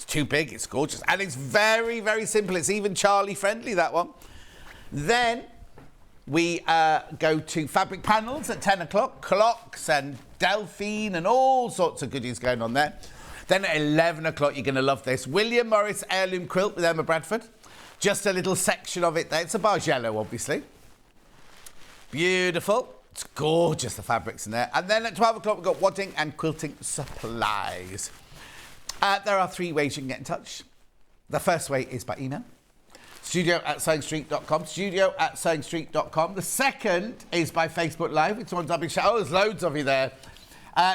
too big, it's gorgeous. And it's very, very simple. It's even Charlie friendly, that one. Then we go to fabric panels at 10 o'clock, clocks and Delphine and all sorts of goodies going on there. Then at 11 o'clock, you're going to love this. William Morris Heirloom Quilt with Emma Bradford. Just a little section of it there. It's a Bargello, obviously. Beautiful. It's gorgeous, the fabrics in there. And then at 12 o'clock, we've got Wadding and Quilting supplies. There are 3 ways you can get in touch. The first way is by email. studio@sewingstreet.com. studio@sewingstreet.com. The second is by Facebook Live. It's on double shout. Oh, there's loads of you there.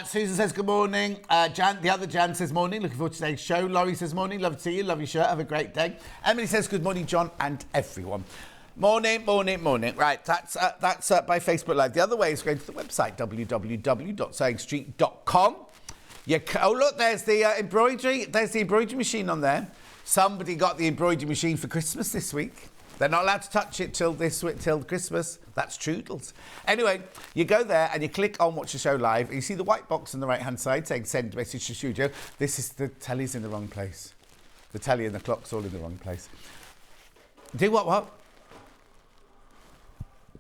Susan says good morning. The other Jan says morning. Looking forward to today's show. Laurie says morning. Love to see you. Love your shirt. Have a great day. Emily says good morning, John and everyone. Morning, morning, morning. Right, that's by Facebook Live. The other way is going to the website, www.sewingstreet.com. Oh, look, there's the embroidery. There's the embroidery machine on there. Somebody got the embroidery machine for Christmas this week. They're not allowed to touch it till Christmas. That's Toodles. Anyway, you go there and you click on Watch the Show Live. And you see the white box on the right-hand side saying send message to studio. This is the telly's in the wrong place. The telly and the clock's all in the wrong place. Do what?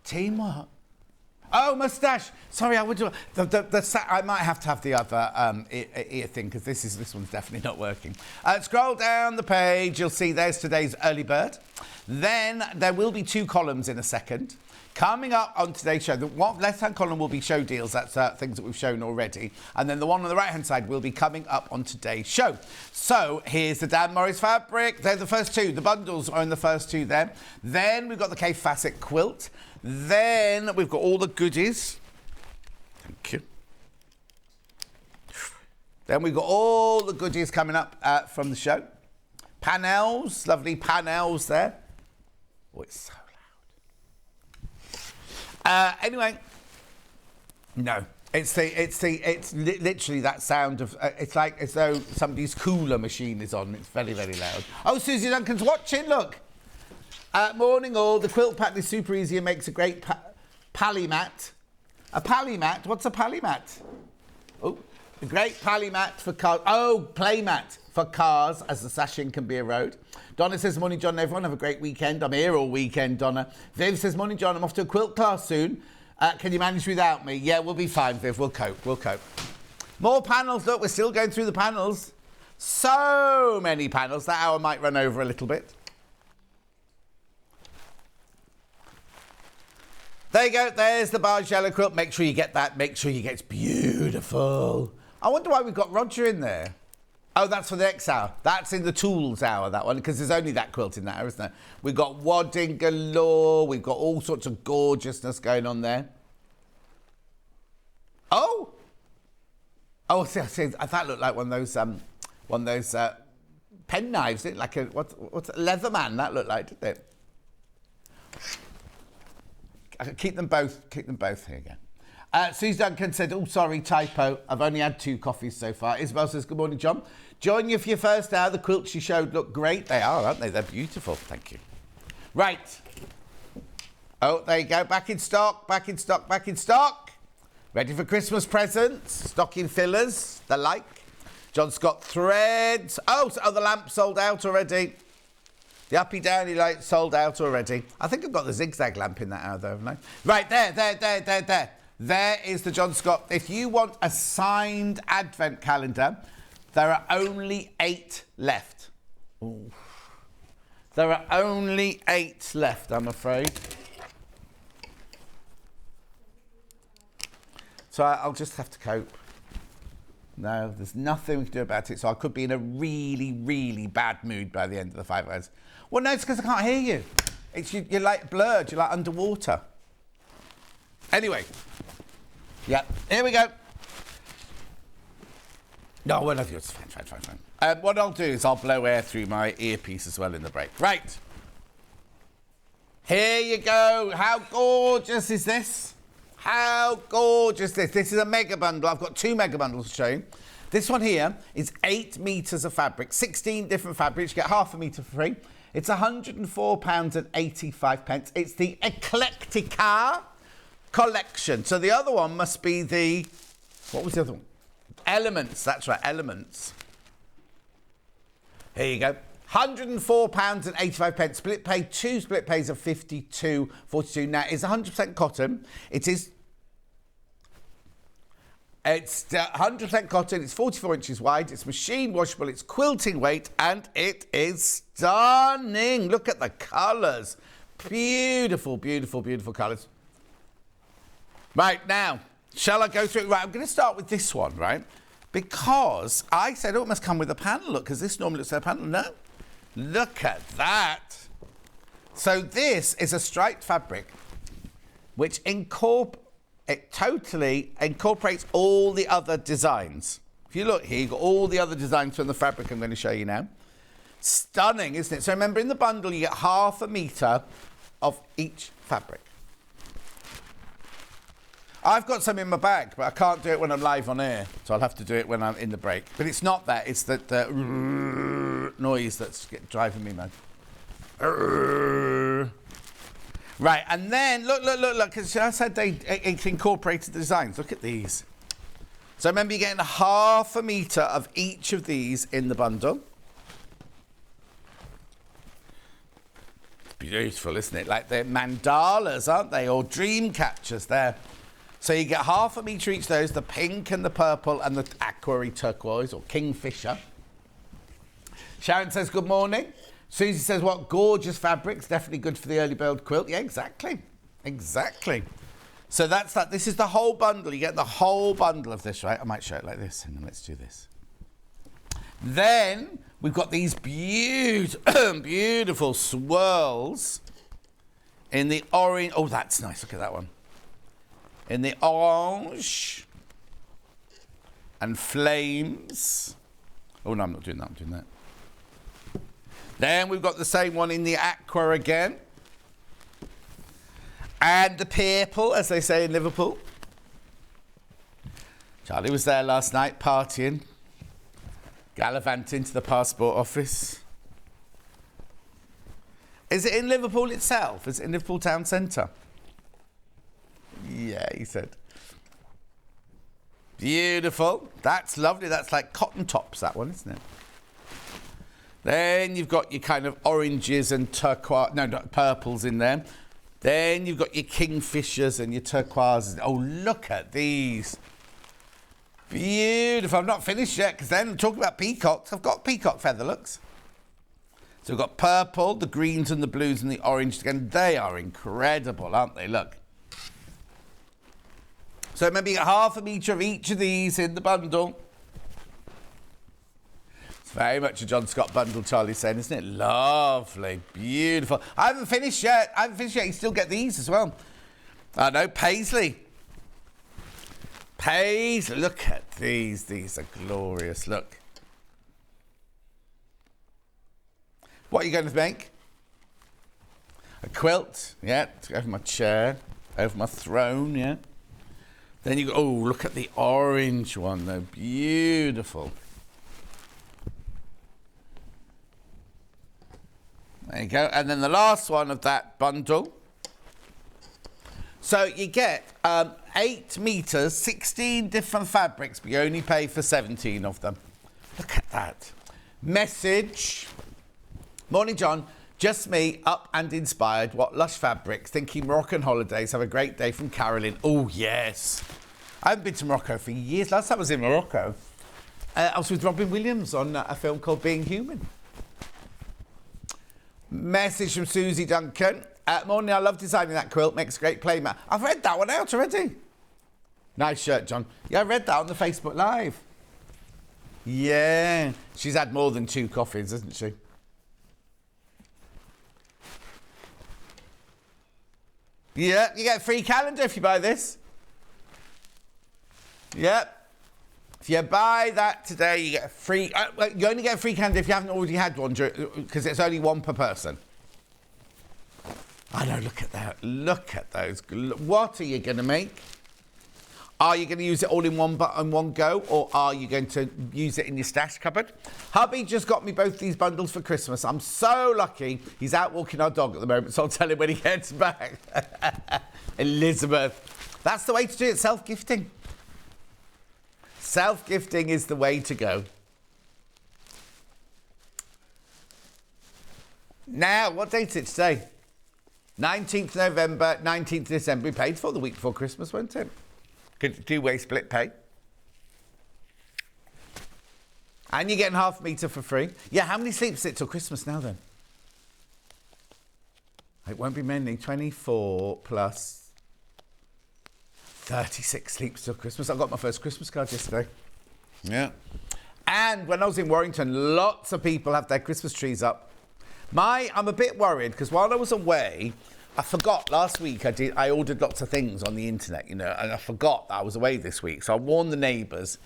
Team what? Oh, moustache. Sorry, I would do I might have to have the other ear thing because this one's definitely not working. Scroll down the page. You'll see there's today's early bird. Then there will be 2 columns in a second. Coming up on today's show, the left-hand column will be show deals. That's things that we've shown already. And then the one on the right-hand side will be coming up on today's show. So here's the Dan Morris fabric. They're the first 2. The bundles are in the first 2 there. Then we've got the Kaffe Fassett quilt. Then we've got all the goodies. Thank you. Then we've got all the goodies coming up from the show. Panels, lovely panels there. Oh, it's so loud. Anyway, no, it's literally that sound of. It's like as though somebody's cooler machine is on. It's very, very loud. Oh, Susie Duncan's watching. Look. Morning all. The quilt pattern is super easy and makes a great pally mat. A pally mat? What's a pally mat? Oh, a great pally mat for cars. Oh, play mat for cars as the sashing can be a road. Donna says, morning, John and everyone. Have a great weekend. I'm here all weekend, Donna. Viv says, morning, John. I'm off to a quilt class soon. Can you manage without me? Yeah, we'll be fine, Viv. We'll cope. More panels. Look, we're still going through the panels. So many panels. That hour might run over a little bit. There you go. There's the Bargello quilt. Make sure you get that. Make sure you get it's beautiful. I wonder why we've got Roger in there. Oh, that's for the next hour. That's in the tools hour, that one, because there's only that quilt in that hour, isn't there? We've got wadding galore. We've got all sorts of gorgeousness going on there. Oh, see, that looked like one of those pen knives. Didn't it? Like what's a Leatherman? That looked like, didn't it? I can keep them both here again. Suze Duncan said, oh, sorry, typo. I've only had 2 coffees so far. Isabel says, good morning, John. Join you for your first hour. The quilts you showed look great. They are, aren't they? They're beautiful. Thank you. Right. Oh, there you go. Back in stock. Ready for Christmas presents. Stocking fillers, the like. John Scott threads. Oh, the lamp sold out already. The uppy-downy light sold out already. I think I've got the zigzag lamp in that hour, though, haven't I? Right, there. There is the John Scott. If you want a signed advent calendar, there are only 8 left. Ooh. There are only 8 left, I'm afraid. So I'll just have to cope. No, there's nothing we can do about it. So I could be in a really, really bad mood by the end of the 5 hours. Well, no, it's because I can't hear you. You're like blurred. You're like underwater. Anyway. Yeah, here we go. No, well, it's fine. What I'll do is I'll blow air through my earpiece as well in the break. Right. Here you go. How gorgeous is this? How gorgeous is this? This is a mega bundle. I've got 2 mega bundles to show you. This one here is 8 metres of fabric, 16 different fabrics. You get half a metre for free. It's £104.85. It's the Eclectica collection. So the other one must be the... What was the other one? Elements. That's right, Elements. Here you go. £104.85. Split pay, 2 split pays of 52.42. Now, it's 100% cotton. It's 100% cotton. It's 44 inches wide. It's machine washable. It's quilting weight, and it is stunning. Look at the colours. Beautiful, beautiful, beautiful colours. Right, now, shall I go through it? Right, I'm going to start with this one, right? Because I said, oh, it must come with a panel. Look, because this normally looks like a panel. No. Look at that. So this is a striped fabric which totally incorporates all the other designs. If you look here, you've got all the other designs from the fabric I'm going to show you now. Stunning, isn't it? So remember, in the bundle, you get ½ metre of each fabric. I've got some in my bag, but I can't do it when I'm live on air, so I'll have to do it when I'm in the break. But it's not that, it's the noise that's driving me mad. Right, and then, look, because I said it incorporated the designs. Look at these. So remember, you're getting ½ metre of each of these in the bundle. It's beautiful, isn't it? Like they're mandalas, aren't they? Or dream catchers there. So you get ½ metre each of those, the pink and the purple and the aqua turquoise or kingfisher. Sharon says, good morning. Susie says, what gorgeous fabrics. Definitely good for the early bird quilt. Yeah, exactly. Exactly. So that's that. This is the whole bundle. You get the whole bundle of this, right? I might show it like this. Hang on, let's do this. Then we've got these beautiful swirls in the orange. Oh, that's nice. Look at that one. In the orange and flames. Oh, no, I'm not doing that. I'm doing that. Then we've got the same one in the aqua again. And the purple, as they say in Liverpool. Charlie was there last night partying, gallivanting to the passport office. Is it in Liverpool itself? Is it in Liverpool town centre? Yeah, he said. Beautiful. That's lovely. That's like cotton tops, that one, isn't it? Then you've got your kind of oranges and turquoise, no, not purples in there. Then you've got your kingfishers and your turquoises. Oh, look at these. Beautiful. I'm not finished yet, because then I'm talking about peacocks. I've got peacock feather looks. So we've got purple, the greens and the blues and the orange again. They are incredible, aren't they? Look. So remember, you get ½ metre of each of these in the bundle. It's very much a John Scott bundle, Charlie's saying, isn't it? Lovely, beautiful. I haven't finished yet. You still get these as well. I know, Paisley. Look at these. These are glorious. Look. What are you going to make? A quilt, yeah, over my chair, over my throne, yeah. Then you go, oh, look at the orange one, though. Beautiful. There you go. And then the last one of that bundle. So you get 8 metres, 16 different fabrics, but you only pay for 17 of them. Look at that. Message. Morning, John. Just me, up and inspired. What lush fabrics. Thinking Moroccan holidays. Have a great day from Carolyn. Oh, yes. I haven't been to Morocco for years. Last time I was in Morocco, I was with Robin Williams on a film called Being Human. Message from Susie Duncan. Morning, I love designing that quilt. Makes a great playmat. I've read that one out already. Nice shirt, John. Yeah, I read that on the Facebook Live. Yeah. She's had more than 2 coffees, hasn't she? Yeah, you get a free calendar if you buy this. Yep. If you buy that today, you get a free... you only get a free calendar if you haven't already had one, because it's only 1 per person. I know, look at that. Look at those. What are you going to make? Are you going to use it all in one go, or are you going to use it in your stash cupboard? Hubby just got me both these bundles for Christmas. I'm so lucky. He's out walking our dog at the moment, so I'll tell him when he gets back. Elizabeth. That's the way to do it, self-gifting. Self-gifting is the way to go. Now, what date is it today? 19th November, 19th December. We paid for the week before Christmas, won't it? Could two-way split pay. And you're getting half a metre for free. Yeah, how many sleeps is it till Christmas now, then? It won't be many. 24 plus 36 sleeps till Christmas. I got my first Christmas card yesterday. Yeah. And when I was in Warrington, lots of people have their Christmas trees up. I'm a bit worried because while I was away, I forgot last week I ordered lots of things on the internet, and I forgot that I was away this week. So I warned the neighbours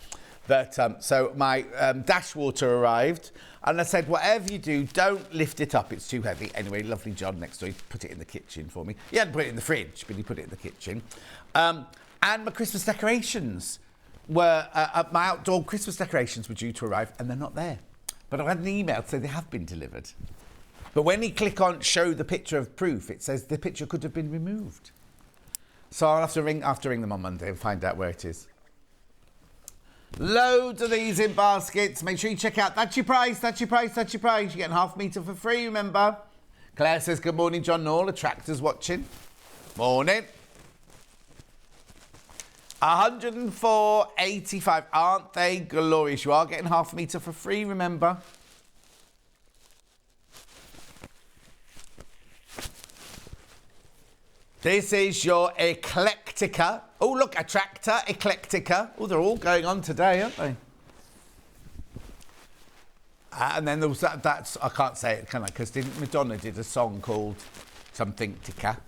that, so my dashwater arrived and I said, whatever you do, don't lift it up. It's too heavy. Anyway, lovely John next door, he put it in the kitchen for me. He hadn't put it in the fridge, but he put it in the kitchen. And my Christmas decorations were, my outdoor Christmas decorations were due to arrive and they're not there. But I had an email to say they have been delivered. But when you click on show the picture of proof, it says the picture could have been removed. So I'll have to ring them on Monday and find out where it is. Loads of these in baskets. Make sure you check out. That's your price, that's your price, that's your price. You're getting half a metre for free, remember? Claire says, good morning, John Norl. A tractor's watching. Morning. 104.85. Aren't they glorious? You are getting half a metre for free, remember? This is your Eclectica. Oh, look, a tractor, Eclectica. Oh, they're all going on today, aren't they? And then there was that's, I can't say it, can I? Because Madonna did a song called something Tica.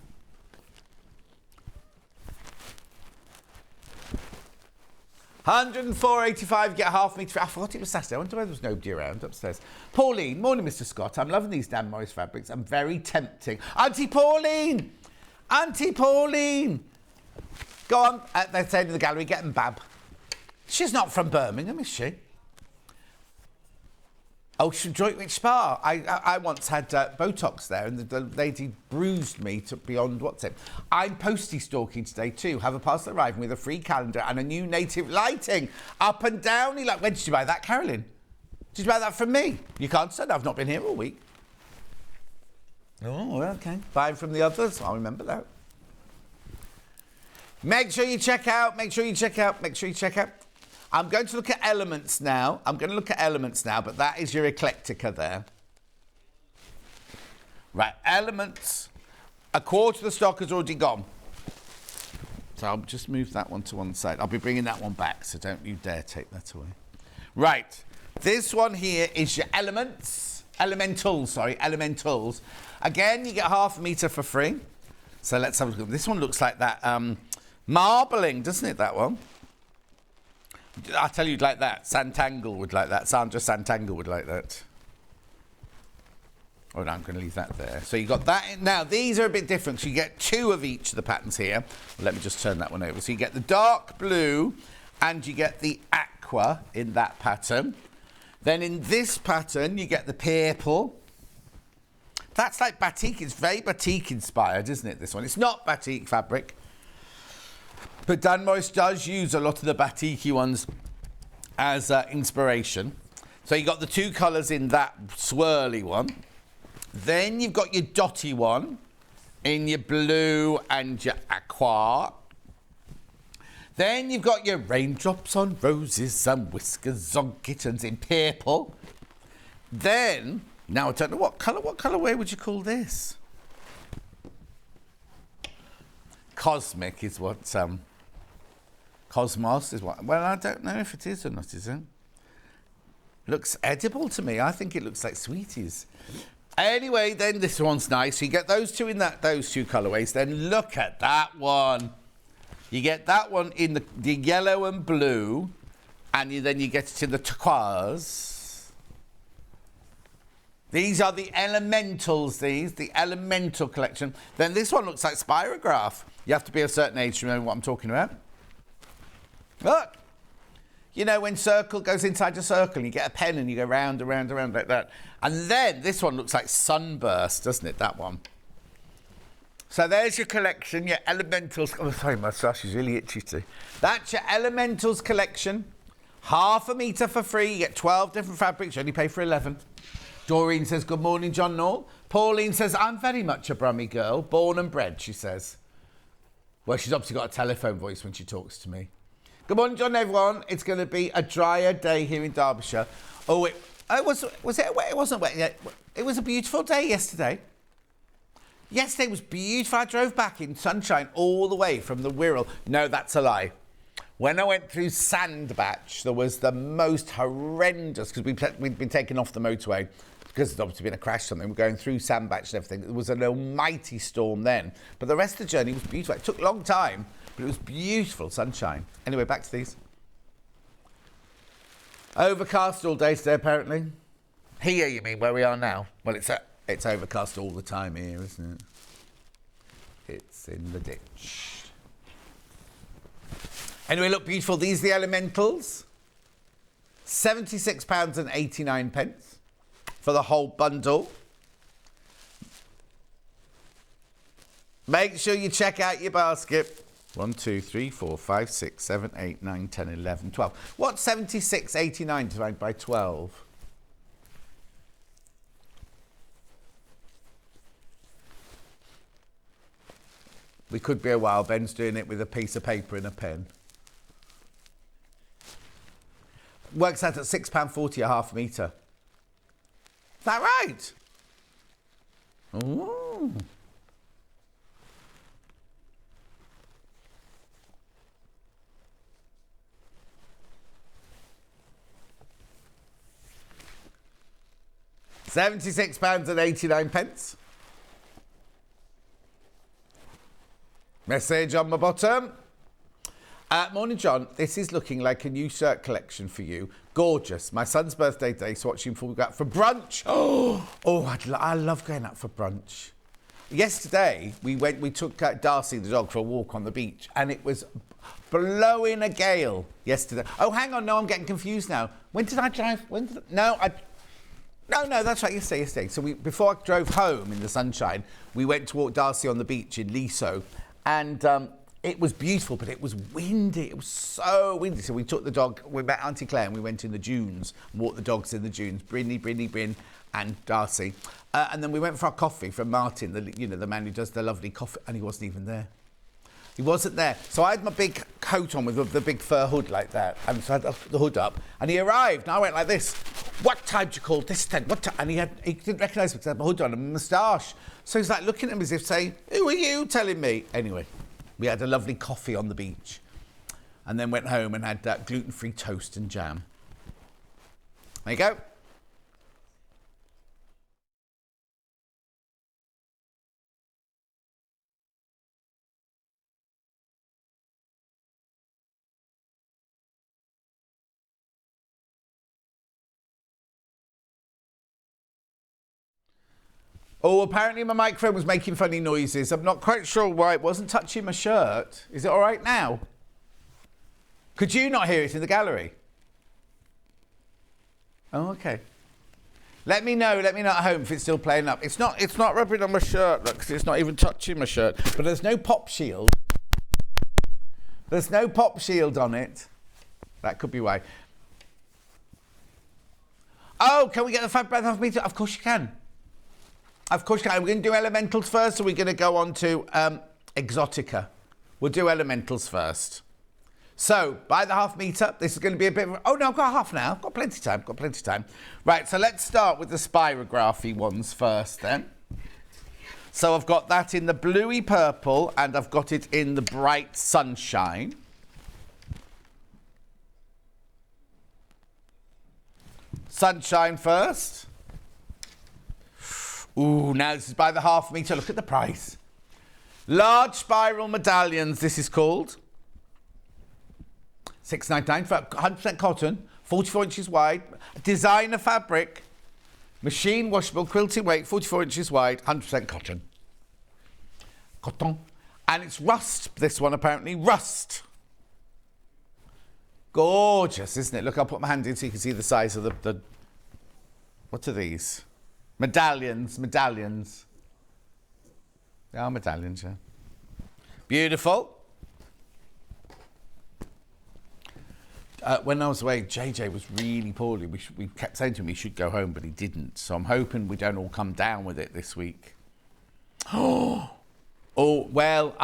£104.85, get half metre. I thought it was Saturday. I wonder why there was nobody around upstairs. Pauline, morning, Mr. Scott. I'm loving these Dan Morris fabrics. I'm very tempting. Auntie Pauline! Auntie Pauline! Go on, they're saying in the gallery, get them, Bab. She's not from Birmingham, is she? Oh, she's from Droitwich Spa. I once had Botox there and the lady bruised me to beyond what's it. I'm postie stalking today too. Have a parcel arriving with a free calendar and a new native lighting. Up and down. Like, when did you buy that, Carolyn? Did you buy that from me? You can't say I've not been here all week. Oh, okay. Buy from the others. I'll remember that. Make sure you check out. Make sure you check out. Make sure you check out. I'm going to look at elements now. But that is your Eclectica there. Right, elements. A quarter of the stock has already gone. So I'll just move that one to one side. I'll be bringing that one back, so don't you dare take that away. Right, this one here is your elementals. Again, you get half a metre for free. So let's have a look. This one looks like that marbling, doesn't it, that one? I'll tell you, like that. Santangle would like that. Sandra Santangle would like that. Oh, no, I'm going to leave that there. So you got that. Now, these are a bit different. So you get two of each of the patterns here. Let me just turn that one over. So you get the dark blue and you get the aqua in that pattern. Then in this pattern, you get the purple. That's like batik. It's very batik inspired, isn't it, this one? It's not batik fabric. But Dan Morris does use a lot of the batiki ones as inspiration. So you got the two colours in that swirly one. Then you've got your dotty one in your blue and your aqua. Then you've got your raindrops on roses and whiskers on kittens in purple. Then, now I don't know what colourway would you call this? Cosmic is what... Cosmos is what... Well, I don't know if it is or not, is it? Looks edible to me. I think it looks like sweeties. Anyway, then this one's nice. So you get those two in those two colourways. Then look at that one. You get that one in the yellow and blue. And then you get it in the turquoise. These are the elementals, the elemental collection. Then this one looks like spirograph. You have to be a certain age to remember what I'm talking about. Look, you know when circle goes inside a circle, you get a pen and you go round and round and round like that. And then this one looks like sunburst, doesn't it, that one? So there's your collection, your elementals. Oh, sorry, my moustache is really itchy too. That's your elementals collection. Half a metre for free. You get 12 different fabrics. You only pay for 11. Doreen says, good morning, John Knoll. Pauline says, I'm very much a Brummy girl, born and bred, she says. Well, she's obviously got a telephone voice when she talks to me. Good morning, John, everyone. It's going to be a drier day here in Derbyshire. Oh, it wasn't wet yet. It was a beautiful day yesterday. Yesterday was beautiful. I drove back in sunshine all the way from the Wirral. No, that's a lie. When I went through Sandbatch, there was the most horrendous, because we'd been taken off the motorway, because there's obviously been a crash or something. We're going through Sandbatch and everything. It was an almighty storm then. But the rest of the journey was beautiful. It took a long time, but it was beautiful sunshine. Anyway, back to these. Overcast all day today, apparently. Here, you mean, where we are now? Well, it's overcast all the time here, isn't it? It's in the ditch. Anyway, look, beautiful. These are the elementals. £76.89 for the whole bundle. Make sure you check out your basket. 1, 2, 3, 4, 5, 6, 7, 8, 9, 10, 11, 12. What's 76.89 divided by 12? We could be a while. Ben's doing it with a piece of paper and a pen. Works out at £6.40 a half metre. Is that right? Ooh. £76.89. Message on my bottom. Morning, John. This is looking like a new shirt collection for you. Gorgeous. My son's birthday day, so watching before we go out for brunch. I love going out for brunch. Yesterday, we took Darcy, the dog, for a walk on the beach, and it was blowing a gale yesterday. Oh, hang on. No, I'm getting confused now. When did I drive? No, that's right. Yesterday. So before I drove home in the sunshine, we went to walk Darcy on the beach in Leaso, and it was beautiful, but it was windy. It was so windy. So we took the dog. We met Auntie Claire, and we went in the dunes and walked the dogs in the dunes. Bryn, and Darcy, and then we went for our coffee from Martin, the man who does the lovely coffee, and he wasn't even there. He wasn't there. So I had my big coat on with the big fur hood like that. And so I had the hood up. And he arrived. And I went like this. What time do you call this time? What time? And he didn't recognise me because I had my hood on and a moustache. So he's like looking at me as if saying, who are you telling me? Anyway, we had a lovely coffee on the beach. And then went home and had gluten-free toast and jam. There you go. Oh, apparently my microphone was making funny noises. I'm not quite sure why. It wasn't touching my shirt. Is it all right now? Could you not hear it in the gallery? Oh, okay. Let me know at home if it's still playing up. It's not rubbing on my shirt, look, 'cause it's not even touching my shirt. But there's no pop shield. There's no pop shield on it. That could be why. Oh, can we get the fab breath off me? Of course you can. Of course you can. We're going to do elementals first, or we're going to go on to Eclectica. We'll do elementals first. So, by the half metre, this is going to be a bit of... Oh, no, I've got half now. I've got plenty of time. Right, so let's start with the spirography ones first, then. So I've got that in the bluey purple, and I've got it in the bright sunshine. Sunshine first. Ooh, now this is by the half metre. Look at the price. Large spiral medallions, this is called. $6.99 for 100% cotton, 44 inches wide, designer fabric, machine washable, quilting weight, 44 inches wide, 100% cotton. Cotton. And it's rust, this one apparently, rust. Gorgeous, isn't it? Look, I'll put my hand in so you can see the size of the what are these? Medallions. They are medallions, yeah. Beautiful. when I was away, JJ was really poorly. We kept saying to him he should go home, but he didn't. So I'm hoping we don't all come down with it this week. Oh, well,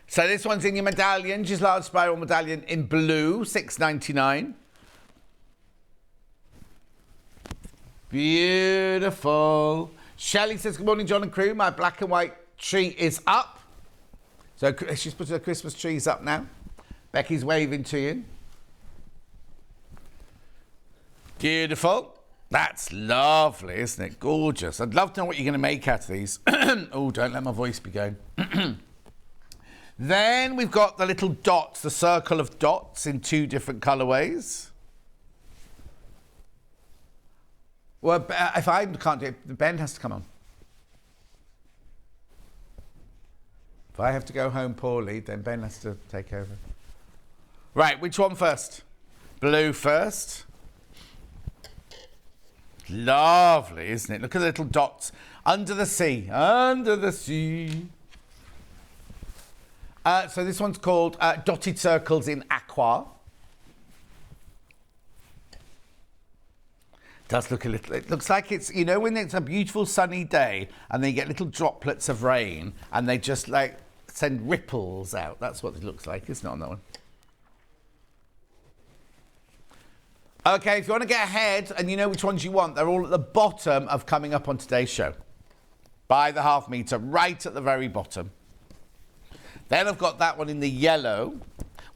So this one's in your medallion, just large spiral medallion in blue, $6.99. Beautiful. Shelley says, good morning, John and crew. My black and white tree is up. So she's put her Christmas trees up now. Becky's waving to you. Beautiful. That's lovely, isn't it? Gorgeous. I'd love to know what you're going to make out of these. Oh, don't let my voice be going. Then we've got the little dots, the circle of dots in 2 different colourways. Well, if I can't do it, Ben has to come on. If I have to go home poorly, then Ben has to take over. Right, which one first? Blue first. Lovely, isn't it? Look at the little dots. Under the sea. Under the sea. So this one's called Dotted Circles in Aqua. Does look a little, it looks like it's, you know, when it's a beautiful sunny day and they get little droplets of rain and they just like send ripples out. That's what it looks like, isn't it, on that one? Okay, if you want to get ahead and you know which ones you want, they're all at the bottom of coming up on today's show. By the half metre, right at the very bottom. Then I've got that one in the yellow.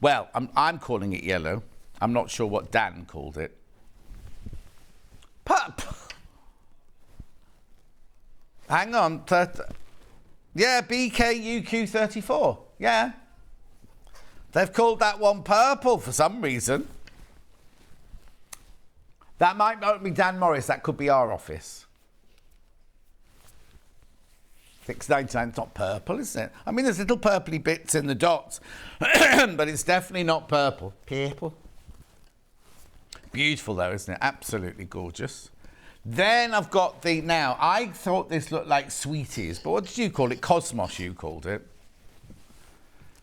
Well, I'm calling it yellow. I'm not sure what Dan called it. Hang on. Yeah, BKUQ34. Yeah. They've called that one purple for some reason. That might not be Dan Morris. That could be our office. $6.99. It's not purple, isn't it? I mean, there's little purpley bits in the dots, but it's definitely not purple. Purple. Beautiful, though, isn't it? Absolutely gorgeous. Then I've got the... Now, I thought this looked like Sweeties, but what did you call it? Cosmos, you called it.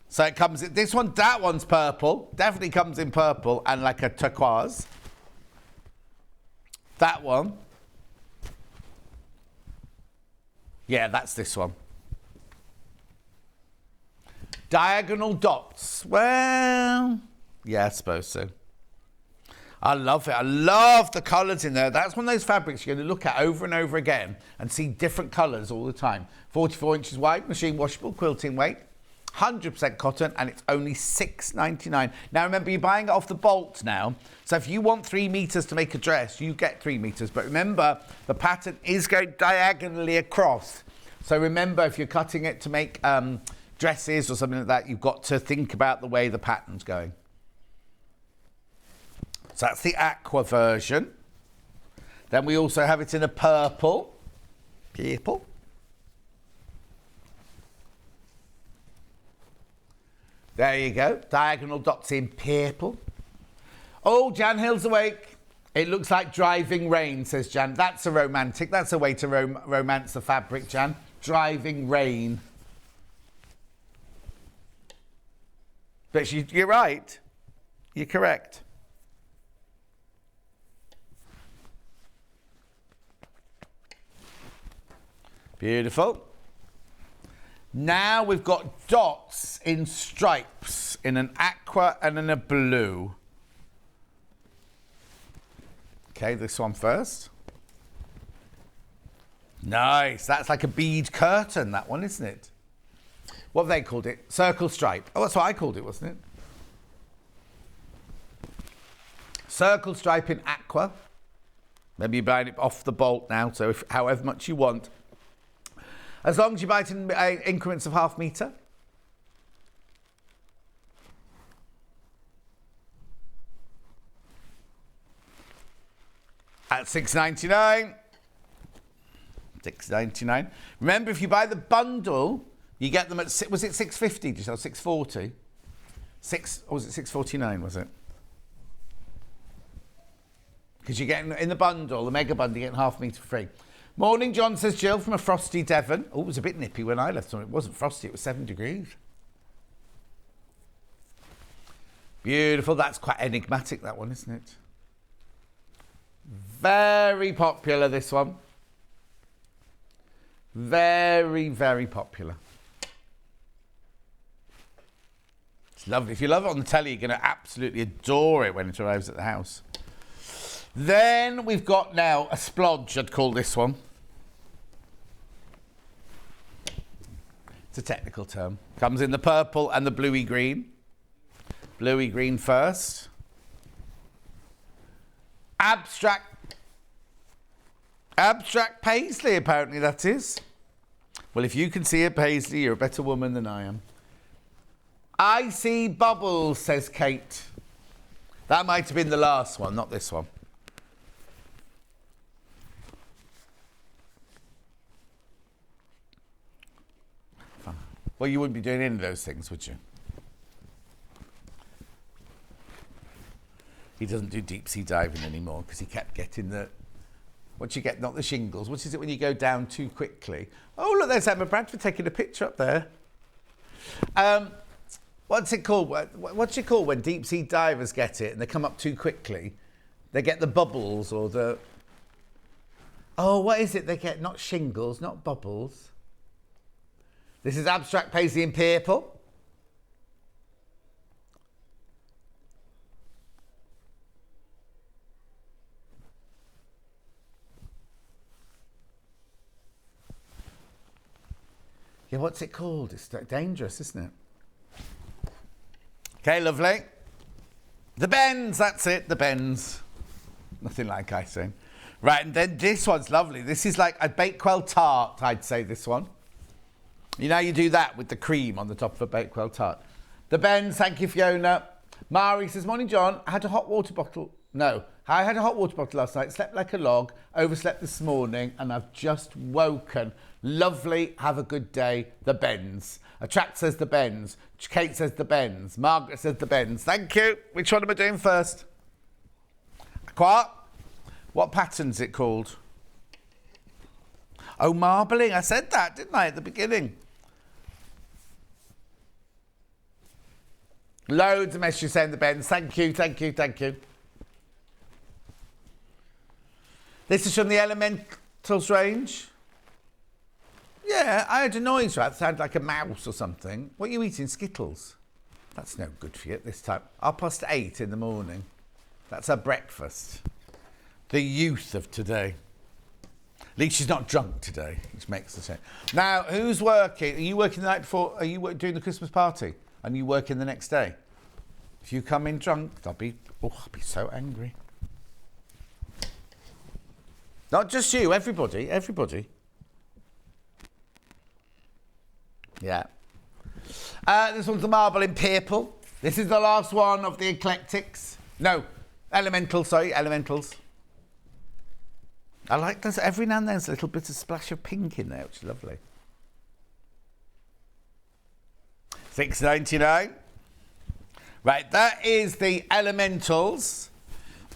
So it comes... This one, that one's purple. Definitely comes in purple and like a turquoise. That one. Yeah, that's this one. Diagonal dots. Well, yeah, I suppose so. I love it. I love the colours in there. That's one of those fabrics you're going to look at over and over again and see different colours all the time. 44 inches wide, machine washable, quilting weight, 100% cotton, and it's only $6.99. Now, remember, you're buying it off the bolt now. So if you want 3 metres to make a dress, you get 3 metres. But remember, the pattern is going diagonally across. So remember, if you're cutting it to make dresses or something like that, you've got to think about the way the pattern's going. So that's the aqua version. Then we also have it in a purple. Purple. There you go. Diagonal dots in purple. Oh, Jan Hill's awake. It looks like driving rain, says Jan. That's a romantic. That's a way to romance the fabric, Jan. Driving rain. But you're right. You're correct. Beautiful. Now we've got dots in stripes in an aqua and in a blue. Okay, this one first. Nice. That's like a bead curtain, that one, isn't it? What have they called it? Circle stripe. Oh, that's what I called it, wasn't it? Circle stripe in aqua. Maybe you're buying it off the bolt now, so however much you want. As long as you buy it in increments of half metre. At $6.99. $6.99. Remember, if you buy the bundle, you get them at, was it $6.50? Did you say $6.40? Or was it $6.49, was it? Because you get in the bundle, the mega bundle, you get half metre free. Morning, John, says Jill from a frosty Devon. Oh, it was a bit nippy when I left. So it wasn't frosty, it was 7 degrees. Beautiful. That's quite enigmatic, that one, isn't it? Very popular, this one. Very, very popular. It's lovely. If you love it on the telly, you're going to absolutely adore it when it arrives at the house. Then we've got now a splodge, I'd call this one. It's a technical term. Comes in the purple and the bluey green. Bluey green first. Abstract paisley, apparently that is. Well, if you can see a paisley, you're a better woman than I am. I see bubbles, says Kate. That might have been the last one, not this one. Well, you wouldn't be doing any of those things, would you? He doesn't do deep sea diving anymore because he kept getting the... What you get, not the shingles. What is it when you go down too quickly? Oh, look, there's Emma Bradford taking a picture up there. What's it called? What's it called when deep sea divers get it and they come up too quickly? They get the bubbles or the... Oh, what is it they get? Not shingles, not bubbles. This is abstract paisley in purple. Yeah, what's it called? It's dangerous, isn't it? Okay, lovely. The bends, that's it, the bends. Nothing like icing. Right, and then this one's lovely. This is like a Bakewell tart, I'd say, this one. You know, you do that with the cream on the top of a Bakewell tart. The bends, thank you, Fiona. Mari says, morning, John. I had a hot water bottle. No, I had a hot water bottle last night, slept like a log, overslept this morning, and I've just woken. Lovely, have a good day. The bends. Attract says the bends. Kate says the bends. Margaret says the bends. Thank you. Which one am I doing first? What? What pattern's it called? Oh, marbling. I said that, didn't I, at the beginning? Loads of messages saying the bends. Thank you, thank you, thank you. This is from the Elementals range. Yeah, I heard a noise, right? It sounded like a mouse or something. What are you eating? Skittles? That's no good for you at this time. 8:30 in the morning. That's her breakfast. The youth of today. At least she's not drunk today, which makes the change. Now, who's working? Are you working the night before? Are you doing the Christmas party? And you working the next day? If you come in drunk, I'll be so angry. Not just you, everybody. Yeah. This one's the marble in purple. This is the last one of the Eclectics. No, Elementals. I like this. Every now and then there's a little bit of splash of pink in there, which is lovely. $6.99. Right, that is the Elementals.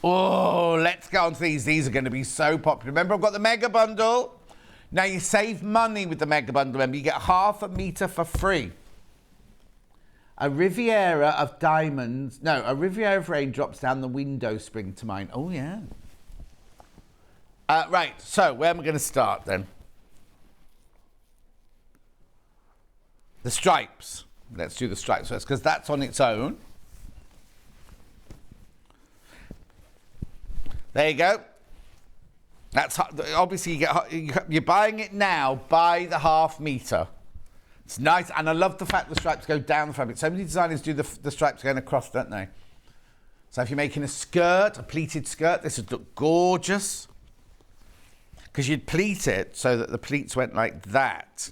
Oh, let's go on to these. These are going to be so popular. Remember, I've got the mega bundle. Now, you save money with the mega bundle. Remember, you get half a metre for free. A Riviera of diamonds. No, a Riviera of rain drops down the window spring to mine. Oh, yeah. Right, so where am I going to start then? The stripes. Let's do the stripes first, because that's on its own. There you go. That's obviously you're buying it now by the half metre. It's nice, and I love the fact the stripes go down the fabric. So many designers do the stripes going across, don't they? So if you're making a skirt, a pleated skirt, this would look gorgeous. Because you'd pleat it so that the pleats went like that.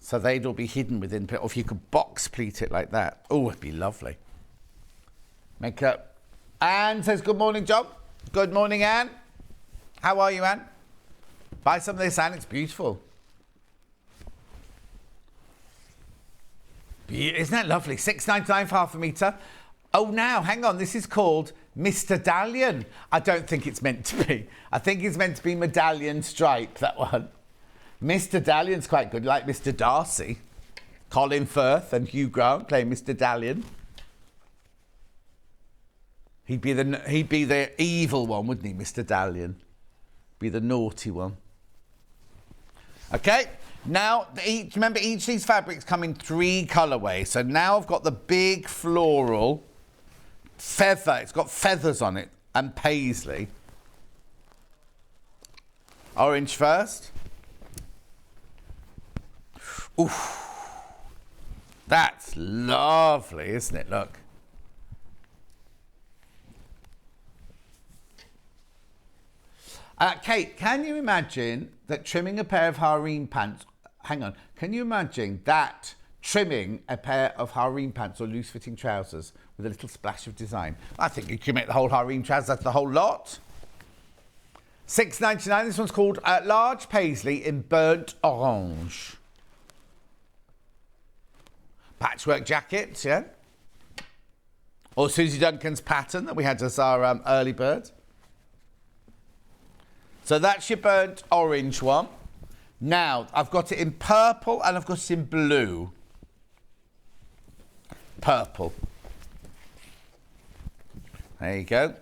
So they'd all be hidden within, or if you could box pleat it like that. Oh, it'd be lovely. Make up. Anne says, good morning, John. Good morning, Anne. How are you, Anne? Buy some of this, Anne. It's beautiful. Isn't that lovely? $6.99 for half a metre. Oh, now, hang on. This is called Mr. Dallion. I don't think it's meant to be. I think it's meant to be medallion stripe, that one. Mr. Dallion's quite good, like Mr. Darcy. Colin Firth and Hugh Grant playing Mr. Dallion. He'd be the evil one, wouldn't he, Mr. Dallion? Be the naughty one. Okay, now, remember, each of these fabrics come in 3 colourways. So now I've got the big floral feather. It's got feathers on it and paisley. Orange first. Oof. That's lovely, isn't it? Look. Kate, can you imagine that trimming a pair of harem pants... Hang on. Can you imagine that trimming a pair of harem pants or loose-fitting trousers with a little splash of design? I think you can make the whole harem trousers. That's the whole lot. $6.99. This one's called Large Paisley in Burnt Orange. Patchwork jackets, yeah? Or Susie Duncan's pattern that we had as our early bird. So that's your burnt orange one. Now, I've got it in purple and I've got it in blue. Purple. There you go.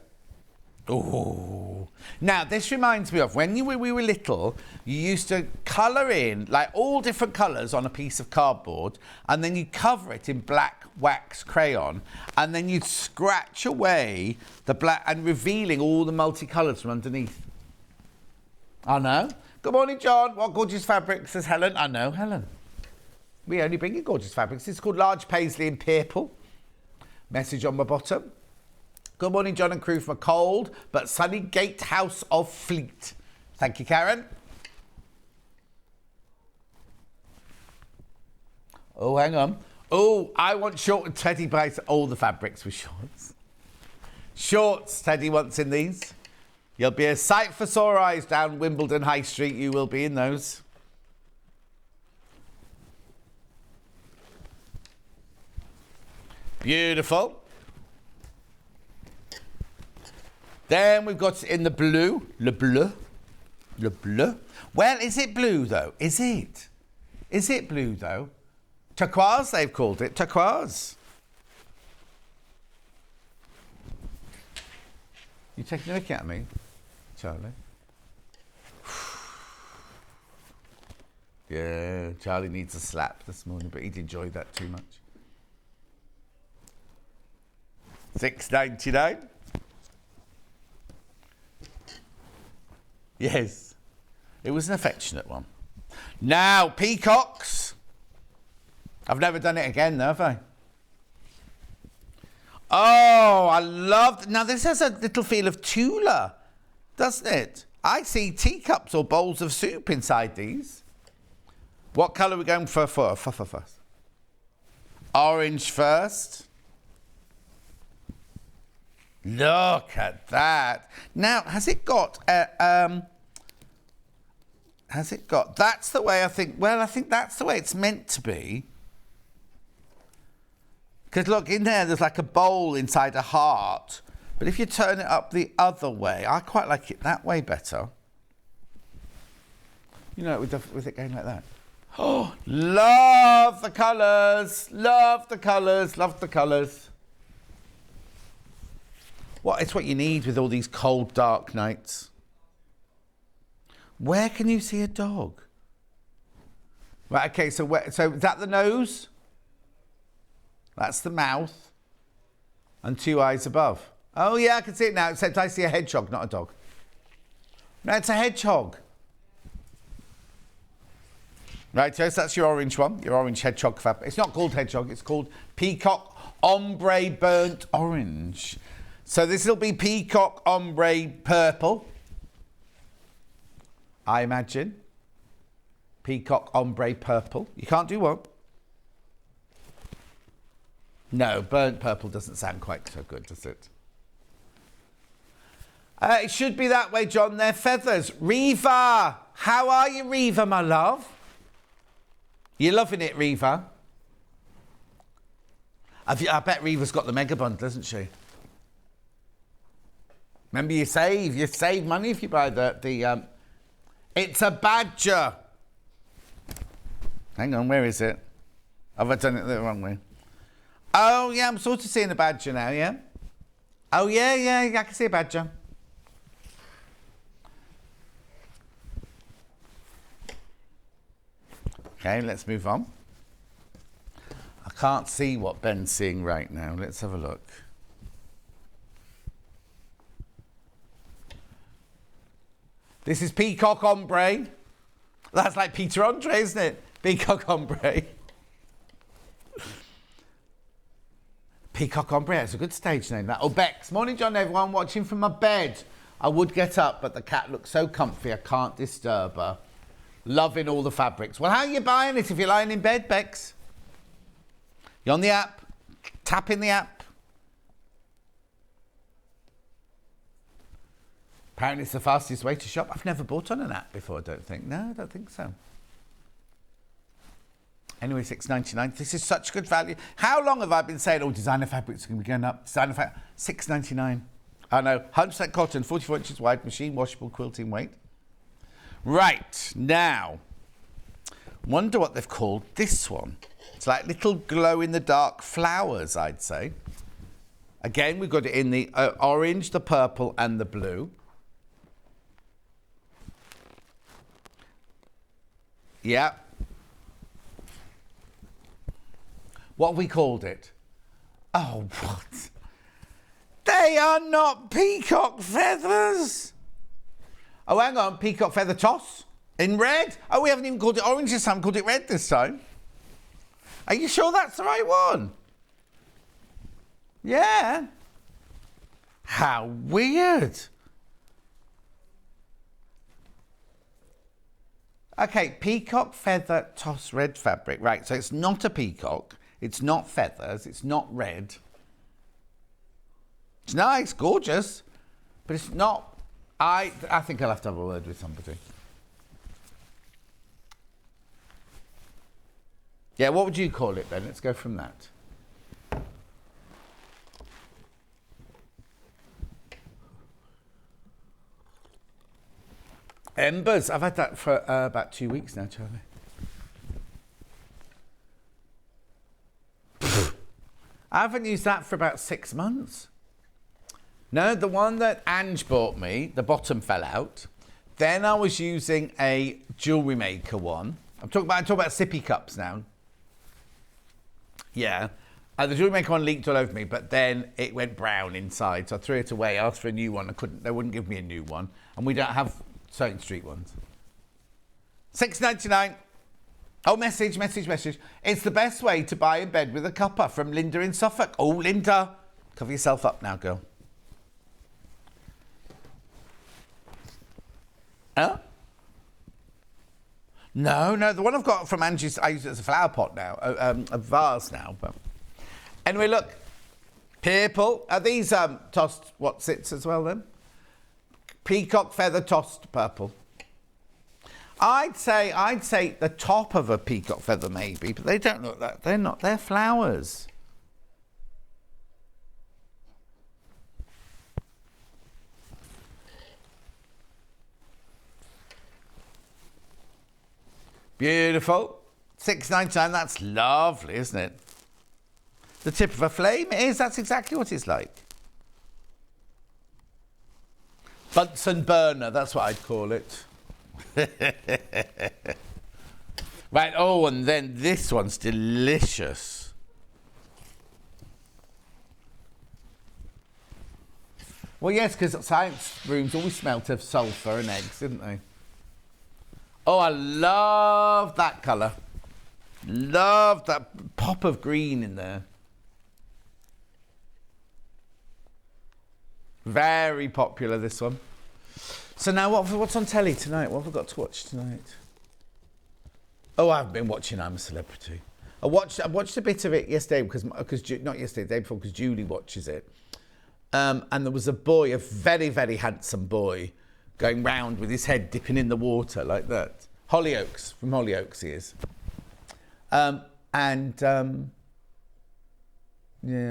Ooh. Now, this reminds me of when we were little, you used to colour in, like, all different colours on a piece of cardboard, and then you cover it in black wax crayon, and then you'd scratch away the black and revealing all the multicolours from underneath. I know. Good morning, John. What gorgeous fabric, says Helen. I know, Helen. We only bring you gorgeous fabrics. It's called Large Paisley in Purple. Message on my bottom. Good morning, John and crew from a cold but sunny Gatehouse of Fleet. Thank you, Karen. Oh, hang on. Oh, I want short and Teddy buys all the fabrics with shorts. Shorts, Teddy wants in these. You'll be a sight for sore eyes down Wimbledon High Street. You will be in those. Beautiful. Then we've got in the blue. Le bleu. Le bleu. Well, is it blue, though? Is it? Is it blue, though? Turquoise, they've called it. Turquoise. You taking a look at me, Charlie? Yeah, Charlie needs a slap this morning, but he'd enjoy that too much. $6.99. Yes, it was an affectionate one. Now, peacocks. I've never done it again, though, have I? Oh, I love... Now, this has a little feel of Tula, doesn't it? I see teacups or bowls of soup inside these. What colour are we going for first? Orange first. Look at that. Now, has it got... has it got... That's the way I think... Well, I think that's the way it's meant to be. Because look, in there's like a bowl inside a heart. But if you turn it up the other way, I quite like it that way better. You know, with it going like that. Oh, love the colours. Love the colours. Love the colours. Well, it's what you need with all these cold, dark nights. Where can you see a dog? Right, okay, so is that the nose? That's the mouth. And 2 eyes above. Oh, yeah, I can see it now, except I see a hedgehog, not a dog. No, it's a hedgehog. Right, so that's your orange one, your orange hedgehog fabric. It's not called hedgehog, it's called peacock ombre burnt orange. So this will be peacock ombre purple, I imagine. Peacock ombre purple. You can't do one. No, burnt purple doesn't sound quite so good, does it? It should be that way, John. They're feathers. Reva! How are you, Reva, my love? You're loving it, Reva? I bet Reva's got the mega bundle, hasn't she? Remember, you save money if you buy the it's a badger. Hang on, where is it? Have I done it the wrong way? Oh, yeah, I'm sort of seeing a badger now, yeah? Oh, yeah, I can see a badger. Okay, let's move on. I can't see what Ben's seeing right now. Let's have a look. This is Peacock Ombre. That's like Peter Andre, isn't it? Peacock Ombre. Peacock Ombre, it's a good stage name, that. Oh, Bex. Morning, John, everyone. Watching from my bed. I would get up, but the cat looks so comfy, I can't disturb her. Loving all the fabrics. Well, how are you buying it if you're lying in bed, Bex? You're on the app. Tap in the app. Apparently it's the fastest way to shop. I've never bought on an app before, I don't think. No, I don't think so. Anyway, $6.99. This is such good value. How long have I been saying, oh, designer fabrics are going to be going up? Designer fabric, $6.99. I know, 100% cotton, 44 inches wide, machine washable quilting weight. Right, now, wonder what they've called this one. It's like little glow-in-the-dark flowers, I'd say. Again, we've got it in the orange, the purple, and the blue. Yeah. What have we called it? Oh, what? They are not peacock feathers. Oh, hang on. Peacock feather toss in red. Oh, we haven't even called it orange this time. Called it red this time. Are you sure that's the right one? Yeah. How weird. Okay, peacock feather toss red fabric. Right, so it's not a peacock. It's not feathers. It's not red. It's nice, gorgeous, but it's not. I think I'll have to have a word with somebody. Yeah, what would you call it then? Let's go from that. Embers. I've had that for about 2 weeks now, Charlie. I haven't used that for about 6 months. No, the one that Ange bought me, the bottom fell out. Then I was using a jewellery maker one. I'm talking about sippy cups now. Yeah. The jewellery maker one leaked all over me, but then it went brown inside, so I threw it away, asked for a new one. They wouldn't give me a new one. And we don't have Sewing Street ones. $6.99. Oh, message. It's the best way to buy in bed with a cuppa from Linda in Suffolk. Oh, Linda. Cover yourself up now, girl. Huh? No, the one I've got from Angie's, I use it as a flower pot now, a vase now. But anyway, look, purple. Are these tossed what sits as well then? Peacock feather tossed purple. I'd say the top of a peacock feather maybe, but they don't look that. They're not. They're flowers. Beautiful. $6.99, that's lovely, isn't it? The tip of a flame, it is. That's exactly what it's like. Bunsen burner, that's what I'd call it. Right, oh, and then this one's delicious. Well, yes, because science rooms always smelt of sulphur and eggs, didn't they? Oh, I love that colour. Love that pop of green in there. Very popular, this one. So now what's on telly tonight? What have I got to watch tonight? Oh, I've been watching I'm a Celebrity. I watched a bit of it yesterday because not yesterday, the day before, because Julie watches it. And there was a boy, a very, very handsome boy, going round with his head dipping in the water like that. Hollyoaks, from Hollyoaks he is. Yeah,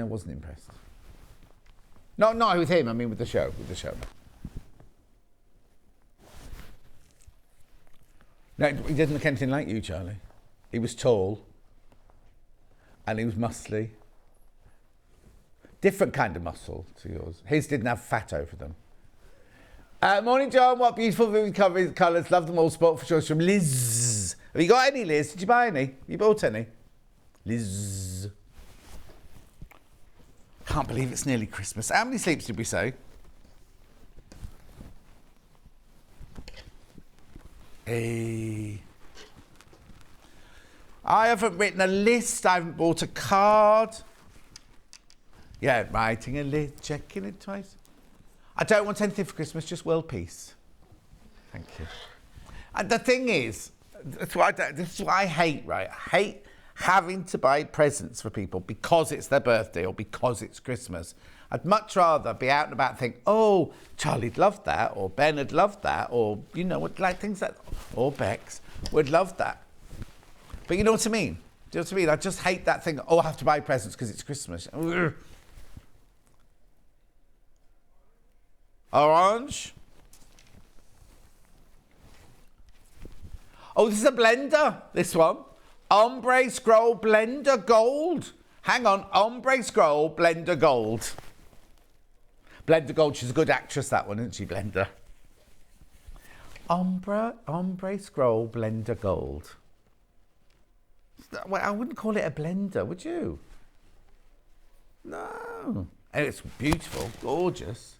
I wasn't impressed. Not with him, I mean with the show. No, he didn't look anything like you, Charlie. He was tall. And he was muscly. Different kind of muscle to yours. His didn't have fat over them. Morning, John. What beautiful vivid colours. Love them all. Sport for choice from Liz. Have you got any, Liz? Did you buy any? You bought any? Liz. Can't believe it's nearly Christmas. How many sleeps did we say? Hey. I haven't written a list. I haven't bought a card. Yeah, writing a list, checking it twice. I don't want anything for Christmas, just world peace. Thank you. And the thing is, this is what I hate, right? I hate having to buy presents for people because it's their birthday or because it's Christmas. I'd much rather be out and about and think, oh, Charlie'd love that, or Ben would love that, or, you know, like things like, or Bex would love that. But you know what I mean? Do you know what I mean? I just hate that thing, oh, I have to buy presents because it's Christmas. Orange. Oh, this is a blender, this one. Ombre Scroll Blender Gold. Hang on, Ombre Scroll Blender Gold. Blender Gold, she's a good actress, that one, isn't she, Blender? Ombre Scroll Blender Gold. Well, I wouldn't call it a blender, would you? No. And it's beautiful, gorgeous.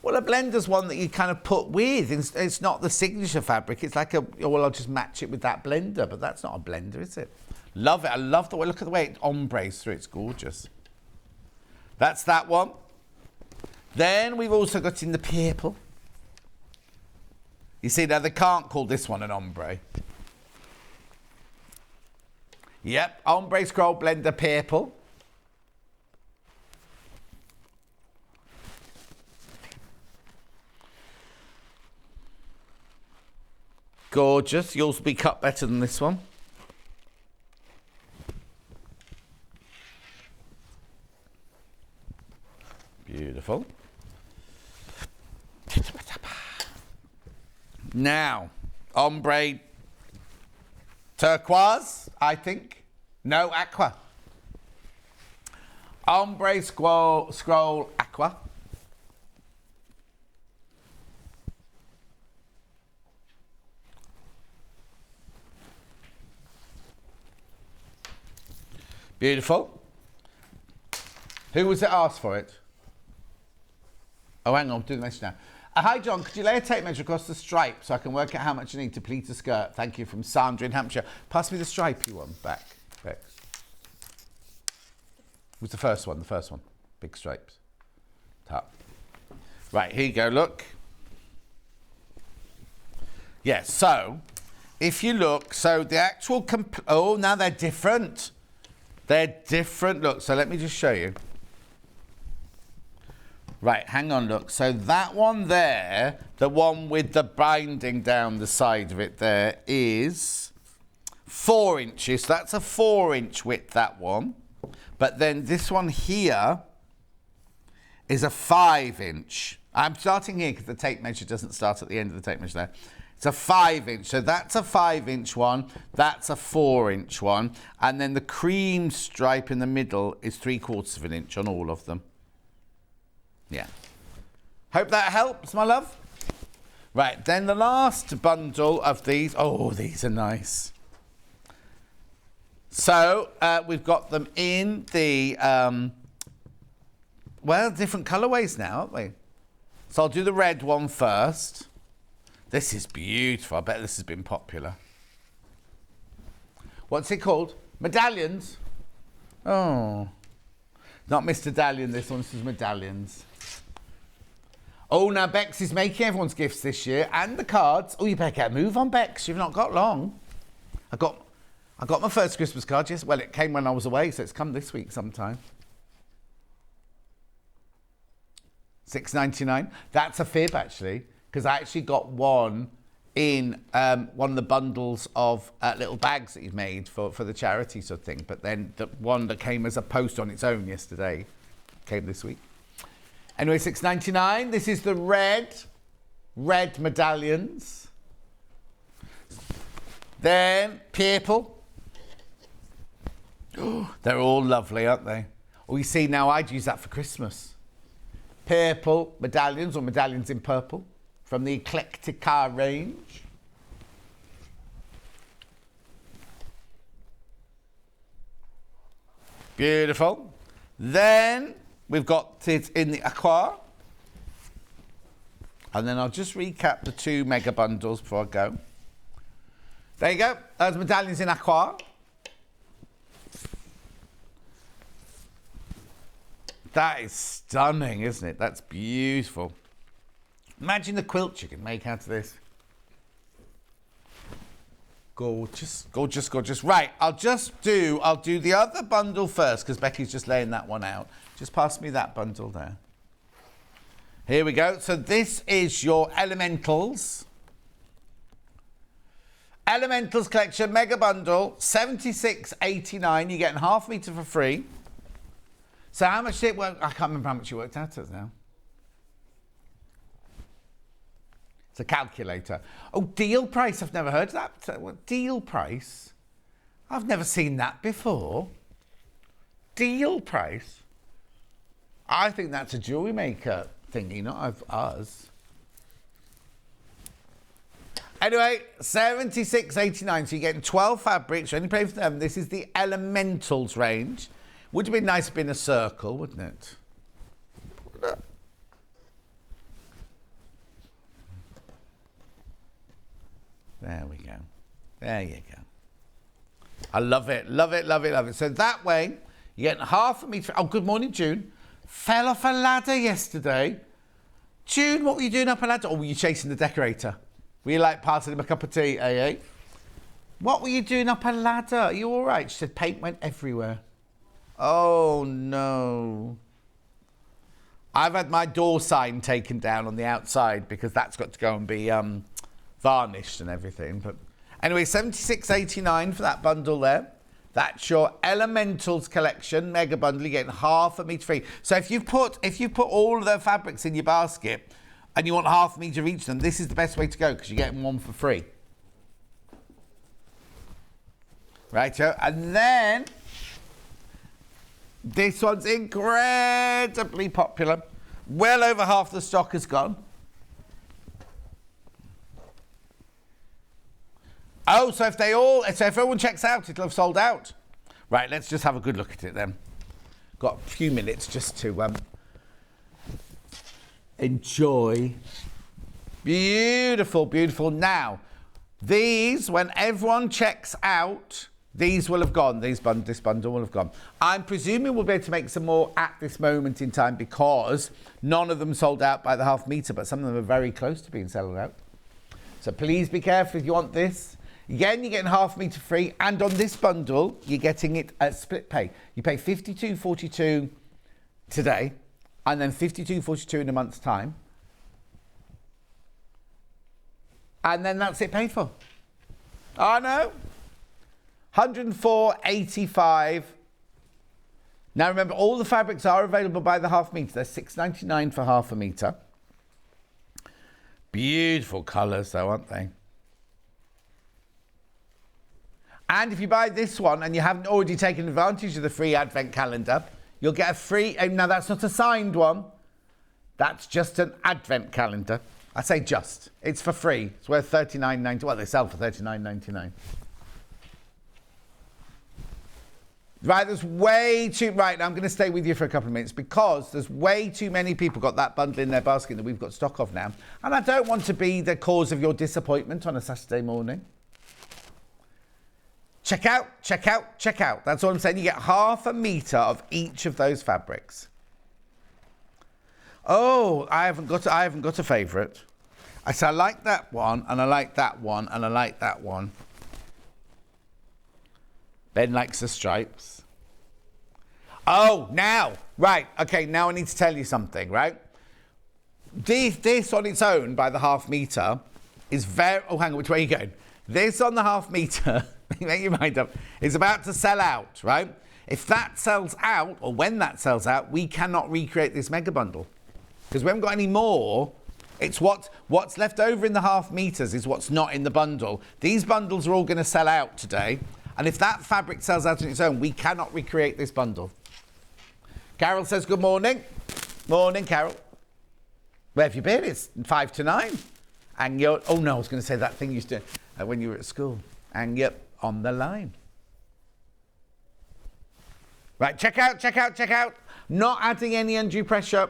Well, a blender's one that you kind of put with. It's not the signature fabric. It's like well, I'll just match it with that blender. But that's not a blender, is it? Love it. I love the way, look at the way it ombres through. It's gorgeous. That's that one. Then we've also got in the purple. You see, now they can't call this one an ombre. Yep, Ombre Scroll Blender Purple. Gorgeous. Yours will be cut better than this one. Beautiful. Now, ombre turquoise, I think. No, aqua. Ombre scroll aqua. Beautiful. Who was it asked for it? Oh, hang on, do the message now. Hi, John. Could you lay a tape measure across the stripe so I can work out how much I need to pleat a skirt? Thank you, from Sandra in Hampshire. Pass me the stripey one back, Bex. It was the first one, Big stripes. Top. Right, here you go, look. Yes, yeah, so, if you look, so the actual... oh, now they're different. They're different. Look, so let me just show you. Right, hang on, look. So that one there, the one with the binding down the side of it there, is 4 inches. That's a 4-inch width, that one. But then this one here is a 5-inch. I'm starting here because the tape measure doesn't start at the end of the tape measure there. It's a 5-inch. So that's a 5-inch one. That's a 4-inch one. And then the cream stripe in the middle is 3/4 of an inch on all of them. Yeah. Hope that helps, my love. Right, then the last bundle of these. Oh, these are nice. So we've got them in the, well, different colourways now, aren't we? So I'll do the red one first. This is beautiful. I bet this has been popular. What's it called? Medallions? Oh. Not Mr. Dallion, this one. This is Medallions. Oh, now Bex is making everyone's gifts this year and the cards. Oh, you better get a move on, Bex. You've not got long. I got my first Christmas card. Yes, well, it came when I was away, so it's come this week sometime. $6.99. That's a fib, actually, because I actually got one in one of the bundles of little bags that you've made for the charity sort of thing. But then the one that came as a post on its own yesterday came this week. Anyway, $6.99. This is the red medallions. Then purple. Oh, they're all lovely, aren't they? Oh, you see, now I'd use that for Christmas. Purple medallions, or medallions in purple, from the Eclectica range. Beautiful. Then we've got it in the aqua. And then I'll just recap the 2 mega bundles before I go. There you go. Those medallions in aqua. That is stunning, isn't it? That's beautiful. Imagine the quilt you can make out of this. Gorgeous, gorgeous, gorgeous. Right, I'll do the other bundle first because Becky's just laying that one out. Just pass me that bundle there. Here we go. So this is your Elementals. Elementals collection, mega bundle, $76.89. You're getting half a metre for free. So how much did it work? I can't remember how much you worked out as now. It's a calculator. Oh, deal price. I've never heard of that. What, deal price? I've never seen that before. Deal price? I think that's a jewellery maker thingy, not of us. Anyway, $76.89. So you're getting 12 fabrics. You're only paying for them. This is the Elementals range. Would have been nice to be in a circle, wouldn't it? There we go. There you go. I love it, love it, love it, love it. So that way, you're getting half a metre. Oh, good morning, June. Fell off a ladder yesterday. June, what were you doing up a ladder? Or were you chasing the decorator? Were you like passing him a cup of tea, eh? What were you doing up a ladder? Are you all right? She said paint went everywhere. Oh, no. I've had my door sign taken down on the outside because that's got to go and be varnished and everything. But anyway, $76.89 for that bundle there. That's your Elementals collection mega bundle. You're getting half a metre free. So if you put all of the fabrics in your basket and you want half a metre each of them, this is the best way to go because you're getting one for free. Righto, and then this one's incredibly popular. Well over half the stock has gone. Oh, so if everyone checks out, it'll have sold out. Right, let's just have a good look at it then. Got a few minutes just to enjoy. Beautiful, beautiful. Now, these, when everyone checks out, these will have gone. This bundle will have gone. I'm presuming we'll be able to make some more at this moment in time because none of them sold out by the half metre, but some of them are very close to being sold out. So please be careful if you want this. Again, you're getting half a metre free, and on this bundle, you're getting it at split pay. You pay $52.42 today, and then $52.42 in a month's time. And then that's it paid for. Oh, no. $104.85. Now, remember, all the fabrics are available by the half metre. They're $6.99 for half a metre. Beautiful colours, though, aren't they? And if you buy this one and you haven't already taken advantage of the free advent calendar, you'll get a free... Now, that's not a signed one. That's just an advent calendar. I say just. It's for free. It's worth $39.90. Well, they sell for $39.99. Right, there's way too... Right, now I'm going to stay with you for a couple of minutes because there's way too many people got that bundle in their basket that we've got stock of now. And I don't want to be the cause of your disappointment on a Saturday morning. Check out, check out, check out. That's all I'm saying. You get half a metre of each of those fabrics. Oh, I haven't got a favourite. I say I like that one, and I like that one, and I like that one. Ben likes the stripes. Oh, now, right, okay, now I need to tell you something, right? This on its own by the half metre is very... Oh, hang on, which way are you going? This on the half metre, make your mind up, is about to sell out, right? If that sells out, or when that sells out, we cannot recreate this mega bundle. because we haven't got any more. It's what's left over in the half meters is what's not in the bundle. These bundles are all going to sell out today. And if that fabric sells out on its own, we cannot recreate this bundle. Carol says, good morning. Morning, Carol. Where have you been? It's 5 to 9. And you're, oh no, I was going to say that thing you used to when you were at school. And you're on the line. Right, check out, check out, check out. Not adding any undue pressure.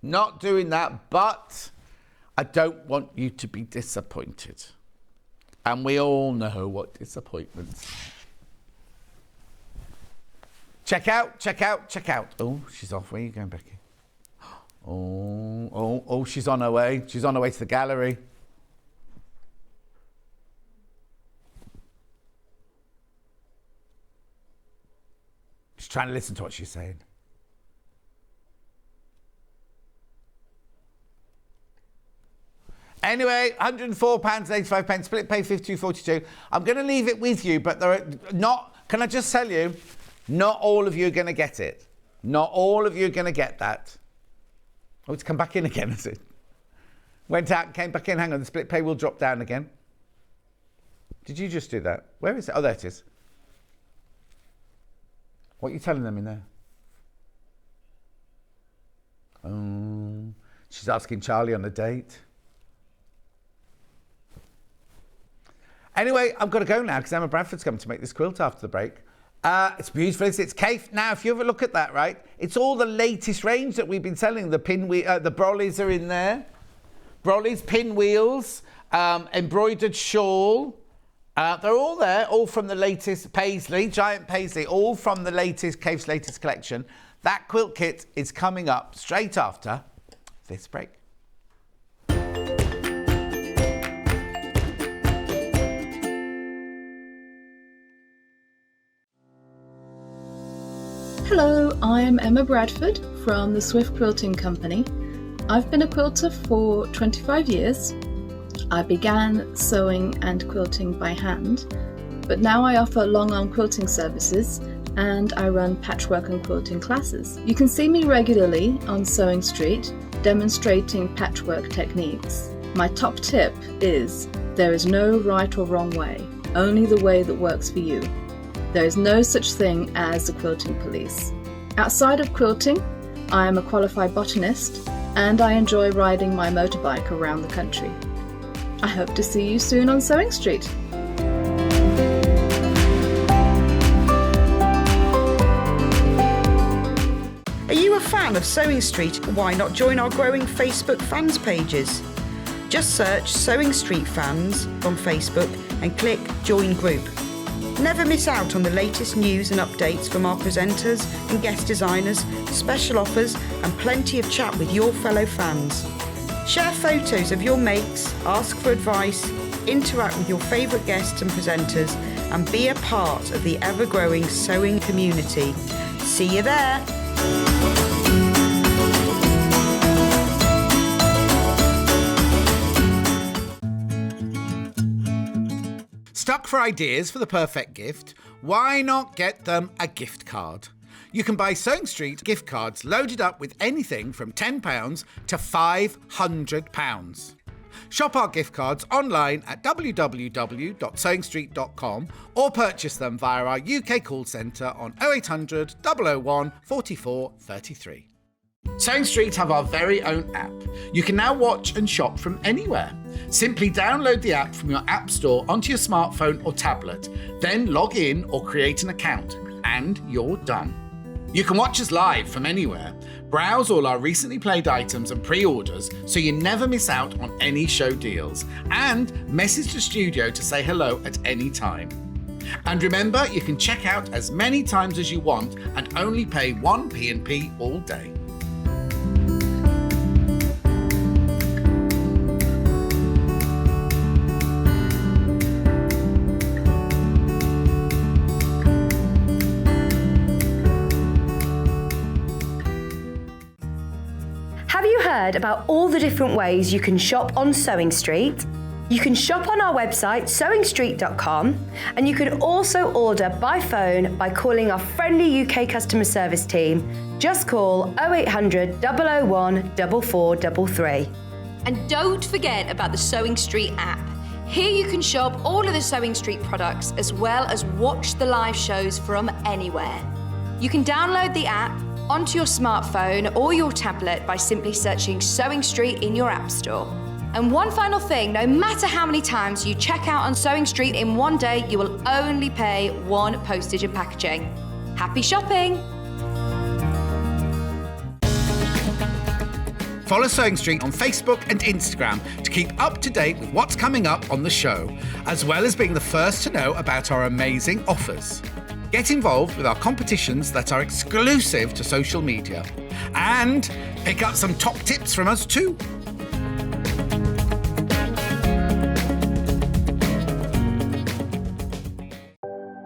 Not doing that, but I don't want you to be disappointed. And we all know what disappointments. Check out, check out, check out. Oh, she's off. Where are you going, Becky? Oh, she's on her way. She's on her way to the gallery. She's trying to listen to what she's saying. Anyway, £104.85, split pay 52.42. I'm going to leave it with you, but there are not, can I just tell you, not all of you are going to get it. Not all of you are going to get that. Oh, it's come back in again, is it? Went out, came back in. Hang on, the split pay will drop down again. Did you just do that? Where is it? Oh, there it is. What are you telling them in there? Oh, she's asking Charlie on a date. Anyway, I've got to go now because Emma Bradford's coming to make this quilt after the break. It's beautiful. It's Kaffe. Now, if you have a look at that, right, it's all the latest range that we've been selling. The the brollies are in there. Brollies, pinwheels, embroidered shawl. They're all there, all from the latest Paisley, giant Paisley, all from the latest Kaffe's latest collection. That quilt kit is coming up straight after this break. Hello, I'm Emma Bradford from the Swift Quilting Company. I've been a quilter for 25 years. I began sewing and quilting by hand, but now I offer long-arm quilting services and I run patchwork and quilting classes. You can see me regularly on Sewing Street demonstrating patchwork techniques. My top tip is there is no right or wrong way, only the way that works for you. There is no such thing as a quilting police. Outside of quilting, I am a qualified botanist and I enjoy riding my motorbike around the country. I hope to see you soon on Sewing Street. Are you a fan of Sewing Street? Why not join our growing Facebook fans pages? Just search Sewing Street Fans on Facebook and click Join Group. Never miss out on the latest news and updates from our presenters and guest designers, special offers and plenty of chat with your fellow fans. Share photos of your makes, ask for advice, interact with your favourite guests and presenters and be a part of the ever-growing sewing community. See you there! Stuck for ideas for the perfect gift? Why not get them a gift card? You can buy Sewing Street gift cards loaded up with anything from £10 to £500. Shop our gift cards online at www.sewingstreet.com or purchase them via our UK call centre on 0800 001 44 33. Sewing Street have our very own app. You can now watch and shop from anywhere. Simply download the app from your app store onto your smartphone or tablet, then log in or create an account, and you're done. You can watch us live from anywhere, browse all our recently played items and pre-orders so you never miss out on any show deals, and message the studio to say hello at any time. And remember, you can check out as many times as you want and only pay 1 P&P all day. Have you heard about all the different ways you can shop on Sewing Street? You can shop on our website, sewingstreet.com, and you can also order by phone by calling our friendly UK customer service team. Just call 0800 001 4433. And don't forget about the Sewing Street app. Here you can shop all of the Sewing Street products as well as watch the live shows from anywhere. You can download the app onto your smartphone or your tablet by simply searching Sewing Street in your app store. And one final thing, no matter how many times you check out on Sewing Street in one day, you will only pay one postage and packaging. Happy shopping! Follow Sewing Street on Facebook and Instagram to keep up to date with what's coming up on the show, as well as being the first to know about our amazing offers. Get involved with our competitions that are exclusive to social media. And pick up some top tips from us too.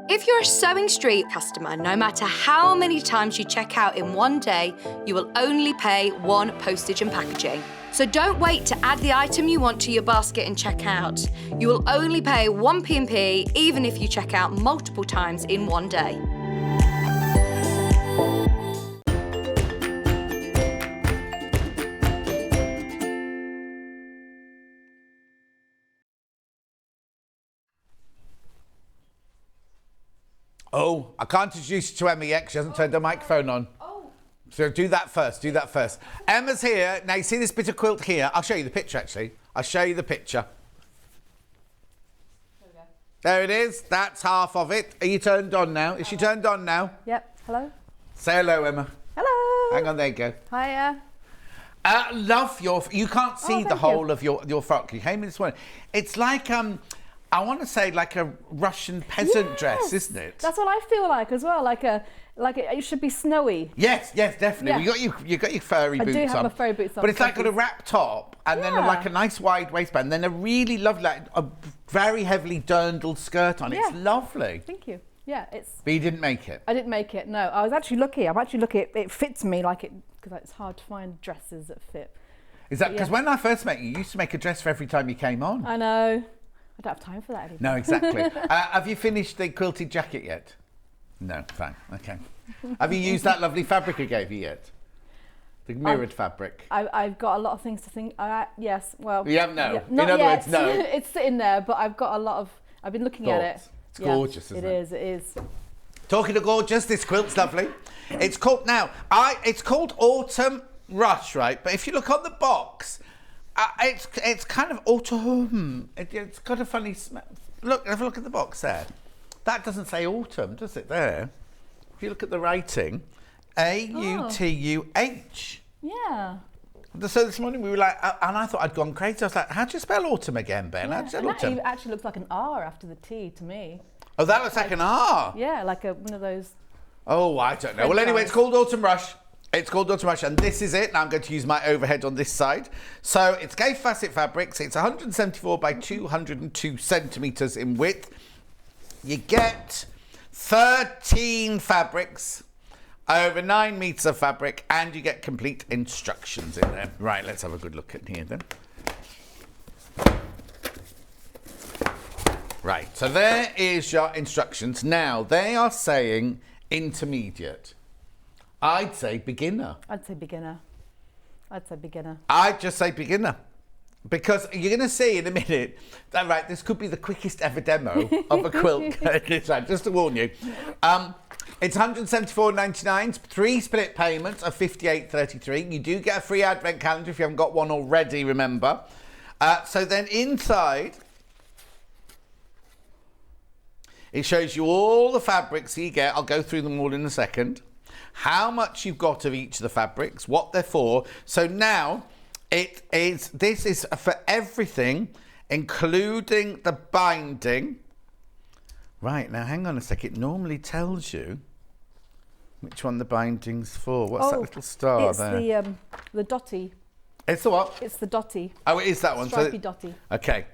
If you're a Sewing Street customer, no matter how many times you check out in one day, you will only pay one postage and packaging. So don't wait to add the item you want to your basket and check out. You will only pay one P&P even if you check out multiple times in one day. Oh, I can't introduce you to Emma yet 'cause she hasn't turned her microphone on. So do that first, Emma's here. Now, you see this bit of quilt here? I'll show you the picture, actually. I'll show you the picture. There it is. That's half of it. Are you turned on now? Is she turned on now? Yep. Hello. Say hello, Emma. Hello. Hang on, there you go. Hiya. Love your... You can't see the whole of your frock. You came in this morning. It's like... I want to say like a Russian peasant dress, isn't it? That's what I feel like as well. Like it should be snowy. Yes, definitely. Yeah. You got your furry boots on. I do have my furry boots on. But it's like got a wrap top and then like a nice wide waistband, then a really lovely, like a very heavily dirndl skirt on. It's lovely. Thank you. Yeah, it's. But you didn't make it. I didn't make it. No, I was actually lucky. I'm actually lucky. It fits me like it because it's hard to find dresses that fit. Is that because when I first met you, you used to make a dress for every time you came on? I know. I don't have time for that anymore. No, exactly. Have you finished the quilted jacket yet? No, fine, okay. Have you used that lovely fabric I gave you yet? The mirrored fabric. I've got a lot of things to think. Yes, well. You haven't, no. Yeah, In other words, no. It's sitting there, but I've got a lot of. I've been looking at it. It's gorgeous, isn't it? It is. Talking of gorgeous, this quilt's lovely. It's called it's called Autumn Rush, right? But if you look on the box, it's kind of autumn. It's got a funny smell. Look, have a look at the box there. That doesn't say autumn, does it? There. If you look at the writing, AUTUH. Yeah. So this morning we were like, and I thought I'd gone crazy. I was like, how do you spell autumn again, Ben? How do you spell autumn? It actually looks like an R after the T to me. Oh, that looks like an R. Yeah, like one of those. Oh, I don't know. Well, anyway, it's called Autumn Rush. It's called Autumn Rush, and this is it. Now I'm going to use my overhead on this side. So it's Kaffe Fassett fabrics. It's 174 by 202 centimetres in width. You get 13 fabrics, over 9 metres of fabric, and you get complete instructions in there. Right, let's have a good look at here then. Right, so there is your instructions. Now, they are saying intermediate. I'd say beginner. I'd say beginner. I'd just say beginner. Because you're going to see in a minute that, right, this could be the quickest ever demo of a quilt. Just to warn you. It's $174.99, 3 split payments of $58.33. You do get a free advent calendar if you haven't got one already, remember. So then inside, it shows you all the fabrics you get. I'll go through them all in a second. How much you've got of each of the fabrics, what they're for. So now this is for everything, including the binding. Right, now hang on a sec. It normally tells you which one the binding's for. What's that little star there? It's the dotty. It's the what? It's the dotty. Oh, it is that one. Stripy dotty. Okay.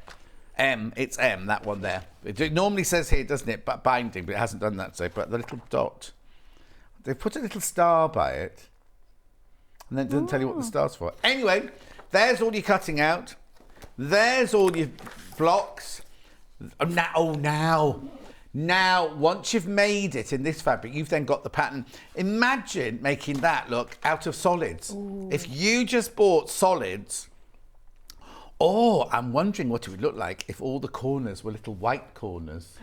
It's M, that one there. It normally says here, doesn't it, but binding, but it hasn't done that so. But the little dot, they've put a little star by it, and then it doesn't tell you what the star's for. Anyway, there's all your cutting out. There's all your flocks. Now, once you've made it in this fabric, you've then got the pattern. Imagine making that look out of solids. Ooh. If you just bought solids, I'm wondering what it would look like if all the corners were little white corners.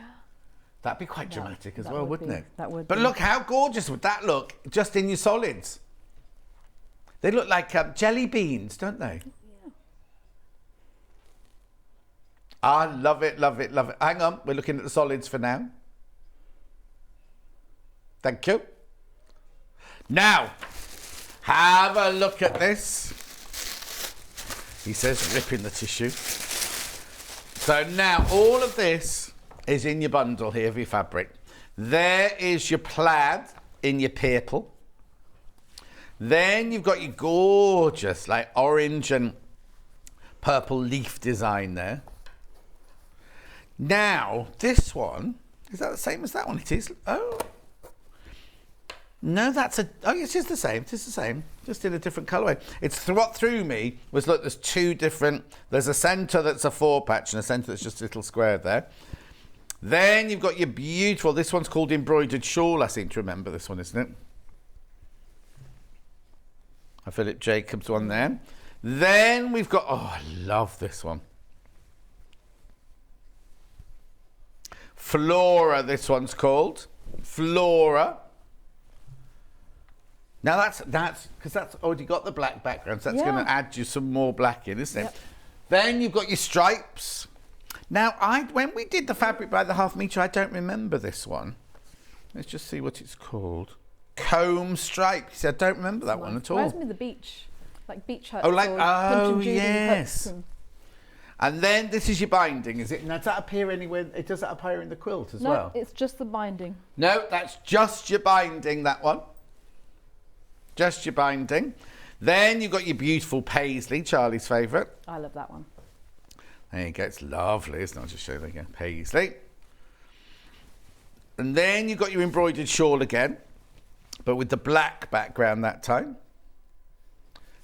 That'd be quite dramatic as well, wouldn't it? That would. But look, how gorgeous would that look just in your solids? They look like jelly beans, don't they? I love it, love it, love it. Hang on, we're looking at the solids for now. Thank you. Now, have a look at this. He says ripping the tissue. So now all of this is in your bundle here of your fabric. There is your plaid in your purple. Then you've got your gorgeous like orange and purple leaf design there. Now, this one, is that the same as that one? It is. Oh. No, it is the same. It is the same, just in a different colourway. It's what threw me was, look, there's two different, there's a centre that's a 4-patch and a centre that's just a little square there. Then you've got your beautiful, this one's called embroidered shawl, I seem to remember this one, isn't it? A Philip Jacobs one there. Then we've got, I love this one. Flora, this one's called. Flora. Now that's because that's already got the black background, so that's going to add you some more black in, isn't it? Then you've got your stripes. Now, when we did the fabric by the half metre, I don't remember this one. Let's just see what it's called. Comb stripe. See, I don't remember that one at all. Reminds me of the beach, like beach huts. Yes. And then this is your binding, is it? Now, does that appear anywhere? Does that appear in the quilt as well? No, it's just the binding. No, that's just your binding, that one. Just your binding. Then you've got your beautiful paisley, Charlie's favourite. I love that one. There you go. It's lovely, isn't it? I'll just show you again. Paisley. And then you've got your embroidered shawl again, but with the black background that time.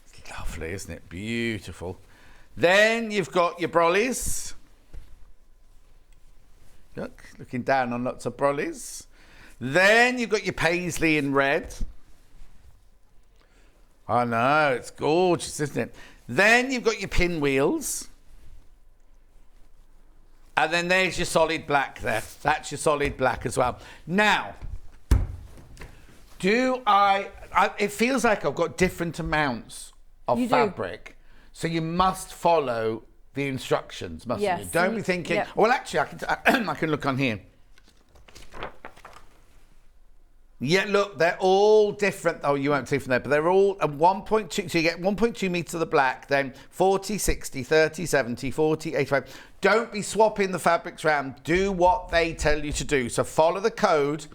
It's lovely, isn't it? Beautiful. Then you've got your brollies. Look, looking down on lots of brollies. Then you've got your paisley in red. I know, it's gorgeous, isn't it? Then you've got your pinwheels. And then there's your solid black there. That's your solid black as well. Now, it feels like I've got different amounts of fabric. So you must follow the instructions, mustn't you? Don't be thinking, well, actually, I can look on here. Yeah, look, they're all different. Oh, you won't see from there, but they're all at 1.2. So you get 1.2 metres of the black, then 40, 60, 30, 70, 40, 85. Don't be swapping the fabrics around. Do what they tell you to do. So follow the code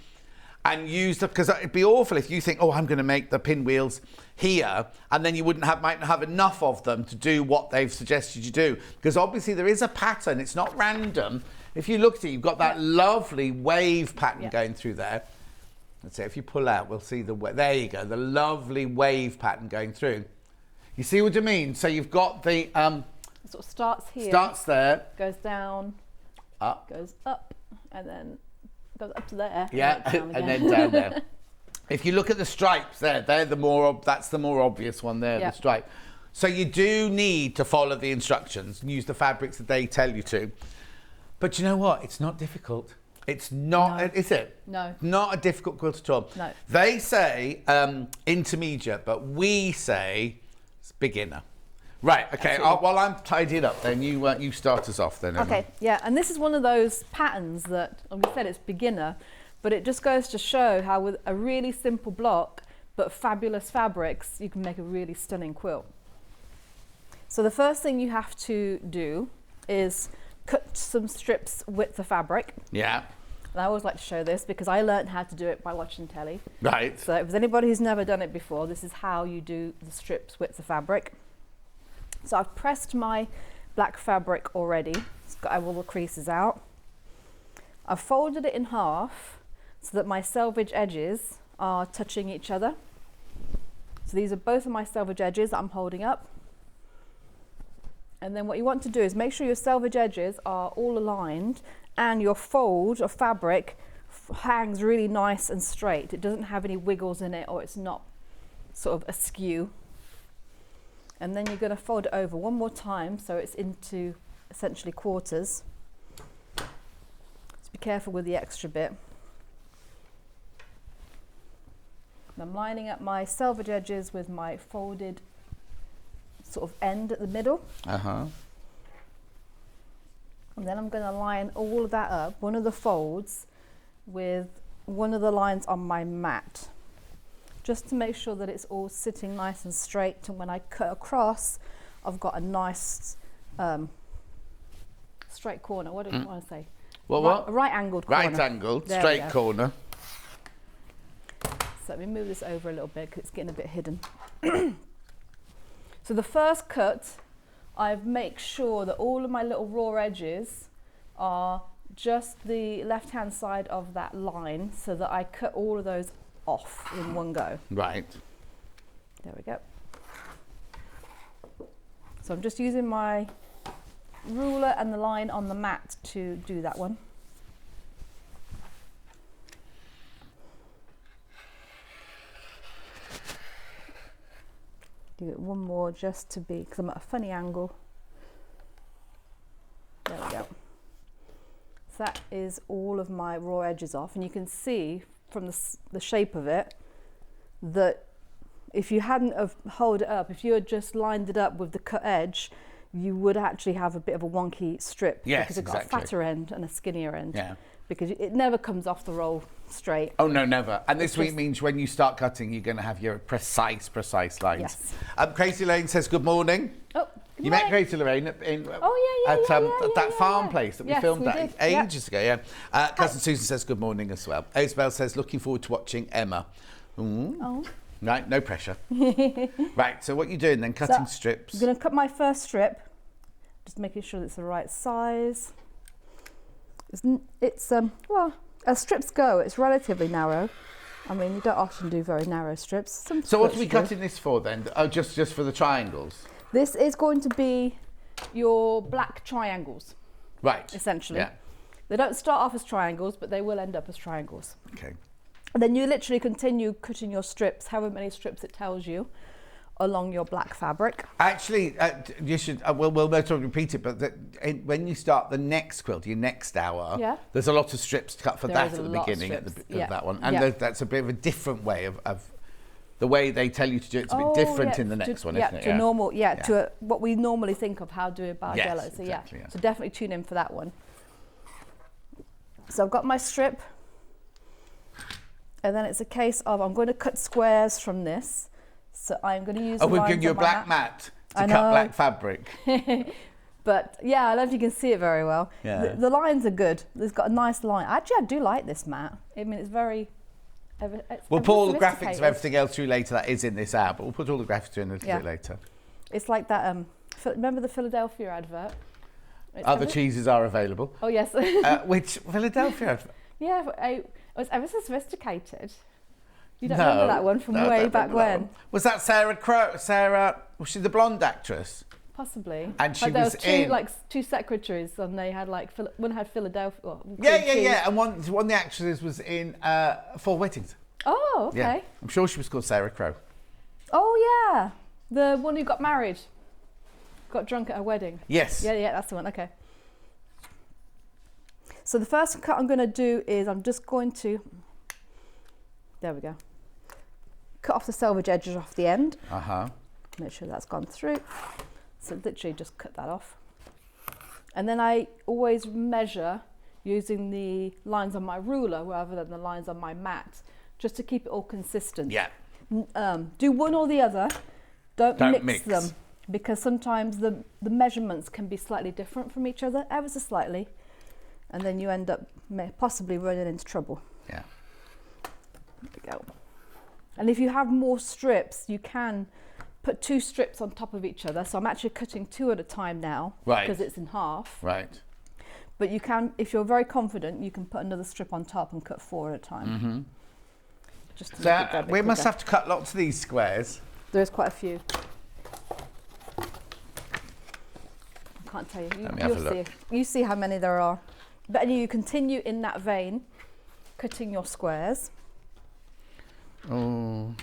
and use them, because it'd be awful if you think, I'm going to make the pinwheels here, and then you might not have enough of them to do what they've suggested you do. Because obviously there is a pattern. It's not random. If you look at it, you've got that lovely wave pattern going through there. Let's say if you pull out, we'll see there you go, the lovely wave pattern going through. You see what I mean? So you've got the it sort of starts here, starts there, goes down, up, goes up, and then goes up to there. And then down there. If you look at the stripes there, that's the more obvious one there, the stripe. So you do need to follow the instructions and use the fabrics that they tell you to. But you know what? It's not difficult. It's not, is it? No. Not a difficult quilt at all. No. They say intermediate, but we say it's beginner. Right, okay, while I'm tidying up then, you start us off then, Emma. Okay, yeah, and this is one of those patterns that, like we said, it's beginner, but it just goes to show how with a really simple block, but fabulous fabrics, you can make a really stunning quilt. So the first thing you have to do is cut some strips width of fabric. Yeah. And I always like to show this because I learned how to do it by watching telly. Right. So if there's anybody who's never done it before, this is how you do the strips width of fabric. So I've pressed my black fabric already. It's got all the creases out. I've folded it in half so that my selvage edges are touching each other. So these are both of my selvage edges that I'm holding up. And then what you want to do is make sure your selvage edges are all aligned and your fold of fabric hangs really nice and straight. It doesn't have any wiggles in it, or it's not sort of askew. And then you're going to fold it over one more time so it's into essentially quarters. Just be careful with the extra bit. And I'm lining up my selvage edges with my folded sort of end at the middle. And then I'm going to line all of that up, one of the folds, with one of the lines on my mat, just to make sure that it's all sitting nice and straight. And when I cut across, I've got a nice straight corner. What do you want to say? What? A right angled corner. Right angled, straight corner. So let me move this over a little bit because it's getting a bit hidden. So the first cut, I make sure that all of my little raw edges are just the left-hand side of that line, so that I cut all of those off in one go. Right. There we go. So I'm just using my ruler and the line on the mat to do that one. Do it one more just to be, because I'm at a funny angle. There we go. So that is all of my raw edges off, and you can see from the shape of it that if you hadn't have held it up, if you had just lined it up with the cut edge, you would actually have a bit of a wonky strip. Yes, because it's got a fatter end and a skinnier end. Yeah. Because it never comes off the roll straight. Oh, no, never. And this week means when you start cutting, you're going to have your precise lines. Yes. Crazy Lane says good morning. Oh, You met Crazy Lorraine at that farm place that we filmed we at did. ages ago. Yeah. Cousin Susan says good morning as well. Isabel says looking forward to watching Emma. Oh. Right, no pressure. Right, so what are you doing then? Cutting strips. I'm going to cut my first strip, just making sure it's the right size. It's well, as strips go, it's relatively narrow. I mean, you don't often do very narrow strips. So what are we cutting this for then? Oh, just for the triangles? This is going to be your black triangles. Right. Essentially. Yeah. They don't start off as triangles, but they will end up as triangles. Okay. And then you literally continue cutting your strips, however many strips it tells you, along your black fabric. Actually, you should, we'll not repeat it, but when you start the next quilt, your next hour, there's a lot of strips cut for that at the beginning of that one. And that's a bit of a different way of the way they tell you to do it. It's a bit different in the next one, isn't it? To normal, to what we normally think of how to do a bargello. Yes, So exactly, so definitely tune in for that one. So I've got my strip, and then it's a case of I'm going to cut squares from this. So I'm going to use. Oh, we're giving you a black mat to cut black fabric. But yeah, I don't know if you can see it very well. Yeah. The lines are good. It's got a nice line. Actually, I do like this mat. I mean, it's very. We'll put all the graphics of everything else through later that is in this ad, but we'll put all the graphics through in a little bit later. It's like that. Remember the Philadelphia advert? Other cheeses are available. Oh yes. Which Philadelphia advert? Yeah, it was ever so sophisticated. You don't remember that one from way back when? Was that Sarah Crow? Was she the blonde actress? Possibly. And she there was two, two secretaries, and they had one had Philadelphia. Well, yeah. And one of the actresses was in 4 Weddings. Oh, okay. Yeah. I'm sure she was called Sarah Crow. Oh yeah, the one who got married, got drunk at her wedding. Yes. Yeah, that's the one. Okay. So the first cut I'm going to do is I'm just going to. There we go. Cut off the selvage edges off the end. Make sure that's gone through. So literally just cut that off. And then I always measure using the lines on my ruler rather than the lines on my mat, just to keep it all consistent. Yeah. Do one or the other. Don't mix them, because sometimes the measurements can be slightly different from each other, ever so slightly, and then you end up possibly running into trouble. Yeah. There we go. And if you have more strips, you can put 2 strips on top of each other. So I'm actually cutting 2 at a time now, because it's in half. Right. But you can, if you're very confident, you can put another strip on top and cut 4 at a time. Just to make it go a bit we must quicker. have to cut lots of these squares. There's quite a few. I can't tell you. Let me have a You'll see. look. You see how many there are. But anyway, you continue in that vein, cutting your squares. Oh.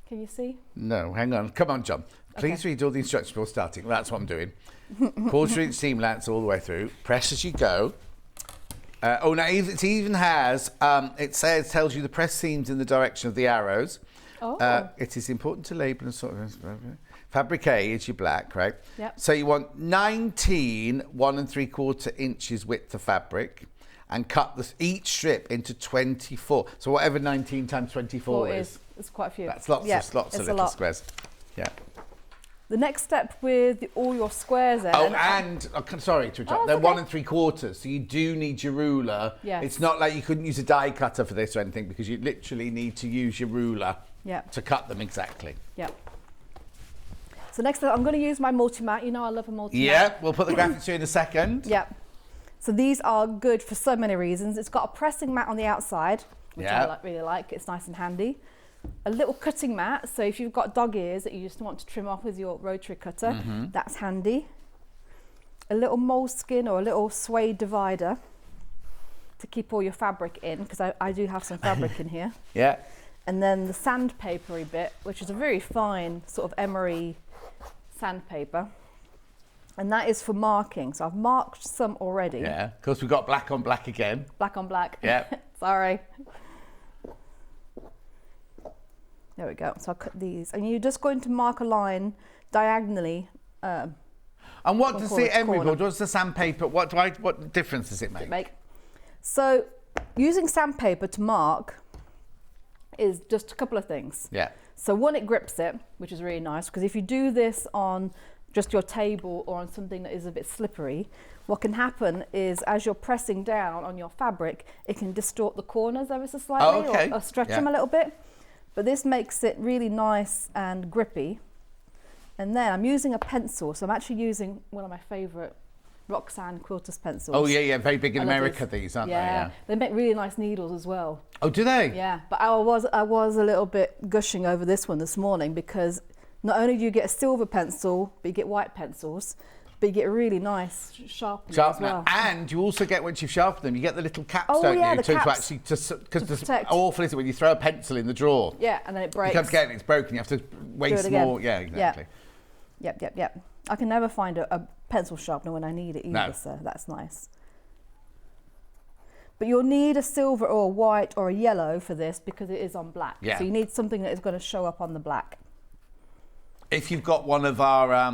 Can you see? No, hang on. Come on, John. Please read all the instructions before starting. That's what I'm doing. 1/4 inch seam lengths all the way through. Press as you go. No, it even has, tells you the press seams in the direction of the arrows. Oh. It is important to label and sort of... Fabric A is your black, right? Yep. So you want 19 1 3/4 inches width of fabric and cut each strip into 24. So whatever 19 times 24 is. It's quite a few. That's lots of little squares. Yeah. The next step with all your squares then. Sorry to interrupt. Oh, They're okay. 1 3/4, so you do need your ruler. Yes. It's not like you couldn't use a die cutter for this or anything, because you literally need to use your ruler to cut them exactly. Yep. So next up, I'm going to use my multi-mat. You know I love a multi-mat. Yeah, we'll put the graphics through in a second. Yep. So these are good for so many reasons. It's got a pressing mat on the outside, which I really like. It's nice and handy. A little cutting mat, so if you've got dog ears that you just want to trim off with your rotary cutter, that's handy. A little moleskin or a little suede divider to keep all your fabric in, because I do have some fabric in here. Yeah. And then the sandpapery bit, which is a very fine sort of emery sandpaper. And that is for marking. So I've marked some already. Yeah, of course we've got black on black again. Black on black. Yeah. Sorry. There we go. So I'll cut these. And you're just going to mark a line diagonally. And what does the emery corner. board, what's the sandpaper, what difference does it make? So using sandpaper to mark is just a couple of things. Yeah. So one, it grips it, which is really nice, because if you do this on just your table or on something that is a bit slippery, what can happen is as you're pressing down on your fabric, it can distort the corners ever so slightly or stretch them a little bit. But this makes it really nice and grippy. And then I'm using a pencil, so I'm actually using one of my favourite Roxanne quilter's pencils. Oh yeah, very big in America these, aren't they? Yeah. They make really nice needles as well. Oh, do they? Yeah, but I was a little bit gushing over this one this morning, because not only do you get a silver pencil, but you get white pencils, but you get a really nice sharpener as well. And you also get, once you've sharpened them, you get the little caps, Oh, don't yeah, you? the caps Because protect. how awful is it when you throw a pencil in the drawer? Yeah, and then it breaks. You come to get it, it's broken, you have to waste more. Yeah, exactly. Yep. I can never find a pencil sharpener when I need it either, so that's nice. But you'll need a silver or a white or a yellow for this, because it is on black. Yeah. So you need something that is going to show up on the black. If you've got one of our,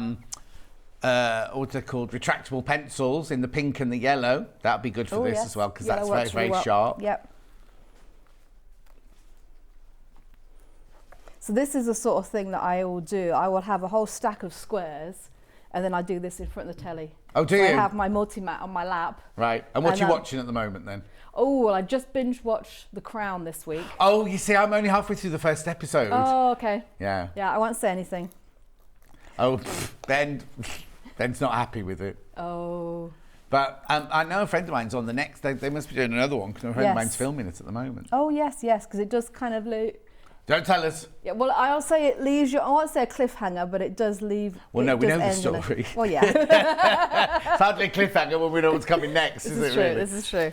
what they're called, retractable pencils in the pink and the yellow, that'd be good for this as well, because that's very, very sharp. Yep. So this is the sort of thing that I will do. I will have a whole stack of squares, and then I do this in front of the telly. Oh, do so you? I have my multi-mat on my lap. Right. And what are you watching at the moment then? Oh, well, I just binge watched The Crown this week. Oh, you see, I'm only halfway through the first episode. Oh, okay. Yeah. Yeah, I won't say anything. Oh, Ben's not happy with it. Oh. But I know a friend of mine's on the next. They must be doing another one, because a friend of mine's filming it at the moment. Oh, yes, because it does kind of... Don't tell us. Yeah, well, I'll say it leaves you... I won't say a cliffhanger, but it does leave... Well, no, we know the story. Well, yeah. It's hardly a cliffhanger when we know what's coming next, is it really? This is true.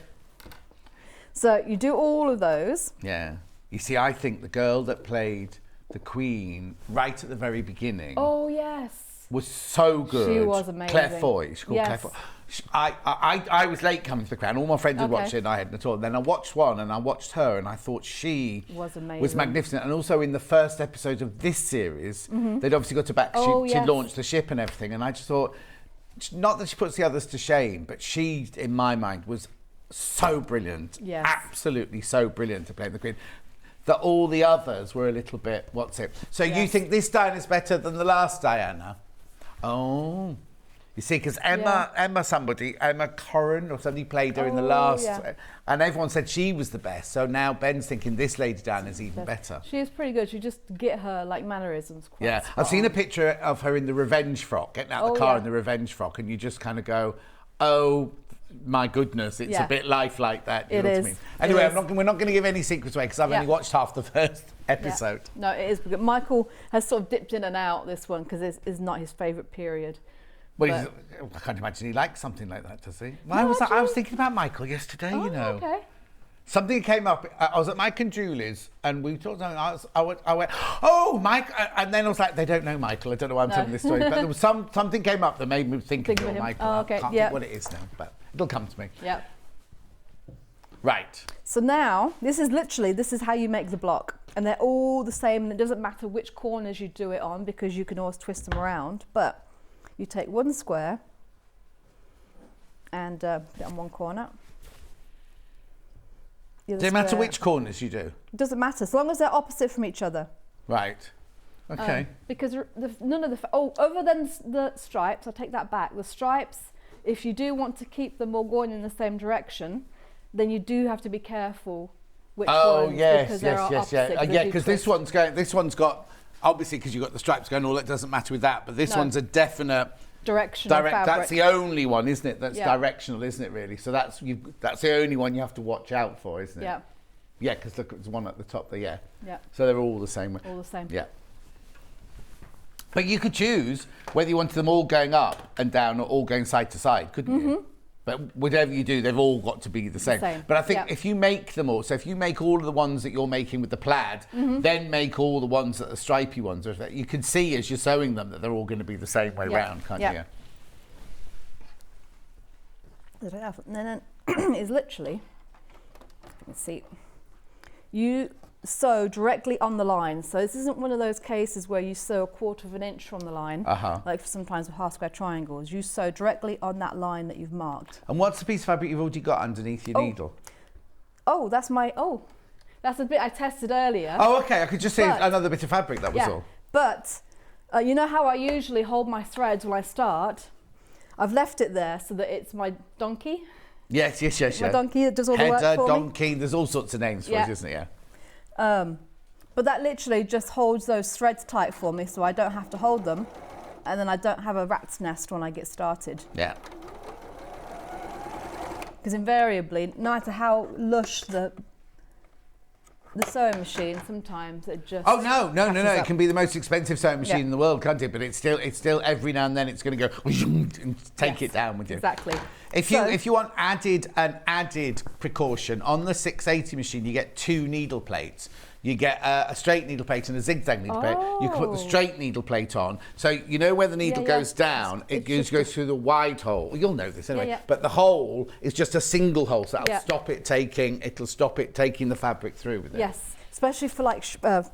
So you do all of those. Yeah. You see, I think the girl that played the Queen right at the very beginning... Oh, yes. ...was so good. She was amazing. Claire Foy. She's called Claire Foy. I was late coming to The Crown. All my friends had watched it and I hadn't at all. Then I watched one and I watched her and I thought she was amazing. Was magnificent. And also in the first episode of this series, they'd obviously got her back. She launched the ship and everything. And I just thought, not that she puts the others to shame, but she, in my mind, was so brilliant. Yes. Absolutely so brilliant to play the Queen. That all the others were a little bit, So you think this Diana's better than the last Diana? Oh. You see, because Emma Corrin or somebody played her in the last, and everyone said she was the best. So now Ben's thinking this Lady Diana's even better. She is pretty good. She just get her like mannerisms quite I've seen a picture of her in the revenge frock, getting out of the car in the revenge frock, and you just kind of go, oh, my goodness, it's a bit life like that. You It know is. what I mean? Anyway, It is. we're not going to give any secrets away because I've only watched half the first episode. No, it is. Because Michael has sort of dipped in and out this one because it's not his favourite period. Well, I can't imagine he likes something like that, does he? Well, I was thinking about Michael yesterday, you know. Okay. Something came up. I was at Mike and Julie's, and we talked about. I went, oh, Mike, and then I was like, they don't know Michael. I don't know why I'm telling this story, but there was something came up that made me think of him. Michael. Oh, okay. I can't think what it is now, but it'll come to me. Yeah. Right. So now, this is how you make the block. And they're all the same, and it doesn't matter which corners you do it on because you can always twist them around. But you take one square and put it on one corner. Does it matter which corners you do? It doesn't matter, as long as they're opposite from each other. Right. Okay. Because none of the... other than the stripes, I'll take that back. The stripes, if you do want to keep them all going in the same direction, then you do have to be careful which ones, because there are opposite. Yeah, because this one's got, obviously because you've got the stripes going, all it doesn't matter with that, but this one's a definite directional fabric. That's the only one, isn't it? That's directional, isn't it, really? So that's the only one you have to watch out for, isn't it? Yeah. Yeah, because look, there's one at the top there, Yeah. So they're all the same. All the same. Yeah. But you could choose whether you wanted them all going up and down or all going side to side, couldn't you? But whatever you do, they've all got to be the same. But I think if you make them all, so if you make all of the ones that you're making with the plaid, then make all the ones that are stripy ones, you can see as you're sewing them that they're all going to be the same way round, can't you? And then it's literally, let's see, you sew directly on the line. So this isn't one of those cases where you sew 1/4 of an inch from the line, like sometimes with half square triangles. You sew directly on that line that you've marked. And what's the piece of fabric you've already got underneath your needle? Oh, that's a bit I tested earlier. Oh, okay, I could just see another bit of fabric, that was all. But you know how I usually hold my threads when I start? I've left it there so that it's my donkey. Yes. My donkey that does all the work for me. Donkey, there's all sorts of names for it, isn't it? But that literally just holds those threads tight for me so I don't have to hold them, and then I don't have a rat's nest when I get started. Yeah. Because invariably, no matter how lush the sewing machine, sometimes it just... Oh, no. It can be the most expensive sewing machine in the world, can't it? But it's still every now and then it's going to go and take it down with you. Exactly. If you want an added precaution, on the 680 machine, you get 2 needle plates. You get a straight needle plate and a zigzag needle plate. You can put the straight needle plate on. So you know where the needle goes down, it goes through the wide hole. Well, you'll know this anyway. But the hole is just a single hole, so it'll stop it taking the fabric through with it. Yes, especially for like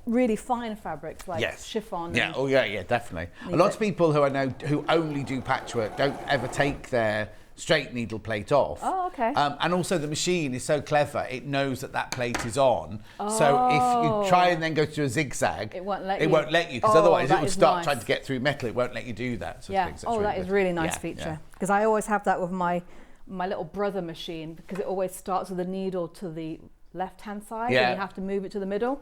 really fine fabrics like chiffon. Yeah, definitely. A lot of people who I know who only do patchwork don't ever take their straight needle plate off. Oh, okay. And also the machine is so clever, it knows that plate is on. So if you try and then go through a zigzag, it won't let you, because otherwise it would start trying to get through metal. It won't let you do that sort of thing. So that is really nice feature. Because I always have that with my little brother machine, because it always starts with a needle to the left-hand side and you have to move it to the middle.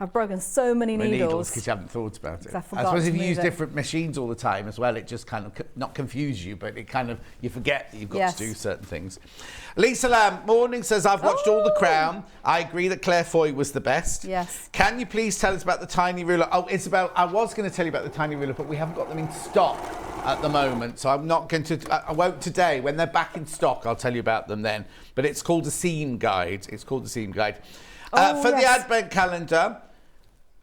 I've broken so many needles because you haven't thought about it. I suppose if you use different machines all the time as well, it just kind of not confuse you, but it kind of, you forget that you've got to do certain things. Lisa Lamb, morning, says, I've watched all The Crown. I agree that Claire Foy was the best. Yes. Can you please tell us about the tiny ruler? Oh, Isabel, I was going to tell you about the tiny ruler, but we haven't got them in stock at the moment, so I'm not going to, I won't today. When they're back in stock, I'll tell you about them then. But it's called the Seam Guide. For the Advent calendar,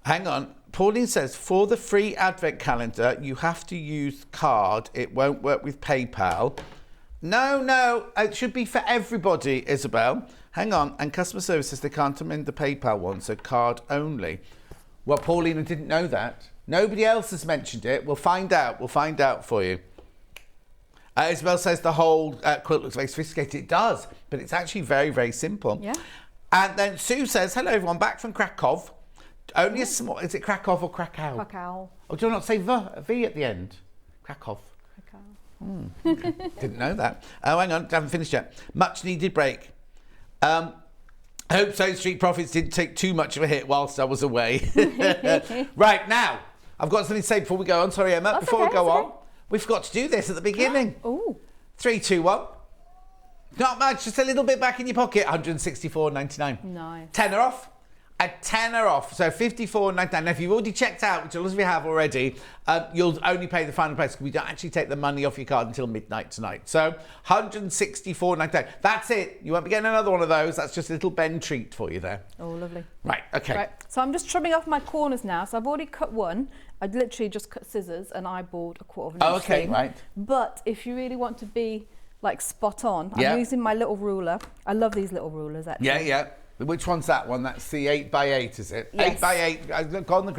hang on. Pauline says, for the free Advent calendar, you have to use card. It won't work with PayPal. No, it should be for everybody, Isabel. Hang on. And customer service says they can't amend the PayPal one, so card only. Well, Pauline, I didn't know that. Nobody else has mentioned it. We'll find out. We'll find out for you. Isabel says the whole quilt looks very sophisticated. It does, but it's actually very, very simple. Yeah. And then Sue says, hello, everyone, back from Krakow. Only a small... Is it Krakow or Krakow? Krakow. Or do you not say V at the end? Krakow. Okay. Didn't know that. Oh, hang on, haven't finished yet. Much needed break. I hope Sewing Street profits didn't take too much of a hit whilst I was away. Right, now, I've got something to say before we go on. Sorry, Emma. Before we go on, we forgot to do this at the beginning. Ooh. 3, 2, 1. Not much, just a little bit back in your pocket. £164.99. Nice. Tenner off. A tenner off. So £54.99. Now, if you've already checked out, which a lot of you have already, you'll only pay the final price because we don't actually take the money off your card until midnight tonight. So £164.99. That's it. You won't be getting another one of those. That's just a little Ben treat for you there. Oh, lovely. Right, okay. Right, so I'm just trimming off my corners now. So I've already cut one. I'd literally just cut scissors and eyeballed a quarter of an inch seam. Right. But if you really want to be like spot on, I'm using my little ruler. I love these little rulers actually. Yeah. Which one's that one? That's the 8x8, is it? Yes. 8x8. Go on the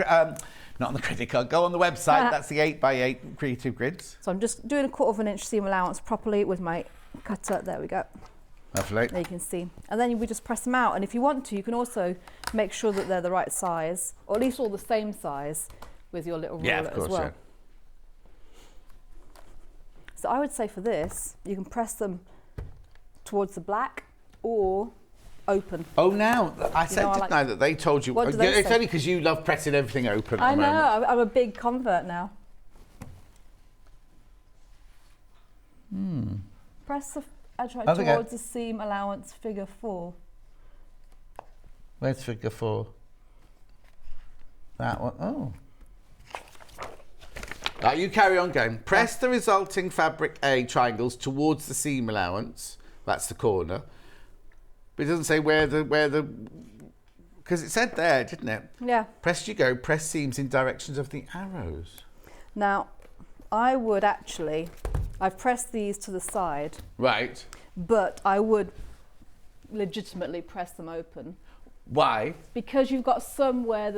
not on the credit card. Go on the website. That's the 8x8 creative grids. So I'm just doing a quarter of an inch seam allowance properly with my cutter. There we go. Lovely. There you can see. And then we just press them out. And if you want to, you can also make sure that they're the right size, or at least all the same size with your little ruler as well. So I would say for this, you can press them towards the black or open. Oh, now I said I didn't that they told you. What do they it's say? only because you love pressing everything open. I know. I'm a big convert now. Press towards the seam allowance figure 4. Where's figure 4? That one. Oh. Right, you carry on going. Press the resulting fabric A triangles towards the seam allowance. That's the corner. But it doesn't say where the because it said there, didn't it? Yeah. Press you go. Press seams in directions of the arrows. Now, I would actually, I've pressed these to the side. Right. But I would legitimately press them open. Why? Because you've got some where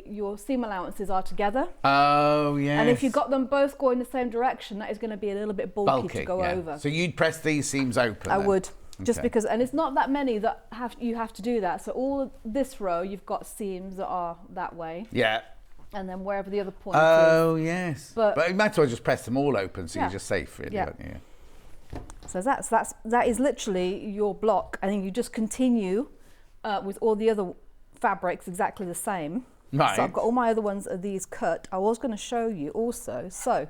your seam allowances are together. Oh, yes. And if you've got them both going the same direction, that is going to be a little bit bulky to go over. So you'd press these seams open I then? would. Just Okay. because, and it's not that many that you have to do that. So all this row, you've got seams that are that way. Yeah. And then wherever the other point Oh, is. yes. But you might as well just press them all open so Yeah. you're just safe, really, Yeah. aren't you? So that is literally your block. And then you just continue with all the other fabrics exactly the same. Right. So I've got all my other ones are these cut. I was going to show you also. So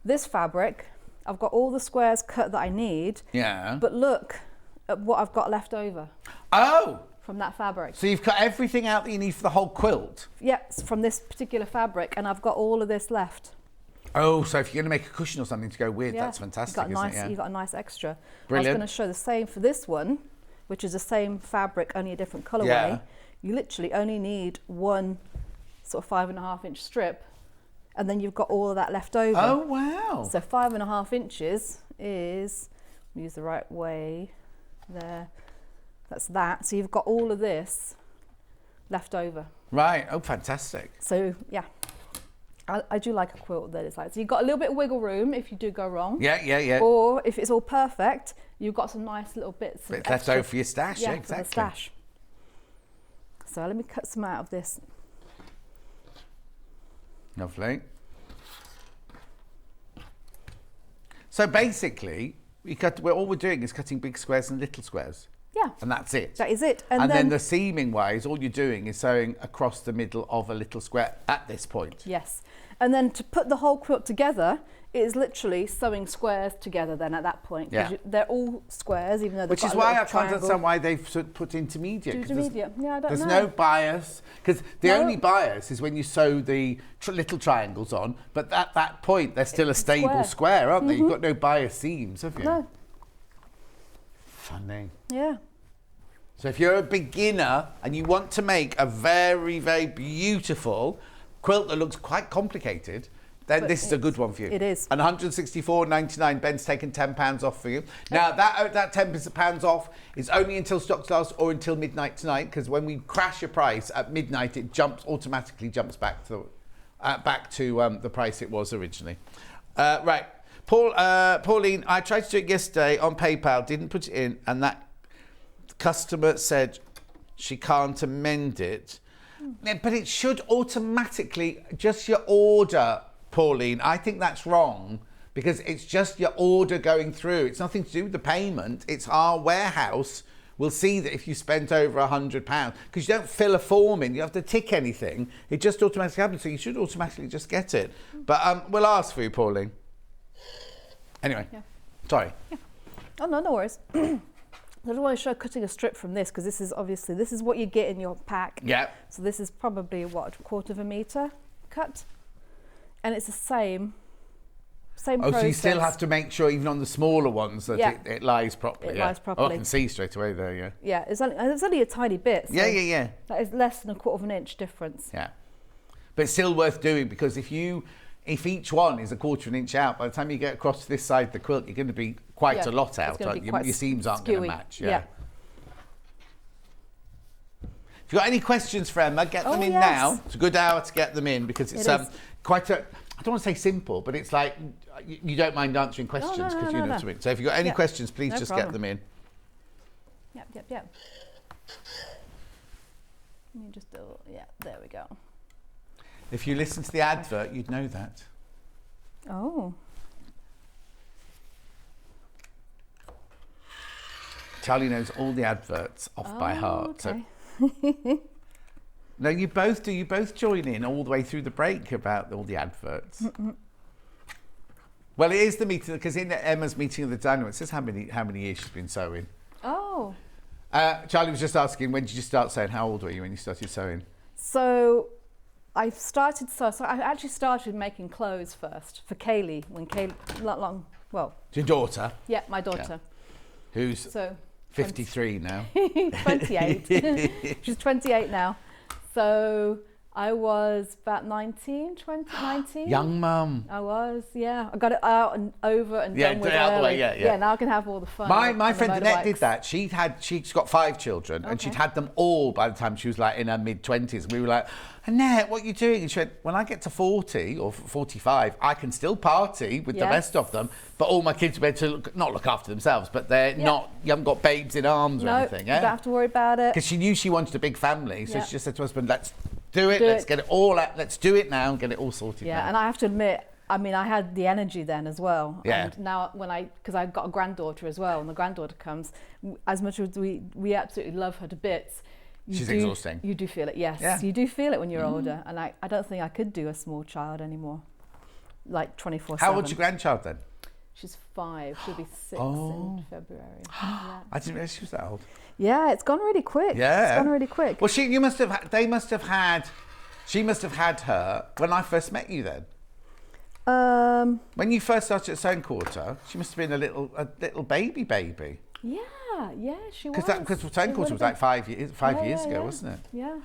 this fabric, I've got all the squares cut that I need. Yeah. But look at what I've got left over Oh! from that fabric. So you've cut everything out that you need for the whole quilt? Yes, from this particular fabric, and I've got all of this left. Oh, so if you're going to make a cushion or something to go with, Yeah. that's fantastic, You've got isn't it? you've got a nice extra. Brilliant. I was going to show the same for this one, which is the same fabric, only a different colourway. Yeah. You literally only need one sort of 5.5 inch strip, and then you've got all of that left over. Oh, wow. So 5.5 inches is, use the right way there, that's that. So you've got all of this left over. Right. Oh, fantastic. So yeah, I do like a quilt that is like, so you've got a little bit of wiggle room if you do go wrong. Yeah. Or if it's all perfect, you've got some nice little bits. Bit left over for your stash, yeah, for exactly. the stash. So let me cut some out of this. Lovely. So basically, all we're doing is cutting big squares and little squares. Yeah. And that's it. That is it. And then the seaming wise, all you're doing is sewing across the middle of a little square at this point. Yes. And then to put the whole quilt together, it is literally sewing squares together then at that point. Yeah. They're all squares, even though they've Which got is a why little I can't understand triangle. why they've sort of put intermediate. 'Cause Intermediate. Yeah, I don't there's know. no bias. Because the No. only bias is when you sew the little triangles on, but at that point, they're still a stable square, aren't they? You've got no bias seams, have you? No. Funny. Yeah. So if you're a beginner and you want to make a very, very beautiful quilt that looks quite complicated, then But this is a good one for you. it is. And £164.99, Ben's taken £10 off for you. Now, that £10 off is only until stocks last or until midnight tonight, because when we crash a price at midnight, it automatically jumps back to the price it was originally. Right. Pauline, I tried to do it yesterday on PayPal, didn't put it in, and that customer said she can't amend it. Yeah, but it should automatically, just your order, Pauline. I think that's wrong because it's just your order going through. It's nothing to do with the payment. It's our warehouse will see that if you spent over £100, because you don't fill a form in, you have to tick anything. It just automatically happens, so you should automatically just get it. But we'll ask for you, Pauline. Anyway, sorry. Yeah. Oh, no, no worries. I just want to show cutting a strip from this because this is what you get in your pack. Yeah. So this is probably what, 1/4 meter cut, and it's the same process. So you still have to make sure even on the smaller ones that it lies properly. It lies Oh, properly. I can see straight away there. Yeah. Yeah, it's only a tiny bit. So Yeah. that is less than 1/4 inch difference. Yeah. But it's still worth doing because if each one is 1/4 inch out, by the time you get across to this side of the quilt, you're going to be quite a lot out. Your seams aren't going to match. Yeah. If you've got any questions for Emma, get them in now. It's a good hour to get them in because it's quite a, I don't want to say simple, but it's like you don't mind answering questions because you know what I mean. So if you've got any questions, please just get them in. Yep. Let me just do, there we go. If you listen to the advert, you'd know that. Oh. Charlie knows all the adverts off by heart. Okay. So. No, you both do. You both join in all the way through the break about all the adverts. Well, it is the meeting because in Emma's meeting of the dining room, it says how many years she's been sewing. Oh. Charlie was just asking, when did you start sewing? How old were you when you started sewing? So I actually started making clothes first for Kaylee when Kaylee, Your daughter? Yeah, my daughter. Yeah. Who's so 53 now. 28. She's 28 now. So I was about 19. Young mum. I was, yeah. I got it out and over and done with out early. the way, yeah. Now I can have all the fun. My friend Annette did that. She's got 5 children and she'd had them all by the time she was like in her mid-20s. We were like, Annette, what are you doing? And she went, when I get to 40 or 45, I can still party with the rest of them, but all my kids are able to not look after themselves, but they're not, you haven't got babes in arms or anything. You don't have to worry about it. Because she knew she wanted a big family, so she just said to her husband, let's do it, let's get it all out, let's do it now and get it all sorted now. And I have to admit, I mean, I had the energy then as well. Yeah. And now because I've got a granddaughter as well, and the granddaughter comes, as much as we absolutely love her to bits, She's exhausting. You do feel it, yes. Yeah. You do feel it when you're older, and I don't think I could do a small child anymore, like 24/7. How old's your grandchild then? She's 5. She'll be 6 in February. I didn't realise she was that old. Yeah, it's gone really quick. Yeah. It's gone really quick. Well, she must have had her when I first met you then. When you first started at Sewing Quarter, she must have been a little baby. Yeah, she was. Because Sewing Quarter was like 5 years ago, wasn't it? Yeah.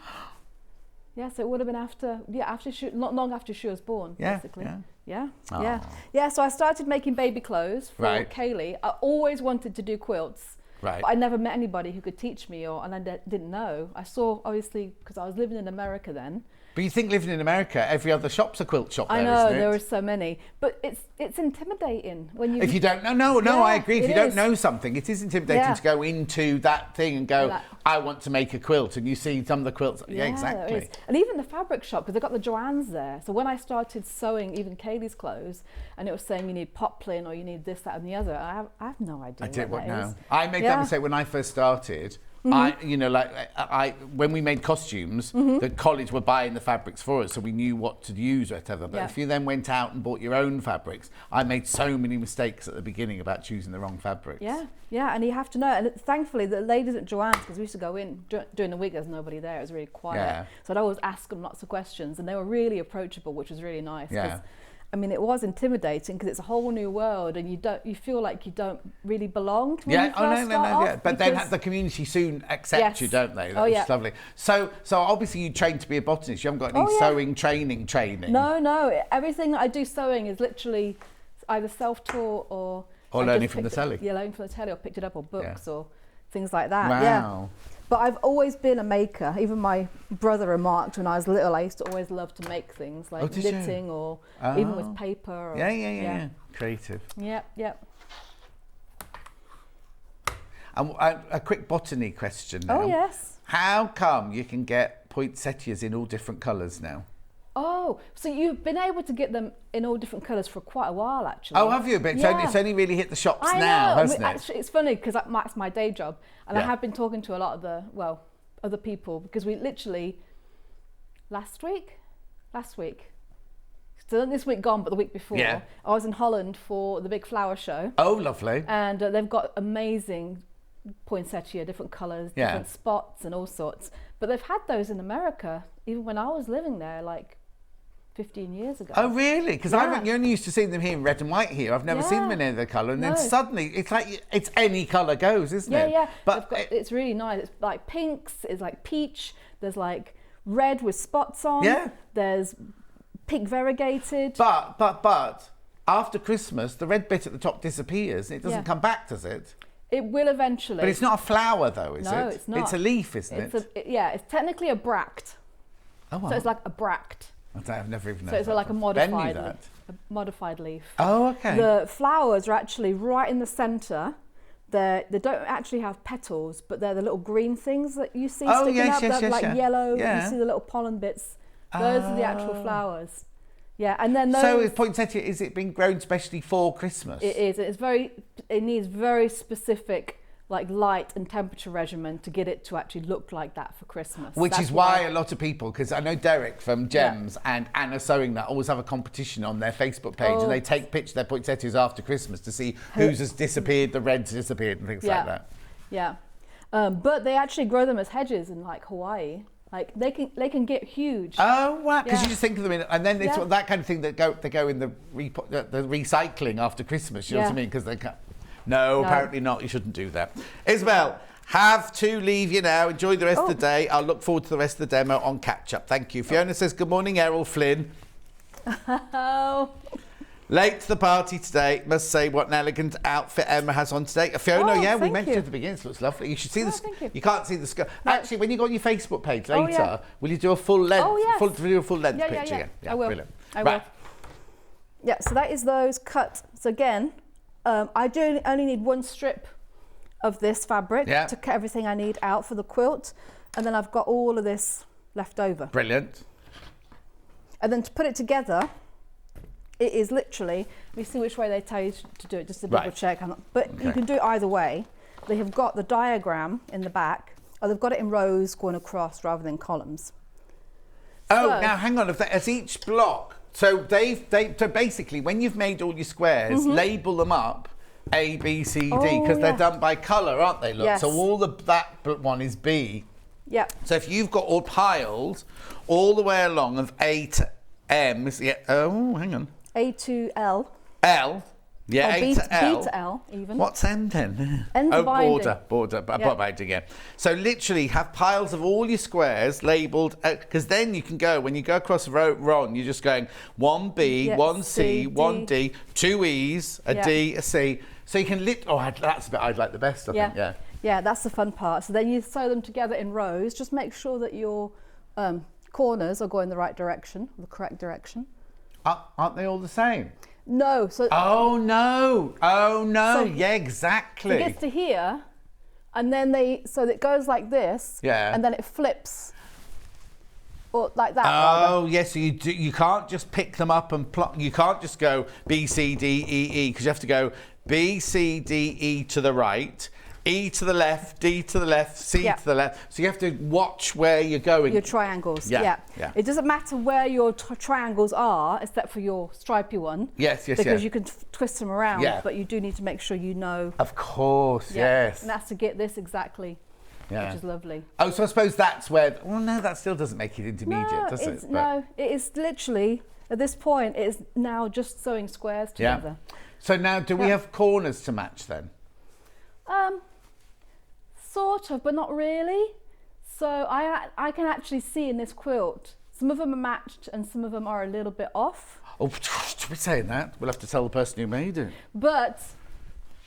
Yeah, so it would have been after not long after she was born, basically. Yeah. So I started making baby clothes for Kaylee. I always wanted to do quilts. Right. But I never met anybody who could teach me, and I didn't know. I saw, obviously, because I was living in America then. But you think living in America, every other shop's a quilt shop there, I know, isn't it? there are so many. But it's intimidating when you... If you don't know, I agree. If you don't know something, it is intimidating to go into that thing and go, I want to make a quilt, and you see some of the quilts. Yeah, exactly. And even the fabric shop, because they've got the Joannes there. So when I started sewing even Kaylee's clothes, and it was saying you need poplin or you need this, that and the other, I have no idea what that is. I made that mistake when I first started. When we made costumes, the college were buying the fabrics for us, so we knew what to use or whatever. But if you then went out and bought your own fabrics, I made so many mistakes at the beginning about choosing the wrong fabrics. Yeah, and you have to know. And thankfully, the ladies at Joanne's, because we used to go in during the week, there's nobody there. It was really quiet. Yeah. So I'd always ask them lots of questions, and they were really approachable, which was really nice. Yeah. I mean, it was intimidating because it's a whole new world, and you feel like you don't really belong to when you first start off. But then the community soon accepts you, don't they? That's lovely. So obviously you trained to be a botanist. You haven't got any sewing training. No. Everything that I do sewing is literally either self-taught or learning from the telly. Yeah, learning from the telly, or picked it up, or books or things like that. Wow. Yeah. But I've always been a maker. Even my brother remarked when I was little, I used to always love to make things like knitting or even with paper. Or, yeah. Creative. Yep. And a quick botany question now. Oh, yes. How come you can get poinsettias in all different colours now? Oh, so you've been able to get them in all different colours for quite a while, actually. Oh, have you? But it's only really hit the shops now, hasn't it? Actually, it's funny because that's my day job, and I have been talking to a lot of other people, because we literally last week So not this week gone, but the week before, Yeah. I was in Holland for the big flower show. Oh, lovely. And they've got amazing poinsettia, different colours, Yeah. different spots and all sorts. But they've had those in America, even when I was living there, like 15 years ago. Oh, really? Because Yeah. you're only used to seeing them here in red and white here. I've never seen them in any other colour. And then No. suddenly, it's like, it's any colour goes, isn't it? Yeah. But It's really nice. It's like pinks, it's like peach, there's like red with spots on. Yeah. There's pink variegated. But after Christmas, the red bit at the top disappears. It doesn't Yeah. come back, does it? It will eventually. But it's not a flower, though, is it? No, it's not. It's a leaf, isn't It's it? yeah, it's technically a bract. Oh, wow. So it's like a bract. I've never even known So it's that. like a Ben knew modified, that. modified leaf. Oh, okay. The flowers are actually right in the centre. They don't actually have petals, but they're the little green things that you see Oh, sticking yes, up. yes, They're yes, like yeah. yellow. Yeah. You see the little pollen bits. Those are the actual flowers. Yeah, and then those. So is poinsettia, is it being grown specially for Christmas? It is. It needs very specific like light and temperature regimen to get it to actually look like that for Christmas. Which That's is why a lot of people, because I know Derek from Gems and Anna Sewing That always have a competition on their Facebook page and they take pictures of their poinsettias after Christmas to see whose has disappeared, the red's disappeared and things like that. Yeah, but they actually grow them as hedges in like Hawaii. Like they can get huge. Oh, wow. Because Yeah. you just think of them in, and then it's Yeah. that kind of thing that they go in the recycling after Christmas, you know what I Yeah. mean? Because they can't. No, apparently not. You shouldn't do that. Isabel, have to leave you now. Enjoy the rest of the day. I'll look forward to the rest of the demo on Catch Up. Thank you. Fiona says, good morning, Errol Flynn. Oh. Late to the party today. Must say what an elegant outfit Emma has on today. Fiona, Oh, yeah, we thank mentioned you. at the beginning. It looks lovely. You should see the. thank you. You can't see the skirt. No. Actually, when you go on your Facebook page later, Oh, yeah. will you do a full length? Oh, yes. Do a full length Yeah, picture? yeah. I will. Brilliant. I Right. will. Yeah, so that is those cut. So again, I do only need one strip of this fabric to cut everything I need out for the quilt, and then I've got all of this left over. Brilliant. And then to put it together, it is literally, let me see which way they tell you to do it, just to double check. But you can do it either way. They have got the diagram in the back, or they've got it in rows going across rather than columns. Oh, So- now hang on. As each block, so so basically, when you've made all your squares, label them up A, B, C, D, because they're done by colour, aren't they? Look, Yes. so all that one is B. Yeah. So if you've got all piled all the way along of A to M, oh, hang on. A to L. L, yeah, Or A B to L. B to L even. What's M then? N's binding. border, Yeah. binding, yeah. So literally have piles of all your squares labelled, because then you can go, when you go across the row, you're just going 1B, Yeah, 1C, C, 1D, 2 E's, a D, a C. So you can that's the bit I'd like the best, I think, yeah. Yeah, that's the fun part. So then you sew them together in rows. Just make sure that your corners are going the right direction, the correct direction. Aren't they all the same? No. So Oh no! So yeah, exactly. it gets to here, and then so it goes like this. Yeah. And then it flips, or like that. rather. Oh yes, so you can't just pick them up and plot. You can't just go B, C, D, E, E, because you have to go B, C, D, E to the right, E to the left, D to the left, C Yeah. to the left. So you have to watch where you're going. Your triangles. Yeah. It doesn't matter where your triangles are, except for your stripy one. Yes, Because you can twist them around, Yeah. but you do need to make sure you know. Of course, yes. And that's to get this exactly, Yeah. which is lovely. Oh, so I suppose that's where. Well, no, that still doesn't make it intermediate, does it? But- No, it is literally, at this point, it is now just sewing squares together. So now, do we have corners to match then? Sort of, but not really. So I can actually see in this quilt, some of them are matched and some of them are a little bit off. Oh, we're saying that. We'll have to tell the person who made it. But,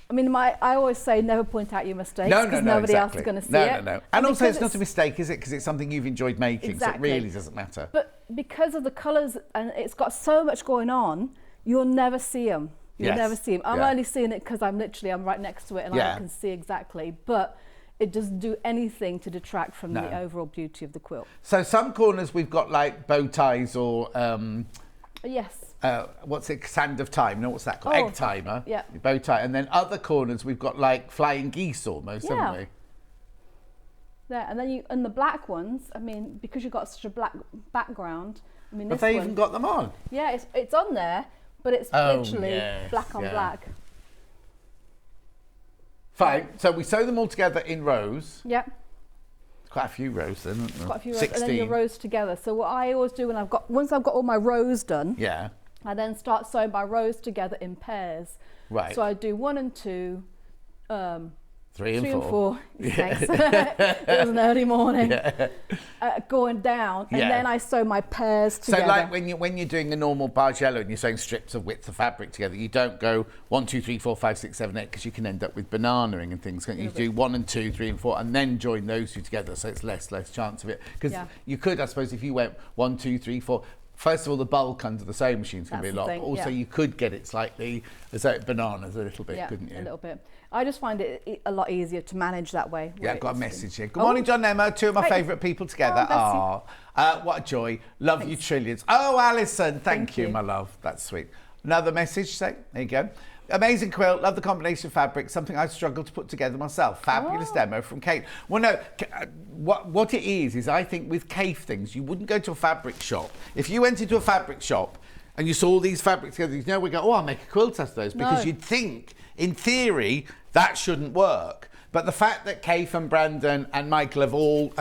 I mean, I always say never point out your mistakes No, because no, nobody else exactly. is going to see no, it. No, no. And also, because it's not a mistake, is it? Because it's something you've enjoyed making, Exactly. so it really doesn't matter. But because of the colours and it's got so much going on, you'll never see them. You'll Yes. never see them. I'm Yeah. only seeing it because I'm right next to it and Yeah. I can see exactly. But it doesn't do anything to detract from No. the overall beauty of the quilt. So some corners we've got like bow ties or Yes. what's it? Sand of time? No, what's that called? Oh, Egg timer. yeah. Bow tie, and then other corners we've got like flying geese almost, haven't we? There, and then and the black ones, I mean, because you've got such a black background, I mean, Have this they one, even got them on? Yeah, it's on there, but it's literally black on black. Fine. So we sew them all together in rows. Yep. Quite a few rows then, isn't there? Quite a few rows, 16. and then your rows together. So what I always do once I've got all my rows done, I then start sewing my rows together in pairs. Right. So I do 1 and 2, 3 and 4. Thanks. It was an early morning. Going down, and then I sew my pairs together. So like when you're doing a normal bargello and you're sewing strips of width of fabric together, you don't go 1, 2, 3, 4, 5, 6, 7, 8 because you can end up with bananaing and things. You do 1 and 2, 3 and 4, and then join those two together, so it's less chance of it. Because you could, I suppose, if you went 1, 2, 3, 4. First of all, the bulk under the sewing machine is going to be a lot. But also, you could get it slightly as though it bananas a little bit, couldn't you? A little bit. I just find it a lot easier to manage that way. Yeah, I've got a message here. Good morning, John and Emma, 2 of my favourite people together. What a joy. Love you trillions. Oh, Alison, thank you, my love. That's sweet. Another message, say. There you go. Amazing quilt, love the combination of fabric, something I struggled to put together myself. Fabulous demo from Kate. Well, no, what it is I think with Kaffe things, you wouldn't go to a fabric shop. If you went into a fabric shop and you saw all these fabrics together, you know, we go, oh, I'll make a quilt out of those, because you'd think, in theory, that shouldn't work. But the fact that Kaffe and Brandon and Michael have all,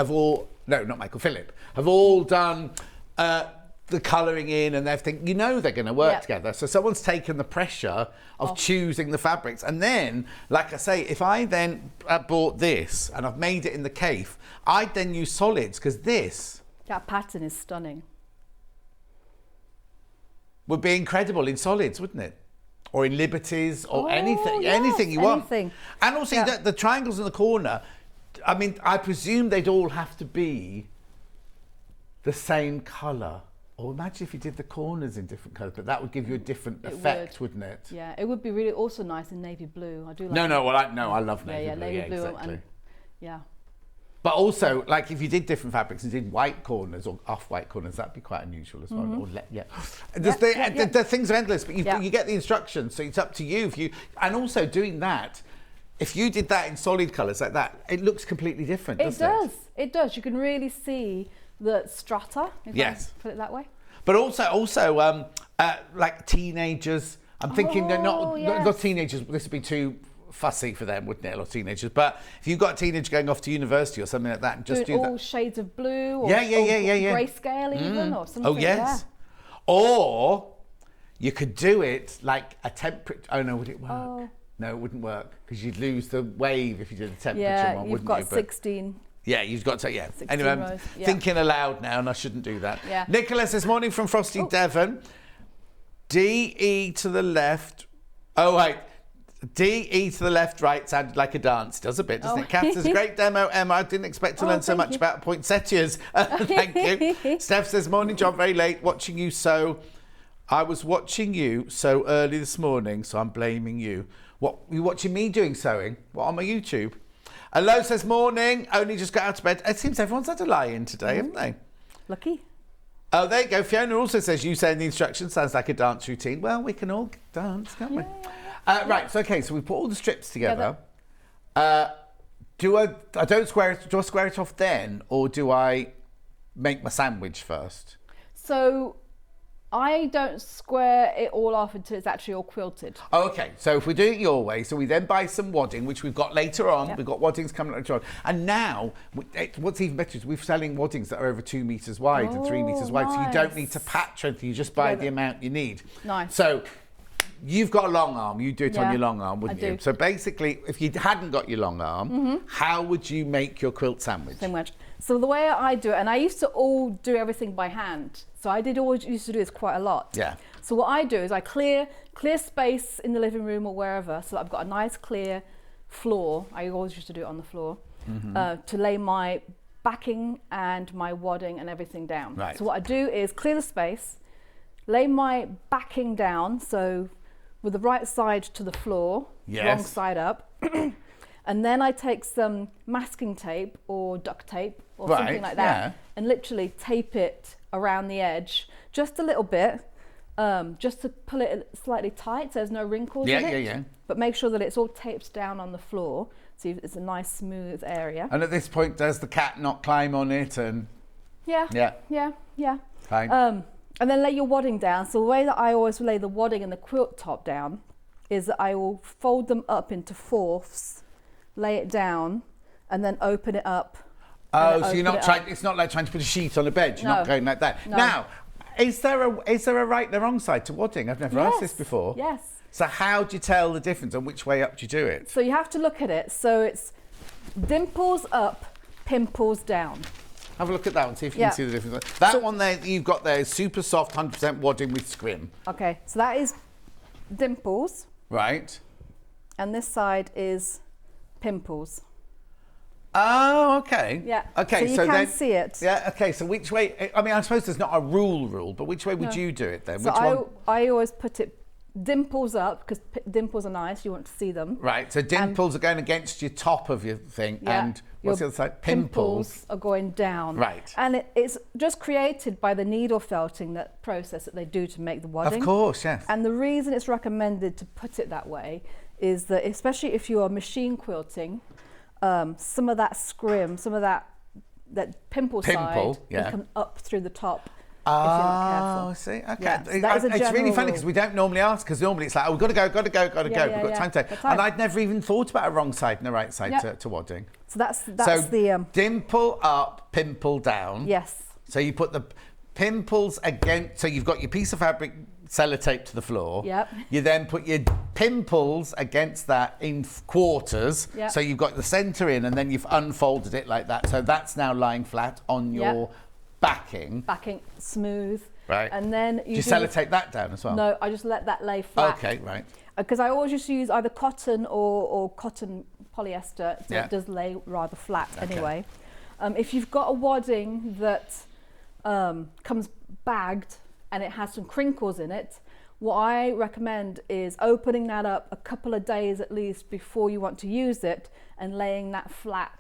no, not Michael, Philip, have all done the colouring in and everything, you know they're going to work together. So someone's taken the pressure of choosing the fabrics. And then, like I say, if I then bought this and I've made it in the Kaffe, I'd then use solids, because this... That pattern is stunning. Would be incredible in solids, wouldn't it? Or in Liberties, or anything you want. And also the triangles in the corner, I mean, I presume they'd all have to be the same colour. Or imagine if you did the corners in different colours, but that would give you a different effect, wouldn't it? Yeah, it would be really also nice in navy blue. I do like I love navy blue. Navy blue exactly. And, But also, like if you did different fabrics and did white corners or off-white corners, that'd be quite unusual as well. The things are endless, but you get the instructions, so it's up to you. And also doing that, if you did that in solid colours like that, it looks completely different, doesn't it? It does. You can really see the strata, if I put it that way. But also like teenagers. I'm thinking they're not teenagers. This would be too fussy for them, wouldn't it? A lot of teenagers. But if you've got a teenager going off to university or something like that, and just do all that. shades of blue, or grayscale even, or something. Oh yes. Or you could do it like a temperature. Oh no, would it work? No, it wouldn't work, because you'd lose the wave if you did a temperature one, wouldn't you? You've got 16. Yeah, you've got to, Anyway, I'm thinking aloud now, and I shouldn't do that. Nicholas, this morning from Frosty Devon. D-E to the left. Oh, wait. D-E to the left, right sounded like a dance. Does a bit, doesn't it? Kath says, great demo, Emma. I didn't expect to learn so much about poinsettias. Thank you. Steph says, morning, John, very late. Watching you sew. I was watching you sew early this morning, so I'm blaming you. What, you watching me doing sewing? What, on my YouTube? Hello says, morning, only just got out of bed. It seems everyone's had a lie-in today, haven't they? Lucky. Oh, there you go. Fiona also says, you saying the instructions sounds like a dance routine. Well, we can all dance, can't we? Right, so okay, so we put all the strips together. Do I square it off then, or do I make my sandwich first? So I don't square it all off until it's actually all quilted. Oh, okay, so if we do it your way, so we then buy some wadding, which we've got later on. We've got waddings coming later on. And now, what's even better is we're selling waddings that are over 2 metres wide and 3 metres wide. So you don't need to patch anything, you just buy the amount you need. Nice. So you've got a long arm, you do it on your long arm, wouldn't you? So basically, if you hadn't got your long arm, how would you make your quilt sandwich? Sandwich. So the way I do it, and I used to all do everything by hand. So I used to do this quite a lot. Yeah. So what I do is I clear space in the living room or wherever, so that I've got a nice clear floor. I always used to do it on the floor, to lay my backing and my wadding and everything down. Right. So what I do is clear the space, lay my backing down, so with the right side to the floor, wrong side up. And then I take some masking tape or duct tape or something like that and literally tape it around the edge just a little bit, just to pull it slightly tight so there's no wrinkles in it. But make sure that it's all taped down on the floor so it's a nice smooth area. And at this point, does the cat not climb on it? And Yeah. Fine. And then lay your wadding down. So the way that I always lay the wadding and the quilt top down is that I will fold them up into fourths, lay it down, and then open it up. Oh, so you're not trying, it's not like trying to put a sheet on a bed. You're not going like that. No. Now, is there a right and a wrong side to wadding? I've never asked this before. Yes. So how do you tell the difference and which way up do you do it? So you have to look at it. So it's dimples up, pimples down. Have a look at that one, see if you can see the difference. That one there that you've got there is super soft, 100% wadding with scrim. Okay, so that is dimples. Right. And this side is pimples. Oh, okay. Yeah. Okay, so you can see it. Yeah. Okay. So which way? I mean, I suppose there's not a rule, but which way would you do it then? So which one? I always put it dimples up because dimples are nice. You want to see them. Right. So dimples are going against your top of your thing, and what's the other side? Pimples are going down. Right. And it's just created by the needle felting, that process that they do to make the wadding. Of course, yes. And the reason it's recommended to put it that way is that, especially if you are machine quilting, some of that scrim, some of that pimple side can come up through the top if you're not careful. I see. Okay. Yeah, so that is a It's really general funny because we don't normally ask, because normally it's like, oh, we've got to go. We've got time to go. And I'd never even thought about a wrong side and a right side to wadding. So that's the... dimple up, pimple down. Yes. So you put the pimples against, so you've got your piece of fabric sellotape to the floor. Yep. You then put your pimples against that in quarters. Yep. So you've got the centre in, and then you've unfolded it like that. So that's now lying flat on your backing. Backing smooth. Right. And then you sellotape that down as well? No, I just let that lay flat. Okay, right. Because I always just use either cotton or cotton polyester, so it does lay rather flat anyway. If you've got a wadding that comes bagged and it has some crinkles in it, what I recommend is opening that up a couple of days at least before you want to use it, and laying that flat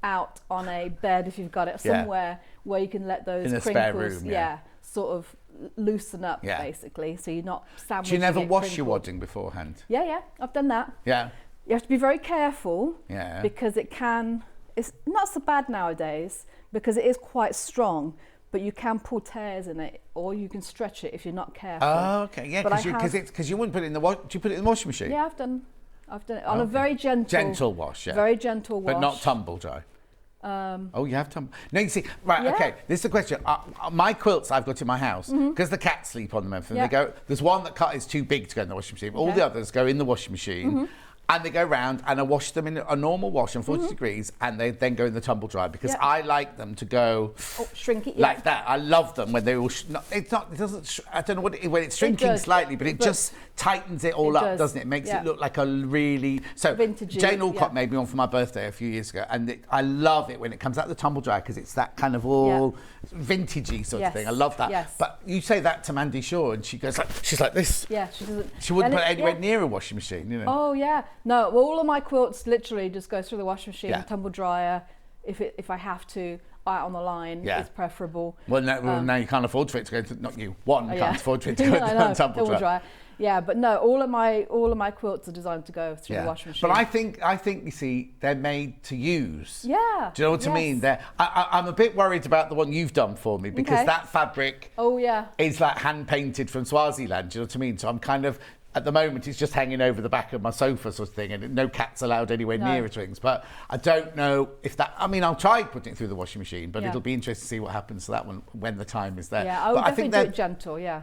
out on a bed if you've got it somewhere where you can let those in a crinkles spare room, sort of loosen up basically, so you're not sandwiching. Do you never wash crinkled. your wadding beforehand? Yeah, I've done that. Yeah. You have to be very careful because it's not so bad nowadays because it is quite strong, but you can pull tears in it, or you can stretch it if you're not careful. Oh, okay, yeah, because you wouldn't put it in the wash. Do you put it in the washing machine? Yeah, I've done it on a very gentle wash, very gentle wash, but not tumble dry. Oh, you have tumble. No, you see, right? Okay, this is the question. My quilts I've got in my house because the cats sleep on them. And everything. They go. There's one that is too big to go in the washing machine. All the others go in the washing machine. And they go round, and I wash them in a normal wash on 40 degrees, and they then go in the tumble dry because I like them to go shrink it like that. I love them when they all. It doesn't. I don't know when it's shrinking slightly, but it just tightens it all up, doesn't it? It makes it look like a really vintagey. Jane Alcott made me one for my birthday a few years ago, and I love it when it comes out the tumble dry because it's that kind of all vintagey sort of thing. I love that. Yes. But you say that to Mandy Shaw, and she goes like, she's like this. Yeah, she doesn't. She wouldn't put it anywhere near a washing machine, you know. Oh yeah. No, all of my quilts literally just go through the washing machine, tumble dryer. If I have to, out on the line is preferable. Well, now you can't afford for it to go to, not you. Can't afford for it to go to tumble dryer. Yeah, but no, all of my quilts are designed to go through the washing machine. But I think you see, they're made to use. Yeah. Do you know what I mean? I'm a bit worried about the one you've done for me because that fabric is like hand painted from Swaziland. Do you know what I mean? So I'm kind of, at the moment, it's just hanging over the back of my sofa sort of thing, and no cats allowed anywhere near it things. But I don't know if that... I mean, I'll try putting it through the washing machine, but it'll be interesting to see what happens to that one when the time is there. Yeah, I would definitely do it gentle, Yeah,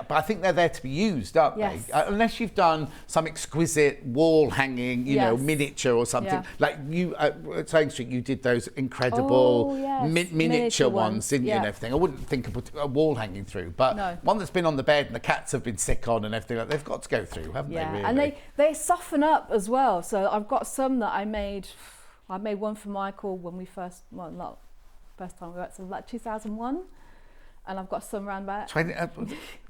but I think they're there to be used, aren't they? Unless you've done some exquisite wall hanging, you know, miniature or something. Like you, at Sewing Street, you did those incredible miniature ones, didn't you, and everything. I wouldn't think of putting a wall hanging through, but one that's been on the bed and the cats have been sick on and everything, like they've got to go through, haven't they, really? And they soften up as well. So I've got some that I made one for Michael when we first, well, not first time we worked, so like 2001, and I've got some around about 20.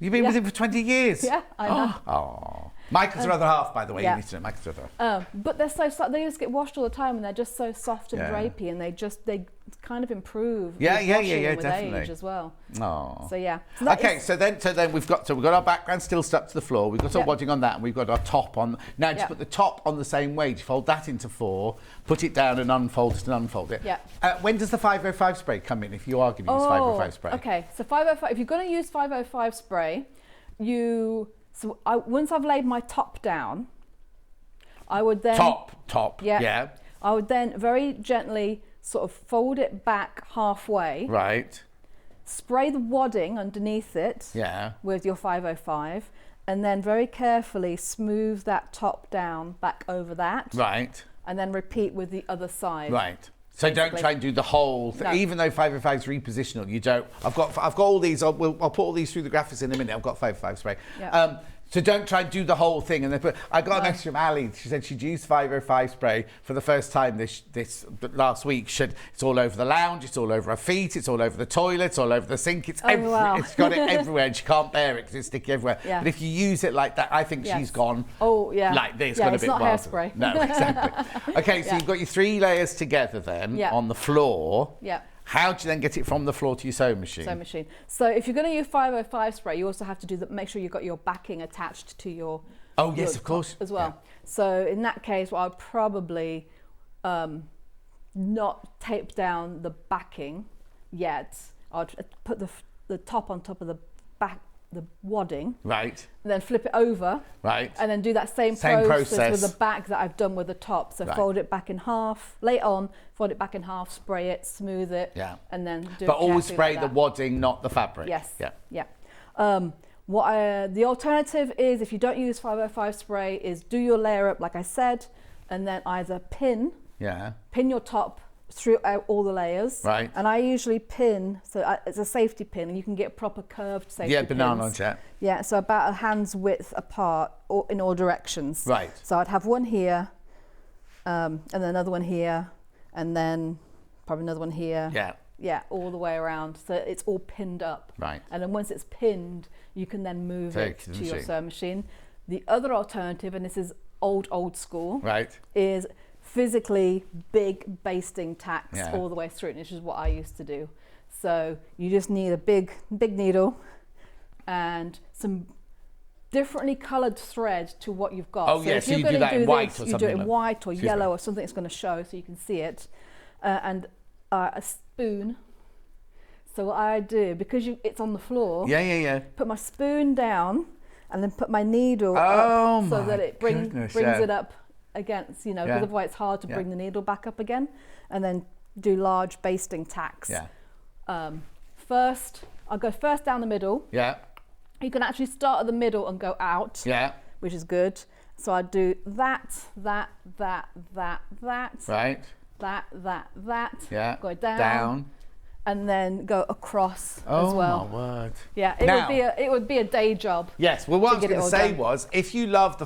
You've been with him for 20 years. Yeah, I know. Oh, Michael's her other half, by the way. You need to know Michael's her other half. But they're so soft. They just get washed all the time, and they're just so soft and drapey, and they kind of improve. Yeah, with yeah, washing yeah, and with definitely. age as well. Oh. So yeah. Okay, so then we've got our background still stuck to the floor. We've got our wadding on that, and we've got our top on. Now just put the top on the same way. You fold that into 4, put it down, and unfold it and unfold it. Yeah. When does the 505 spray come in? If you are going to use 505 spray. Okay, so 505. If you're going to use 505 spray, once I've laid my top down, I would then top. Yeah. I would then very gently sort of fold it back halfway. Right. Spray the wadding underneath it. Yeah. With your 505, and then very carefully smooth that top down back over that. Right. And then repeat with the other side. Right. So don't try and do the whole thing. No. Even though 505 is repositional, you don't. I've got all these. I'll put all these through the graphics in a minute. I've got 505 spray. Yeah. So don't try and do the whole thing. And then I got a message from Ali. She said she'd used 505 spray for the first time this last week. She said it's all over the lounge, it's all over her feet, it's all over the toilet, it's all over the sink. It's it's got it everywhere, and she can't bear it because it's sticky everywhere. Yeah. But if you use it like that, I think she's gone. Oh yeah. Like this, yeah, got a it's bit not wild. hairspray. No, exactly. Okay, so you've got your 3 layers together then on the floor. Yeah. How do you then get it from the floor to your sewing machine? So if you're going to use 505 spray, you also have to make sure you've got your backing attached to your. Oh yes, of course. As well. Yeah. So in that case, I would probably not tape down the backing yet. I'd put the top on top of the wadding. Right. And then flip it over. Right. And then do that same process with the back that I've done with the top. So fold it back in half, lay it on, fold it back in half, spray it, smooth it, and then do it. But always spray the wadding, not the fabric. Yes. Yeah. Yeah. The alternative is, if you don't use 505 spray, is do your layer up like I said, and then either pin your top throughout all the layers. Right. And I usually pin, so it's a safety pin, and you can get proper curved safety pins. Yeah, banana ones, yeah. Yeah, so about a hand's width apart, or in all directions. Right. So I'd have one here, and then another one here, and then probably another one here. Yeah. Yeah, all the way around. So it's all pinned up. Right. And then once it's pinned, you can then move it to your machine. sewing machine. The other alternative, and this is old school, right, is physically big basting tacks all the way through, which is what I used to do. So you just need a big needle and some differently coloured thread to what you've got. Oh, so yeah, so you do that in white or something. You do it in white or yellow or something that's going to show so you can see it. And a spoon. So what I do, because it's on the floor, put my spoon down and then put my needle up so that it brings it up against, because otherwise it's hard to bring the needle back up again, and then do large basting tacks. First, I'll go first down the middle. Yeah. You can actually start at the middle and go out. Yeah. Which is good. So I do that. Right. That. Yeah. Go down. And then go across as well. Oh my word! Yeah, it would be a day job. Yes. Well, what I was going to say was, if you love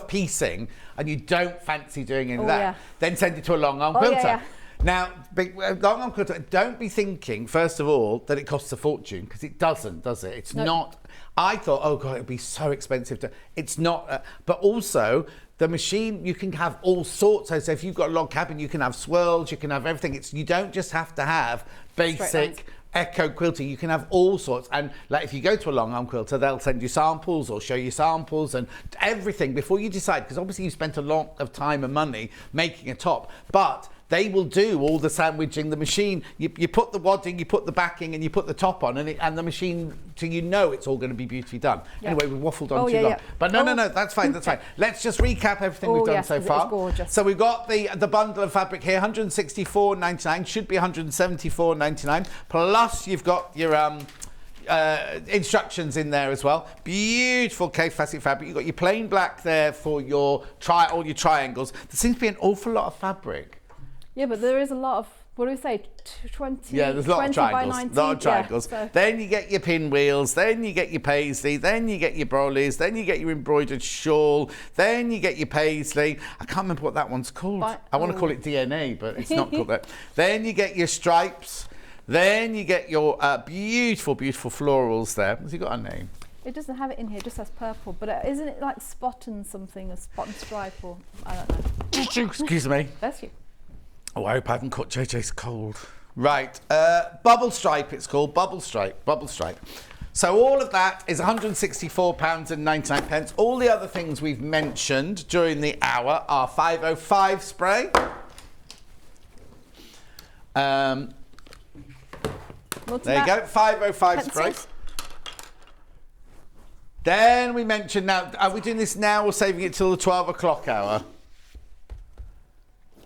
piecing and you don't fancy doing any of that, then send it to a long arm quilter. Yeah. Now, long arm quilter, don't be thinking first of all that it costs a fortune, because it doesn't, does it? It's not. I thought, oh god, it'd be so expensive it's not. But also, the machine, you can have all sorts. So if you've got a log cabin, you can have swirls, you can have everything. You don't just have to have basic echo quilting. You can have all sorts. And like, if you go to a long arm quilter, they'll send you samples or show you samples and everything before you decide, because obviously you spent a lot of time and money making a top, but they will do all the sandwiching. The machine, you put the wadding, you put the backing, and you put the top on, and the machine, so it's all going to be beautifully done. Yeah. Anyway, we've waffled on too long. But no, that's fine, that's fine. Let's just recap everything we've done so far. Gorgeous. So we've got the bundle of fabric here, $164.99, should be $174.99. Plus you've got your instructions in there as well. Beautiful Kaffe Fassett fabric. You've got your plain black there for all your triangles. There seems to be an awful lot of fabric. Yeah, but there is a lot of, what do we say, 20? Yeah, there's a lot of triangles. So. Then you get your pinwheels, then you get your paisley, then you get your brollies, then you get your embroidered shawl, then you get your paisley. I can't remember what that one's called. I want to call it DNA, but it's not called that. Then you get your stripes, then you get your beautiful, beautiful florals there. Has he got a name? It doesn't have it in here, it just says purple, but isn't it like spot and something, a spot and stripe, or I don't know. Excuse me. Bless you. Oh, I hope I haven't caught JJ's cold. Right, Bubble Stripe it's called, Bubble Stripe. So all of that is £164.99. All the other things we've mentioned during the hour are 505 spray. There you go, 505 spray. Then we mentioned, now, are we doing this now or saving it till the 12 o'clock hour?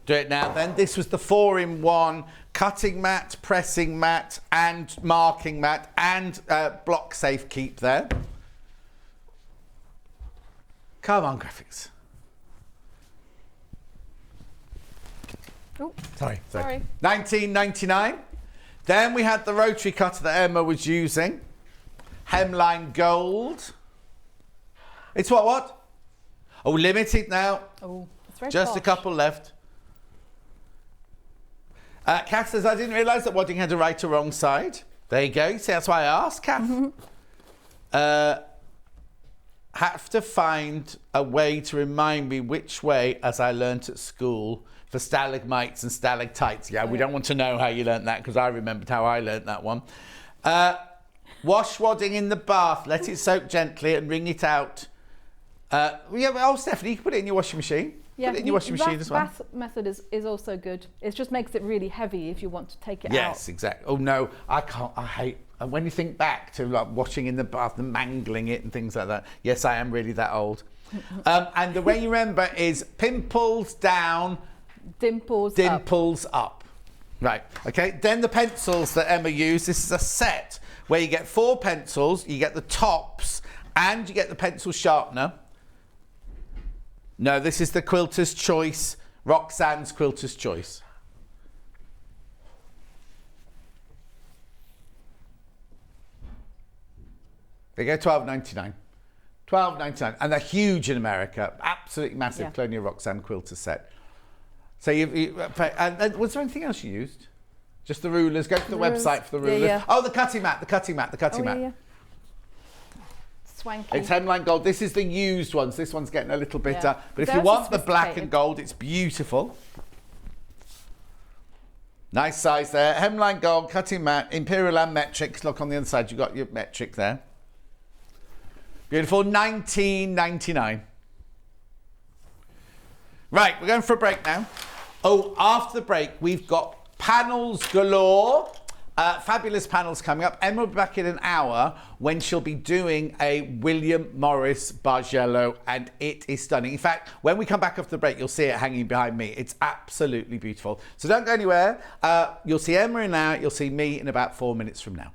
Do it now then. This was the 4-in-1 cutting mat, pressing mat and marking mat and block safe keep there. Come on, graphics. Oh, Sorry. sorry. £19.99. Then we had the rotary cutter that Emma was using. Hemline Gold. It's what? Oh, limited now. Oh, it's very Just a posh. couple left. Kath says, I didn't realise that Wadding had a right or wrong side. There you go. See, that's why I asked, Kath. Have to find a way to remind me which way, as I learnt at school, for stalagmites and stalactites. Yeah, we don't want to know how you learnt that, because I remembered how I learnt that one. Wash Wadding in the bath. Let it soak gently and wring it out. Stephanie, you can put it in your washing machine. Yeah, put it in your washing machine as well. Bath method is also good. It just makes it really heavy if you want to take it out. Yes, exactly. Oh no, I can't. I hate when you think back to like washing in the bath and mangling it and things like that. Yes, I am really that old. And the way you remember is pimples down, dimples up. Right. Okay. Then the pencils that Emma used. This is a set where you get 4 pencils. You get the tops and you get the pencil sharpener. No, this is the Quilter's Choice, Roxanne's Quilter's Choice. They go $12.99. $12.99, and they're huge in America. Absolutely massive. Yeah. Colonial Roxanne Quilter set. So and was there anything else you used? Just the rulers. Go to the website for the rulers. Yeah. Oh, the cutting mat. Yeah. Swanky. It's hemline gold. This is the used ones. This one's getting a little bitter. Yeah. But if you Those want are the black and sophisticated. gold, it's beautiful. Nice size there. Hemline gold, cutting mat, imperial and metric. Look on the other side, you've got your metric there. Beautiful. $19.99. Right, we're going for a break now. Oh, after the break, we've got panels galore. Fabulous panels coming up. Emma will be back in an hour when she'll be doing a William Morris Bargello, and it is stunning. In fact, when we come back after the break, you'll see it hanging behind me. It's absolutely beautiful. So don't go anywhere. You'll see Emma in an hour. You'll see me in about 4 minutes from now.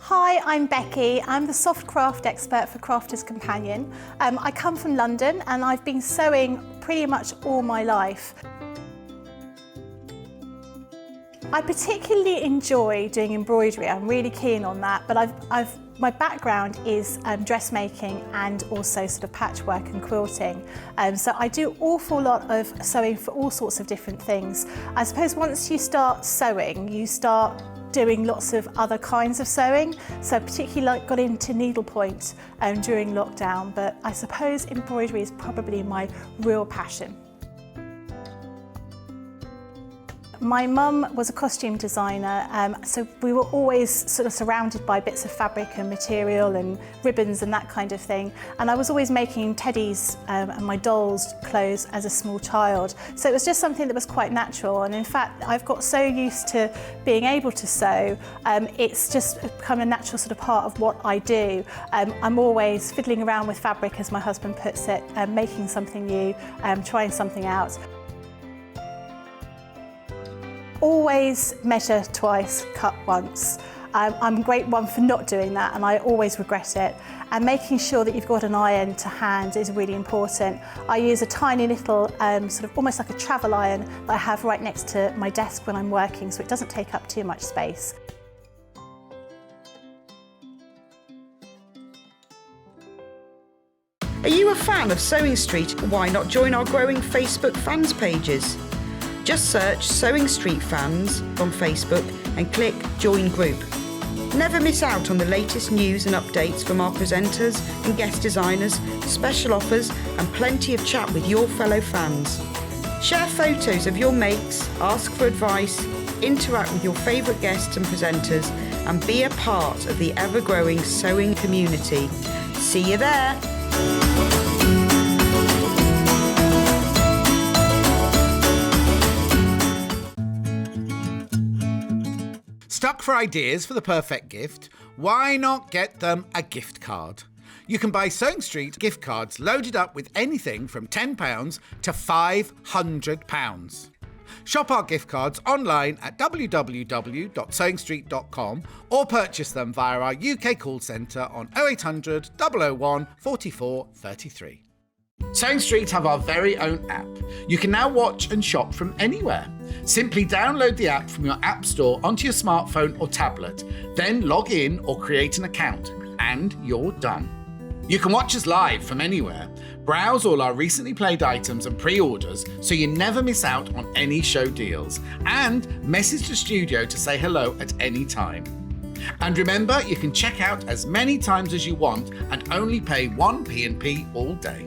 Hi, I'm Becky. I'm the soft craft expert for Crafter's Companion. I come from London and I've been sewing pretty much all my life. I particularly enjoy doing embroidery. I'm really keen on that, but my background is dressmaking and also sort of patchwork and quilting. So I do an awful lot of sewing for all sorts of different things. I suppose once you start sewing, you start doing lots of other kinds of sewing. So particularly got into needlepoint during lockdown, but I suppose embroidery is probably my real passion. My mum was a costume designer, so we were always sort of surrounded by bits of fabric and material and ribbons and that kind of thing. And I was always making teddies and my dolls' clothes as a small child. So it was just something that was quite natural. And in fact, I've got so used to being able to sew, it's just become a natural sort of part of what I do. I'm always fiddling around with fabric, as my husband puts it, making something new, trying something out. Always measure twice, cut once. I'm a great one for not doing that, and I always regret it. And making sure that you've got an iron to hand is really important. I use a tiny little, sort of almost like a travel iron that I have right next to my desk when I'm working, so it doesn't take up too much space. Are you a fan of Sewing Street? Why not join our growing Facebook fans pages? Just search Sewing Street Fans on Facebook and click Join Group. Never miss out on the latest news and updates from our presenters and guest designers, special offers and plenty of chat with your fellow fans. Share photos of your makes, ask for advice, interact with your favourite guests and presenters and be a part of the ever-growing sewing community. See you there! Stuck for ideas for the perfect gift? Why not get them a gift card? You can buy Sewing Street gift cards loaded up with anything from £10 to £500. Shop our gift cards online at www.sewingstreet.com or purchase them via our UK call centre on 0800 001 44 33. Sewing Street have our very own app. You can now watch and shop from anywhere. Simply download the app from your app store onto your smartphone or tablet, then log in or create an account, and you're done. You can watch us live from anywhere, browse all our recently played items and pre-orders so you never miss out on any show deals, and message the studio to say hello at any time. And remember, you can check out as many times as you want and only pay 1 P&P all day.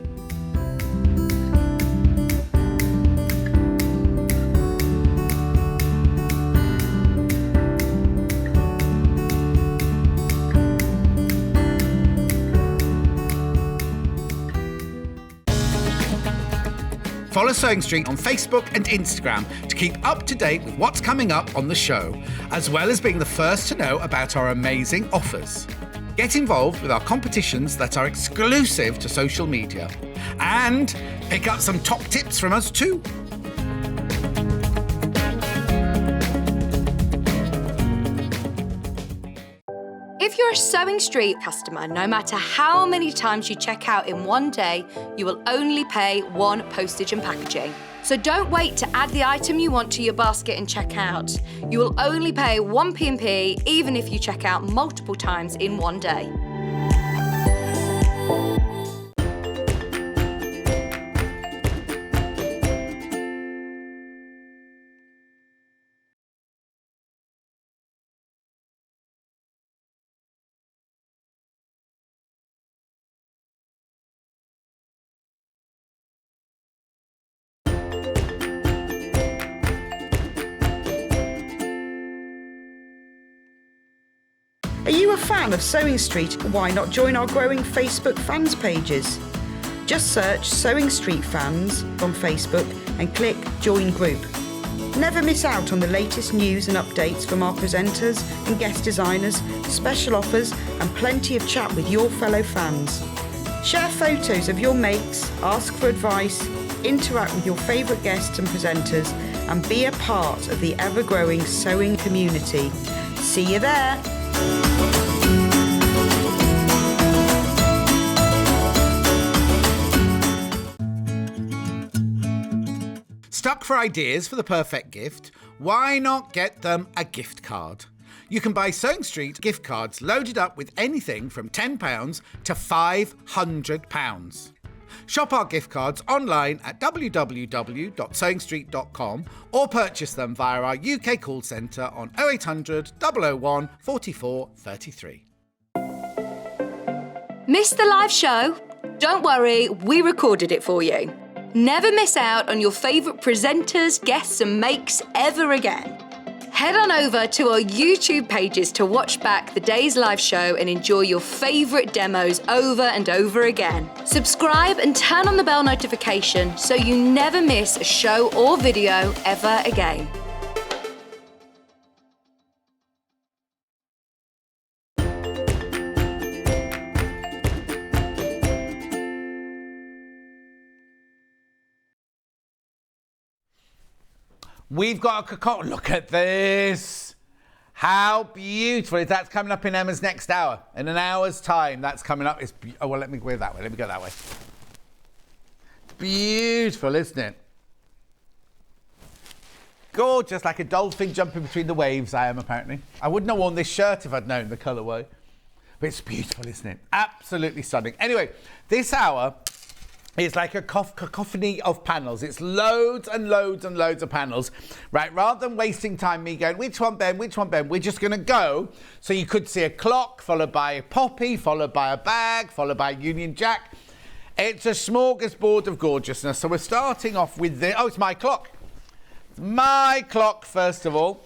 Follow Sewing Street on Facebook and Instagram to keep up to date with what's coming up on the show, as well as being the first to know about our amazing offers. Get involved with our competitions that are exclusive to social media. And pick up some top tips from us too. If you're a Sewing Street customer, no matter how many times you check out in one day, you will only pay 1 postage and packaging. So don't wait to add the item you want to your basket and check out. You will only pay 1 P&P even if you check out multiple times in one day. Are you a fan of Sewing Street? Why not join our growing Facebook fans pages? Just search Sewing Street Fans on Facebook and click Join Group. Never miss out on the latest news and updates from our presenters and guest designers, special offers and plenty of chat with your fellow fans. Share photos of your makes, ask for advice, interact with your favourite guests and presenters and be a part of the ever-growing sewing community. See you there! Stuck for ideas for the perfect gift? Why not get them a gift card? You can buy Sewing Street gift cards loaded up with anything from £10 to £500. Shop our gift cards online at www.sewingstreet.com or purchase them via our UK call centre on 0800 001 44 33. Missed the live show? Don't worry, we recorded it for you. Never miss out on your favourite presenters, guests and makes ever again. Head on over to our YouTube pages to watch back the day's live show and enjoy your favourite demos over and over again. Subscribe and turn on the bell notification so you never miss a show or video ever again. We've got a cacao. Look at this. How beautiful is that? That's coming up in Emma's next hour. In an hour's time, that's coming up. Oh, well, let me go that way. Let me go that way. It's beautiful, isn't it? Gorgeous, like a dolphin jumping between the waves, I am, apparently. I wouldn't have worn this shirt if I'd known the colourway. But it's beautiful, isn't it? Absolutely stunning. Anyway, this hour It's like a cacophony of panels. It's loads and loads and loads of panels, right? Rather than wasting time me going, which one, Ben, which one, Ben? We're just going to go. So you could see a clock, followed by a poppy, followed by a bag, followed by a Union Jack. It's a smorgasbord of gorgeousness. So we're starting off with the... Oh, it's my clock. My clock, first of all.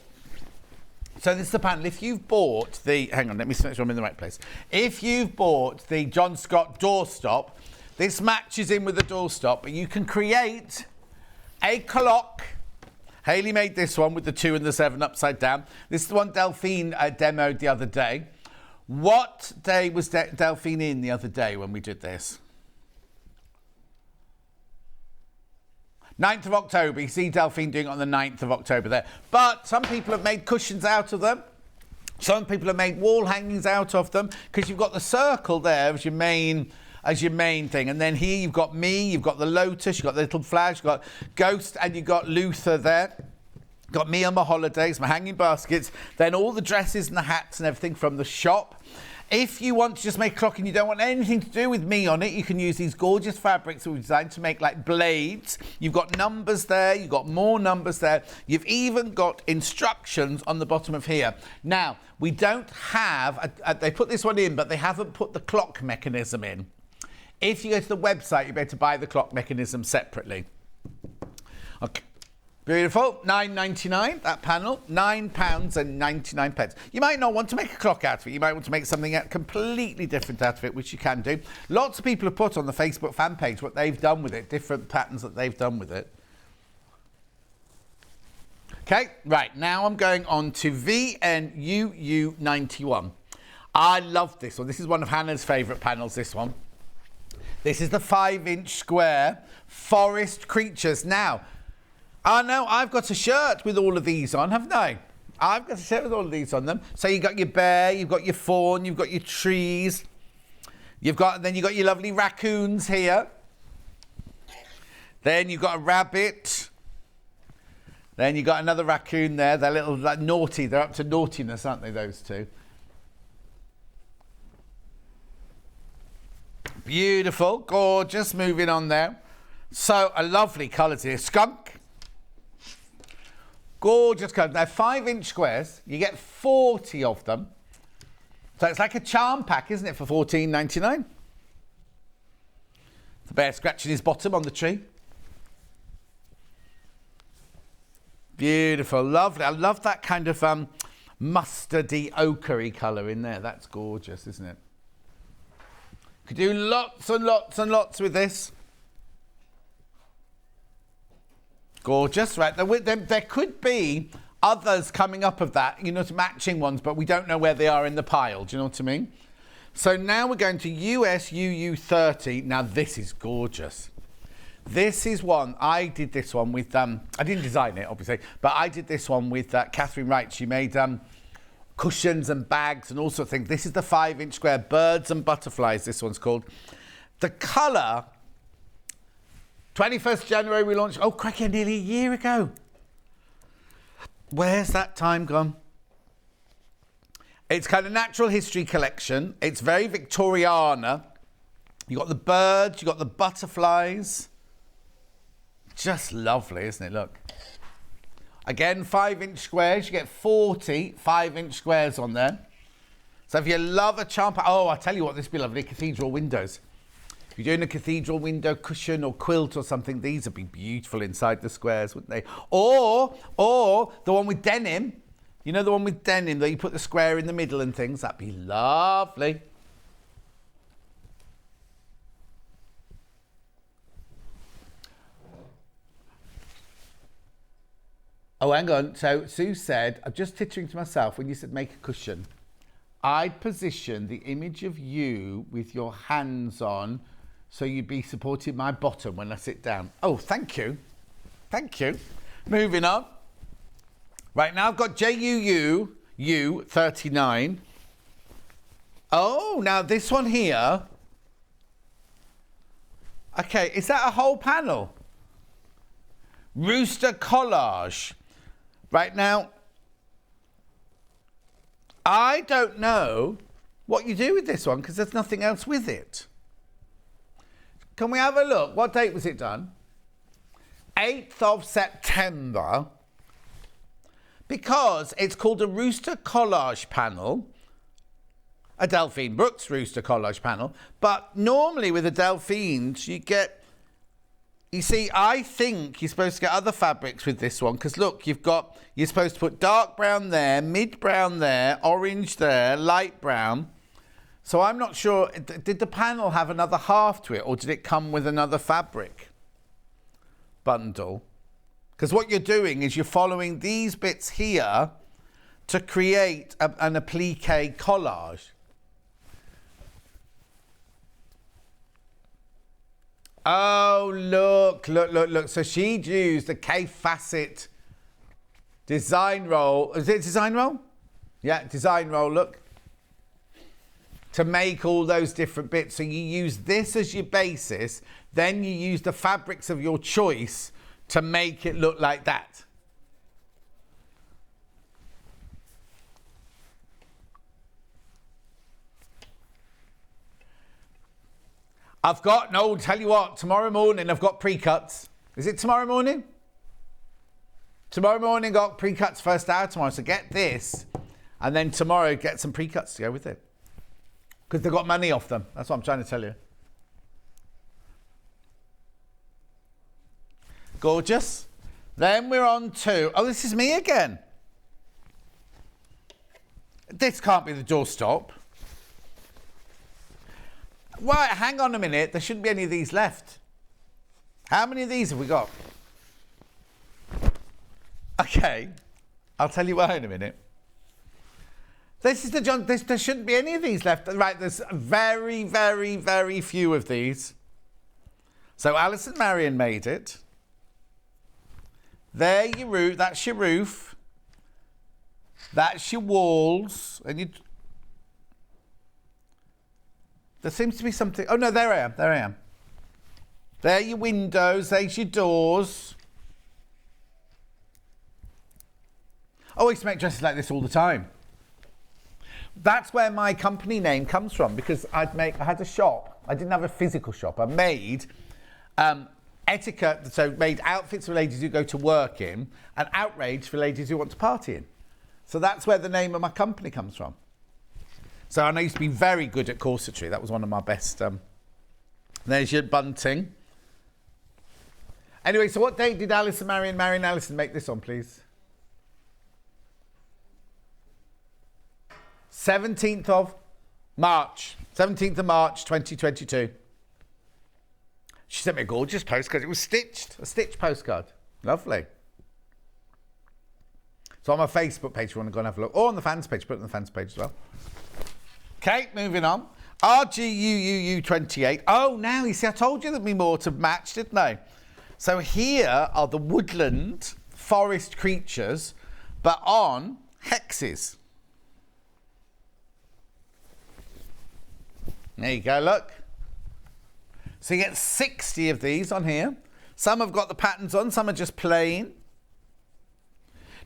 So this is the panel. If you've bought the... Hang on, let me make sure I'm in the right place. If you've bought the John Scott doorstop... This matches in with the doorstop, but you can create a clock. Hayley made this one with the 2 and the 7 upside down. This is the one Delphine demoed the other day. What day was Delphine in the other day when we did this? 9th of October. You see Delphine doing it on the 9th of October there. But some people have made cushions out of them. Some people have made wall hangings out of them, because you've got the circle there as your main thing. And then here you've got me, you've got the lotus, you've got the little flags, you've got Ghost, and you've got Luther there. Got me on my holidays, my hanging baskets, then all the dresses and the hats and everything from the shop. If you want to just make a clock and you don't want anything to do with me on it, you can use these gorgeous fabrics that we've designed to make like blades. You've got numbers there, you've got more numbers there. You've even got instructions on the bottom of here. Now, we don't have, they put this one in, but they haven't put the clock mechanism in. If you go to the website, you'll be able to buy the clock mechanism separately. Okay. Beautiful. £9.99, that panel. £9.99. You might not want to make a clock out of it. You might want to make something completely different out of it, which you can do. Lots of people have put on the Facebook fan page what they've done with it, different patterns that they've done with it. Okay, right. Now I'm going on to VNUU91. I love this one. This is one of Hannah's favourite panels, this one. This is the 5-inch square forest creatures. Now, I know I've got a shirt with all of these on, haven't I? I've got a shirt with all of these on them. So you've got your bear, you've got your fawn, you've got your trees. Then you've got your lovely raccoons here. Then you've got a rabbit. Then you've got another raccoon there. They're little like naughty. They're up to naughtiness, aren't they, those two? Beautiful, gorgeous, moving on there. So a lovely colours here. Skunk. Gorgeous colours. They're 5-inch squares. You get 40 of them. So it's like a charm pack, isn't it, for $14.99? The bear scratching his bottom on the tree. Beautiful, lovely. I love that kind of mustardy, ochre-y colour in there. That's gorgeous, isn't it? Could do lots and lots and lots with this. Gorgeous, right? There could be others coming up of that, you know, matching ones, but we don't know where they are in the pile. Do you know what I mean? So now we're going to USUU30. Now this is gorgeous. This is one, I did this one with, I didn't design it, obviously, but I did this one with Catherine Wright. She made cushions and bags and all sorts of things. This is the 5-inch square, birds and butterflies, this one's called. The colour, 21st January we launched, oh crikey, nearly a year ago. Where's that time gone? It's kind of natural history collection. It's very Victoriana. You've got the birds, you've got the butterflies. Just lovely, isn't it? Look. Again, 5-inch squares. You get 40 5-inch squares on there. So if you love a charm pack, oh, I'll tell you what, this would be lovely, cathedral windows. If you're doing a cathedral window cushion or quilt or something, these would be beautiful inside the squares, wouldn't they? Or the one with denim. You know the one with denim that you put the square in the middle and things? That'd be lovely. Oh, hang on. So Sue said, I'm just tittering to myself when you said make a cushion. I'd position the image of you with your hands on so you'd be supporting my bottom when I sit down. Oh, thank you. Thank you. Moving on. Right, now I've got JUU39. Oh, now this one here. Okay, is that a whole panel? Rooster collage. Right now, I don't know what you do with this one because there's nothing else with it. Can we have a look? What date was it done? 8th of September. Because it's called a rooster collage panel. A Delphine Brooks rooster collage panel. But normally with the Delphines, you get... You see, I think you're supposed to get other fabrics with this one. Because look, you're supposed to put dark brown there, mid brown there, orange there, light brown. So I'm not sure, did the panel have another half to it, or did it come with another fabric bundle? Because what you're doing is you're following these bits here to create an applique collage. Oh, look. So she'd used the Kaffe Fassett design roll. Is it design roll? Yeah, design roll, look. To make all those different bits. So you use this as your basis, then you use the fabrics of your choice to make it look like that. Tell you what, tomorrow morning I've got pre-cuts. Is it tomorrow morning? Tomorrow morning got pre-cuts first hour tomorrow, so get this, and then tomorrow get some pre-cuts to go with it. Because they've got money off them. That's what I'm trying to tell you. Gorgeous. Then we're on to... Oh, this is me again. This can't be the doorstop. Right, hang on a minute. There shouldn't be any of these left. How many of these have we got? Okay. I'll tell you why in a minute. This is the John. There shouldn't be any of these left. Right, there's very, very, very few of these. So Alice and Marion made it. There your roof. That's your roof. That's your walls. And there seems to be something. Oh no, there I am. There are your windows. There's your doors. I used to make dresses like this all the time. That's where my company name comes from, because I had a shop. I didn't have a physical shop. I made etiquette, so made outfits for ladies who go to work in, and outrage for ladies who want to party in. So that's where the name of my company comes from. So and I used to be very good at corsetry. That was one of my best. There's your bunting. Anyway, so what date did Alice and Marion and Alison make this on, please? 17th of March. 17th of March, 2022. She sent me a gorgeous postcard. It was stitched. A stitched postcard. Lovely. So on my Facebook page, if you want to go and have a look. Or on the fans page. Put it on the fans page as well. Okay, moving on. RGUUU28. Oh, now, you see, I told you there'd be more to match, didn't I? So here are the woodland forest creatures, but on hexes. There you go, look. So you get 60 of these on here. Some have got the patterns on, some are just plain.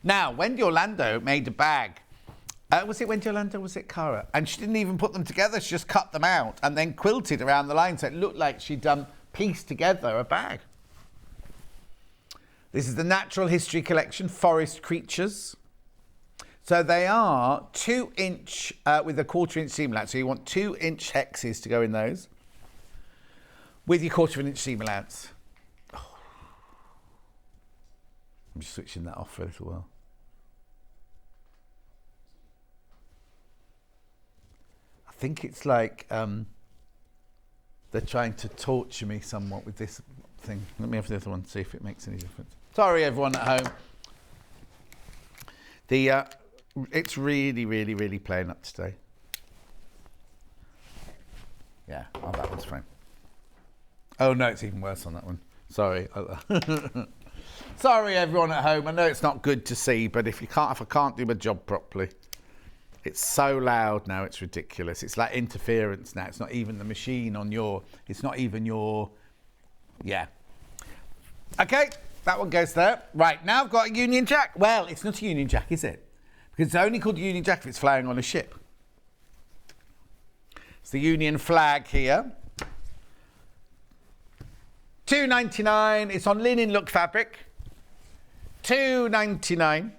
Now, Wendy Orlando made a bag. Was it Wendy Orlando, was it Cara? And she didn't even put them together, she just cut them out and then quilted around the line, so it looked like she'd pieced together a bag. This is the Natural History Collection, Forest Creatures. So they are 2-inch with a 1/4-inch seam allowance. So you want 2-inch hexes to go in those with your 1/4-inch seam allowance. Oh. I'm just switching that off for a little while. I think it's like they're trying to torture me somewhat with this thing. Let me have the other one, see if it makes any difference. Sorry, everyone at home. It's really, really, really playing up today. Yeah, oh, that one's fine. Oh no, it's even worse on that one. Sorry. Sorry, everyone at home. I know it's not good to see, but if I can't do my job properly, it's so loud now. It's ridiculous. It's like interference now. It's not even the machine on your. It's not even your. Yeah. Okay, that one goes there. Right now, I've got a Union Jack. Well, it's not a Union Jack, is it? Because it's only called Union Jack if it's flying on a ship. It's the Union flag here. £2.99. It's on linen look fabric. £2.99.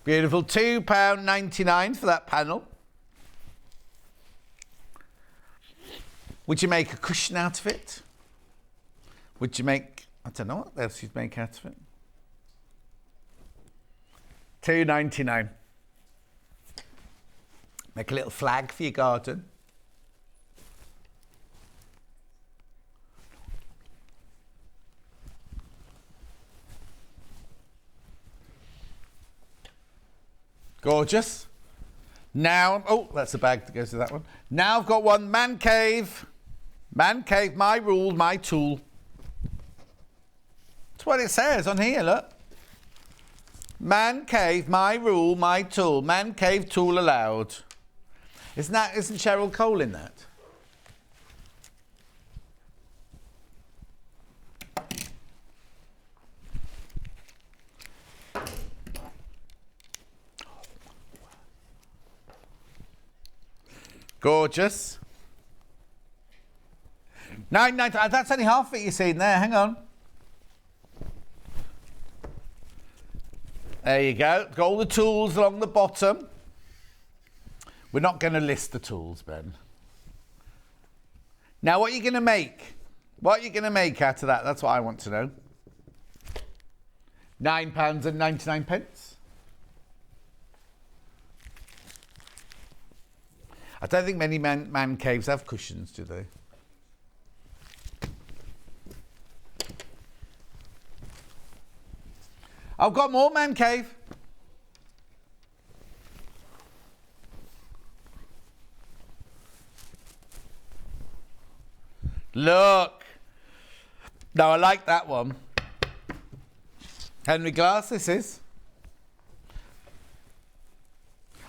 Beautiful, £2.99 for that panel. Would you make a cushion out of it? Would you make, I don't know what else you'd make out of it. £2.99. Make a little flag for your garden. Gorgeous. Now, oh, that's a bag that goes to that one. Now I've got one man cave. Man cave, my rule, my tool. That's what it says on here, look. Man cave, my rule, my tool. Man cave, tool allowed. Isn't Cheryl Cole in that? Gorgeous. £9.99. That's only half of it you're seeing there. Hang on. There you go. Got all the tools along the bottom. We're not going to list the tools, Ben. Now, what are you going to make? What are you going to make out of that? That's what I want to know. £9.99. I don't think many man caves have cushions, do they? I've got more man cave. Look. Now, I like that one. Henry Glass, this is.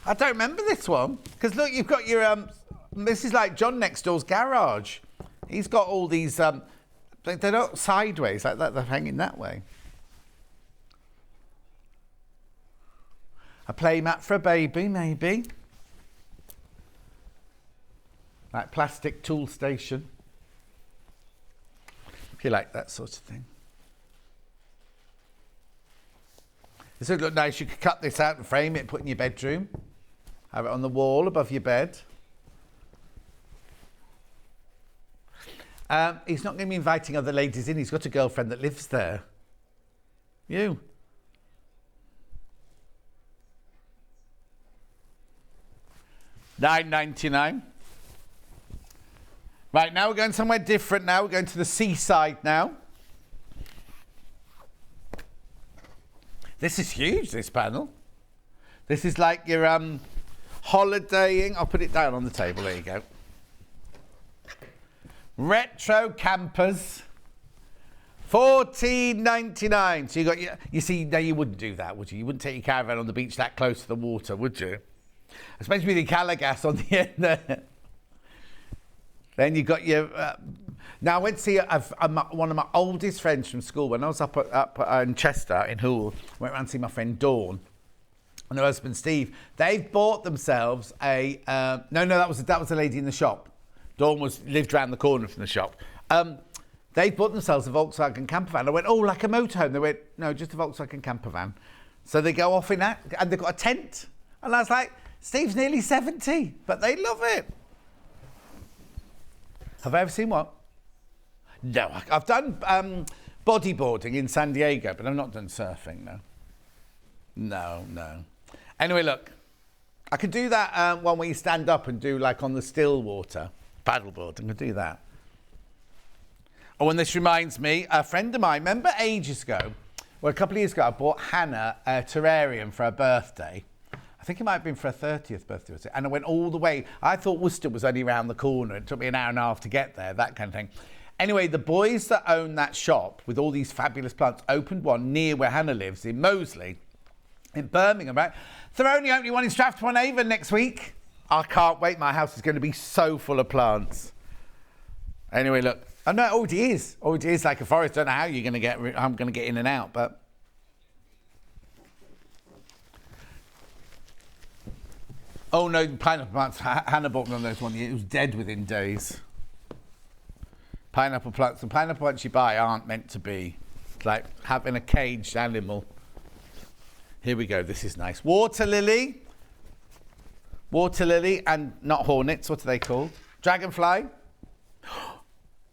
I don't remember this one. Because, look, you've got your... this is like John next door's garage. He's got all these... they're not sideways like that. They're hanging that way. A play mat for a baby, maybe. Like plastic tool station. If you like that sort of thing. This would look nice. You could cut this out and frame it, put it in your bedroom. Have it on the wall above your bed. He's not going to be inviting other ladies in. He's got a girlfriend that lives there. You. £9.99. Right, now we're going somewhere different now. We're going to the seaside now. This is huge, this panel. This is like your holidaying. I'll put it down on the table. There you go. Retro campers. $14.99. So you got you see, now you wouldn't do that, would you? You wouldn't take your caravan on the beach that close to the water, would you? Especially with the Calagas on the end there. Then you got your... now, I went to see one of my oldest friends from school. When I was up in Chester, in Hoole, I went around to see my friend Dawn and her husband Steve. They've bought themselves a... no, that was a lady in the shop. Dawn lived around the corner from the shop. They bought themselves a Volkswagen camper van. I went, oh, like a motorhome. They went, no, just a Volkswagen camper van. So they go off in that, and they've got a tent. And I was like, Steve's nearly 70, but they love it. Have I ever seen one? No, I've done bodyboarding in San Diego, but I've not done surfing, no. No. Anyway, look, I could do that one where you stand up and do like on the still water, paddleboard. I could do that. Oh, and this reminds me, a friend of mine, remember ages ago, well, a couple of years ago, I bought Hannah a terrarium for her birthday. I think it might have been for her 30th birthday, was it? And I went all the way. I thought Worcester was only around the corner. It took me an hour and a half to get there, that kind of thing. Anyway, the boys that own that shop with all these fabulous plants opened one near where Hannah lives in Moseley, in Birmingham, right? They're only opening one in Stratford-upon-Avon next week. I can't wait. My house is going to be so full of plants. Anyway, look. Oh, no, it already is. Already is like a forest. I don't know how you're going to get... I'm going to get in and out, but... Oh no, pineapple plants. Hannah bought me on those one year. It was dead within days. Pineapple plants. The pineapple plants you buy aren't meant to be like having a caged animal. Here we go. This is nice. Water lily. Water lily and not hornets. What are they called? Dragonfly.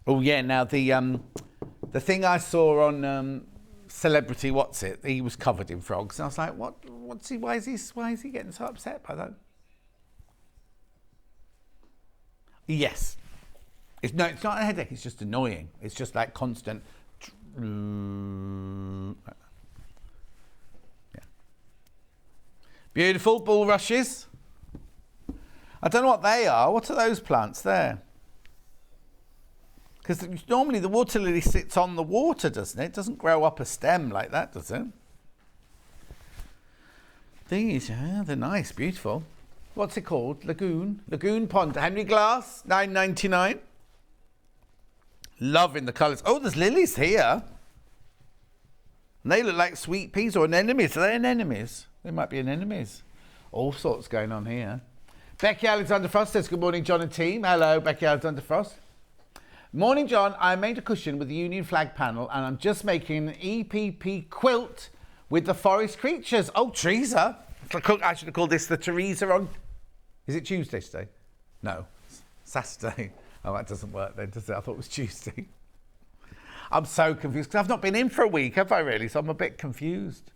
Oh yeah. Now the thing I saw on Celebrity What's It? He was covered in frogs, and I was like, what? What's he? Why is he getting so upset by that? Yes. It's not a headache. It's just annoying. It's just like constant. Yeah. Beautiful bulrushes. I don't know what they are. What are those plants there? Because normally the water lily sits on the water, doesn't it? It doesn't grow up a stem like that, does it? These, yeah, they're nice, beautiful. What's it called? Lagoon Pond. Henry Glass, $9.99. Loving the colours. Oh, there's lilies here. And they look like sweet peas or anemones. Are they anemones? They might be anemones. All sorts going on here. Becky Alexander Frost says, good morning, John and team. Hello, Becky Alexander Frost. Morning, John. I made a cushion with the Union flag panel and I'm just making an EPP quilt with the forest creatures. Oh, Teresa. I should have called this the Teresa on... Is it Tuesday today? No. Saturday. Oh, that doesn't work then, does it? I thought it was Tuesday. I'm so confused because I've not been in for a week, have I really? So I'm a bit confused.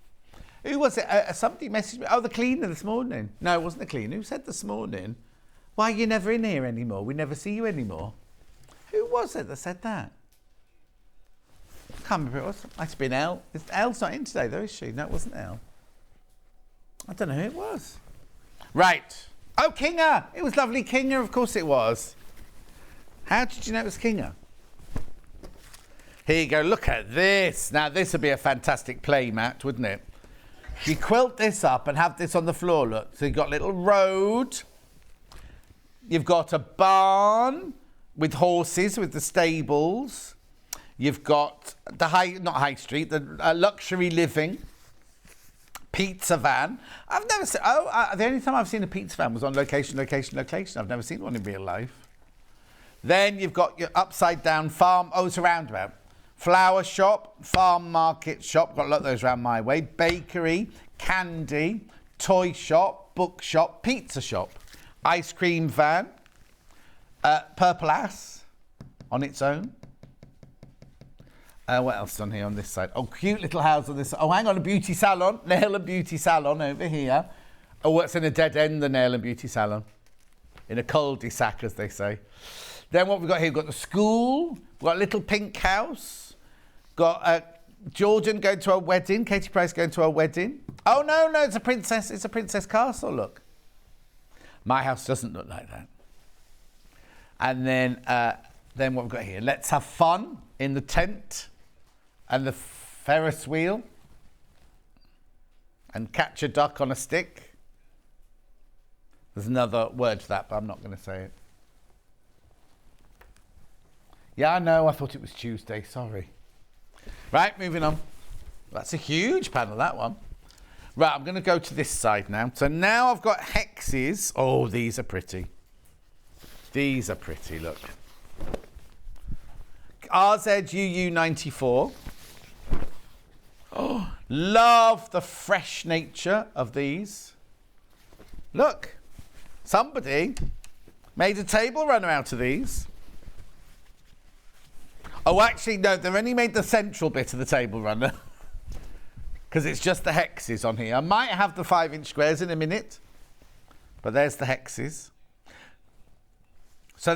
Who was it? Somebody messaged me. Oh, the cleaner this morning. No, it wasn't the cleaner. Who said this morning, why are you never in here anymore? We never see you anymore. Who was it that said that? I can't remember who it was. It might have been Elle. Elle's not in today though, is she? No, it wasn't Elle. I don't know who it was. Right. Oh, Kinga. It was lovely Kinga. Of course it was. How did you know it was Kinga? Here you go. Look at this. Now, this would be a fantastic play mat, wouldn't it? You quilt this up and have this on the floor, look. So you've got a little road. You've got a barn with horses, with the stables. You've got the not high street, the luxury living. Pizza van. I've never seen... the only time I've seen a pizza van was on location. I've never seen one in real life. Then you've got your upside down farm. Oh, it's a roundabout. Flower shop, farm market shop. Got a lot of those around my way. Bakery, candy, toy shop, book shop, pizza shop, ice cream van, purple ass on its own. What else is on here on this side? Oh, cute little house on this side. Oh, hang on, a beauty salon. Nail and beauty salon over here. Oh, what's in a dead end, the nail and beauty salon? In a cul-de-sac, as they say. Then what we've got here, we've got the school. We've got a little pink house. Got Jordan going to a wedding. Katie Price going to a wedding. Oh, no, it's a princess. It's a princess castle, look. My house doesn't look like that. And then what we've got here, let's have fun in the tent. And the Ferris wheel. And catch a duck on a stick. There's another word for that, but I'm not going to say it. Yeah, I know. I thought it was Tuesday. Sorry. Right, moving on. That's a huge panel, that one. Right, I'm going to go to this side now. So now I've got hexes. Oh, these are pretty. These are pretty, look. RZUU94. Oh, love the fresh nature of these. Look, somebody made a table runner out of these. Oh, actually, no, they've only made the central bit of the table runner because it's just the hexes on here. I might have the 5-inch squares in a minute, but there's the hexes. So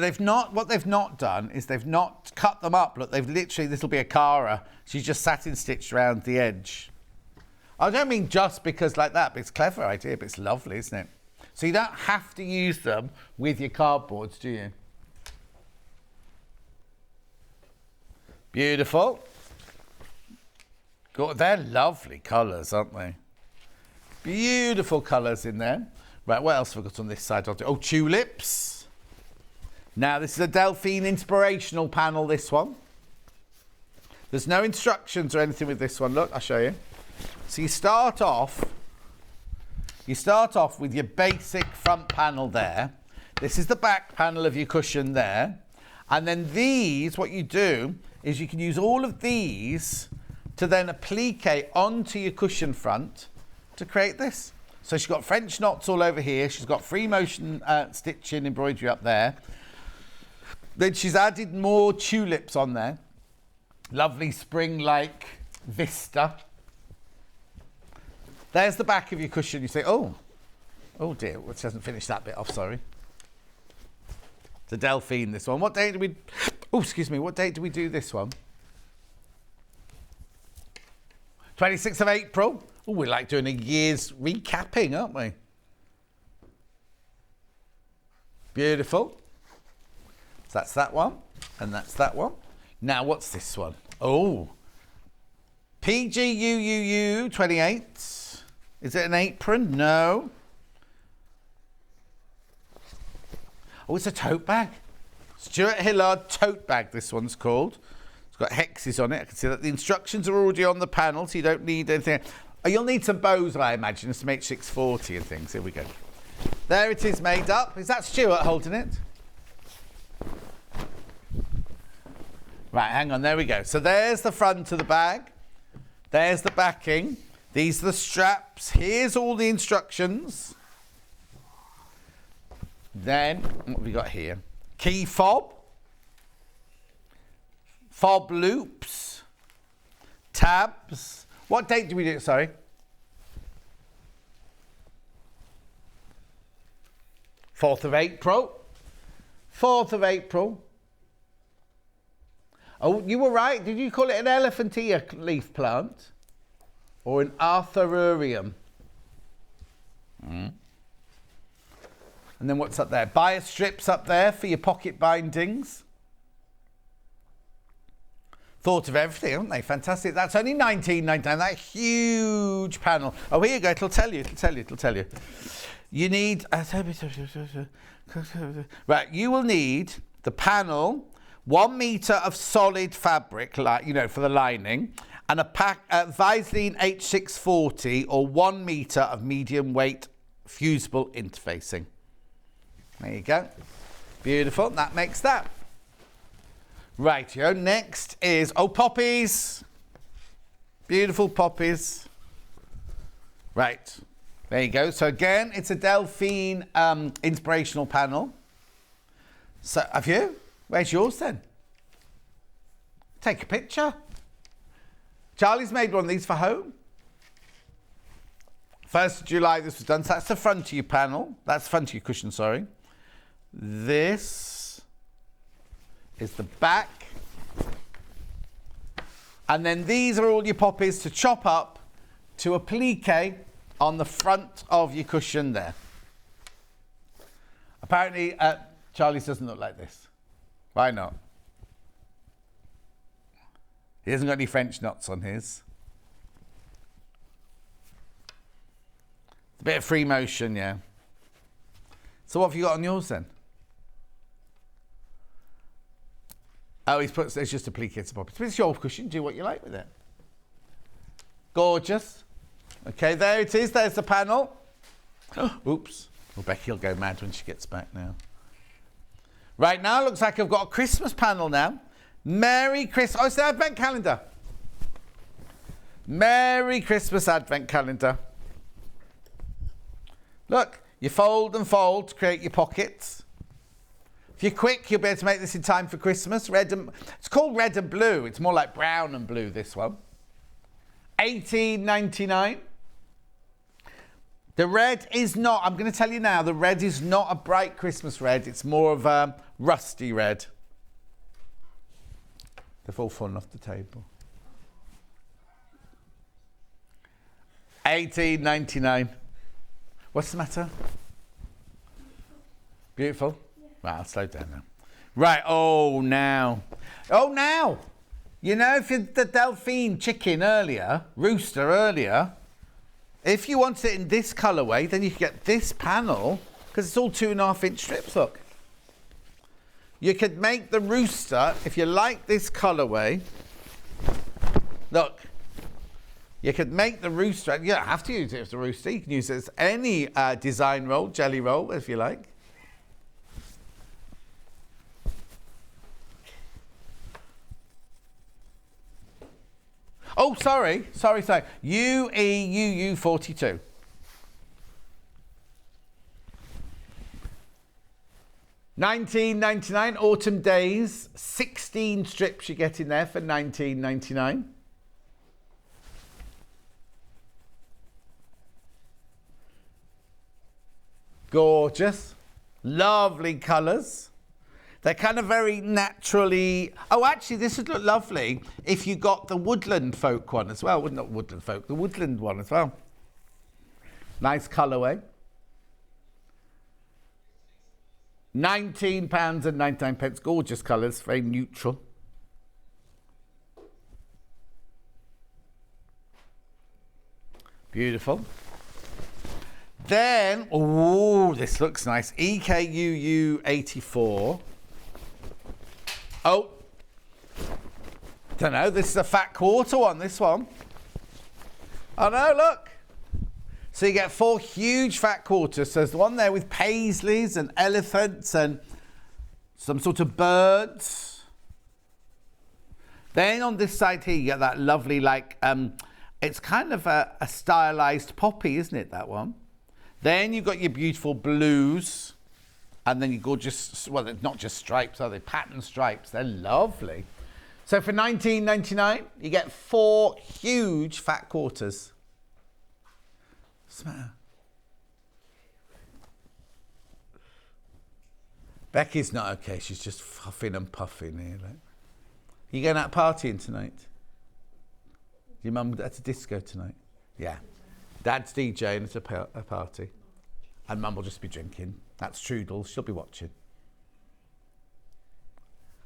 what they've not done is they've not cut them up. Look, they've literally, this will be a Cara. She's just satin stitched around the edge. I don't mean just because like that, but it's a clever idea, but it's lovely, isn't it? So you don't have to use them with your cardboards, do you? Beautiful. God, they're lovely colours, aren't they? Beautiful colours in there. Right, what else have we got on this side? Oh, tulips. Now, this is a Delphine inspirational panel, this one. There's no instructions or anything with this one. Look, I'll show you. So you start off You start off with your basic front panel there. This is the back panel of your cushion there. And then these, what you do is you can use all of these to then applique onto your cushion front to create this. So she's got French knots all over here. She's got free motion stitching embroidery up there. Then she's added more tulips on there. Lovely spring-like vista. There's the back of your cushion. You say, oh dear, well, she hasn't finished that bit off, sorry. It's a Delphine, this one. What date do we, what date do we do this one? 26th of April. Oh, we're like doing a year's recapping, aren't we? Beautiful. So that's that one, and that's that one. Now, what's this one? Oh, PGUUU 28. Is it an apron? No. Oh, it's a tote bag. Stuart Hillard tote bag, this one's called. It's got hexes on it. I can see that the instructions are already on the panel, so you don't need anything. Oh, you'll need some bows, I imagine, some H640 and things. Here we go. There it is, made up. Is that Stuart holding it? Right, hang on, there we go. So there's the front of the bag. There's the backing. These are the straps. Here's all the instructions. Then, what have we got here? Key fob. Fob loops. Tabs. What date do we do it, sorry? 4th of April. 4th of April. Oh, you were right. Did you call it an elephantia leaf plant? Or an arthurium? And then what's up there? Bias strips up there for your pocket bindings. Thought of everything, haven't they? Fantastic. That's only $19.99. That huge panel. Oh, here you go. It'll tell you. You need... Right, you will need the panel, 1 metre of solid fabric, like, you know, for the lining, and a Vaseline H640 or 1 metre of medium weight fusible interfacing. There you go. Beautiful. That makes that. Rightio. Next is, poppies. Beautiful poppies. Right. There you go. So again, it's a Delphine inspirational panel. So have you? Where's yours then? Take a picture. Charlie's made one of these for home. 1st of July this was done. So that's the front of your panel. That's the front of your cushion, sorry. This is the back. And then these are all your poppies to chop up to applique on the front of your cushion there. Apparently, Charlie's doesn't look like this. Why not? He hasn't got any French knots on his. It's a bit of free motion, yeah. So what have you got on yours then? Oh, it's just applique to poppies. It's your cushion. Do what you like with it. Gorgeous. Okay, there it is. There's the panel. Oops. Well, Becky will go mad when she gets back now. Right now, it looks like I've got a Christmas panel now. Merry Christmas. Oh, it's the Advent calendar. Merry Christmas Advent calendar. Look, you fold and fold to create your pockets. If you're quick, you'll be able to make this in time for Christmas. It's called red and blue. It's more like brown and blue, this one. $18.99. The red is not, I'm going to tell you now, the red is not a bright Christmas red. It's more of a rusty red. They've all fallen off the table. $18.99. What's the matter? Beautiful. Right, I'll slow down now. Right, now. You know, if you're the Delphine chicken earlier, rooster earlier, if you wanted it in this colourway, then you could get this panel, because it's all 2.5-inch strips, look. You could make the rooster, if you like this colourway, look, You could make the rooster, you don't have to use it as a rooster, you can use it as any design roll, jelly roll, if you like. Oh, sorry. UEUU42. $19.99 Autumn Days. 16 strips you get in there for $19.99. Gorgeous. Lovely colours. They're kind of very naturally... Oh, actually, this would look lovely if you got the woodland folk one as well. Well, not woodland folk, the woodland one as well. Nice colourway. £19.99. Gorgeous colours, very neutral. Beautiful. Then, oh, this looks nice. EKUU84. Oh, don't know. This is a fat quarter one, this one. Oh, no, look. So you get 4 huge fat quarters. So there's the one there with paisleys and elephants and some sort of birds. Then on this side here, you get that lovely, like, it's kind of a stylized poppy, isn't it, that one? Then you've got your beautiful blues. And then your gorgeous, well, they're not just stripes, are they? Pattern stripes. They're lovely. So for $19.99, you get 4 huge fat quarters. What's the matter? Becky's not okay. She's just huffing and puffing here. Like. You going out partying tonight? Your mum at a disco tonight? Yeah. Dad's DJing at a party. And Mum will just be drinking. That's Trudel. She'll be watching.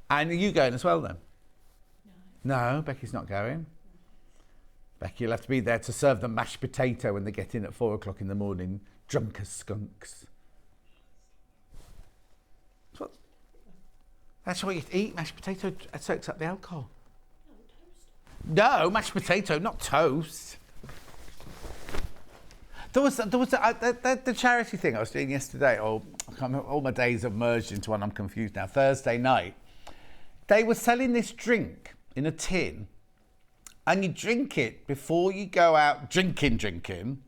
And are you going as well then? No, Becky's not going. Becky will have to be there to serve them mashed potato when they get in at 4 o'clock in the morning, drunk as skunks. That's what you eat, mashed potato soaks up the alcohol. No, mashed potato, not toast. There was the charity thing I was doing yesterday. Oh, all my days have merged into one. I'm confused now. Thursday night, they were selling this drink in a tin, and you drink it before you go out drinking,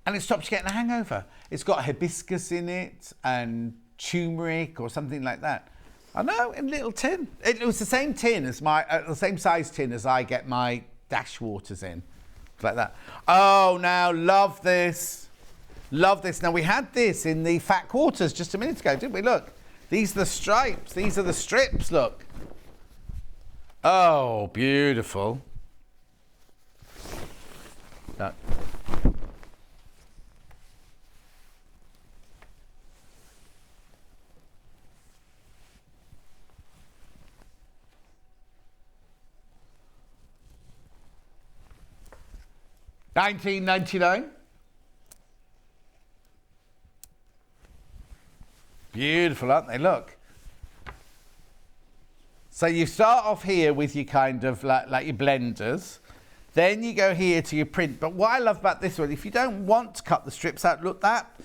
and it stops you getting a hangover. It's got hibiscus in it and turmeric or something like that. I know, in a little tin. It was the same tin as the same size tin as I get my dash waters in. Like that. Oh, now love this. Love this. Now we had this in the fat quarters just a minute ago, didn't we? Look, these are the stripes. These are the strips. Look. Oh, beautiful. Look. $19.99. Beautiful, aren't they? Look. So you start off here with your kind of like your blenders. Then you go here to your print. But what I love about this one, if you don't want to cut the strips out, look, that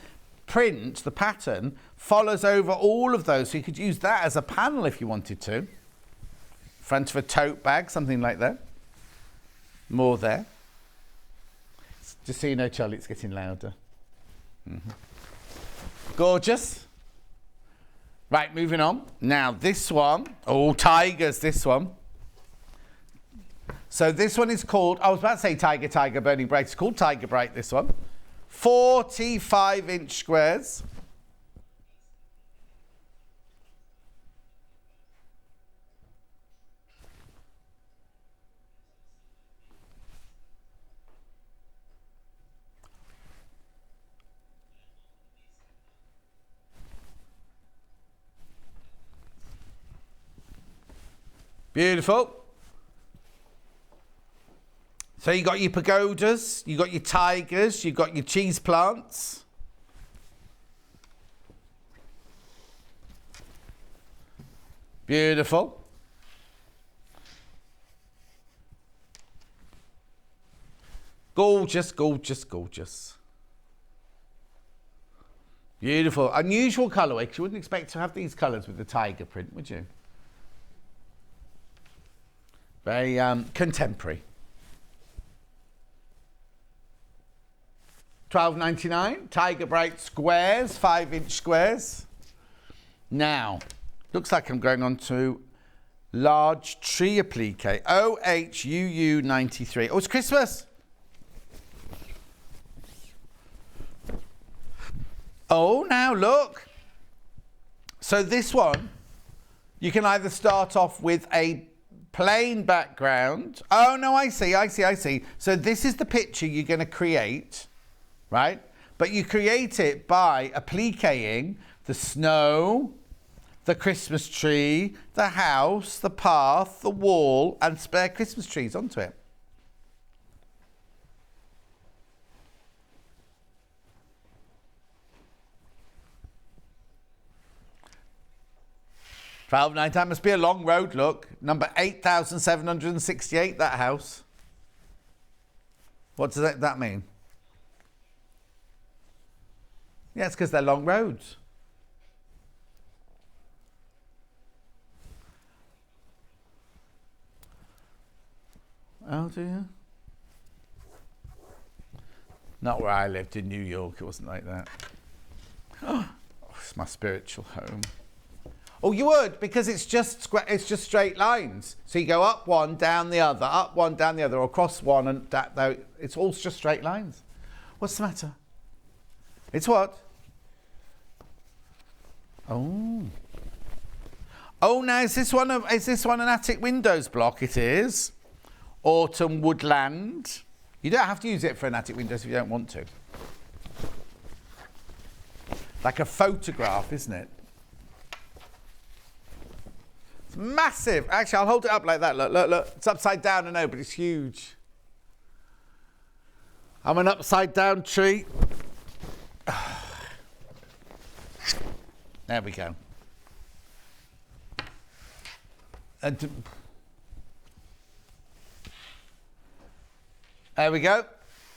print, the pattern, follows over all of those. So you could use that as a panel if you wanted to. Front of a tote bag, something like that. More there. Just so you know, Charlie, it's getting louder. Mm-hmm. Gorgeous. Right, moving on. Now, this one. Oh, tigers, this one. So this one is called, I was about to say Tiger, Burning Bright. It's called Tiger Bright, this one. 45-inch squares. Beautiful. So you got your pagodas, you got your tigers, you got your cheese plants. Beautiful. Gorgeous, gorgeous, gorgeous. Beautiful. Unusual colourway, because you wouldn't expect to have these colours with the tiger print, would you? Very contemporary. $12.99. Tiger Bright squares, 5-inch squares. Now, looks like I'm going on to large tree applique. OHUU 93. Oh, it's Christmas. Oh, now look. So this one, you can either start off with a plain background. Oh, no, I see. So this is the picture you're going to create, right? But you create it by appliquing the snow, the Christmas tree, the house, the path, the wall, and spare Christmas trees onto it. $12.99 must be a long road, look. Number 8,768, that house. What does that mean? Yeah, it's because they're long roads. Oh, do you? Not where I lived in New York, it wasn't like that. Oh, it's my spiritual home. Oh, you would, because it's just straight lines. So you go up one, down the other, up one, down the other, or across one, and that. It's all just straight lines. What's the matter? It's what? Oh. Oh, now is this one an attic windows block? It is. Autumn woodland. You don't have to use it for an attic windows if you don't want to. Like a photograph, isn't it? It's massive. Actually, I'll hold it up like that. Look, look, look. It's upside down, I know, but it's huge. I'm an upside down tree. There we go. And there we go.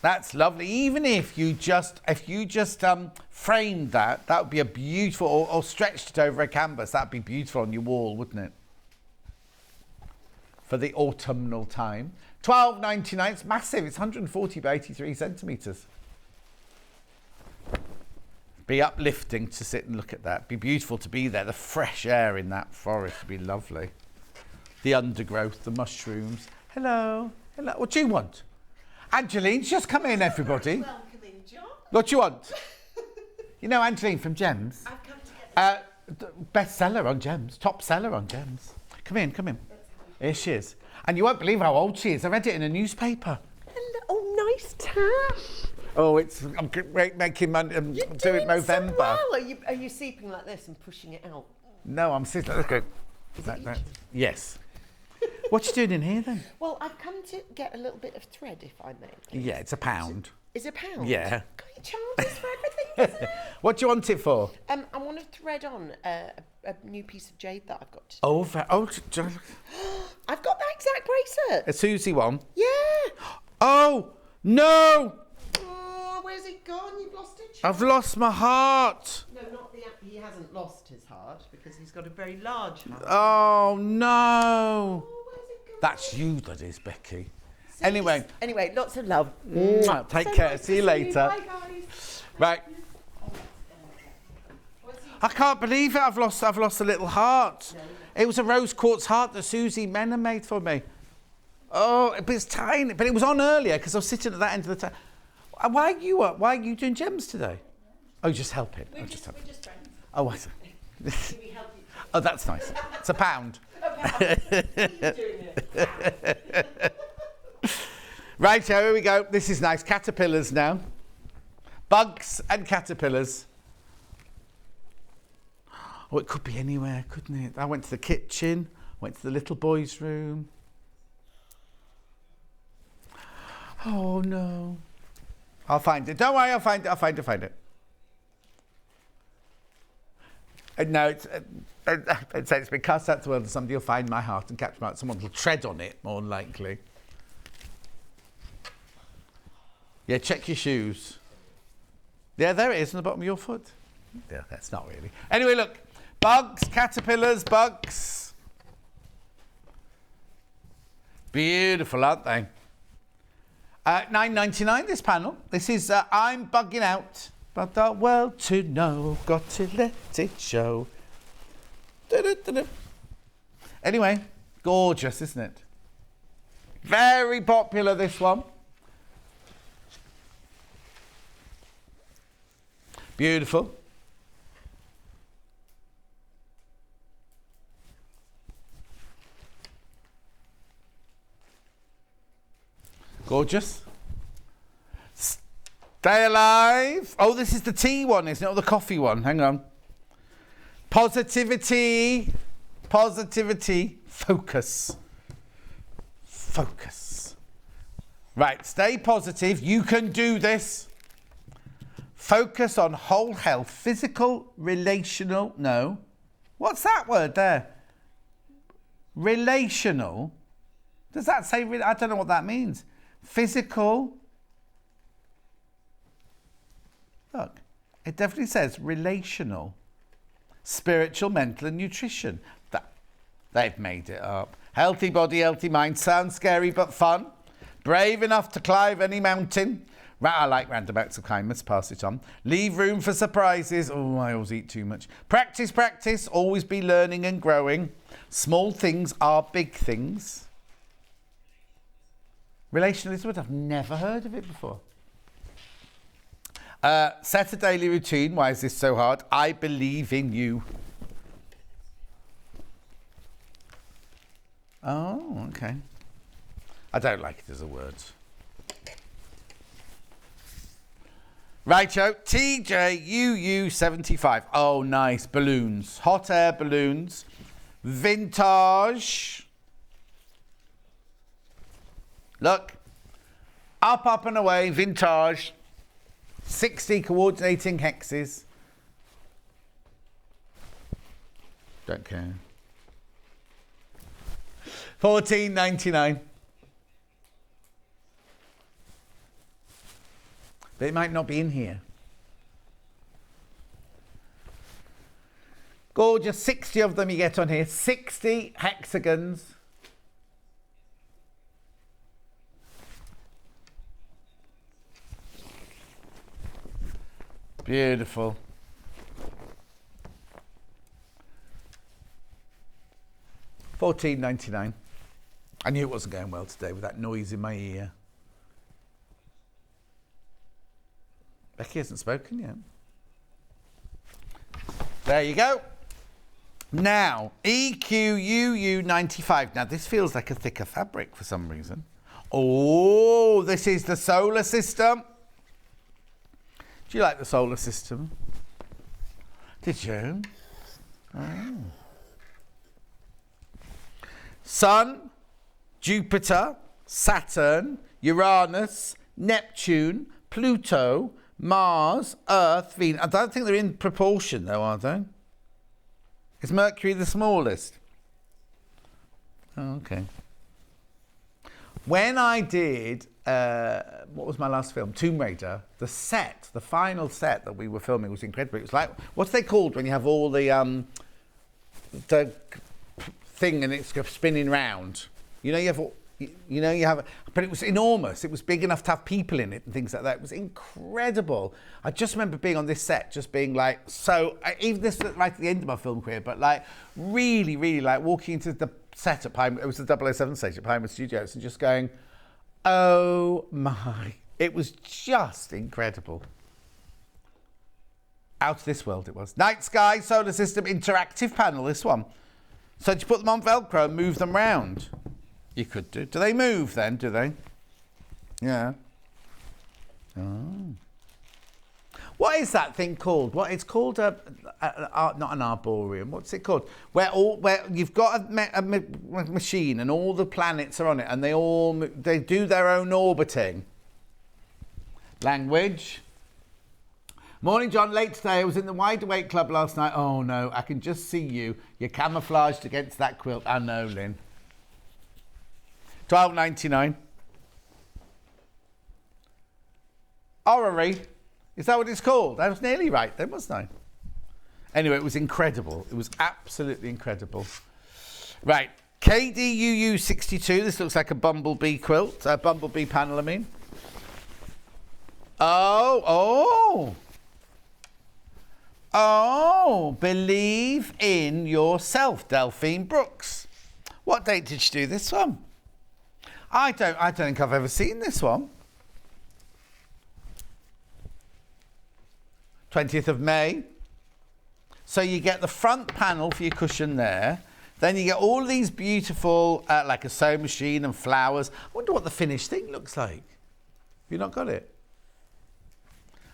That's lovely. Even if you just framed that would be a beautiful, or stretched it over a canvas, that'd be beautiful on your wall, wouldn't it? For the autumnal time. $12.99. It's massive. It's 140 by 83 centimetres. Be uplifting to sit and look at that. Be beautiful to be there. The fresh air in that forest would be lovely. The undergrowth, the mushrooms. Hello. Hello. What do you want? Angeline, just come in, everybody. Welcome in, John. What do you want? You know Angeline from Gems? I've come to get bestseller on Gems. Top seller on Gems. Come in, come in. Here she is. And you won't believe how old she is. I read it in a newspaper. Hello. Oh, nice tash. Oh, I'm making money. Do it November. So well. Are you sleeping like this and pushing it out? No, I'm sitting. Let's go. Yes. What you doing in here then? Well, I've come to get a little bit of thread, if I may. Please. Yeah, it's £1. Is it £1? Yeah. Can you charge us for everything? Isn't it? What do you want it for? I want to thread on a new piece of jade that I've got. I've got that exact bracelet. A Susie one? Yeah. Oh, no! Oh, where's it gone? You've lost it. I've lost my heart. No, not the. He hasn't lost his heart because he's got a very large heart. Oh, no. Oh, where's it gone? That's you, that is, Becky. Anyway, lots of love. take care. Nice See you to later. Bye, guys. Right. I can't believe it. I've lost a little heart. It was a rose quartz heart that Susie Menna made for me. Oh, but it's tiny. But it was on earlier because I was sitting at that end of the time. Why are you doing Gems today? Oh, just helping. We're just friends. Oh, I see. Oh, that's nice. It's £1. What are you doing? Right, here we go. This is nice. Caterpillars now. Bugs and caterpillars. Oh, it could be anywhere, couldn't it? I went to the kitchen, went to the little boy's room. Oh, no. I'll find it. Don't worry, I'll find it. No, it's been cast out to the world and somebody will find my heart and catch my heart. Someone will tread on it, more than likely. Yeah, check your shoes. Yeah, there it is on the bottom of your foot. Yeah, that's not really. Anyway, look. Bugs, caterpillars, bugs. Beautiful, aren't they? $9.99 this panel. This is I'm bugging out, but the world to know, got to let it show. Da-da-da-da. Anyway, gorgeous, isn't it? Very popular, this one. Beautiful. Gorgeous. Stay alive. Oh, this is the tea one, isn't it? Or the coffee one. Hang on. Positivity. Positivity. Focus. Focus. Right, stay positive. You can do this. Focus on whole health, physical, relational. No. What's that word there? Relational. Does that say, I don't know what that means. Physical. Look, it definitely says relational. Spiritual, mental and nutrition. They've made it up. Healthy body, healthy mind. Sounds scary but fun. Brave enough to climb any mountain. I like roundabouts of kindness. Pass it on. Leave room for surprises. Oh, I always eat too much. Practice, practice. Always be learning and growing. Small things are big things. Relationalism, I've never heard of it before. Set a daily routine. Why is this so hard? I believe in you. Oh, okay. I don't like it as a word. Righto, TJUU75. Oh, nice. Balloons. Hot air balloons. Vintage. Look. Up, up and away. Vintage. 60 coordinating hexes. Don't care. $14.99. But it might not be in here. Gorgeous, 60 of them you get on here. 60 hexagons. Beautiful. $14.99. I knew it wasn't going well today with that noise in my ear. Becky hasn't spoken yet. There you go. Now, EQUU95. Now, this feels like a thicker fabric for some reason. Oh, this is the solar system. Do you like the solar system? Did you? Oh. Sun, Jupiter, Saturn, Uranus, Neptune, Pluto, Mars, Earth, Venus. I don't think they're in proportion, though, are they? Is Mercury the smallest? Oh, okay. When I did, what was my last film? Tomb Raider, the final set that we were filming was incredible. It was like, what's they called when you have all the thing and it's spinning round? You have, but it was enormous. It was big enough to have people in it and things like that. It was incredible. I just remember being on this set, just being like, even this was right at the end of my film career, but like really, really like walking into the set at Pinewood, it was the 007 stage at Pinewood Studios, and just going, oh my, it was just incredible. Out of this world it was. Night sky, solar system, interactive panel, this one. So did you put them on Velcro and move them round? You could do. Do they move then, do they? Yeah. Oh. What is that thing called? It's called not an arboretum. What's it called? Where you've got a machine and all the planets are on it and they do their own orbiting. Language. Morning, John. Late today. I was in the Wide Awake Club last night. Oh no, I can just see you. You're camouflaged against that quilt. I know, Lynn. $12.99. Orrery. Is that what it's called? I was nearly right then, wasn't I? Anyway, it was incredible. It was absolutely incredible. Right, KDUU 62. This looks like a bumblebee quilt, a bumblebee panel, I mean. Oh, Believe in Yourself, Delphine Brooks. What date did she do this one? I don't think I've ever seen this one. 20th of May. So you get the front panel for your cushion there. Then you get all these beautiful, like a sewing machine and flowers. I wonder what the finished thing looks like. Have you not got it?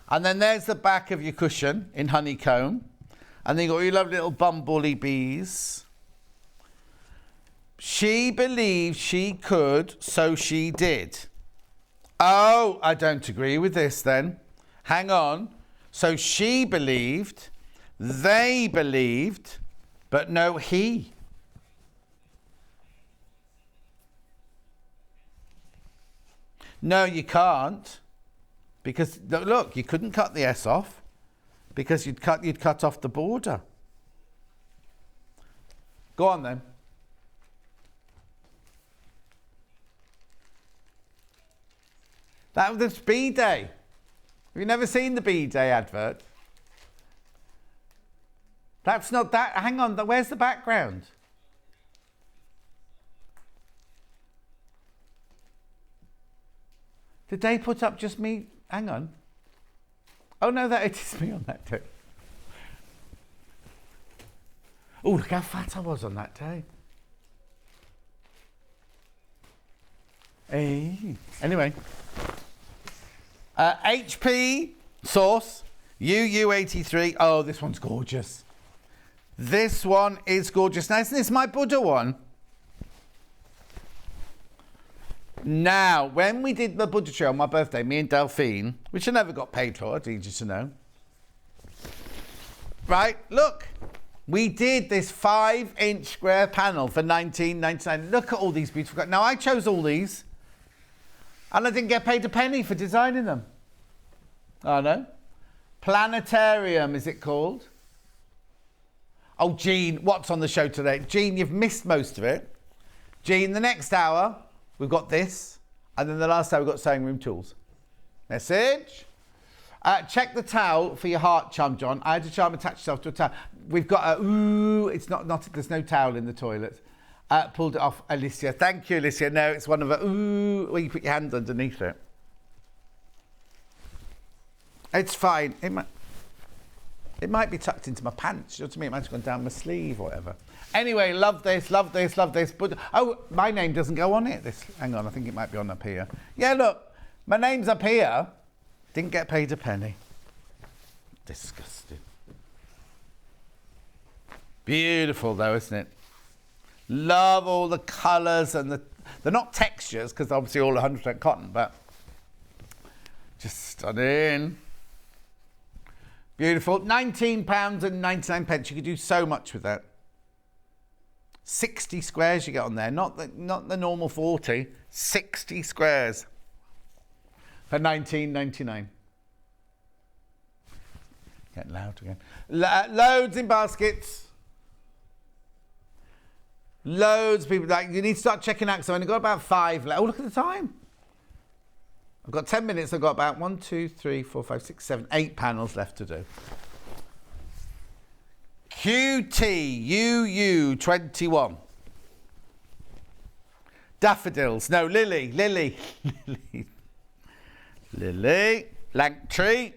And then there's the back of your cushion in honeycomb. And then you've got your lovely little bumblebee bees. She believed she could, so she did. Oh, I don't agree with this then. Hang on. So she believed, they believed, but no he. No, you can't. Because, look, you couldn't cut the S off because you'd cut off the border. Go on then. That was the B-Day. Have you never seen the B-Day advert? That's not that. Hang on, where's the background? Did they put up just me? Hang on. Oh no, it is me on that day. Oh, look how fat I was on that day. Hey. Anyway. HP Source UU83. Oh, this one's gorgeous. This one is gorgeous. Now, isn't this my Buddha one? Now, when we did the Buddha show on my birthday, me and Delphine, which I never got paid for, I need you to know. Right, look. We did this 5-inch square panel for $19.99. Look at all these beautiful... Now, I chose all these. And I didn't get paid a penny for designing them. Oh, no. Planetarium, is it called? Oh, Jean, what's on the show today? Jean, you've missed most of it. Jean, the next hour, we've got this. And then the last hour, we've got sewing room tools. Message. Check the towel for your heart charm, John. I had a charm attach yourself to a towel. We've got a, ooh, it's not, there's no towel in the toilet. Pulled it off, Alicia. Thank you, Alicia. No, it's one of a, ooh, where you put your hands underneath it. It's fine. It might be tucked into my pants. You know what I mean? It might have gone down my sleeve or whatever. Anyway, love this, love this, love this. But, oh, my name doesn't go on it. Hang on, I think it might be on up here. Yeah, look, my name's up here. Didn't get paid a penny. Disgusting. Beautiful, though, isn't it? Love all the colours and they're not textures because obviously all 100% cotton, but just stunning. Beautiful. £19.99. You could do so much with that. 60 squares you get on there, not the normal 40. 60 squares for $19.99. Getting loud again. Loads in baskets. Loads of people. Like, you need to start checking out because I've only got about 5 left. Oh, look at the time. I've got 10 minutes. I've got about 1, 2, 3, 4, 5, 6, 7, 8 panels left to do. QTUU21. Daffodils. No, Lily. Langtree.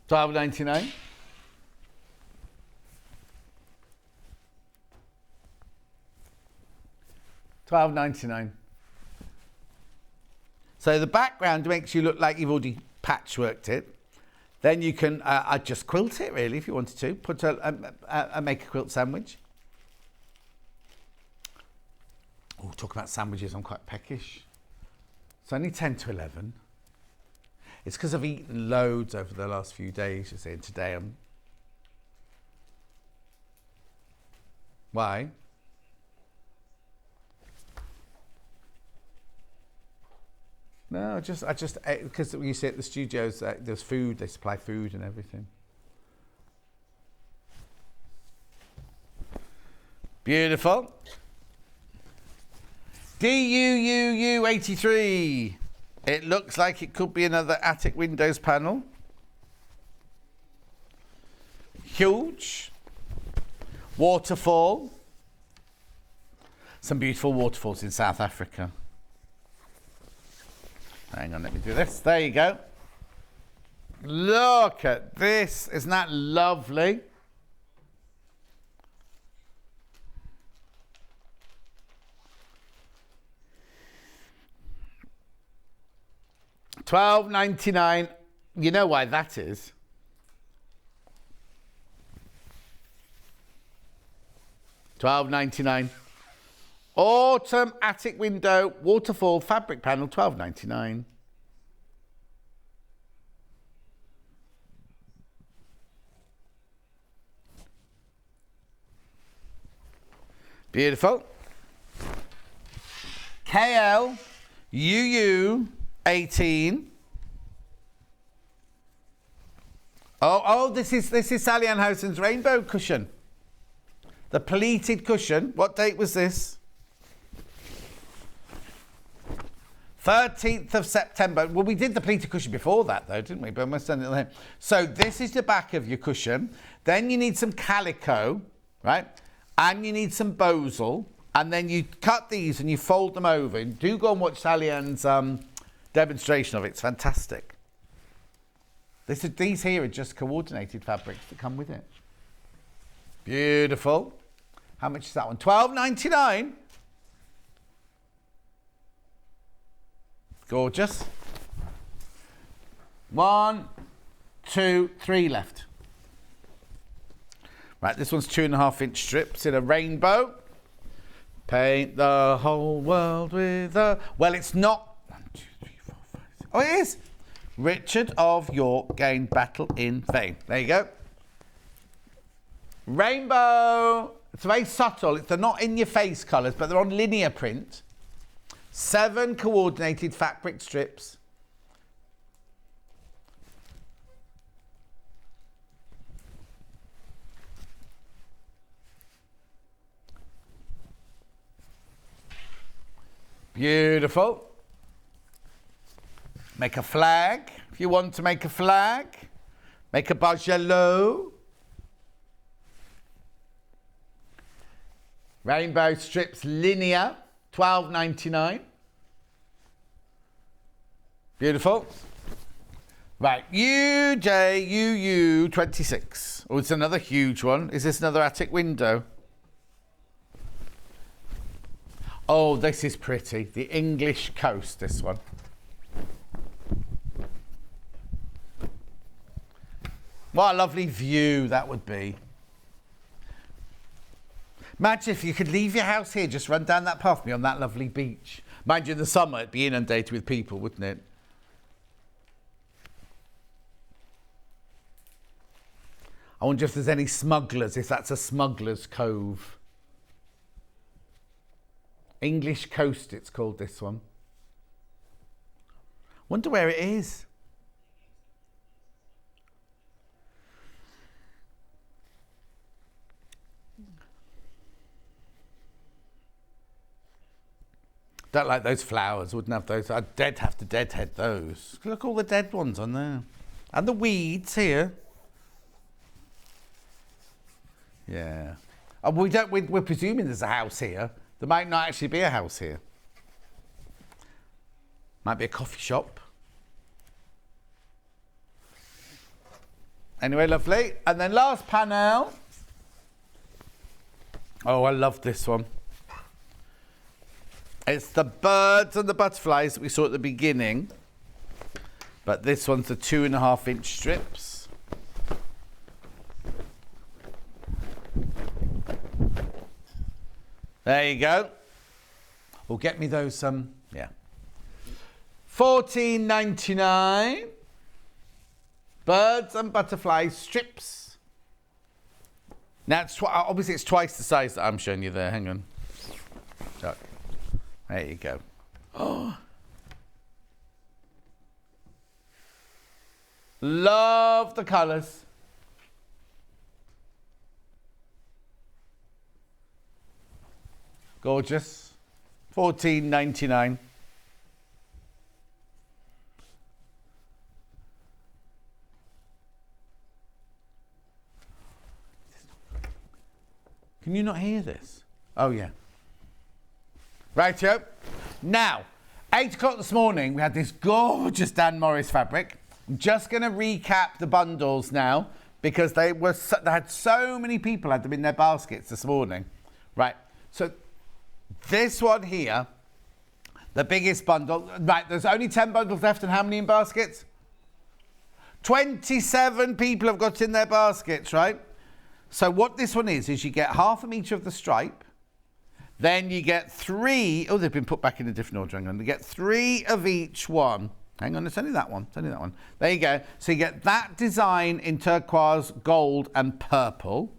$12.99. $12.99. So the background makes you look like you've already patchworked it. Then you can just quilt it, really, if you wanted to. Put make a quilt sandwich. Oh, talk about sandwiches, I'm quite peckish. It's only 10 to 11. It's because I've eaten loads over the last few days, you see, and today I'm... Why? No, I just because you see at the studios, there's food. They supply food and everything. Beautiful. DUUU83. It looks like it could be another attic windows panel. Huge. Waterfall. Some beautiful waterfalls in South Africa. Hang on, let me do this. There you go. Look at this. Isn't that lovely? $12.99. You know why that is? $12.99. Autumn attic window waterfall fabric panel, $12.99. Beautiful. KLUU18. Oh, this is Sally Ann Howson's rainbow cushion. The pleated cushion. What date was this? 13th of September. Well, we did the pleated cushion before that, though, didn't we? But I must send it there. So this is the back of your cushion. Then you need some calico, right? And you need some bosal. And then you cut these and you fold them over. And do go and watch Sally Ann's demonstration of it. It's fantastic. These here are just coordinated fabrics that come with it. Beautiful. How much is that one? $12.99. Gorgeous. 1, 2, 3 left. Right, this one's 2.5-inch strips in a rainbow. Paint the whole world with a... Well, it's not... 1, 2, 3, 4, 5, 6. Oh, it is. Richard of York gained battle in vain. There you go. Rainbow. It's very subtle. They're not in-your-face colours, but they're on linear print. 7 coordinated fabric strips. Beautiful. Make a flag if you want to make a flag. Make a bajalo. Rainbow strips linear, $12.99. Beautiful. Right, UJUU26. Oh, it's another huge one. Is this another attic window? Oh, this is pretty. The English coast, this one. What a lovely view that would be. Imagine if you could leave your house here, just run down that path and be on that lovely beach. Mind you, in the summer, it'd be inundated with people, wouldn't it? I wonder if there's any smugglers, if that's a smuggler's cove. English coast, it's called, this one. Wonder where it is. Don't like those flowers, wouldn't have those. I'd have to deadhead those. Look, all the dead ones on there. And the weeds here. Yeah. We're presuming there's a house here. There might not actually be a house here. Might be a coffee shop. Anyway, lovely. And then last panel. Oh, I love this one. It's the birds and the butterflies that we saw at the beginning. But this one's the 2.5-inch strips. There you go. Well, get me those, yeah. $14.99. Birds and butterflies strips. Now, obviously it's twice the size that I'm showing you there. Hang on. Look. There you go. Oh. Love the colours. Gorgeous. $14.99. Can you not hear this? Oh, yeah. Rightio. Now, 8 o'clock this morning, we had this gorgeous Dan Morris fabric. I'm just going to recap the bundles now because they had so many people had them in their baskets this morning. Right, so this one here, the biggest bundle. Right, there's only 10 bundles left and how many in baskets? 27 people have got in their baskets, right? So what this one is you get half a metre of the stripe, then you get 3, oh, they've been put back in a different order, hang on, you get 3 of each one. Hang on, it's only that one, There you go. So you get that design in turquoise, gold and purple.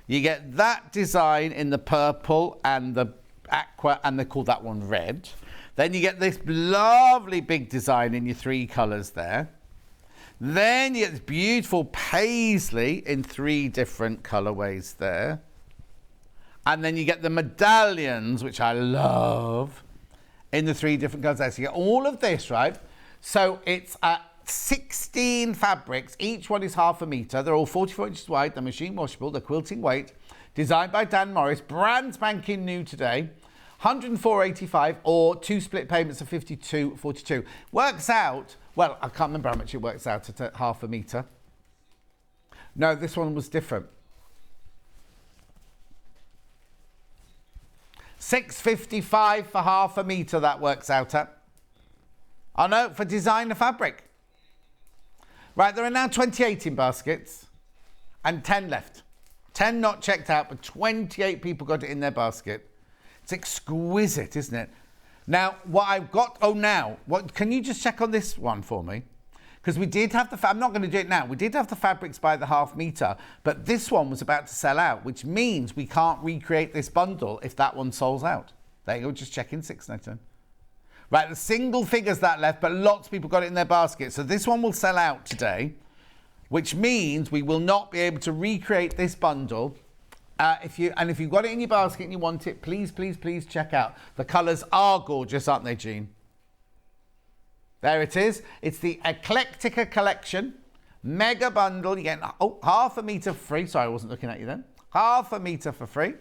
You get that design in the purple and the aqua, and they call that one red. Then you get this lovely big design in your 3 colours there. Then you get this beautiful paisley in 3 different colourways there. And then you get the medallions, which I love, in the 3 different colours there. So you get all of this, right? So it's 16 fabrics. Each one is half a metre. They're all 44 inches wide. They're machine washable. They're quilting weight. Designed by Dan Morris. Brand spanking new today. $104.85 or 2 split payments of $52.42. Works out, well, I can't remember how much it works out at half a metre. No, this one was different. $6.55 for half a metre that works out at. Oh no, for designer fabric. Right, there are now 28 in baskets and 10 left. 10 not checked out, but 28 people got it in their basket. It's exquisite, isn't it? Now, what I've got, can you just check on this one for me? Because we did have I'm not going to do it now. We did have the fabrics by the half metre, but this one was about to sell out, which means we can't recreate this bundle if that one sells out. There you go, just check in $6.99. Right, the single figures that left, but lots of people got it in their basket. So this one will sell out today, which means we will not be able to recreate this bundle. If you've got it in your basket and you want it, please, please, please check out. The colours are gorgeous, aren't they, Jean? There it is. It's the Eclectica collection. Mega bundle. You get half a metre for free. Sorry, I wasn't looking at you then. Half a metre for free.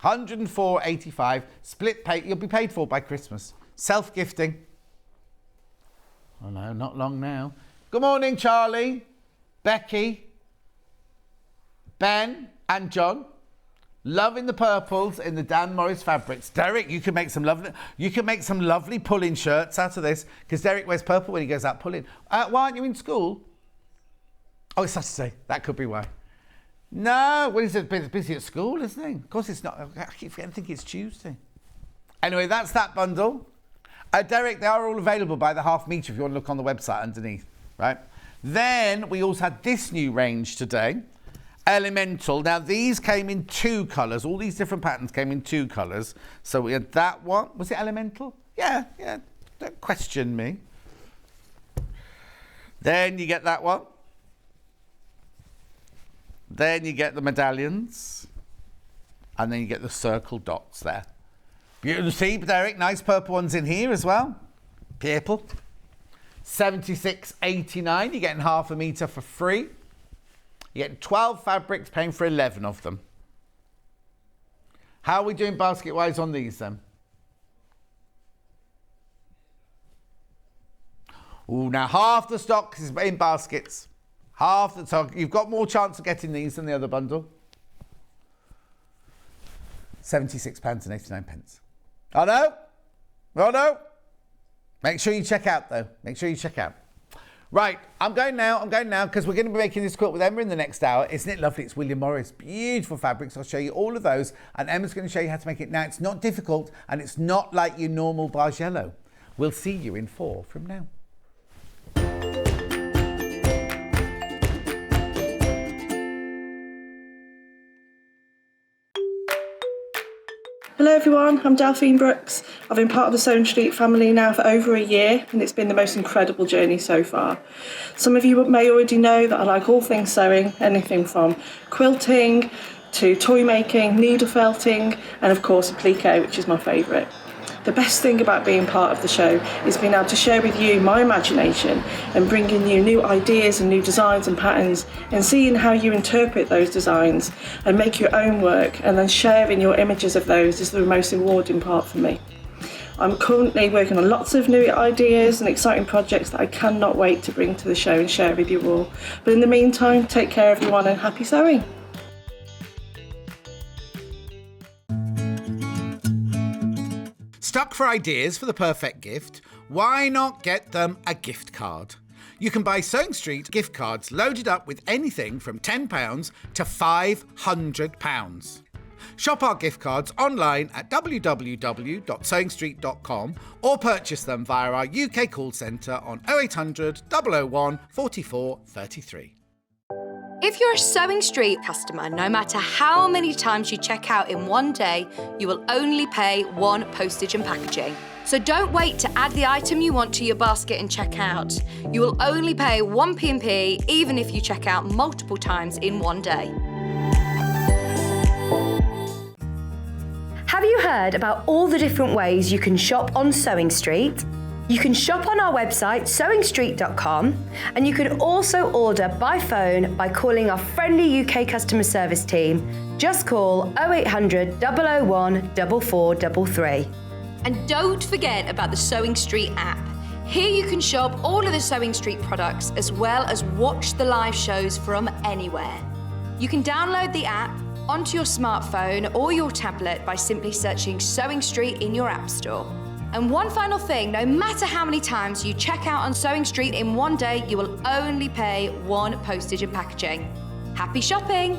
$104.85. Split pay. You'll be paid for by Christmas. Self-gifting. Oh no, not long now. Good morning, Charlie, Becky, Ben and John. Loving the purples in the Dan Morris fabrics. Derek, you can make some lovely pulling shirts out of this because Derek wears purple when he goes out pulling. Why aren't you in school? Oh, it's Saturday. That could be why. No, well, he's busy at school, isn't he? Of course it's not. I keep forgetting, I think it's Tuesday. Anyway, that's that bundle. Derek, they are all available by the half metre if you want to look on the website underneath, right? Then we also had this new range today. Elemental. Now, these came in 2 colours. All these different patterns came in 2 colours. So we had that one. Was it Elemental? Yeah. Don't question me. Then you get that one. Then you get the medallions. And then you get the circle dots there. Beautiful. See, Derek, nice purple ones in here as well. Purple. $76.89. You're getting half a metre for free. You get 12 fabrics, paying for 11 of them. How are we doing basket-wise on these then? Oh, now half the stock is in baskets. Half the stock. You've got more chance of getting these than the other bundle. £76.89. Oh no? Oh no? Make sure you check out though. Make sure you check out. Right, I'm going now because we're going to be making this quilt with Emma in the next hour. Isn't it lovely? It's William Morris. Beautiful fabrics. I'll show you all of those. And Emma's going to show you how to make it. Now, it's not difficult and it's not like your normal Bargello. We'll see you in 4 from now. Hello everyone, I'm Delphine Brooks. I've been part of the Sewing Street family now for over a year and it's been the most incredible journey so far. Some of you may already know that I like all things sewing, anything from quilting to toy making, needle felting and of course applique, which is my favourite. The best thing about being part of the show is being able to share with you my imagination and bringing you new ideas and new designs and patterns and seeing how you interpret those designs and make your own work and then sharing your images of those is the most rewarding part for me. I'm currently working on lots of new ideas and exciting projects that I cannot wait to bring to the show and share with you all. But in the meantime, take care everyone and happy sewing! Stuck for ideas for the perfect gift? Why not get them a gift card? You can buy Sewing Street gift cards loaded up with anything from £10 to £500. Shop our gift cards online at www.sewingstreet.com or purchase them via our UK call centre on 0800 001 44 33. If you're a Sewing Street customer, no matter how many times you check out in one day, you will only pay one postage and packaging. So don't wait to add the item you want to your basket and check out. You will only pay one P&P even if you check out multiple times in one day. Have you heard about all the different ways you can shop on Sewing Street? You can shop on our website sewingstreet.com and you can also order by phone by calling our friendly UK customer service team. Just call 0800 001 4433. And don't forget about the Sewing Street app. Here you can shop all of the Sewing Street products as well as watch the live shows from anywhere. You can download the app onto your smartphone or your tablet by simply searching Sewing Street in your app store. And one final thing, no matter how many times you check out on Sewing Street in one day, you will only pay one postage and packaging. Happy shopping!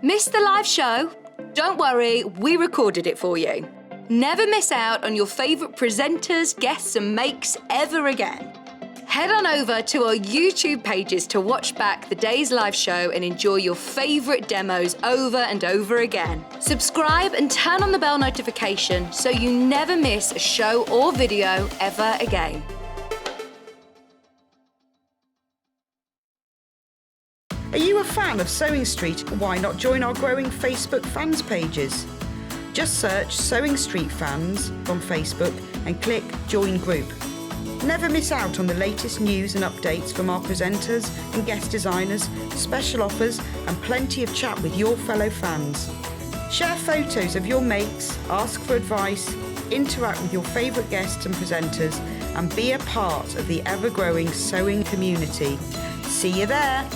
Missed the live show? Don't worry, we recorded it for you. Never miss out on your favourite presenters, guests and makes ever again. Head on over to our YouTube pages to watch back the day's live show and enjoy your favourite demos over and over again. Subscribe and turn on the bell notification so you never miss a show or video ever again. Are you a fan of Sewing Street? Why not join our growing Facebook fans pages? Just search Sewing Street Fans on Facebook and click Join Group. Never miss out on the latest news and updates from our presenters and guest designers, special offers and plenty of chat with your fellow fans. Share photos of your makes, ask for advice, interact with your favourite guests and presenters and be a part of the ever-growing sewing community. See you there!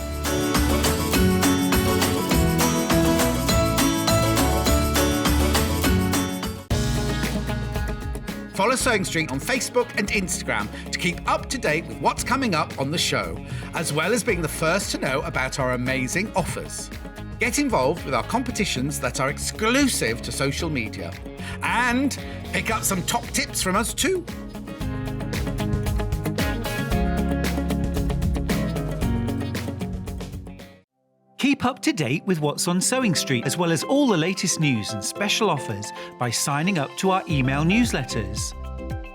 Follow Sewing Street on Facebook and Instagram to keep up to date with what's coming up on the show, as well as being the first to know about our amazing offers. Get involved with our competitions that are exclusive to social media. And pick up some top tips from us too. Keep up to date with what's on Sewing Street, as well as all the latest news and special offers by signing up to our email newsletters.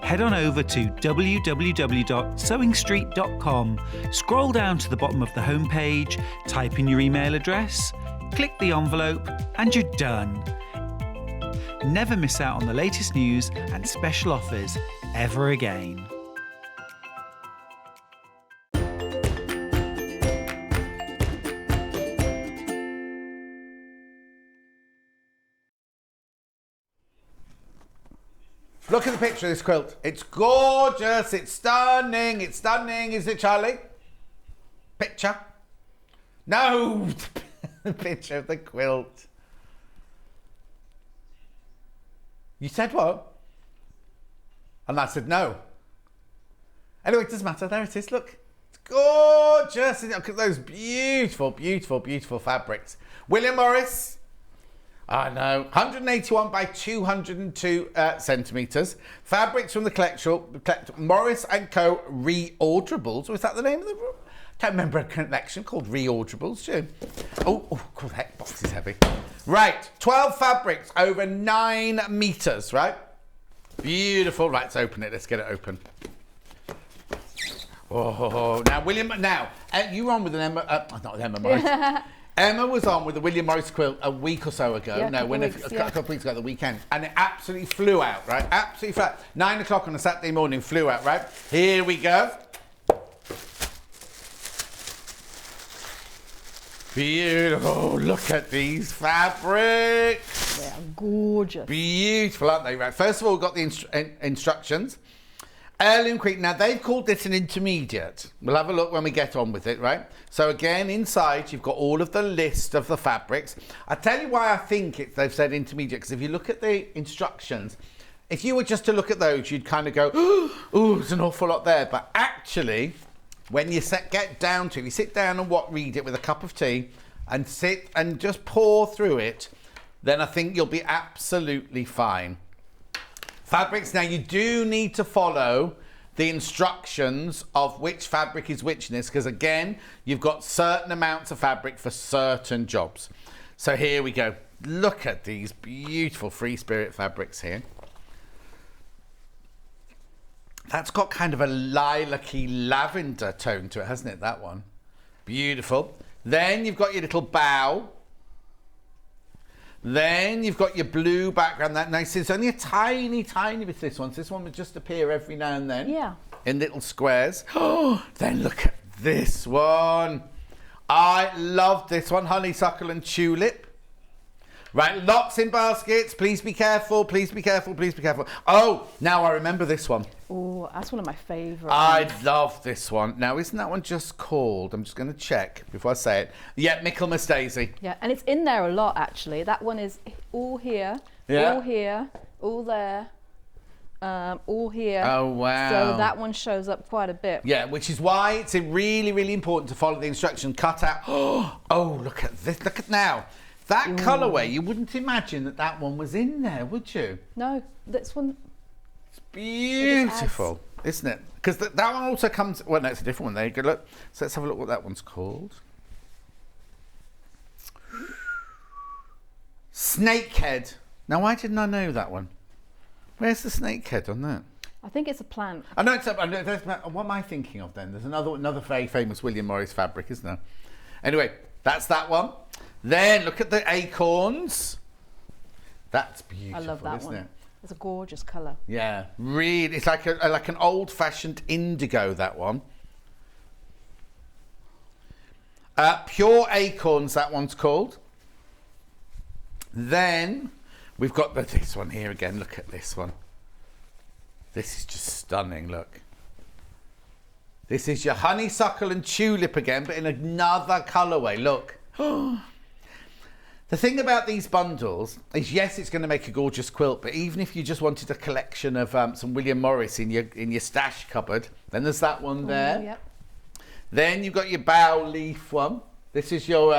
Head on over to www.sewingstreet.com, scroll down to the bottom of the homepage, type in your email address, click the envelope, and you're done. Never miss out on the latest news and special offers ever again. Look at the picture of this quilt. It's gorgeous. It's stunning. It's stunning. Is it, Charlie? Picture? No. The picture of the quilt. You said what? And I said no. Anyway, it doesn't matter. There it is. Look. It's gorgeous. Look at those beautiful, beautiful, beautiful fabrics. William Morris. I know. 181 by 202 centimetres. Fabrics from the collection, Morris & Co. Reorderables. Was that the name of the... I don't remember a collection called Reorderables, do you? Oh, God, that box is heavy. Right, 12 fabrics over 9 metres, right? Beautiful. Right, let's open it. Let's get it open. Oh, now, William, you were on with an Emma, not Emma Morris. Emma was on with the William Morris quilt a week or so ago. Yeah, a couple of weeks ago at the weekend. And it absolutely flew out, right? Absolutely flew out. 9 o'clock on a Saturday morning, flew out, right? Here we go. Beautiful. Look at these fabrics. They are gorgeous. Beautiful, aren't they? Right. First of all, we've got the instructions. Heirloom Quilt. Now, they've called this an intermediate. We'll have a look when we get on with it, right? So, again, inside, you've got all of the list of the fabrics. I'll tell you why I think they've said intermediate, because if you look at the instructions, if you were just to look at those, you'd kind of go, oh, there's an awful lot there. But actually, when you get down to it, you sit down and read it with a cup of tea and sit and just pour through it, then I think you'll be absolutely fine. Fabrics, now you do need to follow the instructions of which fabric is which in this, because again, you've got certain amounts of fabric for certain jobs. So here we go. Look at these beautiful Free Spirit fabrics here. That's got kind of a lilac-y lavender tone to it, hasn't it, that one? Beautiful. Then you've got your little bow. Then you've got your blue background. That nice. It's only a tiny, tiny bit of this one. So this one would just appear every now and then. Yeah. In little squares. Oh, then look at this one. I love this one. Honeysuckle and tulip. Right, lots in baskets. Please be careful. Please be careful. Please be careful. Oh, now I remember this one. Oh, that's one of my favourites. I love this one. Now, isn't that one just called? I'm just going to check before I say it. Yeah, Michaelmas Daisy. Yeah, and it's in there a lot, actually. That one is all here, all here, all there, all here. Oh, wow. So that one shows up quite a bit. Yeah, which is why it's really, really important to follow the instruction. Cut out. Oh, look at this. Look at now. That colourway, you wouldn't imagine that one was in there, would you? No, this one... It's beautiful, isn't it? Because that one also comes... Well, no, it's a different one. There you go, look. So let's have a look what that one's called. Snakehead. Now, why didn't I know that one? Where's the snakehead on that? I think it's a plant. I know it's a... What am I thinking of then? There's another very famous William Morris fabric, isn't there? Anyway, that's that one. Then look at the acorns. That's beautiful, I love that isn't one. it? It's a gorgeous colour. Yeah, really. It's like an old-fashioned indigo, that one. Pure acorns, that one's called. Then we've got this one here again. Look at this one. This is just stunning, look. This is your honeysuckle and tulip again, but in another colourway, look. The thing about these bundles is, yes, it's going to make a gorgeous quilt, but even if you just wanted a collection of some William Morris in your stash cupboard, then there's that one there. Yep. Then you've got your bow leaf one. This is your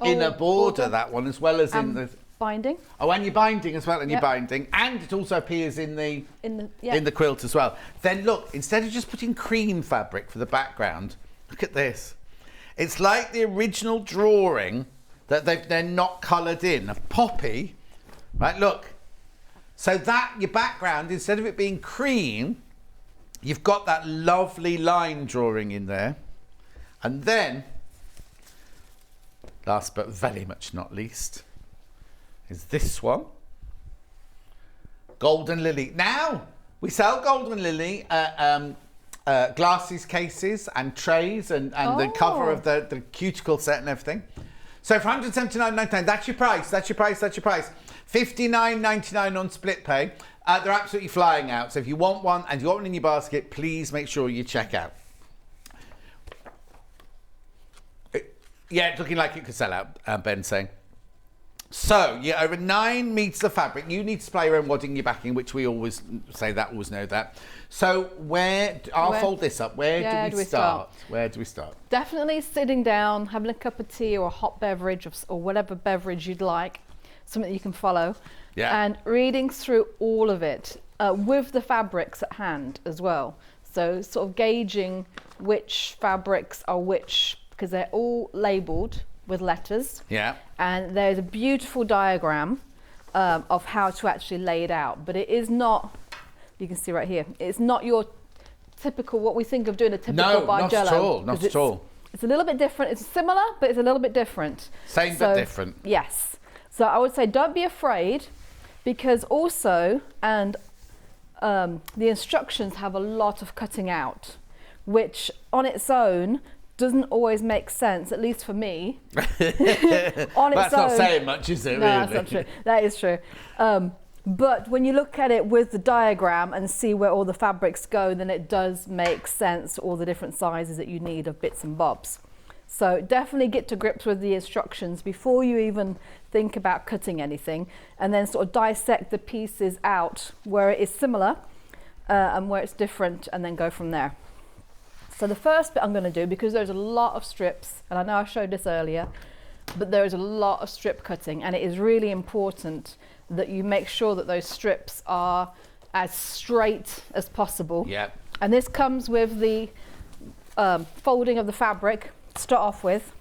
inner border, that one, as well as in the binding. Oh, and your binding as well, and your binding, and it also appears in the quilt as well. Then look, instead of just putting cream fabric for the background, look at this. It's like the original drawing that they're not coloured in, of poppy, right? Look, so that your background, instead of it being cream, you've got that lovely line drawing in there, and then, last but very much not least, is this one, Golden Lily. Now we sell Golden Lily glasses cases and trays and the cover of the cuticle set and everything. So for £179.99, that's your price. That's your price. That's your price. £59.99 on split pay. They're absolutely flying out. So if you want one and you want one in your basket, please make sure you check out. Yeah, it's looking like it could sell out, Ben's saying. So, yeah, over 9 metres of fabric. You need to supply your own wadding, your backing, which we always say that, always know that. So, I'll fold this up. Where do we start? Where do we start? Definitely sitting down, having a cup of tea or a hot beverage or whatever beverage you'd like. something that you can follow. Yeah. And reading through all of it with the fabrics at hand as well. So sort of gauging which fabrics are which, because they're all labelled with letters. Yeah. And there's a beautiful diagram of how to actually lay it out. But it is not, you can see right here, it's not your typical, what we think of doing a typical Bargello. Not at all, not at all. It's a little bit different. It's similar, but it's a little bit different. Same but different. Yes. So I would say don't be afraid, because also, and the instructions have a lot of cutting out, which on its own doesn't always make sense, at least for me. That's not saying much, is it, no, really? that's not true. That is true. But when you look at it with the diagram and see where all the fabrics go, then it does make sense, all the different sizes that you need of bits and bobs. So definitely get to grips with the instructions before you even think about cutting anything, and then sort of dissect the pieces out where it is similar and where it's different, and then go from there. So the first bit I'm going to do, because there's a lot of strips, and I know I showed this earlier, but there is a lot of strip cutting, and it is really important that you make sure that those strips are as straight as possible. Yeah. And this comes with the folding of the fabric to start off with.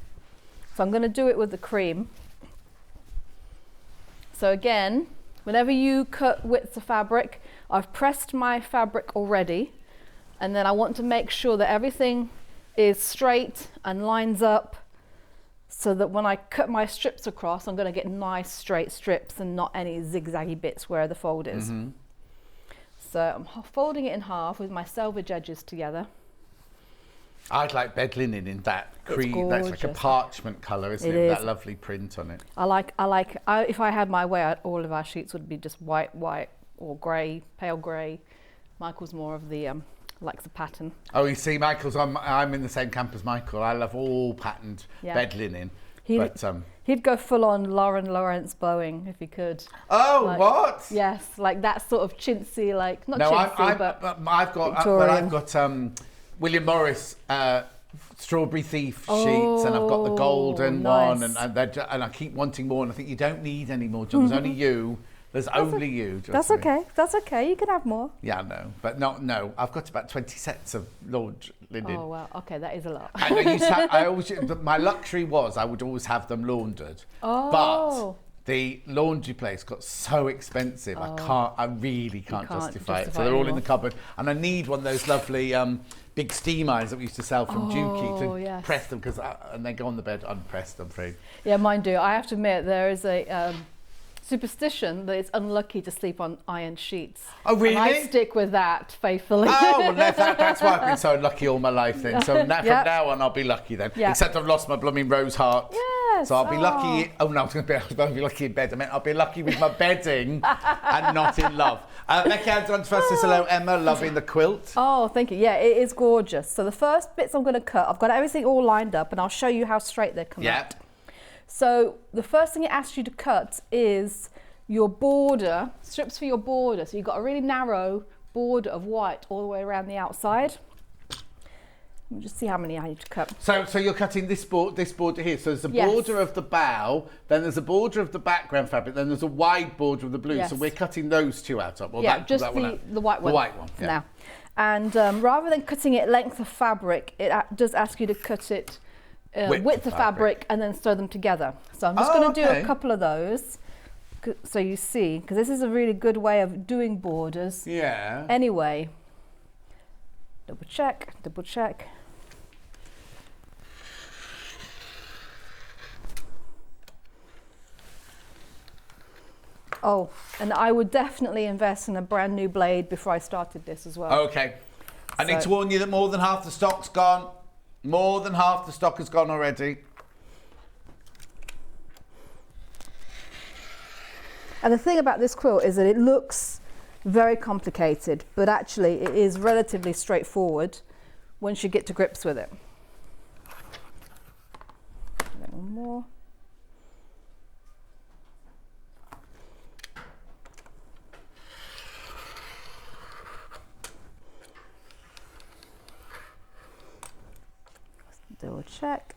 So I'm going to do it with the cream. So again, whenever you cut widths of fabric, I've pressed my fabric already, and then I want to make sure that everything is straight and lines up, so that when I cut my strips across, I'm going to get nice straight strips and not any zigzaggy bits where the fold is. Mm-hmm. So I'm folding it in half with my selvage edges together. I'd like bed linen in that cream. That's like a parchment colour, isn't it? It With is. that lovely print on it. If I had my way, all of our sheets would be just white or grey, pale grey. Michael's more of the likes the pattern. Oh, you see, I'm in the same camp as Michael. I love all patterned bed linen. He'd go full on Lauren Lawrence Boeing if he could. Oh, what? Yes, like that sort of chintzy, like not No, chintzy, but I've got William Morris Strawberry Thief sheets, and I've got the golden one, and I keep wanting more, and I think you don't need any more, John. There's only you. There's only you. That's okay. That's okay. You can have more. Yeah, no, but no. I've got about 20 sets of laundry linen. Oh well, okay, that is a lot. And I always, my luxury was I would always have them laundered. Oh. But the laundry place got so expensive. I really can't justify it. So they're all in the cupboard, and I need one of those lovely big steam irons that we used to sell from Dukey to press them, and they go on the bed unpressed, I'm afraid. Yeah, mine do. I have to admit, there is a superstition that it's unlucky to sleep on ironed sheets. Oh, really? And I stick with that faithfully. Oh, well, that's why I've been so lucky all my life then. So from now on, I'll be lucky then. Yep. Except I've lost my blooming rose heart. Yes. So I'll be lucky. Oh, no, I was going to be lucky in bed. I meant I'll be lucky with my bedding and not in love. Becky Adams first says hello, Emma, loving the quilt. Oh, thank you. Yeah, it is gorgeous. So the first bits I'm going to cut, I've got everything all lined up, and I'll show you how straight they come out. So the first thing it asks you to cut is your border, strips for your border. So you've got a really narrow border of white all the way around the outside. Let me just see how many I need to cut. So you're cutting this border here. So there's a border of the bow, then there's a border of the background fabric, then there's a wide border of the blue. Yes. So we're cutting those two out. Well, just the white one. The white one, for now. And rather than cutting it length of fabric, it does ask you to cut it width of fabric and then sew them together. So I'm just going to do a couple of those, so you see, because this is a really good way of doing borders. Yeah. Anyway, double check. Oh, and I would definitely invest in a brand new blade before I started this as well. Okay. I need to warn you that more than half the stock's gone. More than half the stock has gone already. And the thing about this quilt is that it looks very complicated, but actually it is relatively straightforward once you get to grips with it. One more. Double check.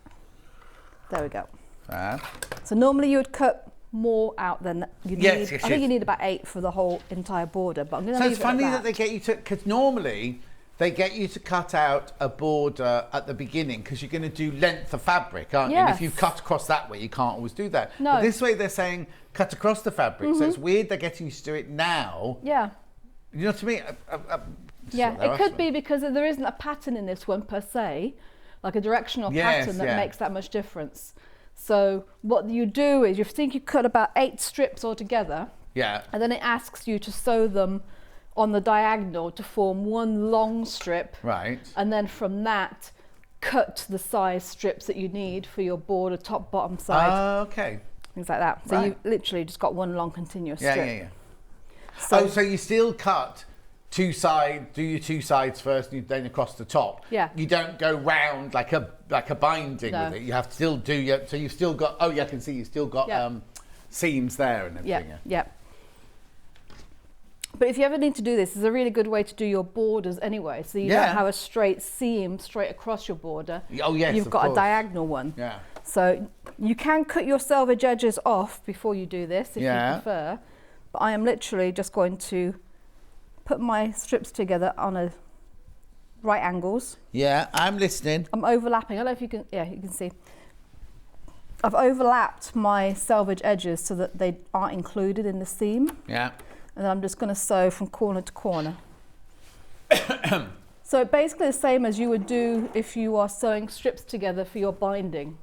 There we go. Fab. So normally you would cut more out than you need. Yes, I think you need about 8 for the whole entire border, but I'm going to So leave it's it at funny that. that they get you to, because normally they get you to cut out a border at the beginning because you're going to do length of fabric, aren't you? And if you Yes. cut across that way, you can't always do that. No. But this way they're saying cut across the fabric. So it's weird they're getting you to do it now. Yeah. You know what I mean? Yeah, it could be because there isn't a pattern in this one per se, like a directional Yes, pattern that yeah. makes that much difference. So what you do is you think you cut about 8 strips altogether, Yeah. and then it asks you to sew them on the diagonal to form one long strip, Right. and then from that cut the size strips that you need for your border, top, bottom, side, Okay. things like that. So Right. you literally just got one long continuous Yeah, strip. yeah, yeah. So, So you still cut do your 2 sides first, and then across the top. Yeah. You don't go round like a binding No. with it. You have to still do your. So you've still got. Oh, yeah, I can see you've still got Yeah. seams there and yeah, everything. yeah. But if you ever need to do this, it's a really good way to do your borders anyway. So you Yeah. don't have a straight seam straight across your border. Oh yes, You've of got course. a diagonal one. Yeah. So you can cut your selvage edges off before you do this if Yeah. you prefer. But I am literally just going to put my strips together on a right angles. Yeah, I'm listening. I'm overlapping. I don't know if you can, yeah, you can see. I've overlapped my selvage edges so that they aren't included in the seam. Yeah. And then I'm just going to sew from corner to corner. So basically the same as you would do if you are sewing strips together for your binding.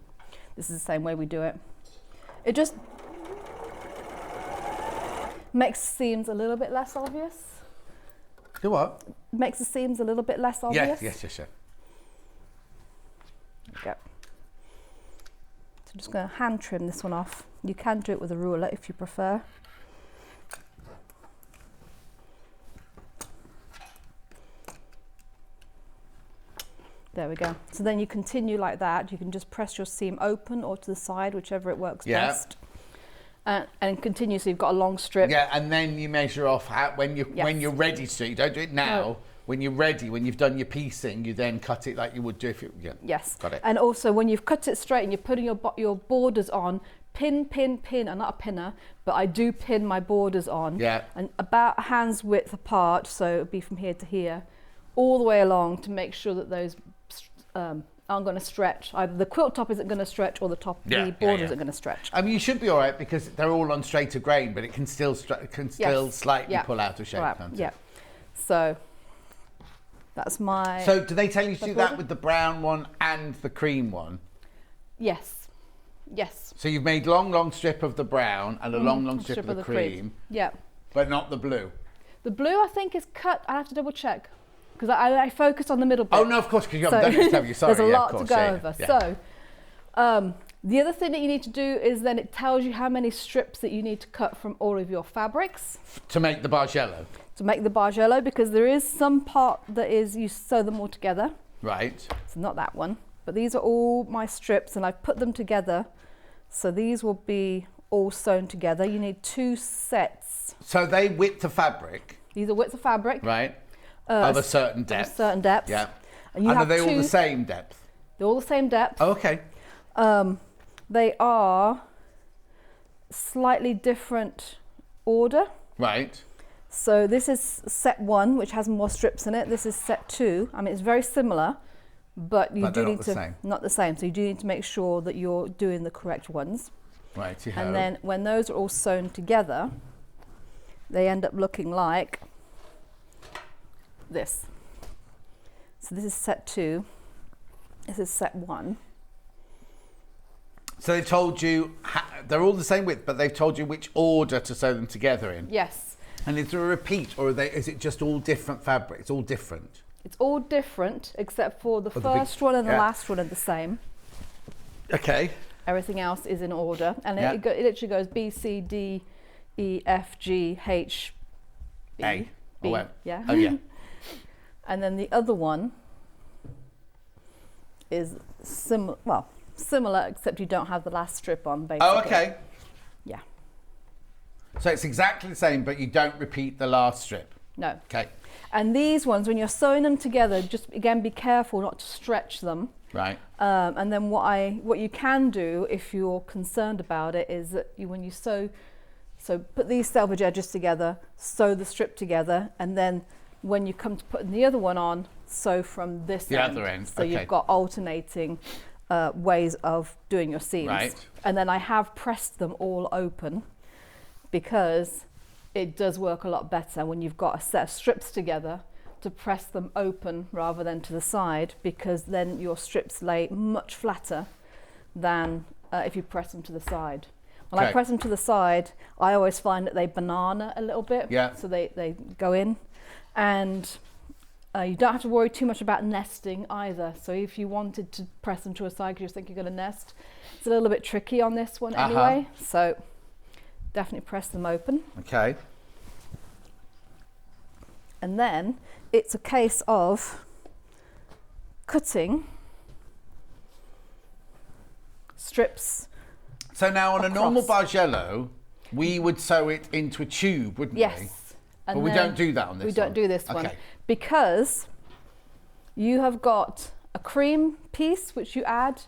This is the same way we do it. It just makes seams a little bit less obvious. Do what? Makes the seams a little bit less obvious. Yes. There we go. So I'm just going to hand trim this one off. You can do it with a ruler if you prefer. There we go. So then you continue like that. You can just press your seam open or to the side, whichever it works best. And continue, so you've got a long strip. Yeah, and then you measure off when you're ready to. You don't do it now. No. When you're ready, when you've done your piecing, you then cut it like you would do if you. Yeah. Yes. Got it. And also when you've cut it straight and you're putting your borders on, pin. I'm not a pinner, but I do pin my borders on. Yeah. And about a hand's width apart, so it'll be from here to here, all the way along to make sure that those aren't going to stretch. Either the quilt top isn't going to stretch or the border isn't going to stretch. I mean, you should be all right because they're all on straighter grain, but it can still slightly Yeah. pull out of shape. Right. Can't it? Yeah. So that's my. So do they tell you to do that border? with the brown one and the cream one? Yes. Yes. So you've made long strip of the brown and a long strip of the cream, Yeah. but not the blue. The blue I think is cut. I have to double check because I focused on the middle bit. Oh no, of course, because you haven't done it, have you? Sorry, there's a yeah, lot of course, to go yeah, over. yeah. So the other thing that you need to do is then it tells you how many strips that you need to cut from all of your fabrics To make the bargello. to make the bargello, because there is some part that is you sew them all together. Right. So not that one, but these are all my strips and I've put them together. So these will be all sewn together. You need 2 sets. So they width the fabric, These are widths of fabric. right? Of a certain Of depth. a certain depth. Yeah. And you And have are they all 2 the same depth? They're all the same depth. Oh, okay. They are slightly different order. Right. So this is set 1, which has more strips in it. This is set 2. I mean, it's very similar, but you But do they're need not to the same. not the same. So you do need to make sure that you're doing the correct ones. Right. You And then when those are all sewn together, they end up looking like this. So this is set 2. This is set 1. So they've told you they're all the same width, but they've told you which order to sew them together in. Yes. And is there a repeat, or is it just all different fabric? It's all different. It's all different except for the Oh, the big- first one and the yeah. last one are the same. Okay. Everything else is in order, and Yeah. it literally goes B, C, D, E, F, G, H, B. A. B, Oh, well. yeah. Oh, yeah. And then the other one is similar, except you don't have the last strip on, basically. Oh, okay. Yeah. So it's exactly the same, but you don't repeat the last strip. No. Okay. And these ones, when you're sewing them together, just again be careful not to stretch them, Right. And then what you can do if you're concerned about it is that when you sew, so put these selvage edges together, sew the strip together, and then when you come to putting the other one on, sew from this end. The other end. So okay. you've got alternating ways of doing your seams. Right. And then I have pressed them all open because it does work a lot better when you've got a set of strips together to press them open rather than to the side, because then your strips lay much flatter than if you press them to the side. When I press them to the side, I always find that they banana a little bit. Yeah. So they go in, and you don't have to worry too much about nesting either. So if you wanted to press them to a side because you think you're going to nest, it's a little bit tricky on this one anyway. So definitely press them open. Okay. And then it's a case of cutting strips. So now on across. a normal Bargello, we would sew it into a tube, wouldn't we? Yes. But we don't do that on this one. We don't do this one Okay. because you have got a cream piece which you add.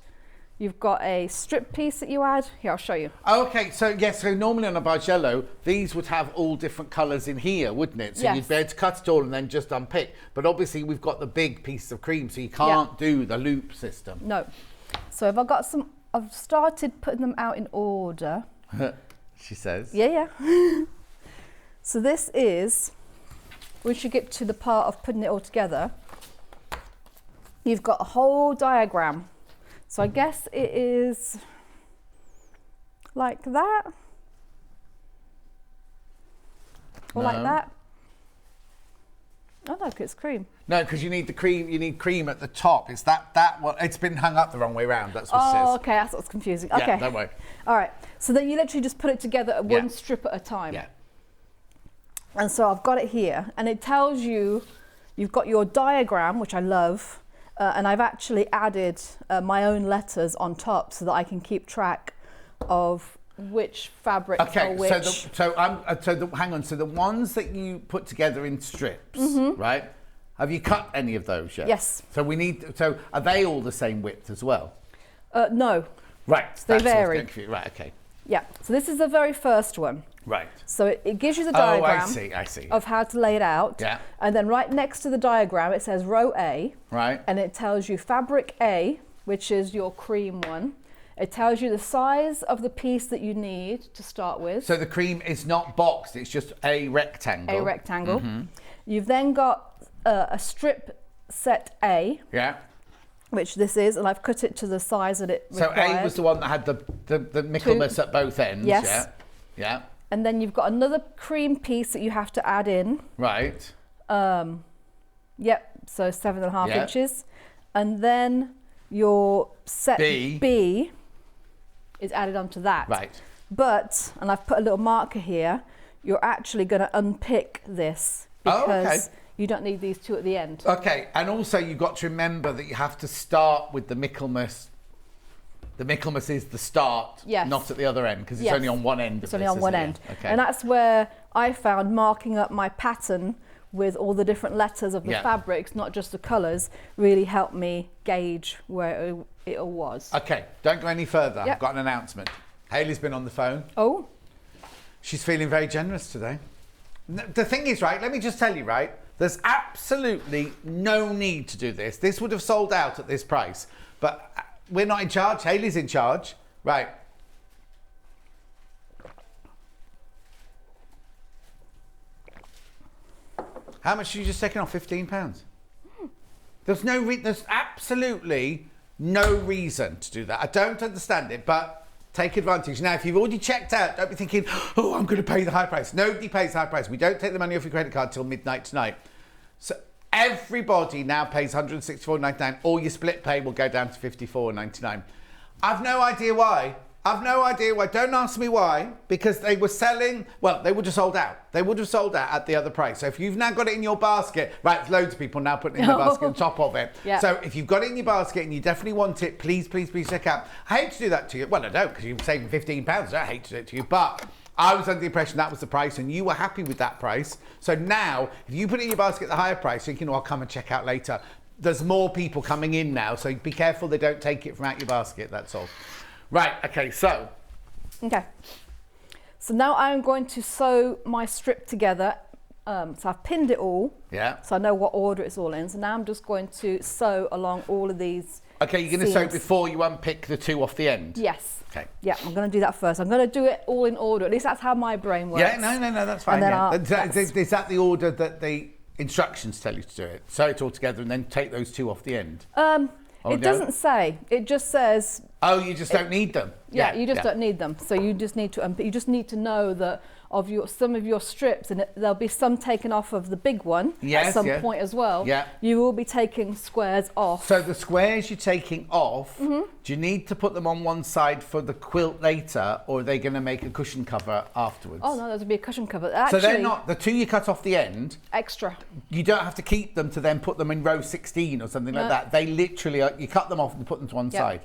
You've got a strip piece that you add. Here, I'll show you. Okay, so yes, so normally on a Bargello, these would have all different colours in here, wouldn't it? So Yes. you'd be able to cut it all and then just unpick. But obviously we've got the big piece of cream, so you can't do the loop system. No. So if I've started putting them out in order. She says. Yeah. So this is, once you get to the part of putting it all together, you've got a whole diagram. So I guess it is like that, or like that. Oh no, 'cause it's cream. No, because you need the cream. You need cream at the top. It's that one. It's been hung up the wrong way round. That's what it says. Oh, okay, that's what's confusing. Yeah, Okay, don't worry. all right. So then you literally just put it together at one strip at a time. Yeah. And so I've got it here, and it tells you you've got your diagram, which I love. And I've actually added my own letters on top so that I can keep track of which fabric or which. Hang on. So the ones that you put together in strips, right? Have you cut any of those yet? Yes. So So are they all the same width as well? No. Right. They that's what's vary. getting confused. Right. Okay. Yeah. So this is the very first one. Right. So it gives you the diagram I see. of how to lay it out. Yeah. And then right next to the diagram, it says row A. Right. And it tells you fabric A, which is your cream one. It tells you the size of the piece that you need to start with. So the cream is not boxed, it's just a rectangle. A rectangle. You've then got a strip set A. Yeah. Which this is, and I've cut it to the size that it required. So A was the one that had the Michaelmas at both ends. Yes. Yeah. And then you've got another cream piece that you have to add in. Right. Yep, so 7.5 inches. And then your set B is added onto that. Right. But, and I've put a little marker here, you're actually going to unpick this because you don't need these two at the end. Okay, and also you've got to remember that you have to start with the Michaelmas. The Michaelmas is the start, not at the other end, because it's only on one end. It's only on one end. Okay. And that's where I found marking up my pattern with all the different letters of the fabrics, not just the colours, really helped me gauge where it all was. Okay, don't go any further. I've got an announcement. Hayley's been on the phone. Oh. She's feeling very generous today. The thing is, right, let me just tell you, right, there's absolutely no need to do this. This would have sold out at this price, but we're not in charge. Hayley's in charge. Right. How much are you just taking off? £15. There's absolutely no reason to do that. I don't understand it, but take advantage. Now, if you've already checked out, don't be thinking, oh, I'm going to pay the high price. Nobody pays the high price. We don't take the money off your credit card till midnight tonight. So everybody now pays £164.99. All your split pay will go down to £54.99. I've no idea why. Don't ask me why, because they were selling, well, they would have sold out. They would have sold out at the other price. So if you've now got it in your basket, right, loads of people now putting it in the basket on top of it. Yeah. So if you've got it in your basket and you definitely want it, please check out. I hate to do that to you. Well, I don't, because you're saving £15. I don't hate to do it to you, but I was under the impression that was the price and you were happy with that price. So now, if you put it in your basket at the higher price, thinking, oh, I'll come and check out later, there's more people coming in now, so be careful they don't take it from out your basket, that's all. Right, okay, so. Okay. So now I'm going to sew my strip together. So I've pinned it all. Yeah. So I know what order it's all in. So now I'm just going to sew along all of these. Okay, you're going to sew before you unpick the two off the end? Yes. Okay. Yeah, I'm going to do that first. I'm going to do it all in order. At least that's how my brain works. Yeah, no, that's fine. Yeah. Is that the order that the instructions tell you to do it? Sew it all together and then take those two off the end? It doesn't say. It just says. Oh, you just don't need them. Yeah, you just don't need them. So you just need to. You just need to know that of some of your strips, and there'll be some taken off of the big one at some point as well. Yeah. You will be taking squares off. So the squares you're taking off, do you need to put them on one side for the quilt later, or are they going to make a cushion cover afterwards? Oh no, there'll be a cushion cover. Actually, so they're not the two you cut off the end. Extra. You don't have to keep them to then put them in row 16 or something like that. They literally you cut them off and put them to one side.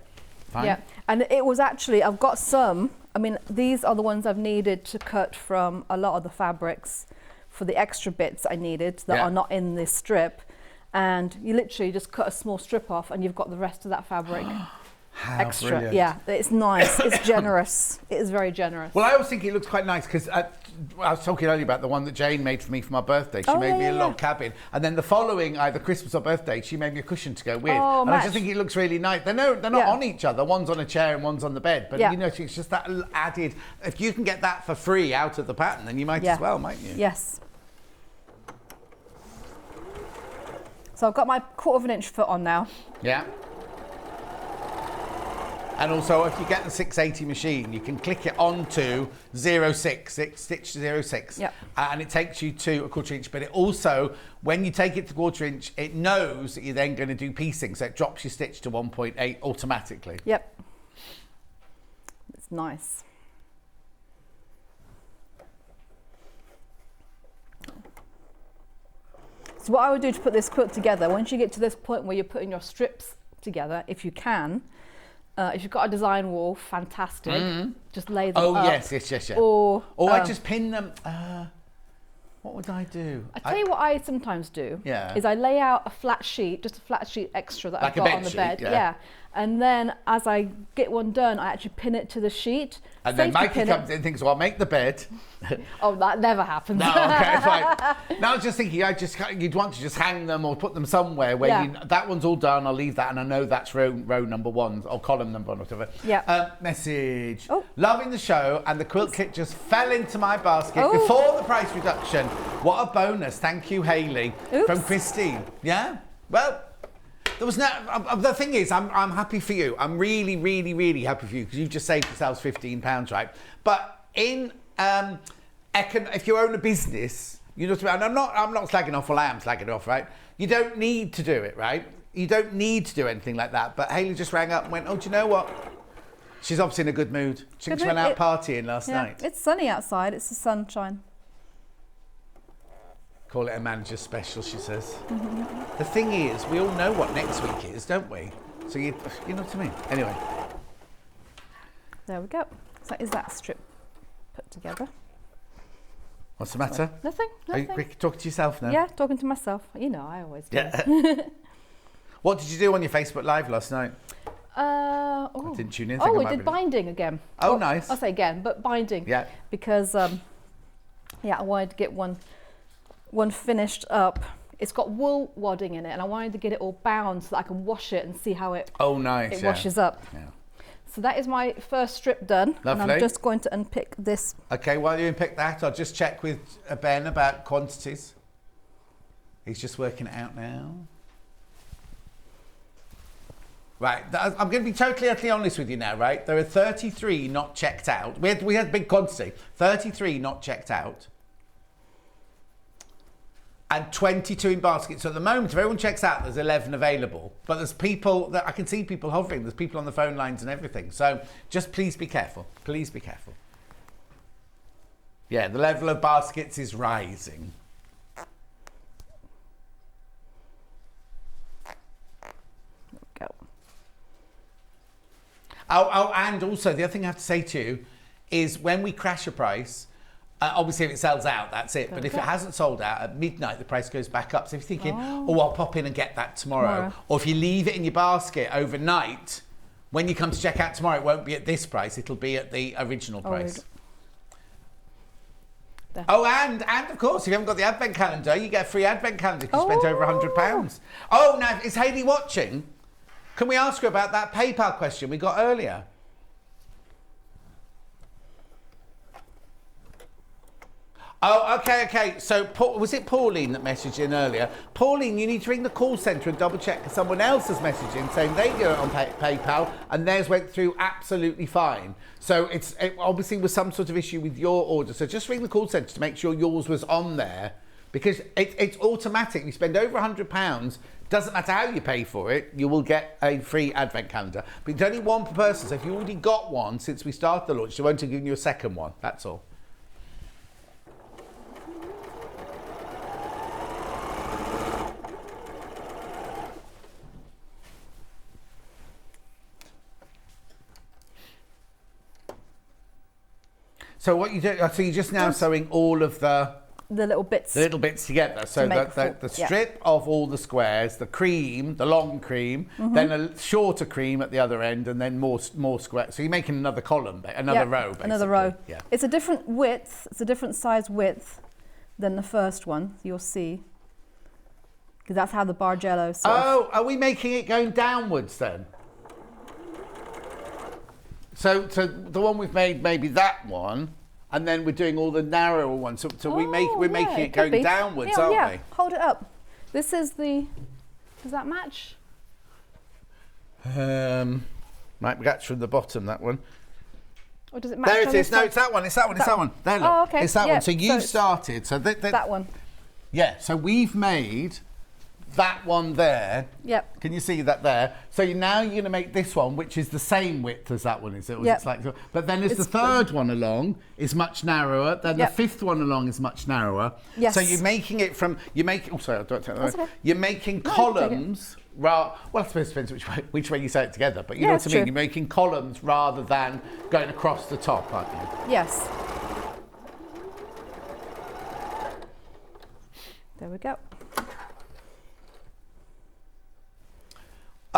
Fine. Yeah, and it was actually, I've got some, I mean, these are the ones I've needed to cut from a lot of the fabrics for the extra bits I needed that are not in this strip. And you literally just cut a small strip off and you've got the rest of that fabric. How extra. Brilliant. Yeah, it's nice. It's generous. It is very generous. Well, I always think it looks quite nice because I was talking earlier about the one that Jane made for me for my birthday. She made me a log cabin, and then the following either Christmas or birthday, she made me a cushion to go with. Oh, and I just think it looks really nice. They're not on each other. One's on a chair and one's on the bed. But you know, it's just that added. If you can get that for free out of the pattern, then you might as well, mightn't you? Yes. So I've got my 1/4 inch foot on now. Yeah. And also, if you get the 680 machine, you can click it onto 06, stitch 06, and it takes you to a 1/4 inch. But it also, when you take it to 1/4 inch, it knows that you're then going to do piecing, so it drops your stitch to 1.8 automatically. Yep. It's nice. So what I would do to put this quilt together, once you get to this point where you're putting your strips together, if you can, if you've got a design wall, fantastic. Just lay them up. Oh, yes. Or I just pin them. What would I do? I tell you what I sometimes do. Is I lay out a flat sheet, just a flat sheet extra that I've got on the bed. Yeah. And then as I get one done, I actually pin it to the sheet. And then Mikey comes in and thinks, well, I'll make the bed. Oh, that never happens. No, okay, fine. Now I was just thinking, you'd want to just hang them or put them somewhere where that one's all done, I'll leave that, and I know that's row number 1 or column number 1 or whatever. Yeah. Message. Oh. Loving the show, and the quilt kit just fell into my basket before the price reduction. What a bonus. Thank you, Hayley. From Christine. Yeah? Well, there was no. The thing is, I'm happy for you. I'm really, really, really happy for you because you've just saved yourselves £15, right? But in if you own a business, you know what I mean. I'm not slagging off. Well, I am slagging off, right? You don't need to do it, right? You don't need to do anything like that. But Hayley just rang up and went, "Oh, do you know what? She's obviously in a good mood. She went out partying last night. It's sunny outside. It's the sunshine." Call it a manager's special, she says. The thing is, we all know what next week is, don't we? So you know what I mean? Anyway. There we go. So is that strip put together? What's the matter? Nothing. Are you talking to yourself now? Yeah, talking to myself. You know, I always do. Yeah. What did you do on your Facebook Live last night? I didn't tune in. We did binding again. Oh, nice. I'll say again, but binding. Yeah. Because, I wanted to get one finished up. It's got wool wadding in it, and I wanted to get it all bound so that I can wash it and see how it washes up. Yeah. So that is my first strip done. Lovely. And I'm just going to unpick this. Okay, while you unpick that, I'll just check with Ben about quantities. He's just working it out now. Right, I'm going to be totally utterly honest with you now, right? There are 33 not checked out. We had big quantity. 33 not checked out. And 22 in baskets. So at the moment, if everyone checks out, there's 11 available. But there's people that I can see people hovering. There's people on the phone lines and everything. So just please be careful. Please be careful. Yeah, the level of baskets is rising. There we go. Oh, and also the other thing I have to say to you is when we crash a price, Obviously, if it sells out, that's it. But if it hasn't sold out, at midnight, the price goes back up. So if you're thinking, I'll pop in and get that tomorrow. Or if you leave it in your basket overnight, when you come to check out tomorrow, it won't be at this price. It'll be at the original price. Oh, and of course, if you haven't got the advent calendar, you get a free advent calendar if you spent over £100. Oh, now, is Hayley watching? Can we ask her about that PayPal question we got earlier? Oh, okay. So, was it Pauline that messaged in earlier? Pauline, you need to ring the call centre and double check because someone else has messaged in saying they do it on PayPal and theirs went through absolutely fine. So, it obviously was some sort of issue with your order. So, just ring the call centre to make sure yours was on there because it's automatic. You spend over £100, doesn't matter how you pay for it, you will get a free advent calendar. But it's only one per person. So, if you already got one since we started the launch, they won't have given you a second one. That's all. So what you do? So you're just now sewing all of the little bits together. So the strip of all the squares, the cream, the long cream, then a shorter cream at the other end, and then more square. So you're making another column, another row, basically. Another row. Yeah. It's a different width. It's a different size width than the first one. You'll see. Because that's how the Bargello. Are we making it going downwards then? So the one we've made, maybe that one, and then we're doing all the narrower ones. So we're making it going downwards, aren't we? Hold it up. This is the. Does that match? Might match from the bottom, that one. Or does it match? There it is. No, it's that one. It's that one. There, look. Oh, okay. It's that one. So you've started. So that one. Yeah. So we've made that one there. Yep. Can you see that there? So now you're going to make this one, which is the same width as that one, is it? Yep. But then as the third one along is much narrower, then the fifth one along is much narrower. Yes. So you're making it from, oh, sorry, don't take that away. Okay. You're making columns, well, I suppose it depends which way you sew it together, but you know what I mean? You're making columns rather than going across the top, aren't you? Yes. There we go.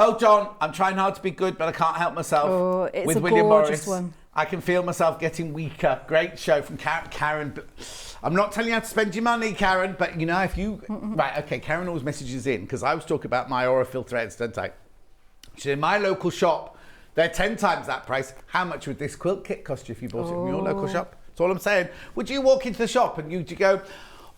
Oh, John, I'm trying hard to be good, but I can't help myself. Oh, it's with a William gorgeous Morris. one. I can feel myself getting weaker. Great show from Karen. I'm not telling you how to spend your money, Karen, but you know, if you... Right, okay, Karen always messages in, because I was talking about my Aurifil threads, don't I? She said, in my local shop, they're 10 times that price. How much would this quilt kit cost you if you bought it from your local shop? That's all I'm saying. Would you walk into the shop and you go...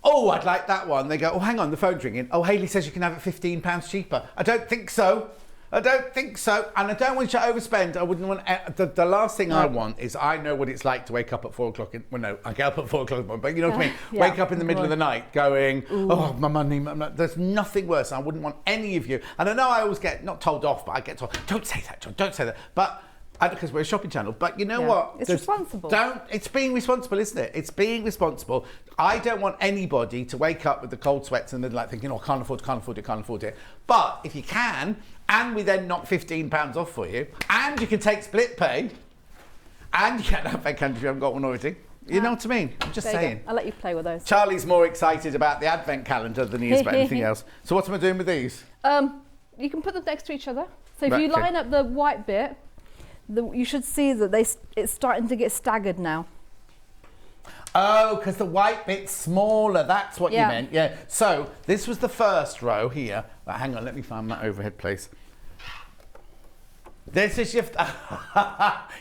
Oh, I'd like that one. They go, oh, hang on, the phone's ringing. Oh, Hayley says you can have it £15 cheaper. I don't think so. And I don't want you to overspend. I wouldn't want... The last thing I want is I know what it's like to wake up at 4 o'clock. Well, no, I get up at 4 o'clock in the morning, but you know what I mean? Wake up in the middle of the night going, oh, my money. There's nothing worse. I wouldn't want any of you. And I know I always get, not told off, but I get told, don't say that, John, don't say that. But... because we're a shopping channel, but you know what? It's responsible. It's being responsible, isn't it? It's being responsible. I don't want anybody to wake up with the cold sweats and then like thinking, oh, can't afford it. But if you can, and we then knock £15 off for you, and you can take split pay, and you get that vacant if you haven't got one already. You know what I mean? I'm just saying. I'll let you play with those. Charlie's more excited about the advent calendar than he is about anything else. So what am I doing with these? You can put them next to each other. So if you line up the white bit, you should see that it's starting to get staggered now. Oh, because the white bit's smaller. That's what you meant. Yeah. So this was the first row here. Hang on, let me find my overhead place. This is your...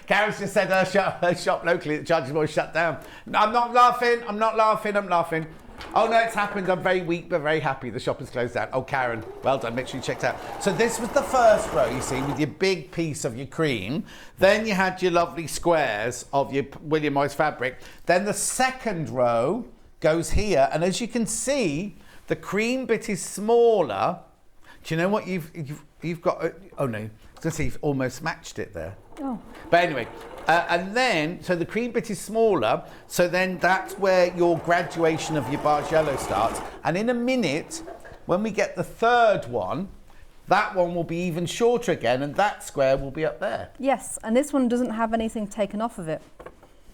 Karen's just said her shop locally, the Judge's Boy shut down. I'm not laughing. I'm laughing. Oh no, it's happened. I'm very weak but very happy. The shop is closed down. Oh, Karen, well done. Make sure you checked out. So this was the first row, you see, with your big piece of your cream. Then you had your lovely squares of your William Morris fabric. Then the second row goes here. And as you can see, the cream bit is smaller. Do you know what you've got? Oh no, I was going to say you've almost matched it there. Oh. But anyway, and then, so the cream bit is smaller, so then that's where your graduation of your Bargello starts. And in a minute, when we get the third one, that one will be even shorter again, and that square will be up there. Yes, and this one doesn't have anything taken off of it.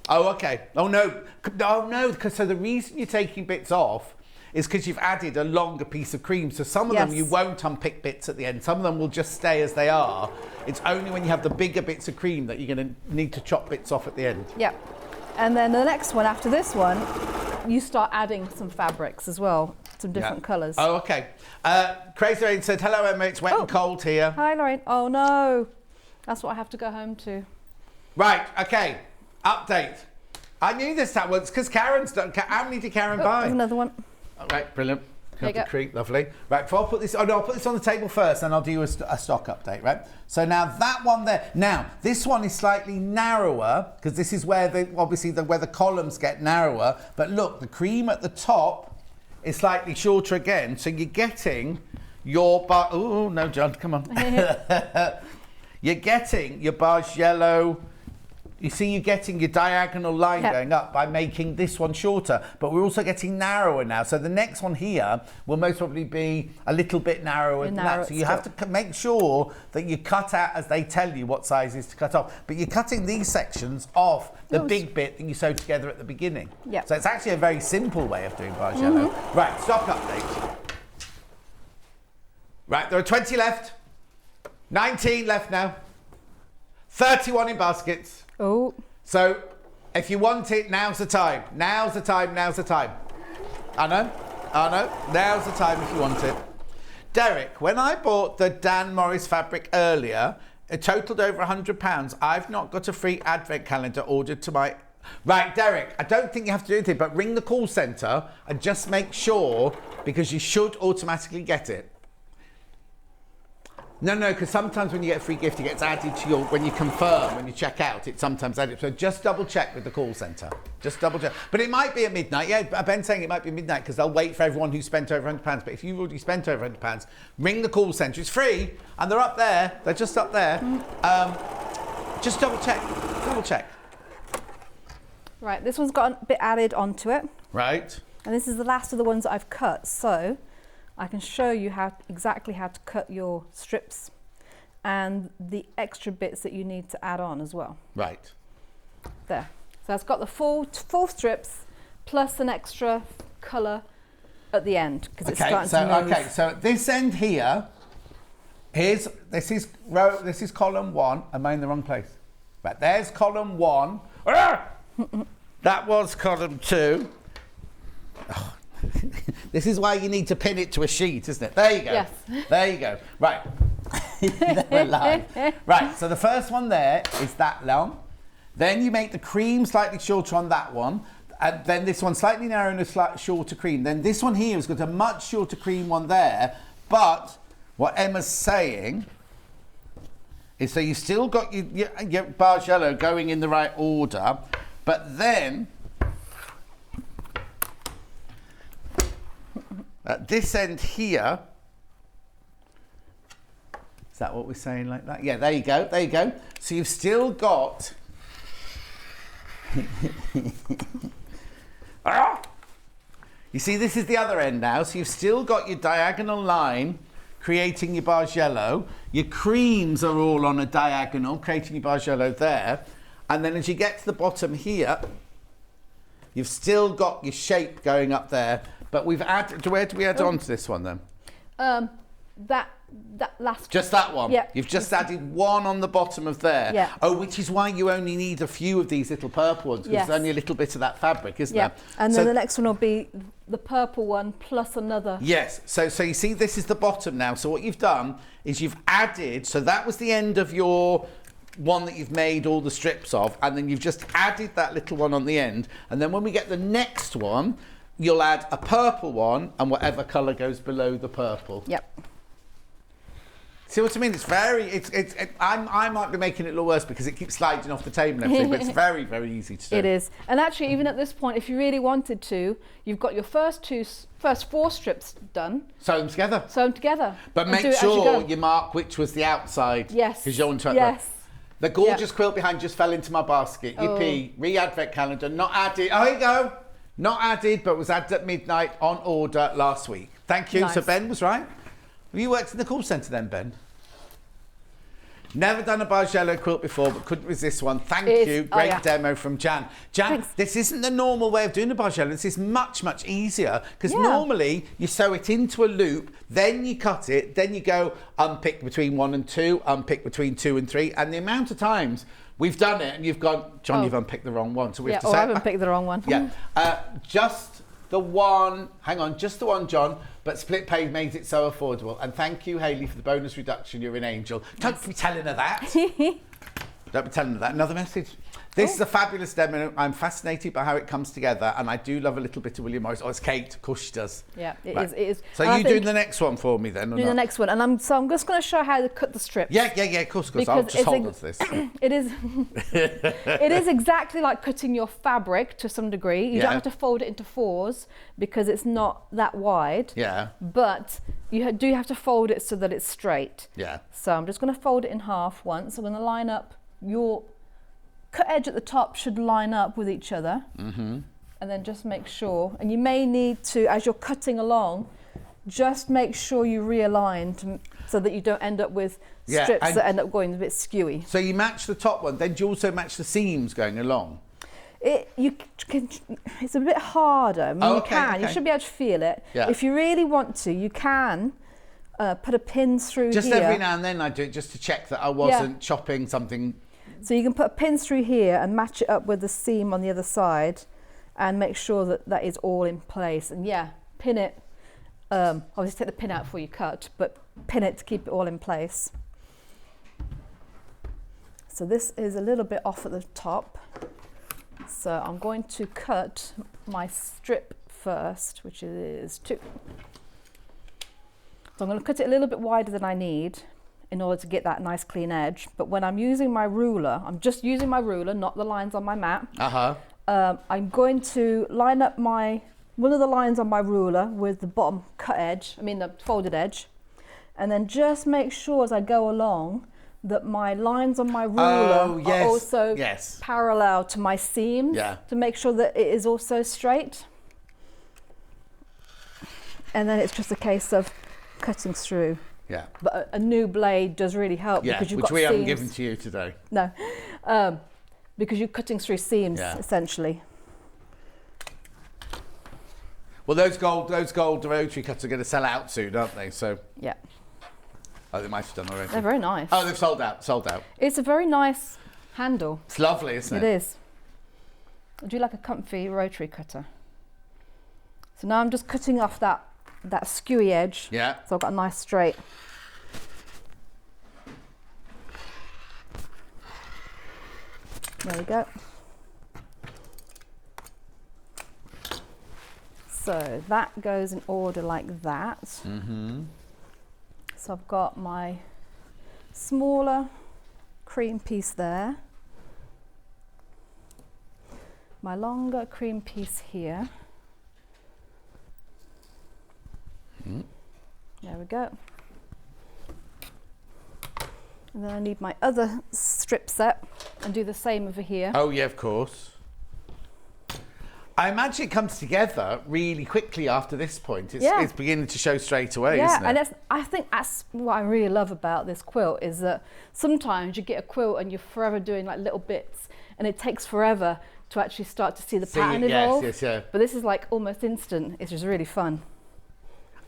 Oh, okay. Oh, no. Oh, no, because so the reason you're taking bits off is because you've added a longer piece of cream. So some of them you won't unpick bits at the end. Some of them will just stay as they are. It's only when you have the bigger bits of cream that you're going to need to chop bits off at the end. Yeah. And then the next one, after this one, you start adding some fabrics as well, some different colours. Oh, okay. Crazy Rain said, hello, Emma, it's wet and cold here. Hi, Lorraine. Oh, no. That's what I have to go home to. Right, okay. Update. I knew this that once because Karen's done. How many did Karen buy? There's another one. All right, brilliant. There you go. Creep, lovely. Right, before I put this, I'll put this on the table first, and I'll do a stock update. Right. So now that one there. Now this one is slightly narrower because this is where where the columns get narrower. But look, the cream at the top is slightly shorter again. So you're getting your bar. Oh no, John, come on. You're getting your barge yellow. You see, you're getting your diagonal line going up by making this one shorter, but we're also getting narrower now. So the next one here will most probably be a little bit narrower than that. So you have to make sure that you cut out as they tell you what sizes to cut off. But you're cutting these sections off the big bit that you sewed together at the beginning. So it's actually a very simple way of doing barge yellow. Right, stock update. Right, there are 20 left. 19 left now. 31 in baskets. Oh. So, if you want it, now's the time. Now's the time, now's the time. I know. Now's the time if you want it. Derek, when I bought the Dan Morris fabric earlier, it totaled over £100. I've not got a free advent calendar ordered to my... Right, Derek, I don't think you have to do anything, but ring the call centre and just make sure, because you should automatically get it. No, because sometimes when you get a free gift, it gets added to your, when you confirm, when you check out, it's sometimes added. So just double check with the call centre. Just double check. But it might be at midnight. Yeah, Ben's saying it might be midnight because they'll wait for everyone who's spent over £100. But if you've already spent over £100, ring the call centre. It's free and they're up there. They're just up there. Just double check. Double check. Right, this one's got a bit added onto it. Right. And this is the last of the ones that I've cut. So I can show you exactly how to cut your strips and the extra bits that you need to add on as well. Right. There. So it's got the full strips plus an extra colour at the end because it's starting to move. Okay, so at this end here, this is column 1. Am I in the wrong place? Right, there's column 1. That was column 2. Oh. This is why you need to pin it to a sheet, isn't it? There you go. Yes. There you go. Right. We're live. Right, so the first one there is that long. Then you make the cream slightly shorter on that one. And then this one slightly narrower and a slightly shorter cream. Then this one here has got a much shorter cream one there. But what Emma's saying is so you've still got your barge yellow going in the right order. But then... at this end here, is that what we're saying like that? Yeah, there you go, there you go. So you've still got... You see, this is the other end now. So you've still got your diagonal line creating your barge yellow. Your creams are all on a diagonal, creating your barge yellow there. And then as you get to the bottom here, you've still got your shape going up there. But we've added, where do we add on to this one then? That last... Just that one? Yeah. You've just added one on the bottom of there? Yeah. Oh, which is why you only need a few of these little purple ones, because there's only a little bit of that fabric, isn't there? And then the next one will be the purple one plus another. Yes, so you see this is the bottom now. So what you've done is you've added, so that was the end of your one that you've made all the strips of, and then you've just added that little one on the end. And then when we get the next one, you'll add a purple one and whatever colour goes below the purple. Yep. See what I mean? It's very, I might be making it a little worse because it keeps sliding off the table and everything, but it's very, very easy to do. It is. And actually, even at this point, if you really wanted to, you've got your first 4 strips done. Sew them together. Sew them together. But make sure you mark which was the outside. Yes. Because you're on track. Yes. The gorgeous quilt behind just fell into my basket. Yippee. Re-advent calendar, not added. Oh, here you go. Not added, but was added at midnight on order last week. Thank you. Nice. So Ben was right. Have you worked in the call centre then, Ben? Never done a Bargello quilt before, but couldn't resist one. Thank you. Oh, Great yeah. demo from Jan. Jan, Thanks. this isn't the normal way of doing a Bargello. This is much, much easier because normally you sew it into a loop, then you cut it, then you go unpick between 1 and 2, unpick between 2 and 3, and the amount of times we've done it and you've gone, John, you've unpicked the wrong one. So we have to or say, I haven't picked the wrong one. Yeah, just the one, hang on, just the one, John, but split pay made it so affordable. And thank you, Hayley, for the bonus reduction. You're an angel. Don't be telling her that. Don't be telling her that. Another message. This is a fabulous demo. I'm fascinated by how it comes together, and I do love a little bit of William Morris. Oh, it's Kate. Of course she does. Yeah, it Right. is. It is. So And you doing the next one for me then, or do not? the next one, and I'm just going to show how to cut the strips. Yeah, of course. I'll just hold on to this. It is. It is exactly like cutting your fabric to some degree. You don't have to fold it into 4s because it's not that wide. Yeah. But you do have to fold it so that it's straight. Yeah. So I'm just going to fold it in half once. I'm going to line up your cut edge at the top should line up with each other. Mm-hmm. And then just make sure, and you may need to, as you're cutting along, just make sure you realign so that you don't end up with strips that end up going a bit skewy. So you match the top one, then do you also match the seams going along? It's a bit harder. I mean, you should be able to feel it. Yeah. If you really want to, you can put a pin through Just here. every now and then I do it just to check that I wasn't chopping something. So you can put a pin through here and match it up with the seam on the other side and make sure that that is all in place. And pin it. Obviously take the pin out before you cut, but pin it to keep it all in place. So this is a little bit off at the top. So I'm going to cut my strip first, which is 2. So I'm going to cut it a little bit wider than I need in order to get that nice clean edge. But when I'm using my ruler, I'm just using my ruler, not the lines on my mat. I'm going to line up one of the lines on my ruler with the bottom the folded edge, and then just make sure as I go along that my lines on my ruler are also parallel to my seams to make sure that it is also straight. And then it's just a case of cutting through. Yeah. But a new blade does really help because you've got seams. Which we haven't given to you today. No, because you're cutting through seams essentially. Well, those gold rotary cuts are going to sell out soon, aren't they? So yeah. Oh, they might have done already. They're very nice. Oh, they've sold out. It's a very nice handle. It's lovely, isn't it? It is. I do like a comfy rotary cutter. So now I'm just cutting off that skewy edge. Yeah. So I've got a nice straight. There we go. So that goes in order like that. Mm-hmm. So I've got my smaller cream piece there, my longer cream piece here. Mm. There we go. And then I need my other strip set and do the same over here. Oh yeah, of course. I imagine it comes together really quickly after this point. It's beginning to show straight away, isn't it? And I think that's what I really love about this quilt is that sometimes you get a quilt and you're forever doing like little bits and it takes forever to actually start to see the pattern evolve. Yes, yeah. But this is like almost instant. It's just really fun.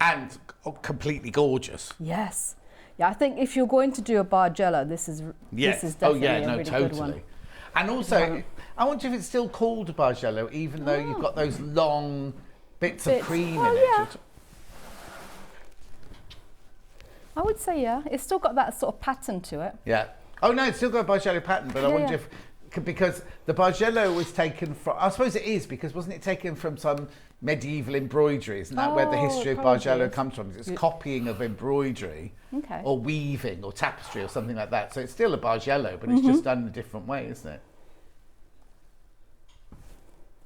And completely gorgeous. Yes. Yeah, I think if you're going to do a Bargello, this is definitely a really good one. And also, I wonder if it's still called a Bargello, even though you've got those long bits of cream in it. I would say, it's still got that sort of pattern to it. Yeah. Oh no, it's still got a Bargello pattern, but I wonder if, because the Bargello was taken from, I suppose it is, because wasn't it taken from some medieval embroidery? Isn't that where the history of Bargello comes from? It's copying of embroidery or weaving or tapestry or something like that. So it's still a Bargello, but it's just done in a different way, isn't it?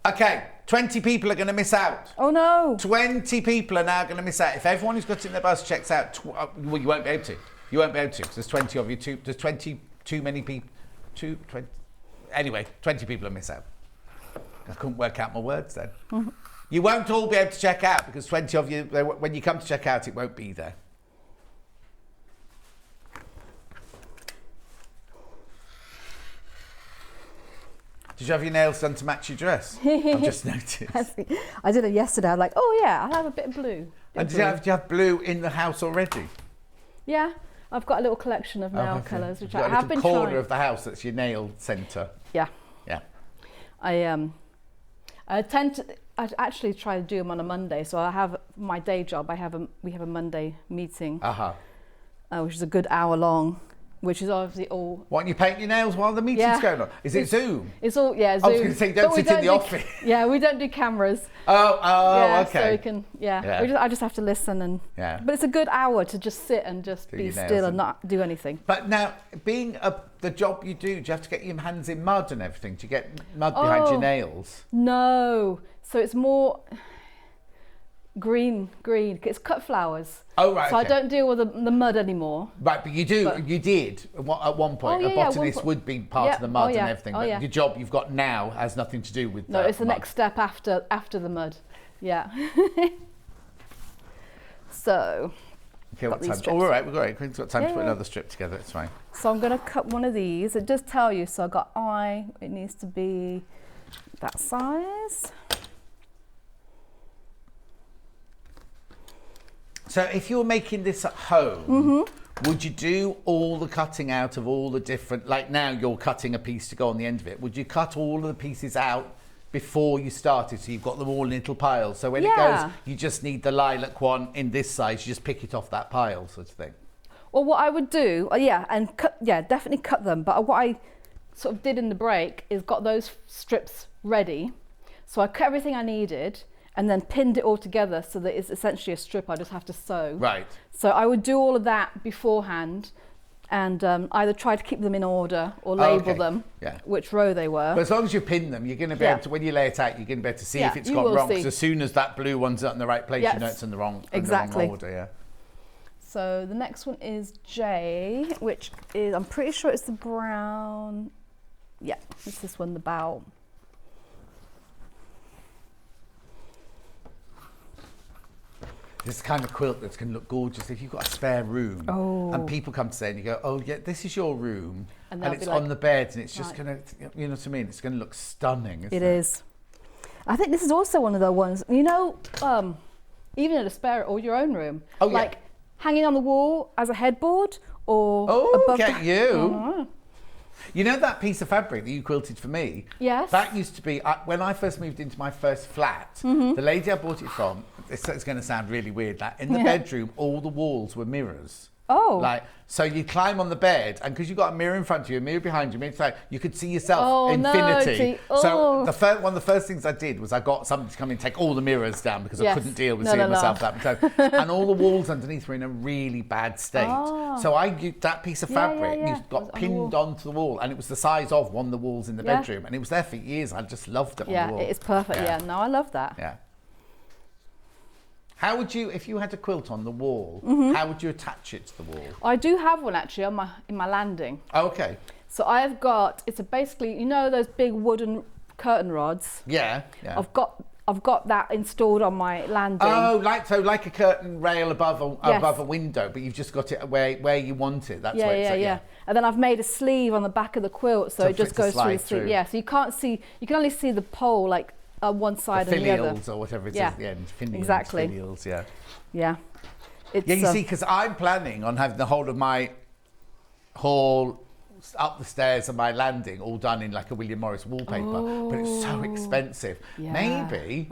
Okay, 20 people are going to miss out. Oh no! 20 people are now going to miss out. If everyone who's got it in their bus checks out, well, you won't be able to. You won't be able to because there's 20 of you. There's 20 too many people. 20. Anyway, 20 people will miss out. I couldn't work out my words then. You won't all be able to check out because 20 of you, when you come to check out, it won't be there. Did you have your nails done to match your dress? I've just noticed. I did it yesterday. I'm like, oh yeah, I'll have a bit of blue. And do you have blue in the house already? Yeah, I've got a little collection of nail colours, which I have been trying. Corner trying. of the house that's your nail centre. Yeah. Yeah. I tend to. I actually try to do them on a Monday. So I have my day job. We have a Monday meeting, which is a good hour long. Which is obviously all. Why don't you paint your nails while the meeting's going on? Is it Zoom? It's all, Zoom. I was going to say, don't sit in the office. Yeah, we don't do cameras. Okay. So we can, I just have to listen and. Yeah. But it's a good hour to just sit and just be still and not do anything. But now, being the job you do you have to get your hands in mud and everything? Do you get mud behind your nails? No. So it's more green. It's cut flowers. Oh, right. So I don't deal with the mud anymore. Right, but you do. But you did at one point. A botanist would be part of the mud and everything. But your job you've got now has nothing to do with that. No, it's the next step after the mud. Yeah. So. Okay, what time? Oh, all right, we've got time to put another strip together. It's fine. So I'm going to cut one of these. It does tell you. So I got eye. It needs to be that size. So if you're making this at home, would you do all the cutting out of all the different, like now you're cutting a piece to go on the end of it, would you cut all of the pieces out before you started so you've got them all in little piles? So when it goes, you just need the lilac one in this size, you just pick it off that pile sort of thing? Well, what I would do, definitely cut them. But what I sort of did in the break is got those strips ready. So I cut everything I needed and then pinned it all together so that it's essentially a strip I just have to sew. Right. So I would do all of that beforehand and either try to keep them in order or label them, which row they were. But as long as you pin them, you're going to be able to, when you lay it out, you're going to be able to see if it's got wrong. Because as soon as that blue one's not in the right place, you know it's in the wrong, in the wrong order. So the next one is J, which is, I'm pretty sure it's the brown. Yeah, it's this one, the bow. This kind of quilt that's going to look gorgeous if you've got a spare room and people come to say and you go, oh yeah, this is your room and it's on the bed and it's just going to, you know what I mean? It's going to look stunning, isn't it? It is. I think this is also one of the ones, you know, even in a spare or your own room. Oh, like hanging on the wall as a headboard or above get you. You know that piece of fabric that you quilted for me? Yes. That used to be, when I first moved into my first flat, the lady I bought it from, it's going to sound really weird, like in the bedroom, all the walls were mirrors. Oh. Like, so you climb on the bed, and because you've got a mirror in front of you, a mirror behind you, it's like you could see yourself infinity. So one of the first things I did was I got somebody to come in and take all the mirrors down because I couldn't deal with seeing myself that much time. And all the walls underneath were in a really bad state. So I used that piece of fabric, got pinned onto the wall, and it was the size of one of the walls in the bedroom, and it was there for years. I just loved it on the wall. Yeah, it is perfect. Yeah, no, I love that. Yeah. How would you, if you had a quilt on the wall, how would you attach it to the wall? I do have one actually in my landing. Oh, okay. So I've got, it's basically, you know those big wooden curtain rods? Yeah. I've got that installed on my landing. Oh, like a curtain rail above a window, but you've just got it where you want it. That's where it's yeah. And then I've made a sleeve on the back of the quilt, so it just goes through the sleeve. Yeah, so you can't see, you can only see the pole like one side and the other. Filials or whatever it is at the end. Finials, exactly. Filials, yeah. Yeah. You see, because I'm planning on having the whole of my hall, up the stairs and my landing all done in like a William Morris wallpaper, but it's so expensive. Yeah. Maybe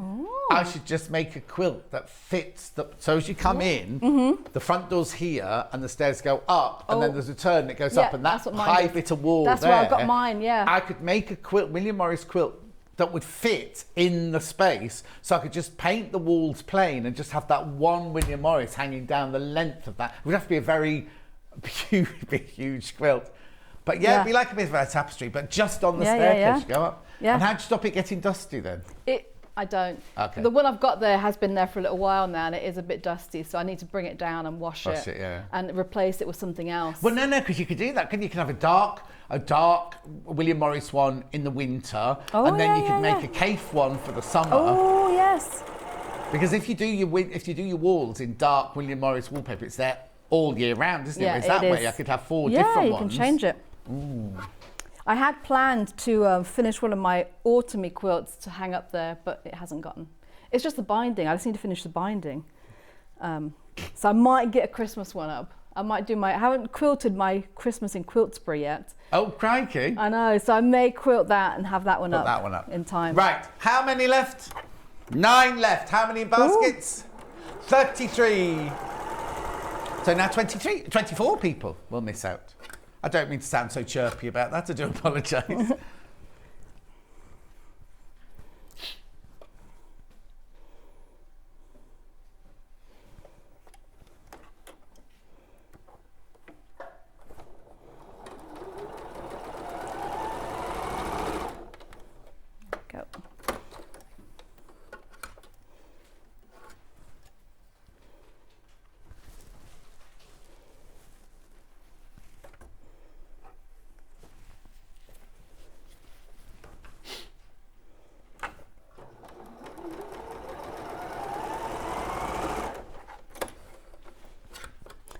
I should just make a quilt that fits so as you come in, the front door's here and the stairs go up and then there's a turn that goes up and that high bit of wall that's there. That's where I've got mine, yeah. I could make a quilt, William Morris quilt, that would fit in the space, so I could just paint the walls plain and just have that one William Morris hanging down the length of that. It would have to be a very huge quilt. But it'd be like a bit of a tapestry, but just on the staircase, you go up. Yeah. And how'd you stop it getting dusty then? I don't. Okay. The one I've got there has been there for a little while now and it is a bit dusty, so I need to bring it down and wash it and replace it with something else. Well, no, because you could do that. You can have a dark William Morris one in the winter, and then you could make a Kaffe one for the summer. Oh, yes. Because if you do your walls in dark William Morris wallpaper, it's there all year round, isn't it? It's that way I could have 4 different ones. Yeah, you can change it. Ooh. I had planned to finish one of my autumny quilts to hang up there, but it hasn't gotten. It's just the binding. I just need to finish the binding. So I might get a Christmas one up. I haven't quilted my Christmas in Quiltsbury yet. Oh, crikey. I know, so I may quilt that and have that one Put that one up. in time. Right, how many left? 9 left. How many baskets? Ooh. 33. So now 24 people will miss out. I don't mean to sound so chirpy about that. I do apologise. Go.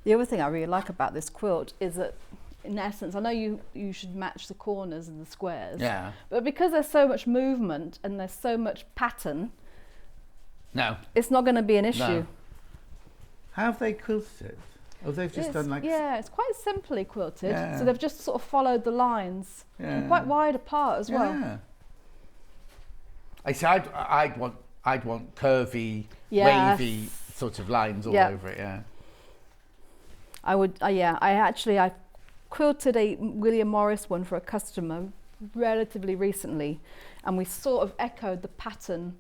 The other thing I really like about this quilt is that, in essence, I know you should match the corners and the squares. Yeah. But because there's so much movement and there's so much pattern, no, it's not going to be an issue. No. How have they quilted it? Oh, they've just done like... Yeah, it's quite simply quilted. Yeah. So they've just sort of followed the lines. Yeah. And quite wide apart as well. Yeah. I see. I'd want curvy, wavy sort of lines all over it. Yeah. I would. I quilted a William Morris one for a customer relatively recently, and we sort of echoed the pattern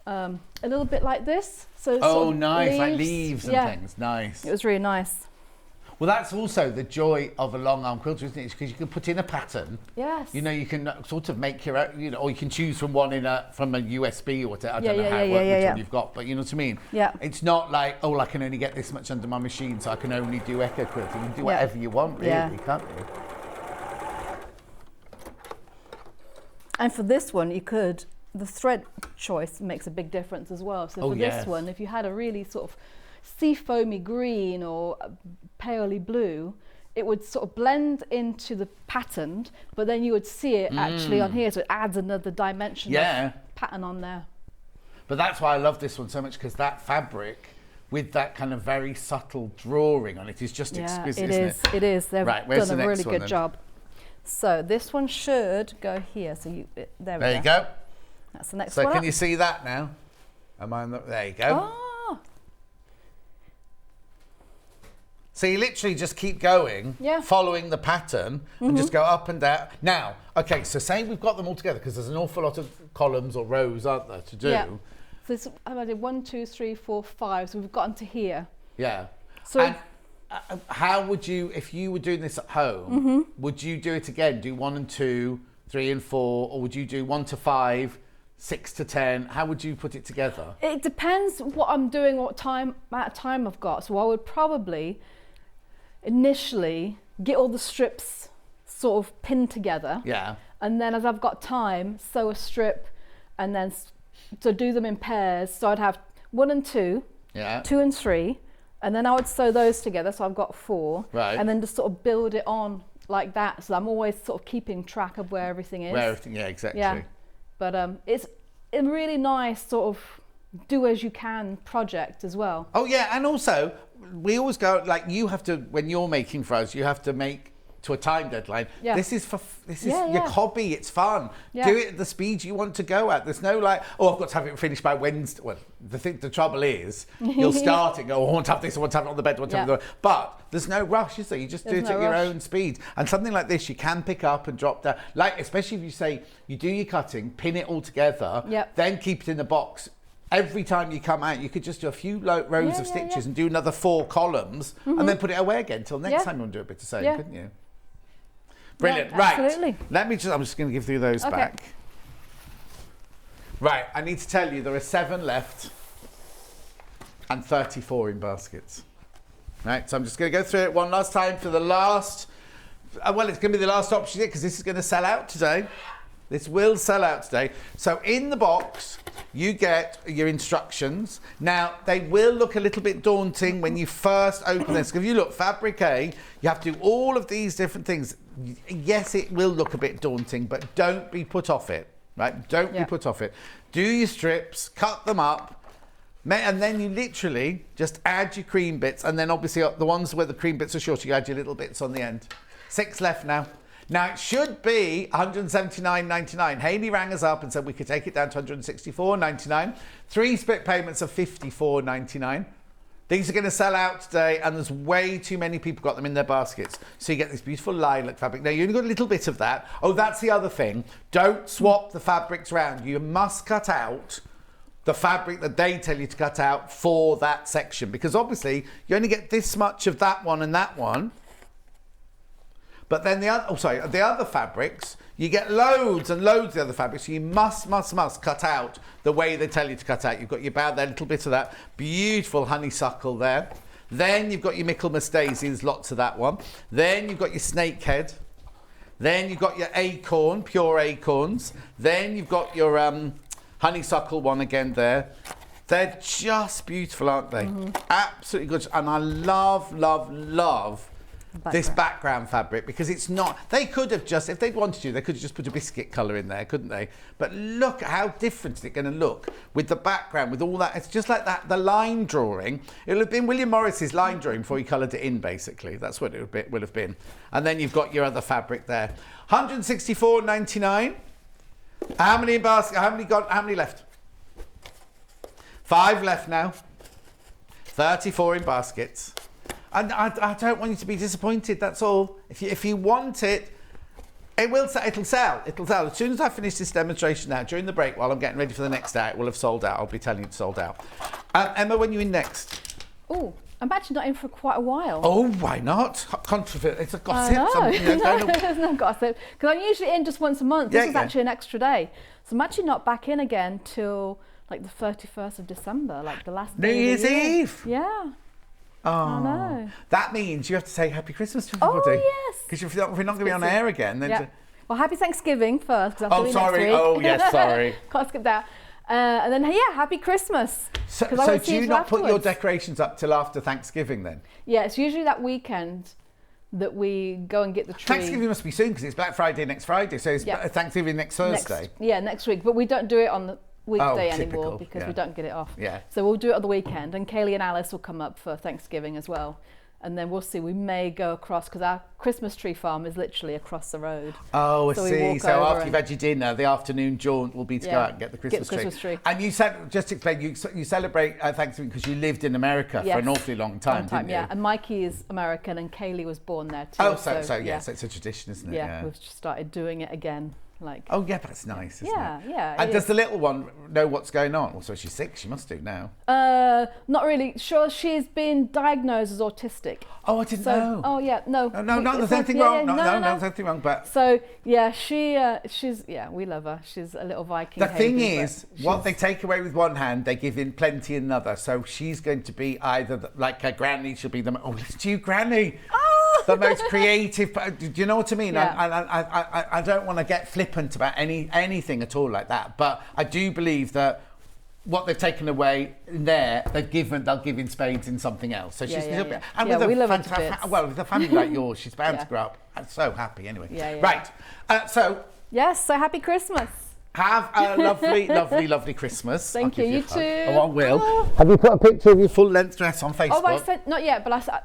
a little bit like this. So nice, like leaves and things. Nice. It was really nice. Well, that's also the joy of a long arm quilter, isn't it? Because you can put in a pattern. Yes. You know, you can sort of make your own, or you can choose from one from a USB or whatever. I don't know which one you've got, but you know what I mean? Yeah. It's not like, I can only get this much under my machine, so I can only do echo quilting. You can do whatever you want, really, can't you? And for this one, the thread choice makes a big difference as well. So for this one, if you had a really sort of sea foamy green or paley blue, it would sort of blend into the pattern, but then you would see it actually on here, so it adds another dimension of pattern on there. But that's why I love this one so much, because that fabric with that kind of very subtle drawing on it is just exquisite, isn't it? It is. They've done a really good job. So this one should go here. So there you go. That's the next one. So can you see that now? There you go. Oh. So you literally just keep going, following the pattern, and just go up and down. Now, okay, so say we've got them all together, because there's an awful lot of columns or rows, aren't there, to do? Yeah. So I did 1, 2, 3, 4, 5. So we've gotten to here. Yeah. So and how would you, if you were doing this at home, would you do it again? Do 1 and 2, 3 and 4, or would you do 1 to 5, 6 to 10? How would you put it together? It depends what I'm doing, what amount of time I've got. So I would probably initially get all the strips sort of pinned together. Yeah. And then as I've got time, sew a strip and then so do them in pairs. So I'd have 1 and 2, 2 and 3, and then I would sew those together. So I've got 4. Right. And then just sort of build it on like that. So I'm always sort of keeping track of where everything is. Exactly. Yeah. But it's a really nice sort of do as you can project as well. Oh yeah, and also we always go, like, you have to, when you're making for us, you have to make to a time deadline. Yeah. This is your hobby. It's fun. Yeah. Do it at the speed you want to go at. There's no like, I've got to have it finished by Wednesday. Well, the trouble is, you'll start and go, I want to have this, I want to have it on the bed, I want to have it on the bed. But there's no rush, is there? You just do it at your own speed. And something like this, you can pick up and drop down. Like, especially if you say, you do your cutting, pin it all together, then keep it in the box. Every time you come out, you could just do a few rows of stitches and do another 4 columns and then put it away again until next time you want to do a bit of sewing, couldn't you? Brilliant. Yeah, absolutely. Right. I'm just going to give you those back. Right. I need to tell you there are 7 left and 34 in baskets. Right. So I'm just going to go through it one last time for the last. Well, it's going to be the last option because this is going to sell out today. This will sell out today. So in the box, you get your instructions. Now, they will look a little bit daunting when you first open this. If you look, fabric A, you have to do all of these different things. Yes, it will look a bit daunting, but don't be put off it, right? Don't be put off it. Do your strips, cut them up, and then you literally just add your cream bits, and then obviously the ones where the cream bits are shorter, you add your little bits on the end. 6 left now. Now, it should be £179.99. Hayley rang us up and said we could take it down to £164.99. 3 split payments of £54.99. These are going to sell out today, and there's way too many people got them in their baskets. So you get this beautiful lilac fabric. Now, you only got a little bit of that. Oh, that's the other thing. Don't swap the fabrics around. You must cut out the fabric that they tell you to cut out for that section, because obviously you only get this much of that one and that one. But then the other fabrics, you get loads and loads of the other fabrics. So you must cut out the way they tell you to cut out. You've got your bow there, a little bit of that beautiful honeysuckle there. Then you've got your Michaelmas daisies, lots of that one. Then you've got your snakehead. Then you've got your acorn, pure acorns. Then you've got your honeysuckle one again there. They're just beautiful, aren't they? Absolutely good. And I love this background fabric, because it's not, they could have just, if they'd wanted to, they could have just put a biscuit colour in there, couldn't they? But look at how different it's going to look with the background, with all that. It's just like that, the line drawing. It'll have been William Morris's line drawing before he coloured it in, basically. That's what it would have been. And then you've got your other fabric there. £164.99. How many in basket? How many left? 5 left now. 34 in baskets. And I don't want you to be disappointed, that's all. If you want it, it'll sell. As soon as I finish this demonstration now, during the break, while I'm getting ready for the next day, it will have sold out. I'll be telling you it's sold out. Emma, when are you in next? Oh, I'm actually not in for quite a while. Oh, why not? Controversial. It's a gossip. No, there's no gossip. Because I'm usually in just once a month. This is actually an extra day. So I'm actually not back in again till like the 31st of December, like the last day New Year's of the year. Eve. Yeah. Oh, I know. That means you have to say Happy Christmas to everybody. Oh, yes. Because if we're not going to be on air again, then... Well, Happy Thanksgiving first. Oh, sorry. Oh, yes, sorry. Can't skip that. And then, Happy Christmas. So do you not put your decorations up till after Thanksgiving then? Yeah, it's usually that weekend that we go and get the tree. Thanksgiving must be soon, because it's Black Friday next Friday, so it's Thanksgiving next Thursday. Next week. But we don't do it on the weekday typical, anymore, because we don't get it off. Yeah. So we'll do it on the weekend, and Kaylee and Alice will come up for Thanksgiving as well. And then we'll see, we may go across, because our Christmas tree farm is literally across the road. Oh, I see. So after you've had your dinner, the afternoon jaunt will be to go out and get the Christmas tree. And you said, just to explain, you celebrate Thanksgiving because you lived in America for an awfully long time, didn't you? Yeah, and Mikey is American and Kaylee was born there too. Oh, so it's a tradition, isn't it? Yeah, we've just started doing it again. Oh yeah, but it's nice, isn't it? Yeah. And does the little one know what's going on? Well, so she's 6, she must do now. Not really sure. She's been diagnosed as autistic. Oh, I didn't know. Oh yeah, no. No, there's anything wrong. No, there's anything wrong. But so yeah, she's we love her. She's a little Viking. The thing is, what they take away with one hand, they give in plenty in another. So she's going to be either like her granny, she'll be the it's you, granny. The most creative. Do you know what I mean? Yeah. I don't want to get flippant about anything at all like that, but I do believe that what they've taken away in there, they'll give in spades in something else. So she's and with we love with a family like yours, she's bound to grow up. I'm so happy anyway. Right. So happy Christmas. Have a lovely Christmas. Thank you. You too. Oh, I will. Have you put a picture of your full length dress on Facebook? Oh, I sent not yet, but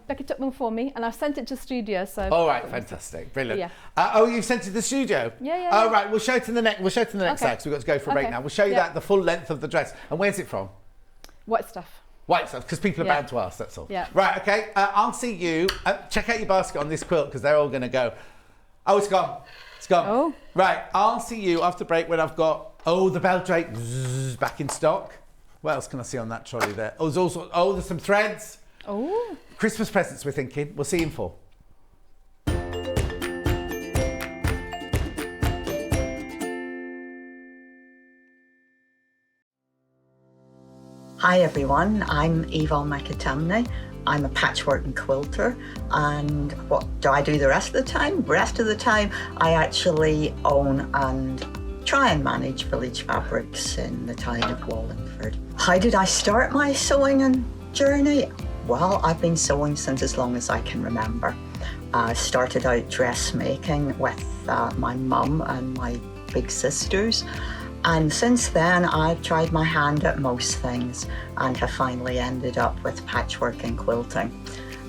Becky took them for me, and I sent it to the studio. So. All right, fantastic, brilliant. Yeah. You sent it to the studio. Yeah. All right, we'll show it in the next. We'll show it in the next slide, because we've got to go for a break now. We'll show you the full length of the dress. And where's it from? White stuff. White stuff, because people are bound to ask. That's all. Yeah. Right. Okay. I'll see you. Check out your basket on this quilt, because they're all going to go. Oh, it's gone. It's gone. Oh. Right. I'll see you after break when I've got the belt drape back in stock. What else can I see on that trolley there? Oh, there's also there's some threads. Oh. Christmas presents, we're thinking. We'll see you in 4. Hi everyone, I'm Yvonne McAtamney I'm a patchwork and quilter, and what do I do the rest of the time? The rest of the time, I actually own and try and manage Village Fabrics in the town of Wallingford. How did I start my sewing and journey? Well, I've been sewing since as long as I can remember. I started out dressmaking with my mum and my big sisters. And since then, I've tried my hand at most things and have finally ended up with patchwork and quilting.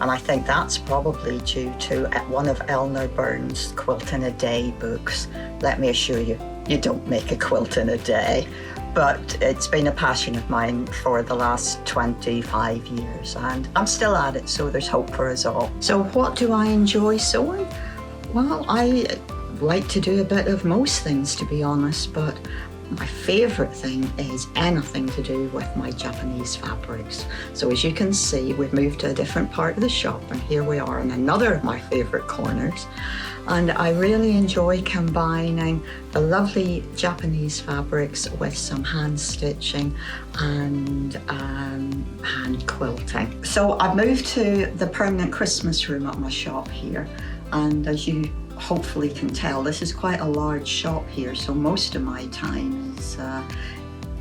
And I think that's probably due to one of Eleanor Burns' Quilt in a Day books. Let me assure you, you don't make a quilt in a day. But it's been a passion of mine for the last 25 years, and I'm still at it, so there's hope for us all. So what do I enjoy sewing? Well, I like to do a bit of most things, to be honest, but my favourite thing is anything to do with my Japanese fabrics. So as you can see, we've moved to a different part of the shop, and here we are in another of my favourite corners. And I really enjoy combining the lovely Japanese fabrics with some hand stitching and hand quilting. So I've moved to the permanent Christmas room at my shop here, and as you hopefully can tell, this is quite a large shop here, so most of my time is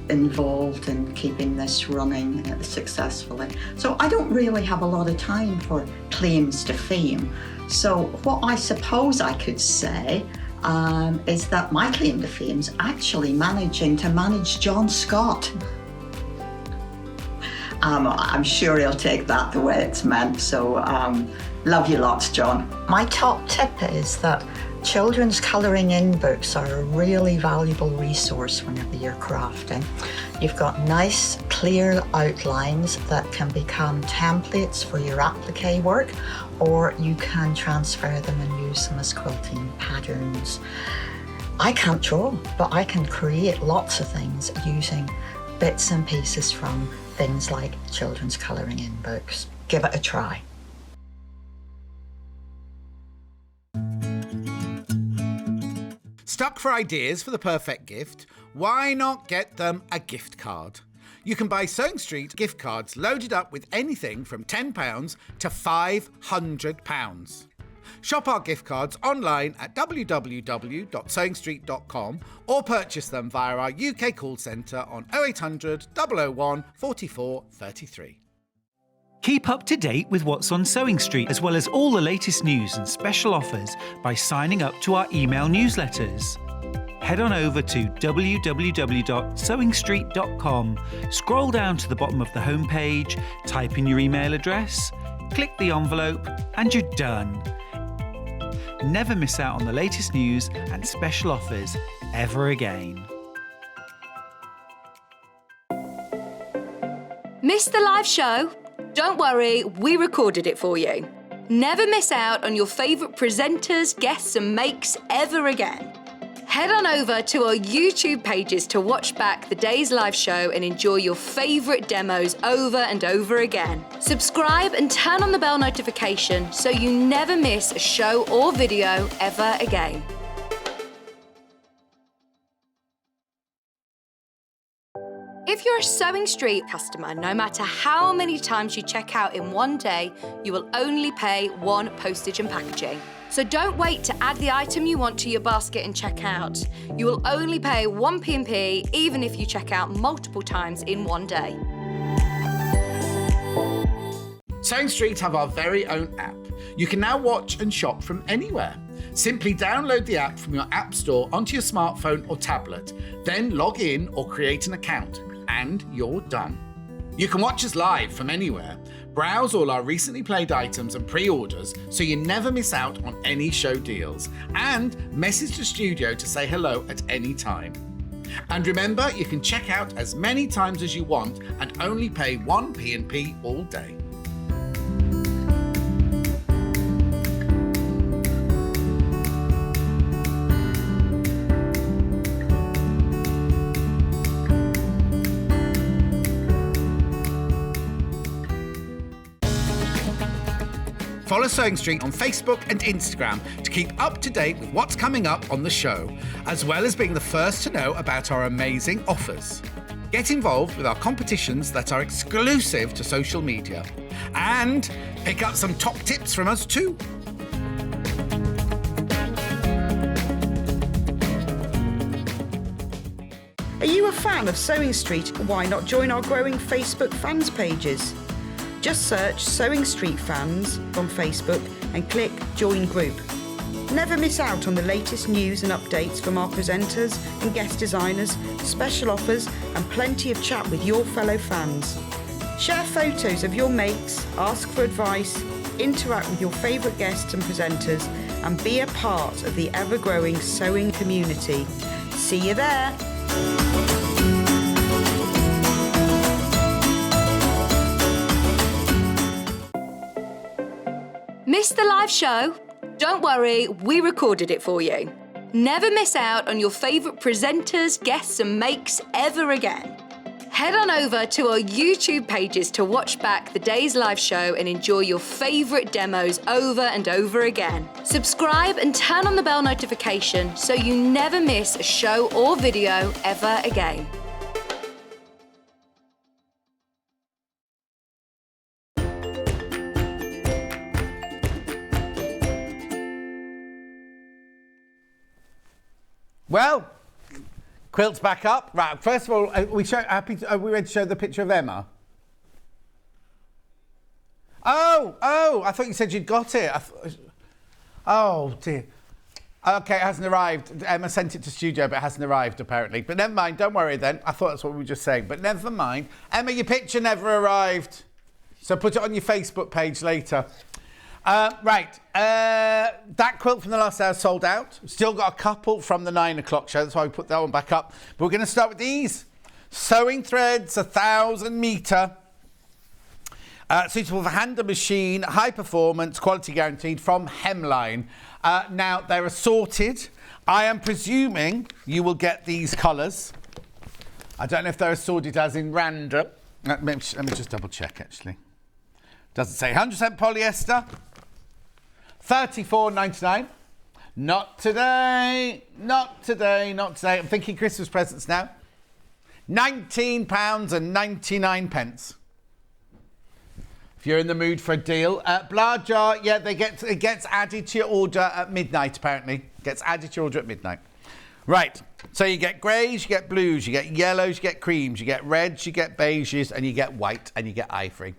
involved in keeping this running successfully. So I don't really have a lot of time for claims to fame. So what I suppose I could say is that my claim to fame is actually managing to manage John Scott. I'm sure he'll take that the way it's meant, so love you lots, John. My top tip is that children's colouring in books are a really valuable resource whenever you're crafting. You've got nice, clear outlines that can become templates for your applique work, or you can transfer them and use them as quilting patterns. I can't draw, but I can create lots of things using bits and pieces from things like children's colouring in books. Give it a try. Stuck for ideas for the perfect gift? Why not get them a gift card? You can buy Sewing Street gift cards loaded up with anything from £10 to £500. Shop our gift cards online at www.sewingstreet.com or purchase them via our UK call centre on 0800 001 44 33. Keep up to date with what's on Sewing Street, as well as all the latest news and special offers by signing up to our email newsletters. Head on over to www.sewingstreet.com, scroll down to the bottom of the homepage, type in your email address, click the envelope, and you're done. Never miss out on the latest news and special offers ever again. Missed the live show? Don't worry, we recorded it for you. Never miss out on your favourite presenters, guests and makes ever again. Head on over to our YouTube pages to watch back the day's live show and enjoy your favourite demos over and over again. Subscribe and turn on the bell notification so you never miss a show or video ever again. If you're a Sewing Street customer, no matter how many times you check out in one day, you will only pay one postage and packaging. So don't wait to add the item you want to your basket and check out. You will only pay one P&P even if you check out multiple times in one day. Sewing Street have our very own app. You can now watch and shop from anywhere. Simply download the app from your app store onto your smartphone or tablet, then log in or create an account, and you're done. You can watch us live from anywhere, browse all our recently played items and pre-orders so you never miss out on any show deals, and message the studio to say hello at any time. And remember, you can check out as many times as you want and only pay one P&P all day. Follow Sewing Street on Facebook and Instagram to keep up to date with what's coming up on the show, as well as being the first to know about our amazing offers. Get involved with our competitions that are exclusive to social media. and pick up some top tips from us too. Are you a fan of Sewing Street? Why not join our growing Facebook fans pages? Just search Sewing Street Fans on Facebook and click Join Group. Never miss out on the latest news and updates from our presenters and guest designers, special offers and plenty of chat with your fellow fans. Share photos of your makes, ask for advice, interact with your favourite guests and presenters and be a part of the ever-growing sewing community. See you there! Missed the live show? Don't worry, we recorded it for you. Never miss out on your favourite presenters, guests and makes ever again. Head on over to our YouTube pages to watch back the day's live show and enjoy your favourite demos over and over again. Subscribe and turn on the bell notification so you never miss a show or video ever again. Well, quilt's back up. Right, first of all, are we ready to show the picture of Emma? Oh, I thought you said you'd got it. Oh, dear. Okay, it hasn't arrived. Emma sent it to studio, but it hasn't arrived, apparently. But never mind, don't worry then. I thought that's what we were just saying, but never mind. Emma, your picture never arrived. So put it on your Facebook page later. That quilt from the last hour sold out. Still got a couple from the 9 o'clock show. That's why we put that one back up. But we're going to start with these. Sewing threads, 1,000 metre. Suitable for hand and machine, high performance, quality guaranteed from Hemline. Now, they're assorted. I am presuming you will get these colours. I don't know if they're assorted as in random. Let me just double check, actually. Doesn't say 100% polyester. $34.99. Not today. Not today. Not today. I'm thinking Christmas presents now. £19.99. If you're in the mood for a deal. Blah jar, yeah, it gets added to your order at midnight, apparently. Gets added to your order at midnight. Right. So you get greys, you get blues, you get yellows, you get creams, you get reds, you get beiges, and you get white, and you get ivory.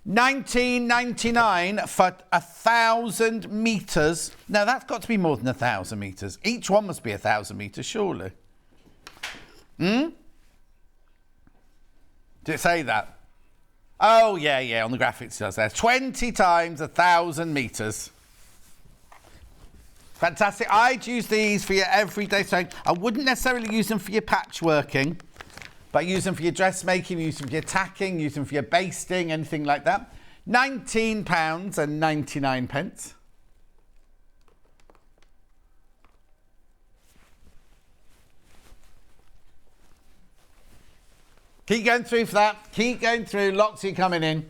$19.99 for 1,000 metres. Now, that's got to be more than 1,000 metres. Each one must be 1,000 metres, surely. Did it say that? Oh, yeah, on the graphics it does there. 20 times 1,000 metres. Fantastic. I'd use these for your everyday sewing. I wouldn't necessarily use them for your patchworking. But use them for your dressmaking, use them for your tacking, use them for your basting, anything like that. £19.99. Keep going through for that. Keep going through. Lots of you coming in.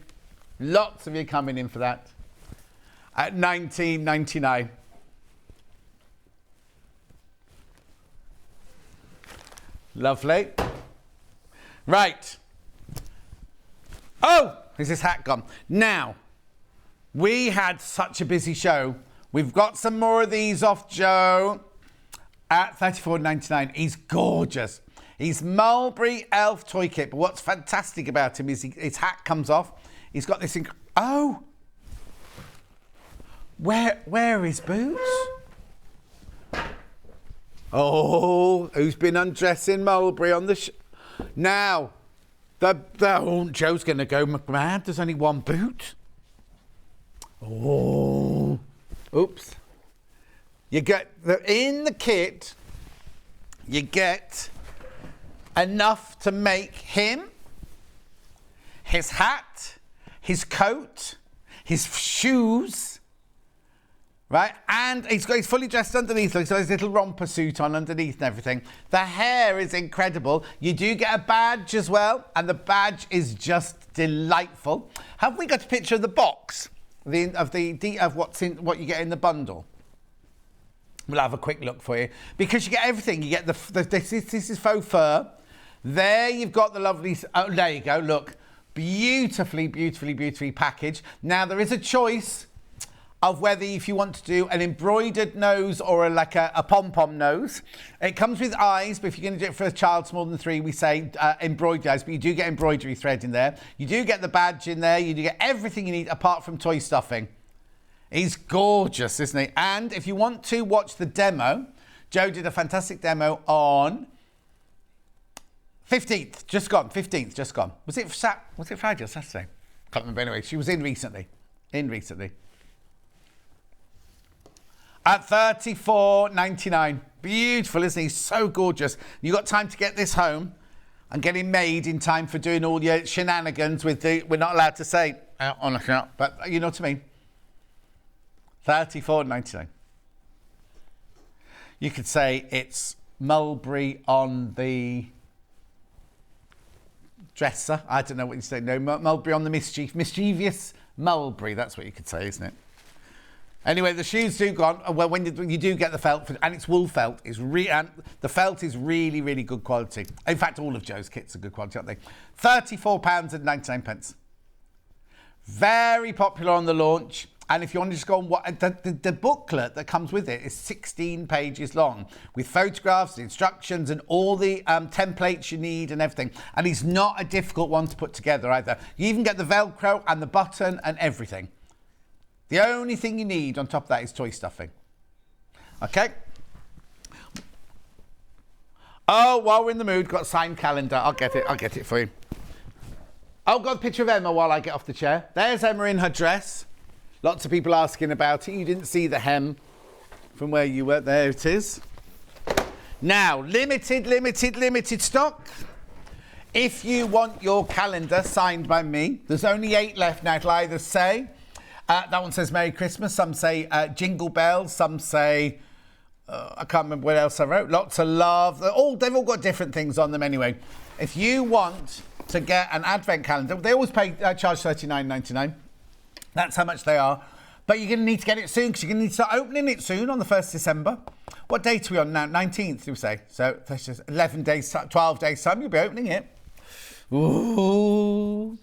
Lots of you coming in for that. At £19.99. Lovely. Right. Oh, is this hat gone? Now, we had such a busy show. We've got some more of these off Joe at $34.99. He's gorgeous. He's Mulberry Elf toy kit. But what's fantastic about him is his hat comes off. He's got this. Oh, where are his boots? Oh, who's been undressing Mulberry on the now? Joe's going to go mad. There's only one boot. Oh, oops. You get in the kit. You get enough to make him, his hat, his coat, his shoes, right? And he's fully dressed underneath. He's got his little romper suit on underneath and everything. The hair is incredible. You do get a badge as well, and the badge is just delightful. Have we got a picture of the box of what you get in the bundle? We'll have a quick look for you because you get everything. You get this is faux fur. There you've got the lovely. Oh, there you go. Look, Beautifully, beautifully, beautifully packaged. Now, there is a choice of whether if you want to do an embroidered nose or like a pom-pom nose. It comes with eyes, but if you're going to do it for a child smaller than 3, we say embroidered eyes, but you do get embroidery thread in there. You do get the badge in there. You do get everything you need apart from toy stuffing. He's gorgeous, isn't he? And if you want to watch the demo, Jo did a fantastic demo on 15th, just gone. 15th, just gone. Was it Friday or Saturday? Can't remember anyway. She was in recently. At $34.99. Beautiful, isn't he? So gorgeous. You got time to get this home and get him made in time for doing all your shenanigans with the... We're not allowed to say on a shop, but you know what I mean. $34.99. You could say it's mulberry on the dresser. I don't know what you say. No, mulberry on the mischievous mulberry. That's what you could say, isn't it? Anyway, the shoes do go on. Well, when you do get the felt, and it's wool felt, and the felt is really, really good quality. In fact, all of Jo's kits are good quality, aren't they? £34.99. Very popular on the launch. And if you want to just go on, the booklet that comes with it is 16 pages long with photographs, instructions, and all the templates you need and everything. And it's not a difficult one to put together either. You even get the Velcro and the button and everything. The only thing you need on top of that is toy stuffing. Okay? Oh, while we're in the mood, got a signed calendar. I'll get it for you. Oh, got a picture of Emma while I get off the chair. There's Emma in her dress. Lots of people asking about it. You didn't see the hem from where you were. There it is. Now, limited stock. If you want your calendar signed by me, there's only 8 left now. It'll either say, that one says Merry Christmas. Some say Jingle Bells. Some say, I can't remember what else I wrote. Lots of love. They've all got different things on them anyway. If you want to get an advent calendar, they always charge $39.99. That's how much they are. But you're going to need to get it soon because you're going to need to start opening it soon on the 1st December. What date are we on now? 19th, do we say? So that's just 11 days, 12 days time, you'll be opening it. Ooh.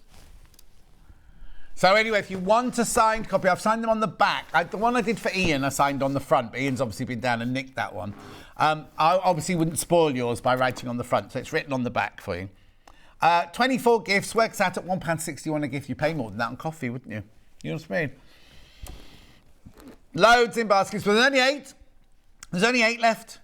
So anyway, if you want a signed copy, I've signed them on the back. The one I did for Ian, I signed on the front, but Ian's obviously been down and nicked that one. I obviously wouldn't spoil yours by writing on the front, so it's written on the back for you. 24 gifts, works out at £1.61 a gift. You pay more than that on coffee, wouldn't you? You know what I mean? Loads in baskets, but there's only 8. There's only 8 left.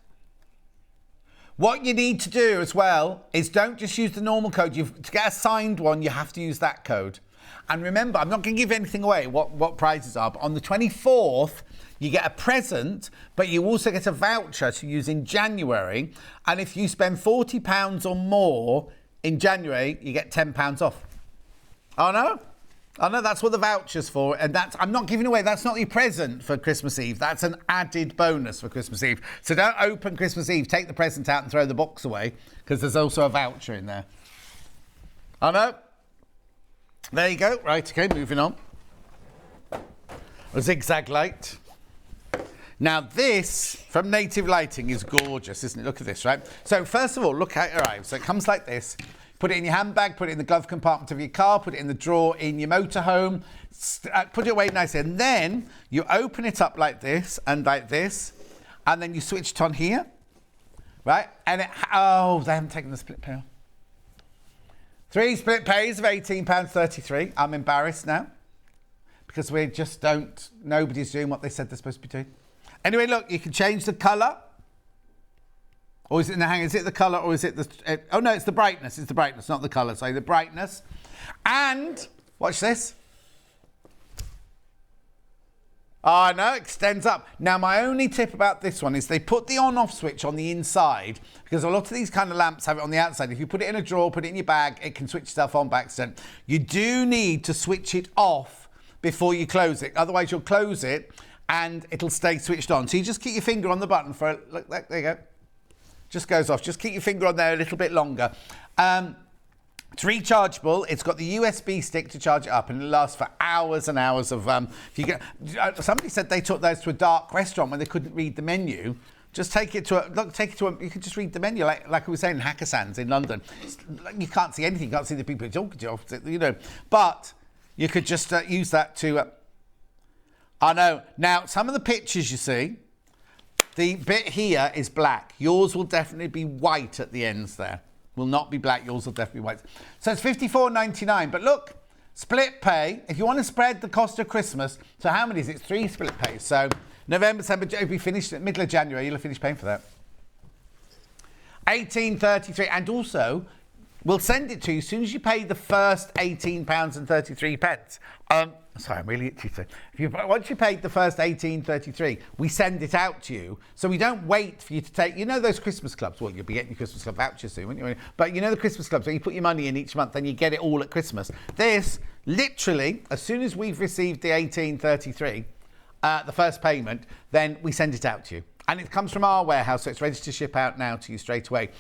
What you need to do as well is don't just use the normal code. To get a signed one, you have to use that code. And remember, I'm not going to give anything away, what prizes are, but on the 24th, you get a present, but you also get a voucher to use in January. And if you spend £40 or more in January, you get £10 off. Oh, no? I know that's what the voucher's for, and I'm not giving away, that's not your present for Christmas Eve. That's an added bonus for Christmas Eve. So don't open Christmas Eve, take the present out and throw the box away, because there's also a voucher in there. I know. There you go. Right, okay, moving on. A zigzag light. Now this, from Native Lighting, is gorgeous, isn't it? Look at this, right? So first of all, look how it arrives. So it comes like this. Put it in your handbag, put it in the glove compartment of your car, put it in the drawer in your motorhome, put it away nicely. And then you open it up like this, and then you switch it on here, right? And they haven't taken the split pay off. 3 split pays of £18.33. I'm embarrassed now because we just nobody's doing what they said they're supposed to be doing. Anyway, look, you can change the colour. Or is it, is it the colour or is it the... oh, no, it's the brightness. It's the brightness, not the colour. So the brightness. And, watch this. Oh, no, it extends up. Now, my only tip about this one is they put the on-off switch on the inside because a lot of these kind of lamps have it on the outside. If you put it in a drawer, put it in your bag, it can switch stuff on by accident. You do need to switch it off before you close it. Otherwise, you'll close it and it'll stay switched on. So you just keep your finger on the button for... Look, there you go. Just goes off. Just keep your finger on there a little bit longer. It's rechargeable. It's got the USB stick to charge it up, and it lasts for hours and hours of. Somebody said they took those to a dark restaurant when they couldn't read the menu, Just take it to you can just read the menu, like we were saying in Hackersands in London. You can't see anything, you can't see the people talking to you, you know. But you could just use that to... I know. Now, some of the pictures you see, the bit here is black. Yours will definitely be white at the ends there. Will not be black, yours will definitely be white. So it's $54.99, but look, split pay, if you want to spread the cost of Christmas, so how many is it? It's 3 split pays. So November, December, it'll be finished at middle of January, you'll have finished paying for that. $18.33, and also, we'll send it to you as soon as you pay the first £18.33. Sorry, I'm really itchy. Once you paid the first $18.33, we send it out to you. So we don't wait for you to take, you know those Christmas clubs? Well, you'll be getting your Christmas club voucher soon, won't you? But you know the Christmas clubs where you put your money in each month and you get it all at Christmas. This, literally, as soon as we've received the $18.33, the first payment, then we send it out to you. And it comes from our warehouse, so it's ready to ship out now to you straight away.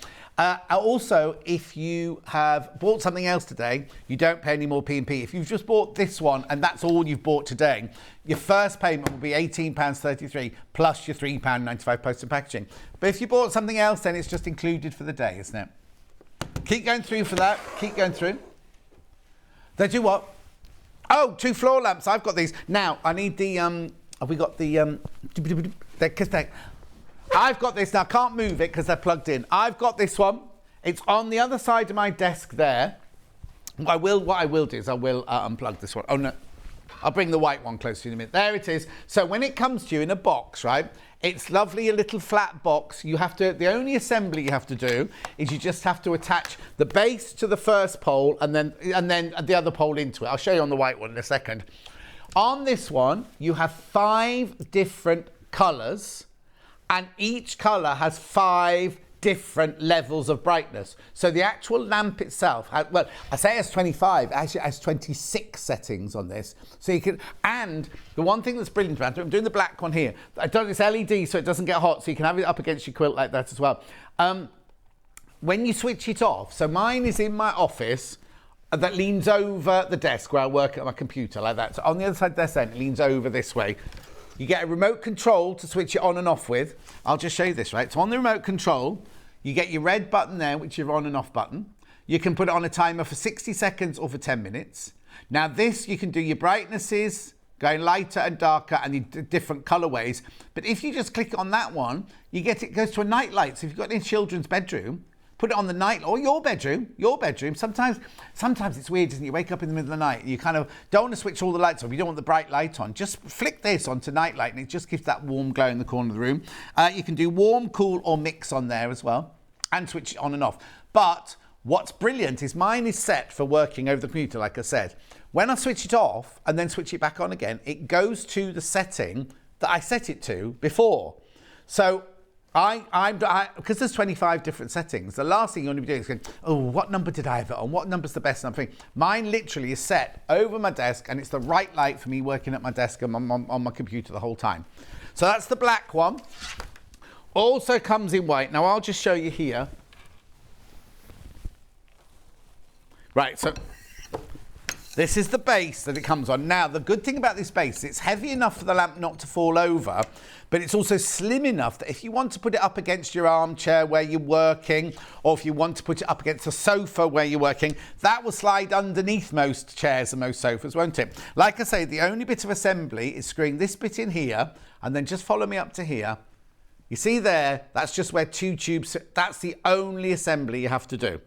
Also, if you have bought something else today, you don't pay any more P&P. If you've just bought this one and that's all you've bought today, your first payment will be £18.33 plus your £3.95 post and packaging. But if you bought something else, then it's just included for the day, isn't it? Keep going through for that. Keep going through. They do what? Oh, 2 floor lamps. I've got these. Now, I need the... have we got the... I've got this now. I can't move it because they're plugged in. I've got this one. It's on the other side of my desk there. What I will do is I will unplug this one. Oh no, I'll bring the white one close to you in a minute. There it is. So when it comes to you in a box, right? It's lovely, a little flat box. You have to. The only assembly you have to do is you just have to attach the base to the first pole and then the other pole into it. I'll show you on the white one in a second. On this one, you have 5 different colours. And each colour has 5 different levels of brightness. So the actual lamp itself, well, I say it has 25, actually it has 26 settings on this. So you can, and the one thing that's brilliant about it, I'm doing the black one here. It's LED, so it doesn't get hot, so you can have it up against your quilt like that as well. When you switch it off, so mine is in my office, that leans over the desk where I work at my computer like that. So on the other side of the desk, then, it leans over this way. You get a remote control to switch it on and off with. I'll just show you this, right? So on the remote control, you get your red button there, which is your on and off button. You can put it on a timer for 60 seconds or for 10 minutes. Now this, you can do your brightnesses, going lighter and darker and the different colorways. But if you just click on that one, it goes to a night light. So if you've got it in children's bedroom, put it on the night, or your bedroom. Sometimes it's weird, isn't it? You wake up in the middle of the night, and you kind of don't want to switch all the lights off. You don't want the bright light on. Just flick this onto night light, and it just gives that warm glow in the corner of the room. You can do warm, cool, or mix on there as well, and switch it on and off. But what's brilliant is mine is set for working over the computer, like I said. When I switch it off and then switch it back on again, it goes to the setting that I set it to before. So because there's 25 different settings, the last thing you want to be doing is going, oh, what number did I have it on? What number's the best number? Mine literally is set over my desk, and it's the right light for me working at my desk and on my computer the whole time. So that's the black one. Also comes in white. Now I'll just show you here. Right, so this is the base that it comes on. Now, the good thing about this base, it's heavy enough for the lamp not to fall over, but it's also slim enough that if you want to put it up against your armchair where you're working, or if you want to put it up against a sofa where you're working, that will slide underneath most chairs and most sofas, won't it? Like I say, the only bit of assembly is screwing this bit in here, and then just follow me up to here. You see there, that's just where 2 tubes, that's the only assembly you have to do.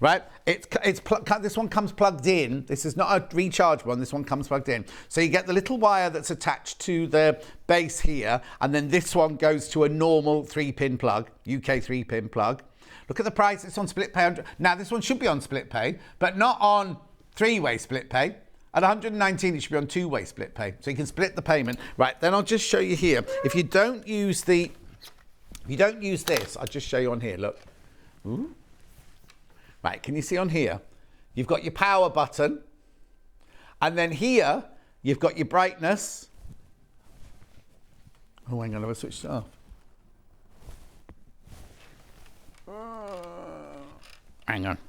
Right? This one comes plugged in. This is not a recharge one. This one comes plugged in. So you get the little wire that's attached to the base here, and then this one goes to a normal 3-pin plug, UK 3-pin plug. Look at the price. It's on split pay. Now, this one should be on split pay, but not on 3-way split pay. At 119, it should be on 2-way split pay. So you can split the payment. Right, then I'll just show you here. If you don't use this, I'll just show you on here. Look. Ooh. Right, can you see on here? You've got your power button, and then here you've got your brightness. Oh, hang on, I've switched it off. Hang on.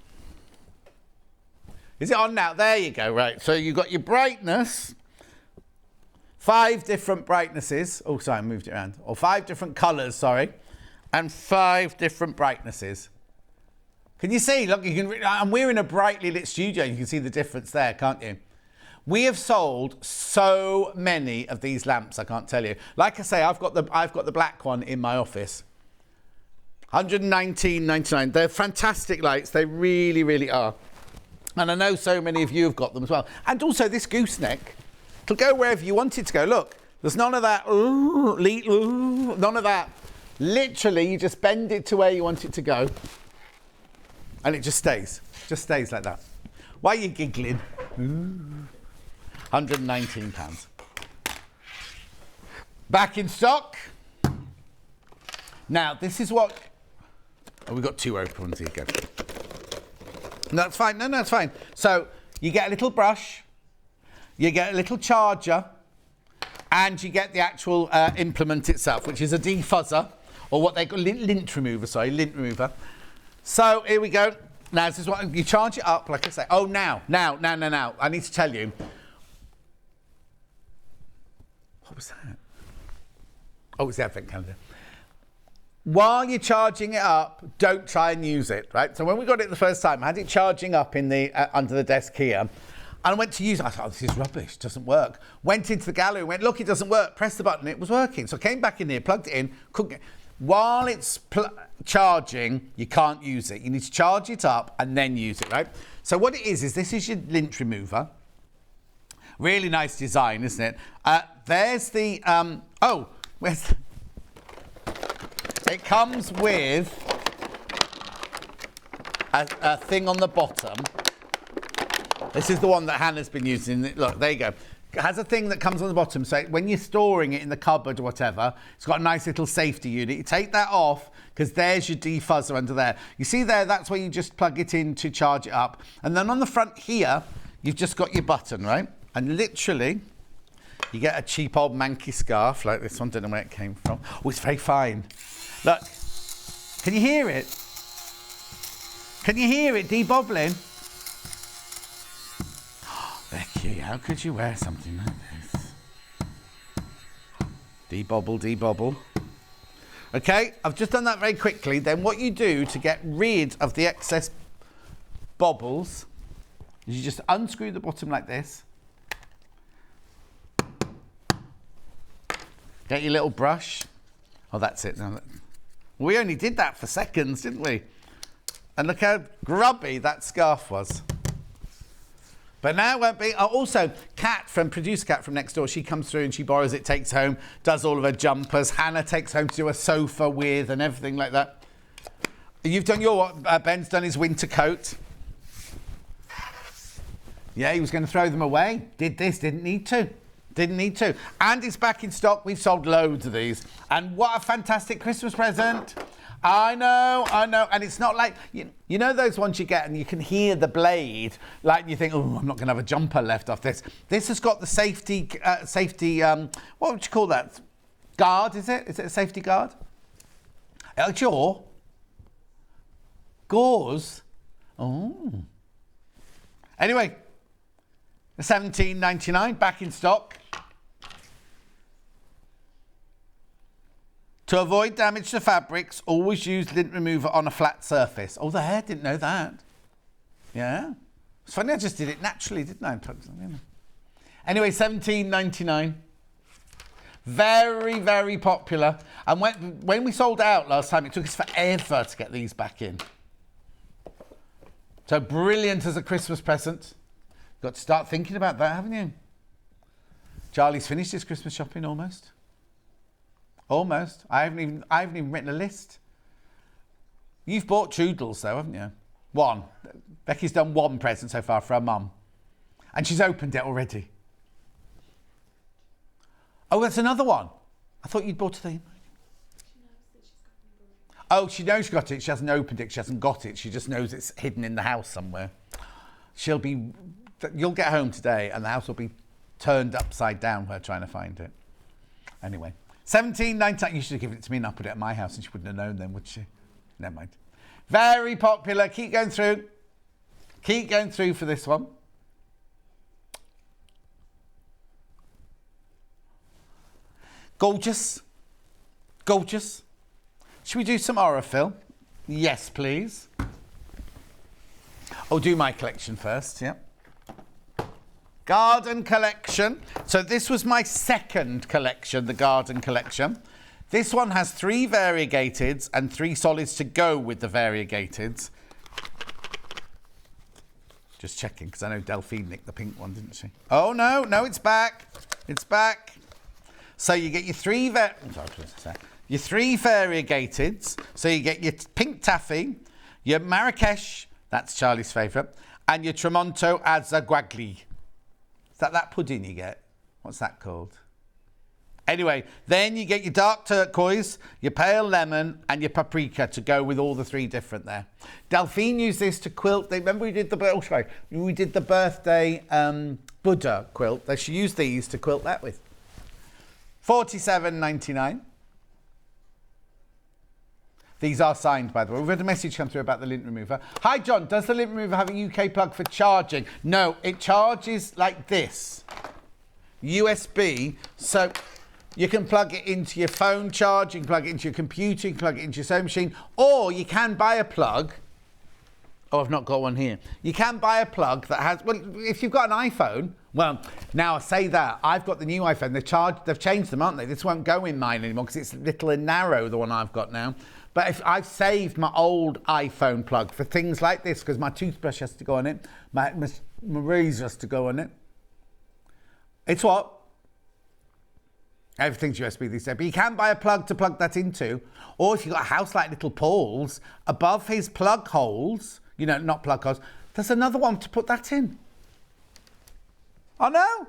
Is it on now? There you go, right. So you've got your brightness, 5 different brightnesses. Oh, sorry, I moved it around. Or 5 different colours, sorry. and 5 different brightnesses. Can you see? Look, and we're in a brightly lit studio. You can see the difference there, can't you? We have sold so many of these lamps, I can't tell you. Like I say, I've got the black one in my office. 119.99. They're fantastic lights. They really, really are. And I know so many of you have got them as well. And also this gooseneck, it'll go wherever you want it to go. Look, there's none of that, none of that. Literally, you just bend it to where you want it to go. And it just stays like that. Why are you giggling? £119. Back in stock. Now, this is what... Oh, we've got 2 open ones here. Go. No, that's fine. No, it's fine. So, you get a little brush, you get a little charger, and you get the actual implement itself, which is a defuzzer, or what they call lint remover, So, here we go. Now, this is what... You charge it up, like I say. Oh, now. I need to tell you. What was that? Oh, it's the advent calendar. While you're charging it up, don't try and use it, right? So when we got it the first time, I had it charging up in the under the desk here, and I went to use it. I thought, oh, this is rubbish, it doesn't work. Went into the gallery, went, look, it doesn't work. Pressed the button, it was working. So I came back in here, plugged it in, couldn't get... While it's charging, you can't use it. You need to charge it up and then use it, right? So what it is this is your lint remover. Really nice design, isn't it? There's the... where's... It comes with a thing on the bottom. This is the one that Hannah's been using. Look, there you go. It has a thing that comes on the bottom. So when you're storing it in the cupboard or whatever, it's got a nice little safety unit. You take that off because there's your defuzzer under there. You see there, that's where you just plug it in to charge it up. And then on the front here, you've just got your button, right? And literally, you get a cheap old manky scarf like this one. Don't know where it came from. Oh, it's very fine. Look, can you hear it? Can you hear it debobbling? Becky, how could you wear something like this? Debobble. Okay, I've just done that very quickly. Then what you do to get rid of the excess bobbles is you just unscrew the bottom like this. Get your little brush. Oh, that's it. Now, we only did that for seconds, didn't we? And look how grubby that scarf was. But now it won't be. Oh, also, Producer Cat from next door, she comes through and she borrows it, takes home, does all of her jumpers. Hannah takes home to do a sofa with and everything like that. You've done your... Ben's done his winter coat. Yeah, he was going to throw them away. Did this, didn't need to. And it's back in stock. We've sold loads of these. And what a fantastic Christmas present. I know. And it's not like, you know those ones you get and you can hear the blade, like you think, oh, I'm not going to have a jumper left off this. This has got the safety, what would you call that? Guard, is it? Is it a safety guard? It's your gauze. Oh. Anyway, £17.99, back in stock. To avoid damage to fabrics, always use lint remover on a flat surface. Oh, there, didn't know that. Yeah. It's funny, I just did it naturally, didn't I? Anyway, £17.99. Very, very popular. And when we sold out last time, it took us forever to get these back in. So brilliant as a Christmas present. Got to start thinking about that, haven't you? Charlie's finished his Christmas shopping almost. Almost. I haven't even written a list. You've bought Choodles though, haven't you? One. Becky's done one present so far for her mum. And she's opened it already. Oh, that's another one. I thought you'd bought the... Oh, she knows she got it. She hasn't opened it. She hasn't got it. She just knows it's hidden in the house somewhere. You'll get home today and the house will be turned upside down. We're trying to find it. Anyway. £17.99. You should have given it to me and I put it at my house and she wouldn't have known then, would she? Never mind. Very popular. Keep going through. Keep going through for this one. Gorgeous. Gorgeous. Should we do some Aurifil? Yes, please. I'll do my collection first, yeah. Garden collection. So this was my second collection, the garden collection. This one has 3 variegateds and 3 solids to go with the variegateds. Just checking, because I know Delphine nicked the pink one, didn't she? Oh, no, it's back. It's back. So you get your 3 variegateds. So you get your pink taffy, your Marrakesh, that's Charlie's favourite, and your Tramonto Azzaguagli. Is that pudding you get? What's that called? Anyway, then you get your dark turquoise, your pale lemon, and your paprika to go with all the 3 different there. Delphine used this to quilt. Remember we did the birthday Buddha quilt. She used these to quilt that with. $47.99. These are signed, by the way. We've had a message come through about the lint remover. Hi, John. Does the lint remover have a UK plug for charging? No, it charges like this. USB. So you can plug it into your phone charge, you can plug it into your computer, you can plug it into your sewing machine, or you can buy a plug. Oh, I've not got one here. You can buy a plug that has, well, if you've got an iPhone, well, now I say that, I've got the new iPhone. They've changed them, aren't they? This won't go in mine anymore because it's little and narrow, the one I've got now. But if I've saved my old iPhone plug for things like this, because my toothbrush has to go on it, my razor has to go on it. It's what? Everything's USB these days. But you can buy a plug to plug that into. Or if you've got a house like little Paul's, above his plug holes, not plug holes, there's another one to put that in. Oh no?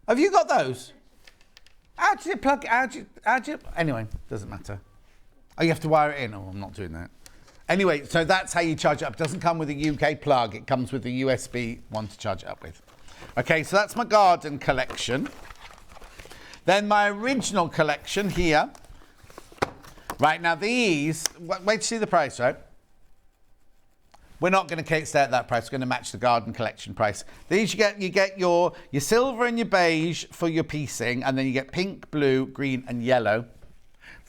Have you got those? How do you plug it? Anyway, doesn't matter. Oh, you have to wire it in? Oh, I'm not doing that. Anyway, so that's how you charge it up. It doesn't come with a UK plug. It comes with a USB one to charge it up with. Okay, so that's my garden collection. Then my original collection here. Right, now these, wait to see the price, right? We're not going to stay at that price. We're going to match the garden collection price. These you get your silver and your beige for your piecing, and then you get pink, blue, green, and yellow.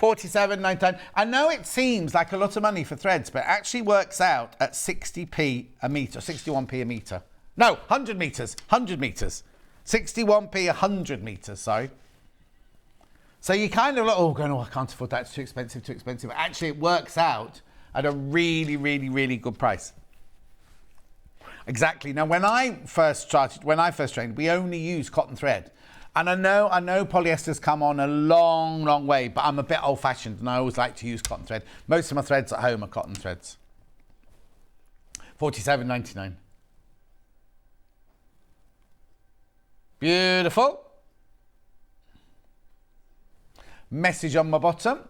$47.99. I know it seems like a lot of money for threads, but it actually works out at 60p a metre, 61p a metre. No, 100 metres, 100 metres. 61p 100 metres, sorry. So you kind of like, I can't afford that, it's too expensive. But actually it works out at a really, really, really good price. Exactly. Now, when I first trained, we only used cotton thread. And I know polyester's come on a long, long way, but I'm a bit old-fashioned and I always like to use cotton thread. Most of my threads at home are cotton threads. $47.99. Beautiful. Message on my bottom.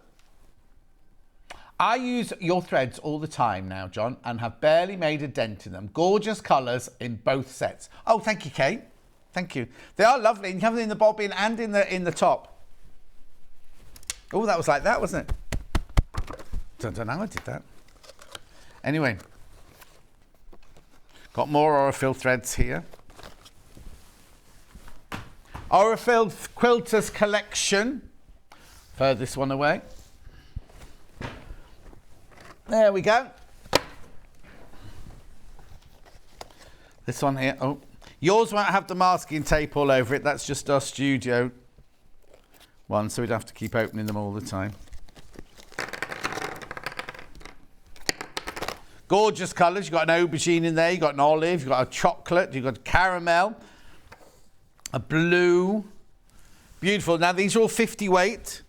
I use your threads all the time now, John, and have barely made a dent in them. Gorgeous colours in both sets. Oh, thank you, Kate. Thank you. They are lovely. And you have them in the bobbin and in the top. Oh, that was like that, wasn't it? Don't know how I did that. Anyway. Got more Aurifil threads here. Aurifil Quilters Collection. Furthest one away. There we go. This one here. Oh, yours won't have the masking tape all over it. That's just our studio one, so we'd have to keep opening them all the time. Gorgeous colours. You've got an aubergine in there. You've got an olive. You've got a chocolate. You've got a caramel. A blue. Beautiful. Now, these are all 50 weight.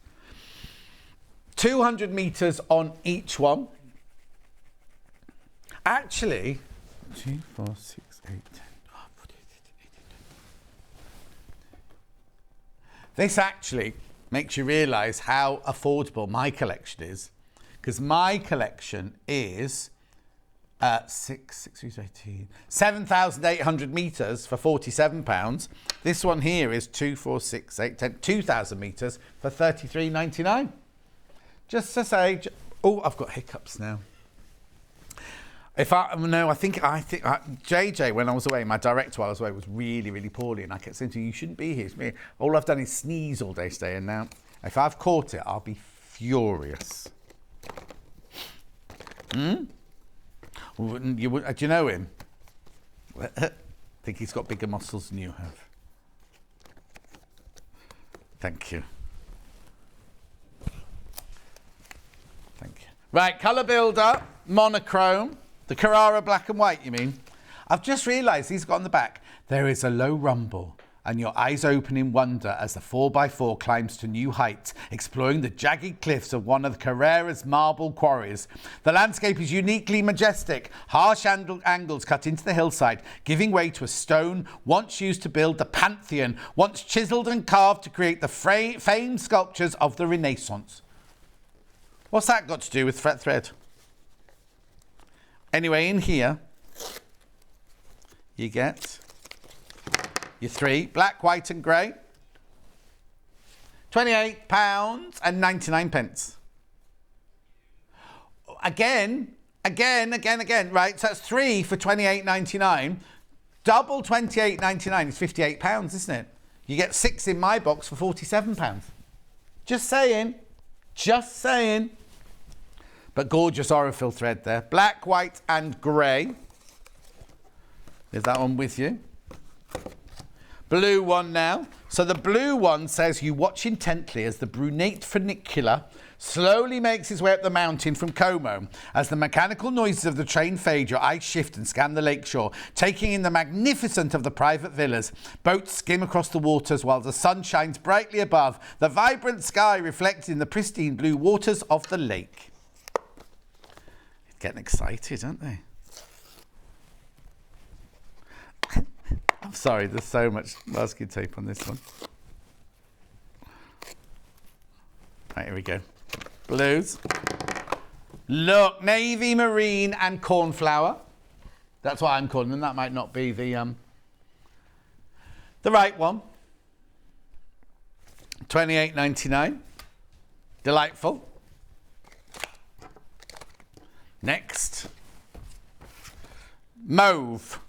200 metres on each one. Actually, 2, 4, 6, 8, 10. This actually makes you realise how affordable my collection is, because my collection is 7,800 metres for £47. This one here is 2, 4, 6, 8, 10, 2,000 metres for $33.99. Just to say, oh, I've got hiccups now. I think JJ, when I was away, my director while I was away was really, really poorly, and I kept saying to him, you shouldn't be here. All I've done is sneeze all day today, and now if I've caught it, I'll be furious. Do you know him? I think he's got bigger muscles than you have. Thank you. Thank you. Right, colour builder, monochrome. The Carrara black and white, you mean? I've just realised he's got on the back. There is a low rumble, and your eyes open in wonder as the 4x4 climbs to new heights, exploring the jagged cliffs of one of Carrara's marble quarries. The landscape is uniquely majestic. Harsh angles cut into the hillside, giving way to a stone once used to build the Pantheon, once chiselled and carved to create the famed sculptures of the Renaissance. What's that got to do with fret thread? Anyway, in here, you get your 3, black, white and grey. £28.99. Again, right, so that's 3 for £28.99. Double £28.99 is £58, isn't it? You get 6 in my box for £47. Just saying. But gorgeous Aurifil thread there. Black, white and grey. There's that one with you. Blue one now. So the blue one says, you watch intently as the brunate funicular slowly makes its way up the mountain from Como. As the mechanical noises of the train fade, your eyes shift and scan the lakeshore, taking in the magnificence of the private villas. Boats skim across the waters while the sun shines brightly above, the vibrant sky reflected in the pristine blue waters of the lake. Getting excited, aren't they? I'm sorry, there's so much masking tape on this one. Right, here we go. Blues. Look, navy, marine and cornflower. That's what I'm calling them. That might not be the right one. £28.99. Delightful. Next. Mauve.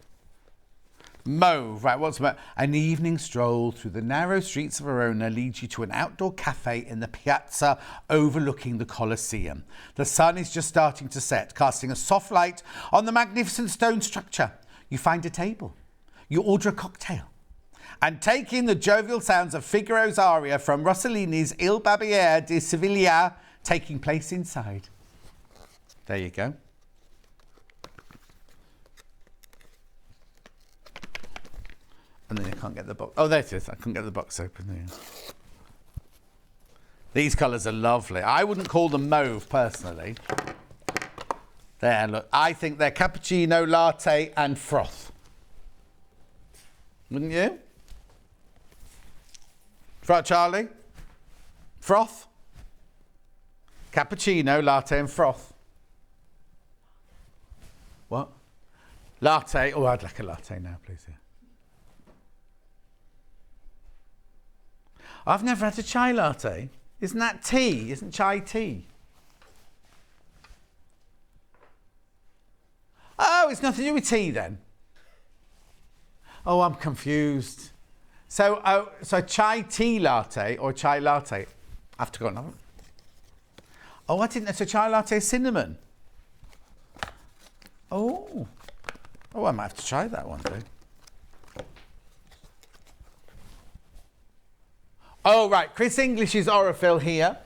Mauve, right, what's mauve? An evening stroll through the narrow streets of Verona leads you to an outdoor cafe in the piazza overlooking the Colosseum. The sun is just starting to set, casting a soft light on the magnificent stone structure. You find a table. You order a cocktail and take in the jovial sounds of Figaro's aria from Rossellini's Il Barbiere di Siviglia taking place inside. There you go. And then I can't get the box. Oh, there it is. I couldn't get the box open there. These colours are lovely. I wouldn't call them mauve, personally. There, look. I think they're cappuccino, latte and froth. Wouldn't you? Right, Charlie? Froth? Cappuccino, latte and froth. What? Latte. Oh, I'd like a latte now, please. Yeah. I've never had a chai latte. Isn't that tea? Isn't chai tea? Oh, it's nothing to do with tea then. Oh, I'm confused. So, so chai tea latte or chai latte? I have to go another. Oh, I didn't know. So chai latte is cinnamon. Oh. Oh, I might have to try that one day. Oh, right. Chris English's Aurifil here.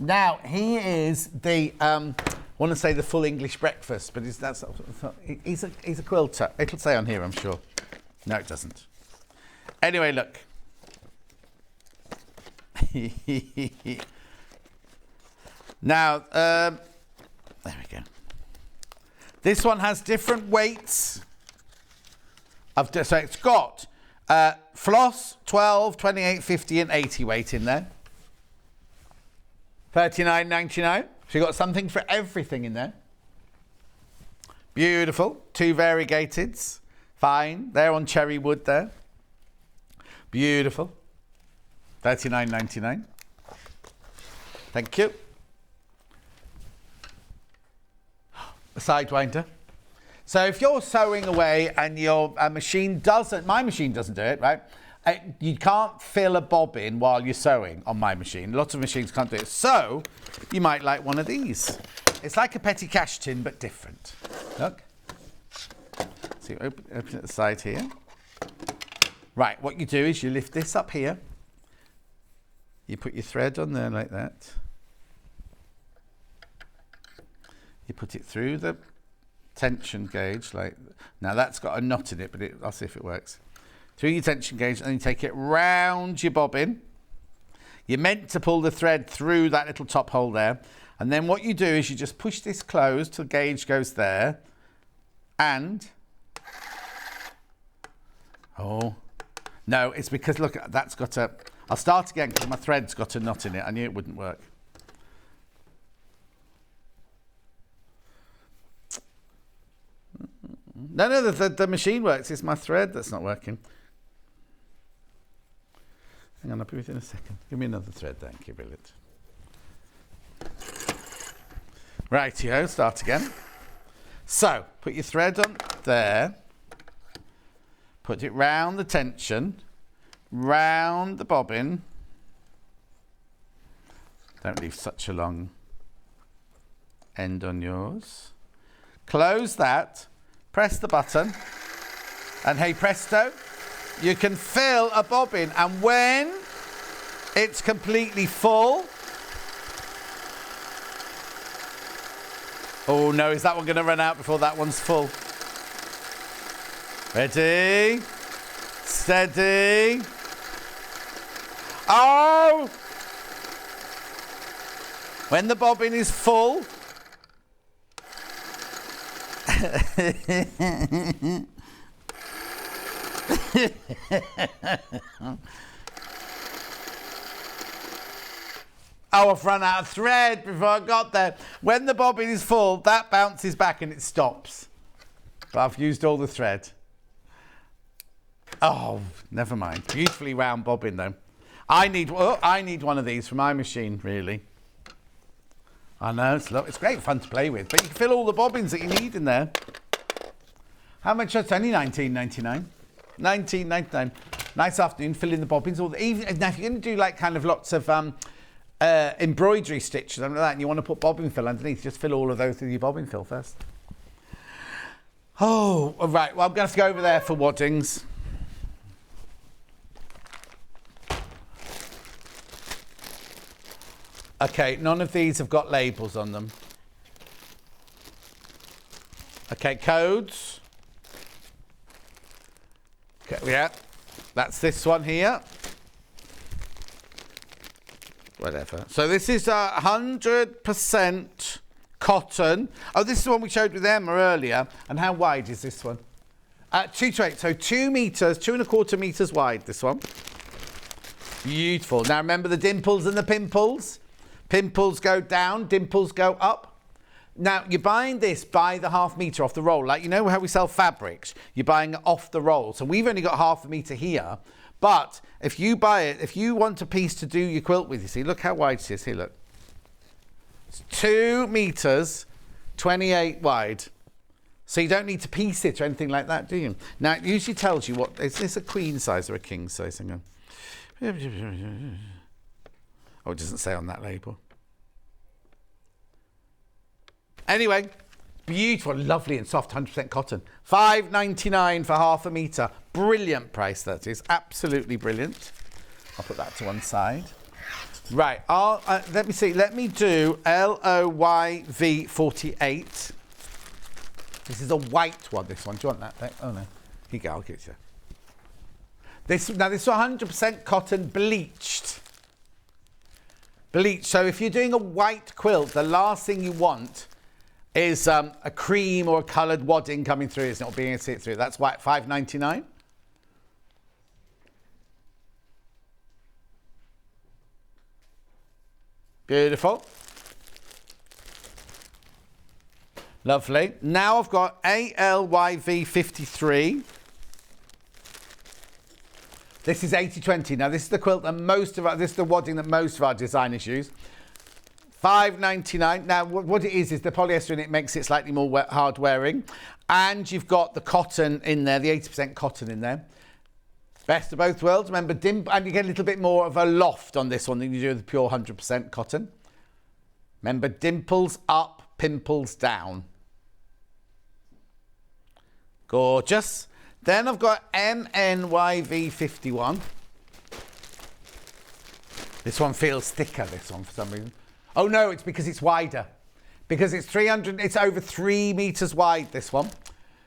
Now, he is the, I want to say the full English breakfast, but he's a quilter. It'll say on here, I'm sure. No, it doesn't. Anyway, look. Now, there we go. This one has different weights. So it's got floss, 12, 28, 50 and 80 weight in there. $39.99. So you've got something for everything in there. Beautiful. 2 variegateds. Fine. They're on cherry wood there. Beautiful. $39.99. Thank you. A sidewinder. So if you're sewing away and your machine doesn't, my machine doesn't do it, right? You can't fill a bobbin while you're sewing on my machine. Lots of machines can't do it. So you might like one of these. It's like a petty cash tin, but different. Look. So you open it at the side here. Right, what you do is you lift this up here. You put your thread on there like that. You put it through the tension gauge, like, now that's got a knot in it, but I'll see if it works. Through your tension gauge, and then you take it round your bobbin. You're meant to pull the thread through that little top hole there. And then what you do is you just push this closed till the gauge goes there. And, oh, no, it's because, look, that's got a, I'll start again because my thread's got a knot in it. I knew it wouldn't work. No, the machine works. It's my thread that's not working. Hang on, I'll be with you in a second. Give me another thread, thank you, brilliant. Rightio, start again. So, put your thread on there. Put it round the tension, round the bobbin. Don't leave such a long end on yours. Close that. Press the button, and hey presto, you can fill a bobbin, and when it's completely full, oh no, is that one going to run out before that one's full? Ready, steady, oh! When the bobbin is full, oh, I've run out of thread before I got there. When the bobbin is full, that bounces back and it stops. But I've used all the thread. Oh, never mind. Beautifully round bobbin though. I need one of these for my machine, really. I know, it's great fun to play with, but you can fill all the bobbins that you need in there. How much? It's only $19.99. $19.99. Nice afternoon, fill in the bobbins. Now, if you're going to do like kind of lots of embroidery stitches and like that, and you want to put bobbin fill underneath, just fill all of those with your bobbin fill first. Oh, all right. Well, I'm going to have to go over there for waddings. Okay, none of these have got labels on them. Okay, codes. Okay, yeah, that's this one here. Whatever. So this is 100% cotton. Oh, this is the one we showed with Emma earlier. And how wide is this one? 2 to 8, so 2 meters, 2¼ meters wide, this one. Beautiful. Now remember the dimples and the pimples? Pimples go down, dimples go up. Now, you're buying this by the ½ metre off the roll. Like, you know how we sell fabrics? You're buying it off the roll. So we've only got ½ metre here. But if you buy it, if you want a piece to do your quilt with, you see, look how wide it is. Here, look. It's 2 metres, 28 wide. So you don't need to piece it or anything like that, do you? Now, it usually tells you what, is this a queen size or a king size? Hang on. Oh, it doesn't say on that label. Anyway, beautiful, lovely and soft, 100% cotton. $5.99 for ½ metre. Brilliant price, that is. Absolutely brilliant. I'll put that to one side. Right, let me see. Let me do LOYV 48. This is a white one, this one. Do you want that? Oh, no. Here you go, I'll give it to you. This is 100% cotton bleached. Bleached. So if you're doing a white quilt, the last thing you want is a cream or a coloured wadding coming through. It's not being able to see it through. That's why $5.99. Beautiful. Lovely. Now I've got ALYV 53. This is 80/20. Now this is the quilt that this is the wadding that most of our designers use. $5.99. Now what it is the polyester in it makes it slightly more hard wearing. And you've got the cotton in there, the 80% cotton in there. Best of both worlds. Remember, and you get a little bit more of a loft on this one than you do with the pure 100% cotton. Remember, dimples up, pimples down. Gorgeous. Then I've got MNYV51. This one feels thicker, this one, for some reason. Oh no, it's because it's wider. Because it's over 3 meters wide, this one.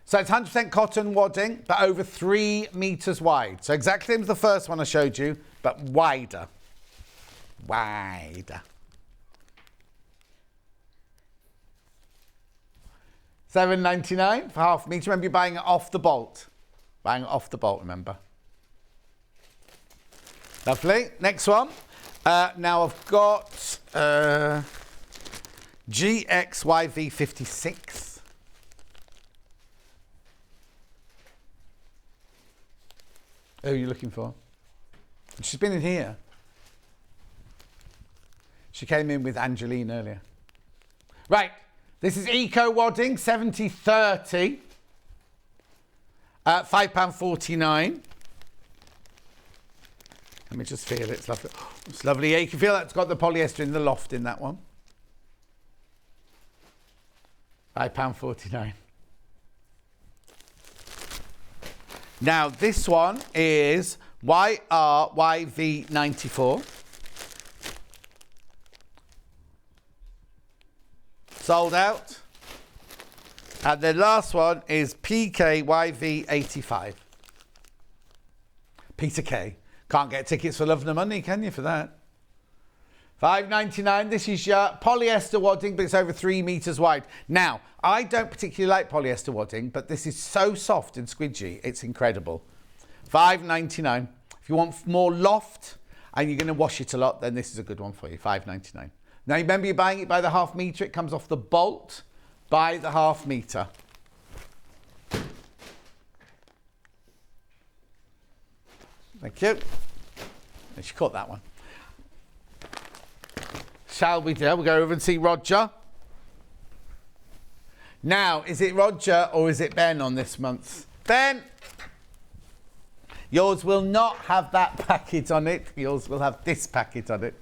So it's 100% cotton wadding, but over 3 meters wide. So exactly the same as the first one I showed you, but wider. Wider. $7.99 for half a metre. Remember, you're buying it off the bolt. Buying it off the bolt, remember. Lovely. Next one. Now I've got GXYV56. Who are you looking for? She's been in here. She came in with Angeline earlier. Right. This is Eco Wadding, 70/30. £5.49. Let me just feel it. It's lovely. Oh, it's lovely. Yeah, you can feel that it's got the polyester in the loft in that one. £5.49. Now, this one is YRYV94. Sold out. And the last one is PKYV85. Peter K. Can't get tickets for Love Nor Money, can you, for that? £5.99. This is your polyester wadding, but it's over 3 meters wide. Now, I don't particularly like polyester wadding, but this is so soft and squidgy, it's incredible. £5.99. If you want more loft and you're going to wash it a lot, then this is a good one for you. £5.99. Now, remember, you're buying it by the half metre. It comes off the bolt by the half metre. Thank you. She caught that one. Shall we do? We'll go over and see Roger. Now, is it Roger or is it Ben on this month? Ben! Yours will not have that packet on it. Yours will have this packet on it.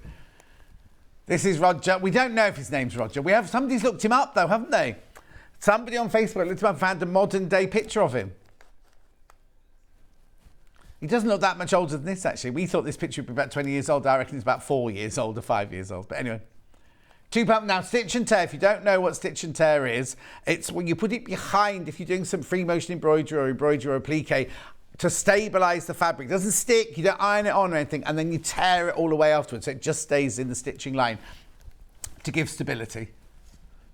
This is Roger. We don't know if his name's Roger. Somebody's looked him up though, haven't they? Somebody on Facebook looked him up and found a modern day picture of him. He doesn't look that much older than this, actually. We thought this picture would be about 20 years old. I reckon he's about 4 years old or 5 years old. But anyway. £2. Now, stitch and tear. If you don't know what stitch and tear is, it's when you put it behind, if you're doing some free motion embroidery or applique, to stabilise the fabric. It doesn't stick, you don't iron it on or anything, and then you tear it all the way afterwards, so it just stays in the stitching line to give stability.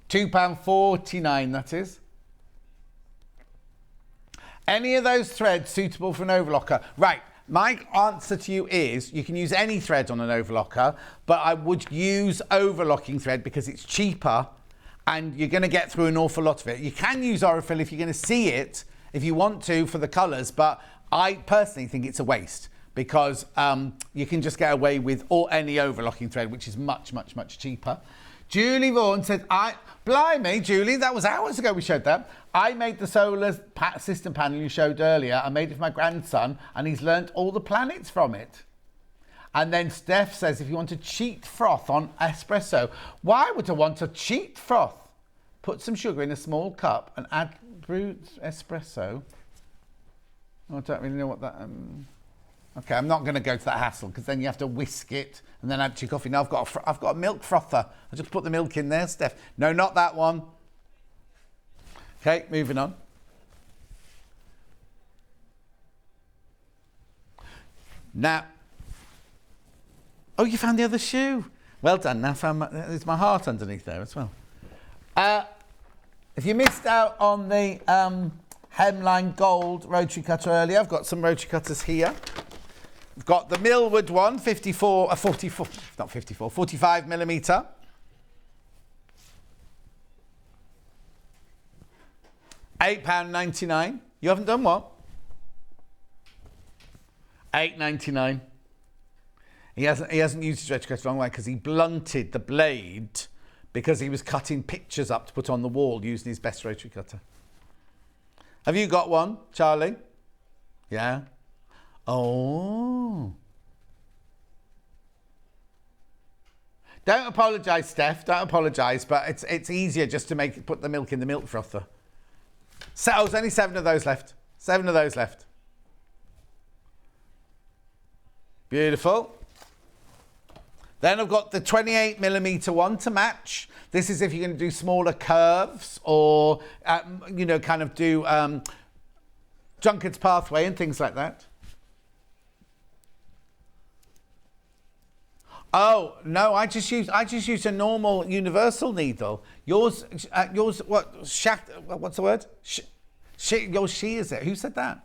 £2.49, that is. Any of those threads suitable for an overlocker? Right, my answer to you is you can use any thread on an overlocker, but I would use overlocking thread because it's cheaper and you're going to get through an awful lot of it. You can use Aurifil if you're going to see it, if you want to, for the colours, but I personally think it's a waste because you can just get away with any overlocking thread, which is much, much, much cheaper. Julie Vaughan said, blimey, Julie, that was hours ago we showed that. I made the solar system panel you showed earlier. I made it for my grandson, and he's learnt all the planets from it. And then Steph says, if you want to cheat froth on espresso, why would I want to cheat froth? Put some sugar in a small cup and add brewed espresso. I don't really know what that... Okay, I'm not going to go to that hassle because then you have to whisk it and then add to your coffee. Now I've got a milk frother. I just put the milk in there, Steph. No, not that one. Okay, moving on. Now, oh, you found the other shoe. Well done. Now there's my heart underneath there as well. If you missed out on the hemline gold rotary cutter earlier, I've got some rotary cutters here. We've got the Millwood one, 45 millimetre. £8.99. You haven't done what? £8.99. He hasn't used his rotary cutter a long way because he blunted the blade because he was cutting pictures up to put on the wall using his best rotary cutter. Have you got one, Charlie? Yeah. Oh. Don't apologise, Steph. Don't apologise, but it's easier just to put the milk in the milk frother. So, there's only 7 of those left. 7 of those left. Beautiful. Then I've got the 28mm one to match. This is if you're going to do smaller curves or, kind of do Drunkard's Pathway and things like that. Oh, no, I just use a normal universal needle. Yours, what's the word? Yours, she, is it? Who said that?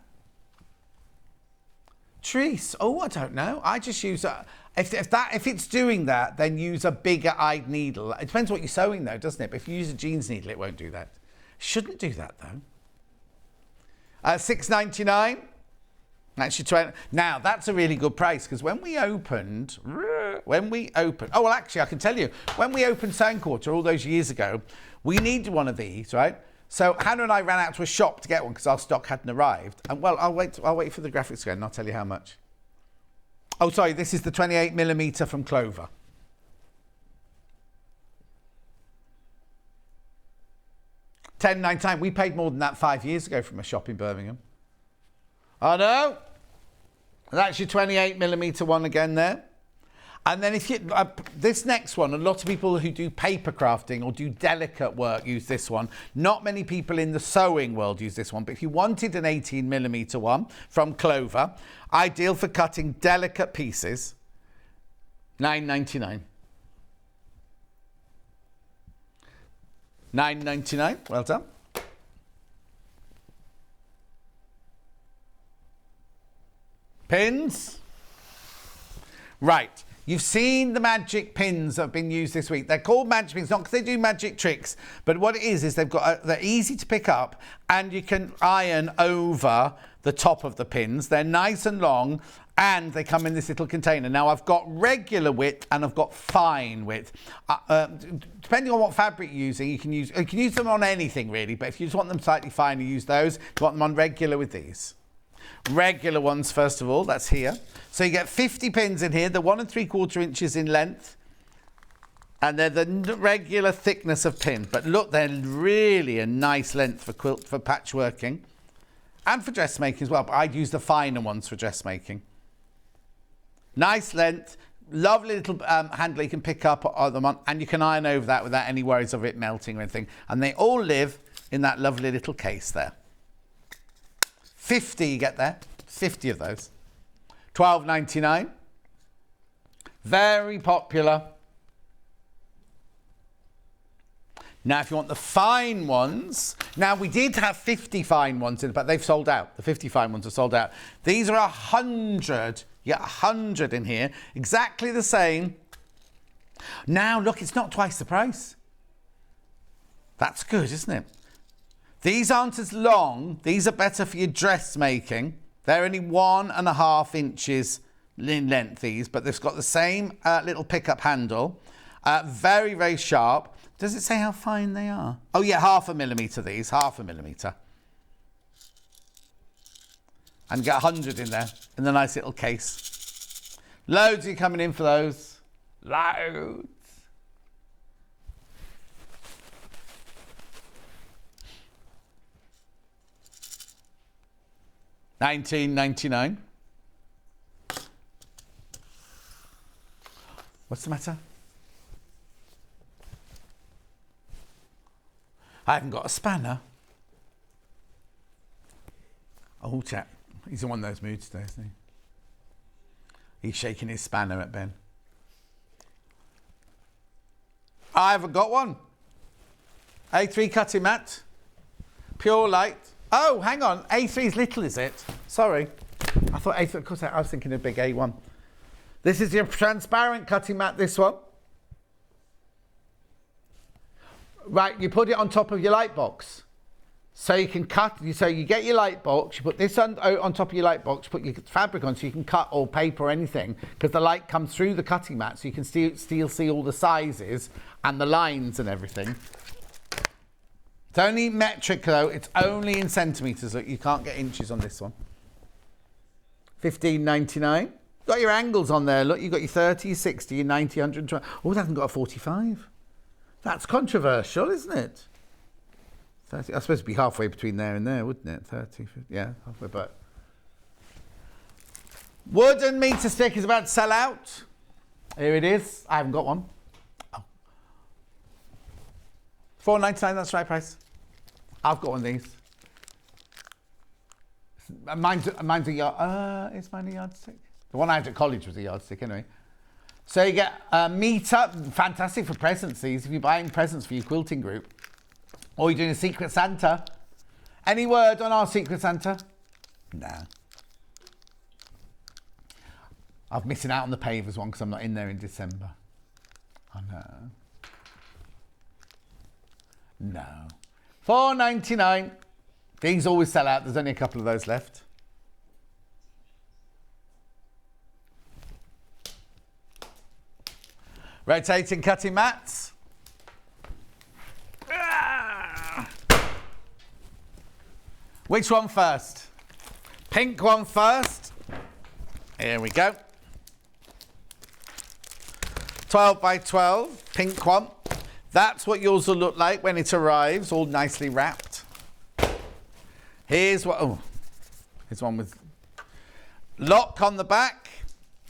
Treese. Oh, I don't know. I just use if it's doing that, then use a bigger eyed needle. It depends what you're sewing though, doesn't it? But if you use a jeans needle, it won't do that. Shouldn't do that though. $6.99. Actually, 20. Now that's a really good price because when we opened, oh well, actually I can tell you, when we opened Sewing Quarter all those years ago, we needed one of these, right? So Hannah and I ran out to a shop to get one because our stock hadn't arrived. And well, I'll wait for the graphics again and I'll tell you how much. Oh, sorry, this is the 28mm from Clover. $10.99. We paid more than that 5 years ago from a shop in Birmingham. Oh no, that's your 28mm one again there. And then if you, this next one, a lot of people who do paper crafting or do delicate work use this one. Not many people in the sewing world use this one, but if you wanted an 18mm one from Clover, ideal for cutting delicate pieces, $9.99. $9.99, well done. Pins. Right. You've seen the magic pins that have been used this week. They're called magic pins, not because they do magic tricks, but what it is they're easy to pick up and you can iron over the top of the pins. They're nice and long and they come in this little container. Now I've got regular width and I've got fine width. Depending on what fabric you're using, you can use them on anything really, but if you just want them slightly finer, use those. If you want them on regular with these. Regular ones, first of all, that's here. So you get 50 pins in here, they're 1 3/4 inches in length, and they're the regular thickness of pin. But look, they're really a nice length for patchworking and for dressmaking as well. But I'd use the finer ones for dressmaking. Nice length, lovely little handle you can pick up them on, and you can iron over that without any worries of it melting or anything. And they all live in that lovely little case there. 50 you get there, 50 of those. $12.99. Very popular. Now, if you want the fine ones, now we did have 50 fine ones, but they've sold out. The 50 fine ones are sold out. These are 100. You get 100 in here, exactly the same. Now, look, it's not twice the price. That's good, isn't it? These aren't as long. These are better for your dressmaking. They're only 1.5 inches in length, these, but they've got the same little pickup handle. Very, very sharp. Does it say how fine they are? Oh, yeah, 0.5 millimetre these, 0.5 millimetre. And get 100 in there, in the nice little case. Loads of you coming in for those. Loads. $19.99. What's the matter? I haven't got a spanner. Oh, chap. He's in one of those moods today, isn't he? He's shaking his spanner at Ben. I haven't got one. A3 cutting mat. Pure light. Oh, hang on. A3 is little, is it? Sorry. I thought A3, of course, I was thinking of big A1. This is your transparent cutting mat, this one. Right, you put it on top of your light box. So you can cut, so you get your light box, you put this on top of your light box, you put your fabric on so you can cut or paper or anything, because the light comes through the cutting mat so you can still see all the sizes and the lines and everything. It's only metric though, it's only in centimetres, so you can't get inches on this one. $15.99. Got your angles on there. Look, you've got your 30, your 60, your 90, 120. Oh, that hasn't got a 45. That's controversial, isn't it? 30. I suppose it'd be halfway between there and there, wouldn't it? 30, 50, yeah, halfway back. Wooden meter stick is about to sell out. Here it is. I haven't got one. Oh. $4.99, that's the right price. I've got one of these. Mine's a yard. Is mine a yardstick? The one I had at college was a yardstick, anyway. So you get a meter, fantastic for presents. These, if you're buying presents for your quilting group, or you're doing a Secret Santa. Any word on our Secret Santa? No. I'm missing out on the pavers one because I'm not in there in December. I know. No. $4.99. These always sell out. There's only a couple of those left. Rotating cutting mats. Which one first? Pink one first. Here we go. 12 by 12, pink one. That's what yours will look like when it arrives, all nicely wrapped. Here's one with lock on the back.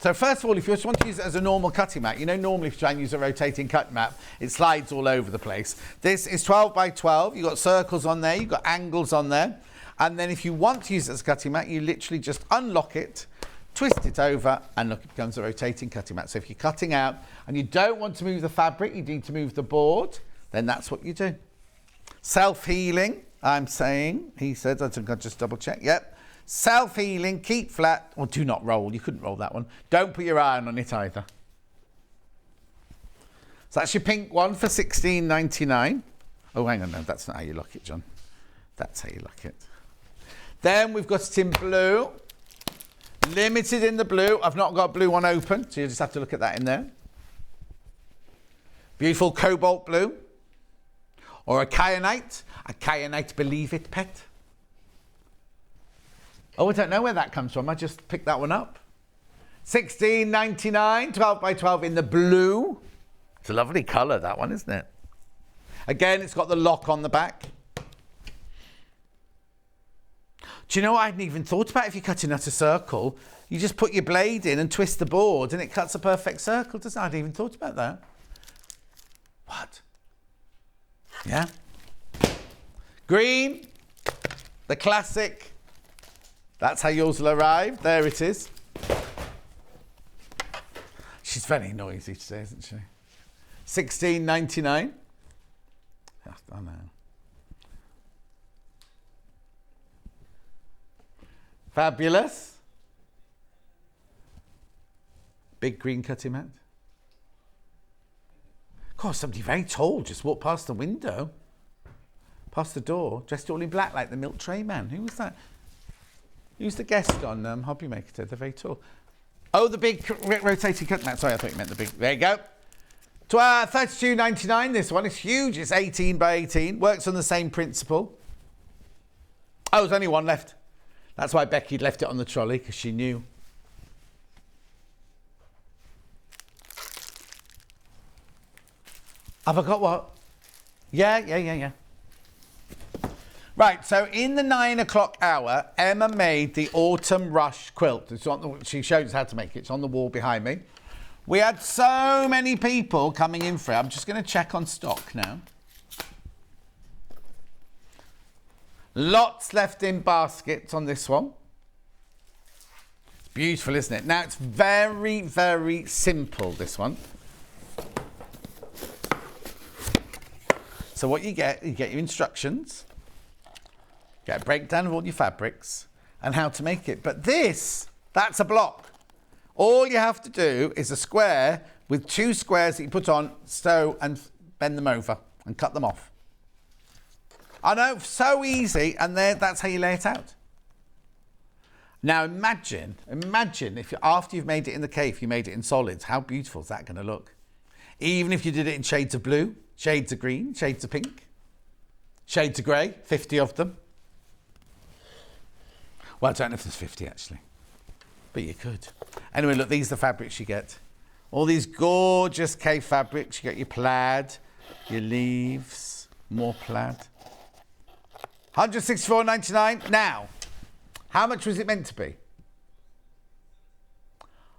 So first of all, if you just want to use it as a normal cutting mat, you know, normally if you try and use a rotating cutting mat, it slides all over the place. This is 12 by 12. You've got circles on there, you've got angles on there. And then if you want to use it as a cutting mat, you literally just unlock it, twist it over, and look, it becomes a rotating cutting mat. So if you're cutting out and you don't want to move the fabric, you need to move the board, then that's what you do. Self-healing, I'm saying. He said, I think I'll just double check. Yep. Self-healing, keep flat, or do not roll. You couldn't roll that one. Don't put your iron on it either. So that's your pink one for $16.99. Oh, hang on, no, that's not how you lock it, John. That's how you lock it. Then we've got it in blue. Limited in the blue. I've not got a blue one open, so you just have to look at that in there. Beautiful cobalt blue. Or a kyanite. A kyanite, believe it, pet. Oh, I don't know where that comes from. I just picked that one up. $16.99, 12 by 12 in the blue. It's a lovely colour, that one, isn't it? Again, it's got the lock on the back. Do you know what I hadn't even thought about? If you're cutting out a circle, you just put your blade in and twist the board and it cuts a perfect circle, doesn't it? I hadn't even thought about that. What? Yeah. Green, the classic. That's how yours will arrive. There it is. She's very noisy today, isn't she? $16.99. I know. Fabulous. Big green cutting mat. God, somebody very tall just walked past the window, past the door, dressed all in black like the milk tray man. Who was that? Who's the guest on Hobby Maker today? They're very tall. Oh, the big rotating cutting mat. Sorry, I thought you meant the big. There you go. $32.99. This one is huge. It's 18 by 18. Works on the same principle. Oh, there's only one left. That's why Becky'd left it on the trolley, because she knew. Have I got what? Yeah. Right, so in the 9 o'clock hour, Emma made the Autumn Rush quilt. She shows us how to make it. It's on the wall behind me. We had so many people coming in for it. I'm just going to check on stock now. Lots left in baskets on this one. It's beautiful, isn't it? Now, it's very, very simple, this one. So what you get your instructions, get a breakdown of all your fabrics and how to make it. But that's a block. All you have to do is a square with 2 squares that you put on, sew and bend them over and cut them off. I know, so easy, and that's how you lay it out. Now imagine if after you've made it in the cave, you made it in solids, how beautiful is that going to look? Even if you did it in shades of blue, shades of green, shades of pink, shades of grey, 50 of them. Well, I don't know if there's 50 actually. But you could. Anyway, look, these are the fabrics you get. All these gorgeous Kaffe fabrics. You got your plaid, your leaves, more plaid. £164.99. Now, how much was it meant to be?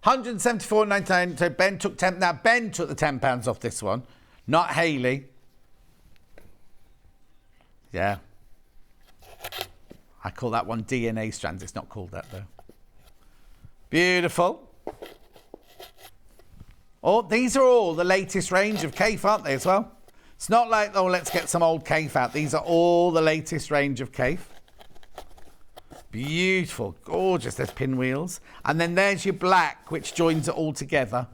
£174.99. So Ben took Ben took the £10 off this one, not Hayley. Yeah. I call that one DNA strands. It's not called that though. Beautiful. Oh, these are all the latest range of Kaffe, aren't they, as well? It's not like, oh, let's get some old Kaffe out. These are all the latest range of Kaffe. Beautiful, gorgeous. There's pinwheels. And then there's your black, which joins it all together.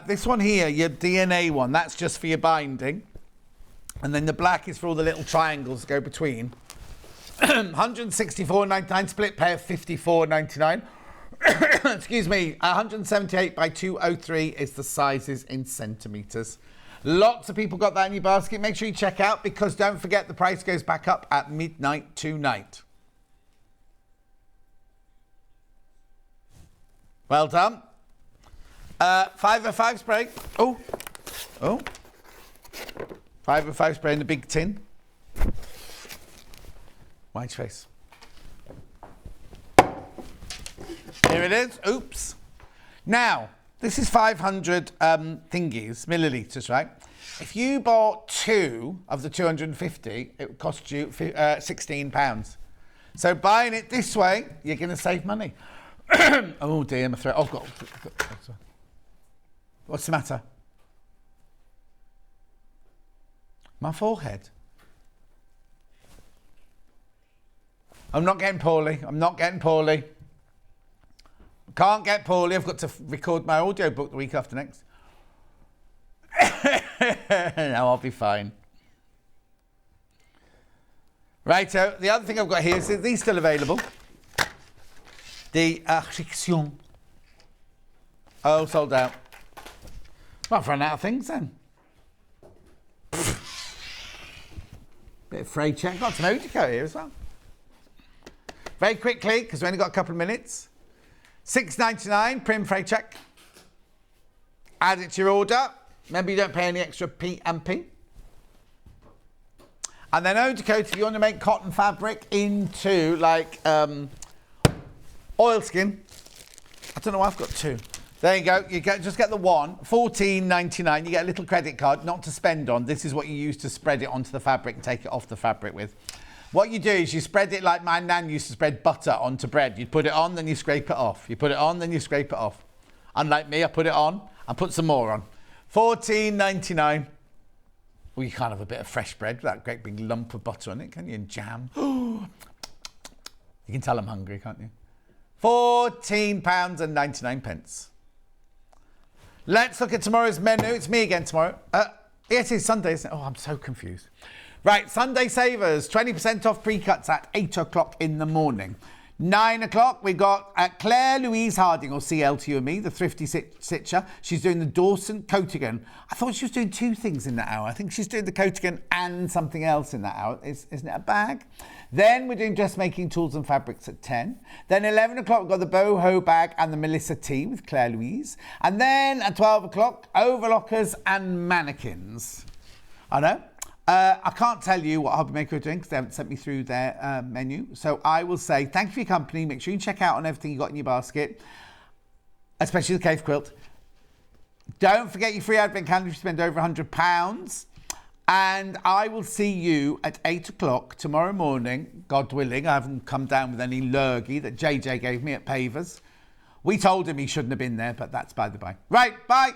This one here, your DNA one, that's just for your binding. And then the black is for all the little triangles that go between. £164.99, split pair, £54.99. Excuse me, 178 by 203 is the sizes in centimetres. Lots of people got that in your basket. Make sure you check out, because don't forget the price goes back up at midnight tonight. Well done. 505 spray. Oh. 505 spray in the big tin. White face. Here it is. Oops. Now, this is 500 millilitres, right? If you bought 2 of the 250, it would cost you £16. So buying it this way, you're going to save money. Oh dear, my throat. Oh, God. What's the matter? My forehead. I'm not getting poorly. Can't get poorly. I've got to record my audio book the week after next. No, I'll be fine. Right, so the other thing I've got here is these still available. The Friction. Oh, sold out. Well, I've run out of things then. Bit of fray check. Got some Odeco here as well. Very quickly, because we only got a couple of minutes. $6.99 prim fray check. Add it to your order. Remember, you don't pay any extra P&P. And then Odeco, if you want to make cotton fabric into like oilskin. I don't know why I've got 2. There you go. Just get the one. $14.99. You get a little credit card, not to spend on. This is what you use to spread it onto the fabric and take it off the fabric with. What you do is you spread it like my nan used to spread butter onto bread. You put it on, then you scrape it off. You put it on, then you scrape it off. Unlike me, I put it on and put some more on. $14.99. Well, you can't have a bit of fresh bread with that great big lump of butter on it, can you? And jam. You can tell I'm hungry, can't you? £14.99. Let's look at tomorrow's menu. It's me again tomorrow. It is Sunday, isn't it? Oh, I'm so confused. Right, Sunday Savers, 20% off pre-cuts at 8 o'clock in the morning. 9 o'clock, we got Claire Louise Harding, or CL to you and me, the thrifty stitcher. She's doing the Dawson Coatigan. I thought she was doing 2 things in that hour. I think she's doing the Coatigan and something else in that hour. Isn't it a bag? Then we're doing dressmaking tools and fabrics at 10. Then 11 o'clock, we've got the boho bag and the Melissa tea with Claire Louise. And then at 12 o'clock, overlockers and mannequins. I know. I can't tell you what Hobby Maker are doing because they haven't sent me through their menu. So I will say thank you for your company. Make sure you check out on everything you got in your basket, especially the Kaffe quilt. Don't forget your free advent calendar if you spend over £100. And I will see you at 8 o'clock tomorrow morning, God willing. I haven't come down with any lurgy that JJ gave me at Pavers. We told him he shouldn't have been there, but that's by the by. Right, bye.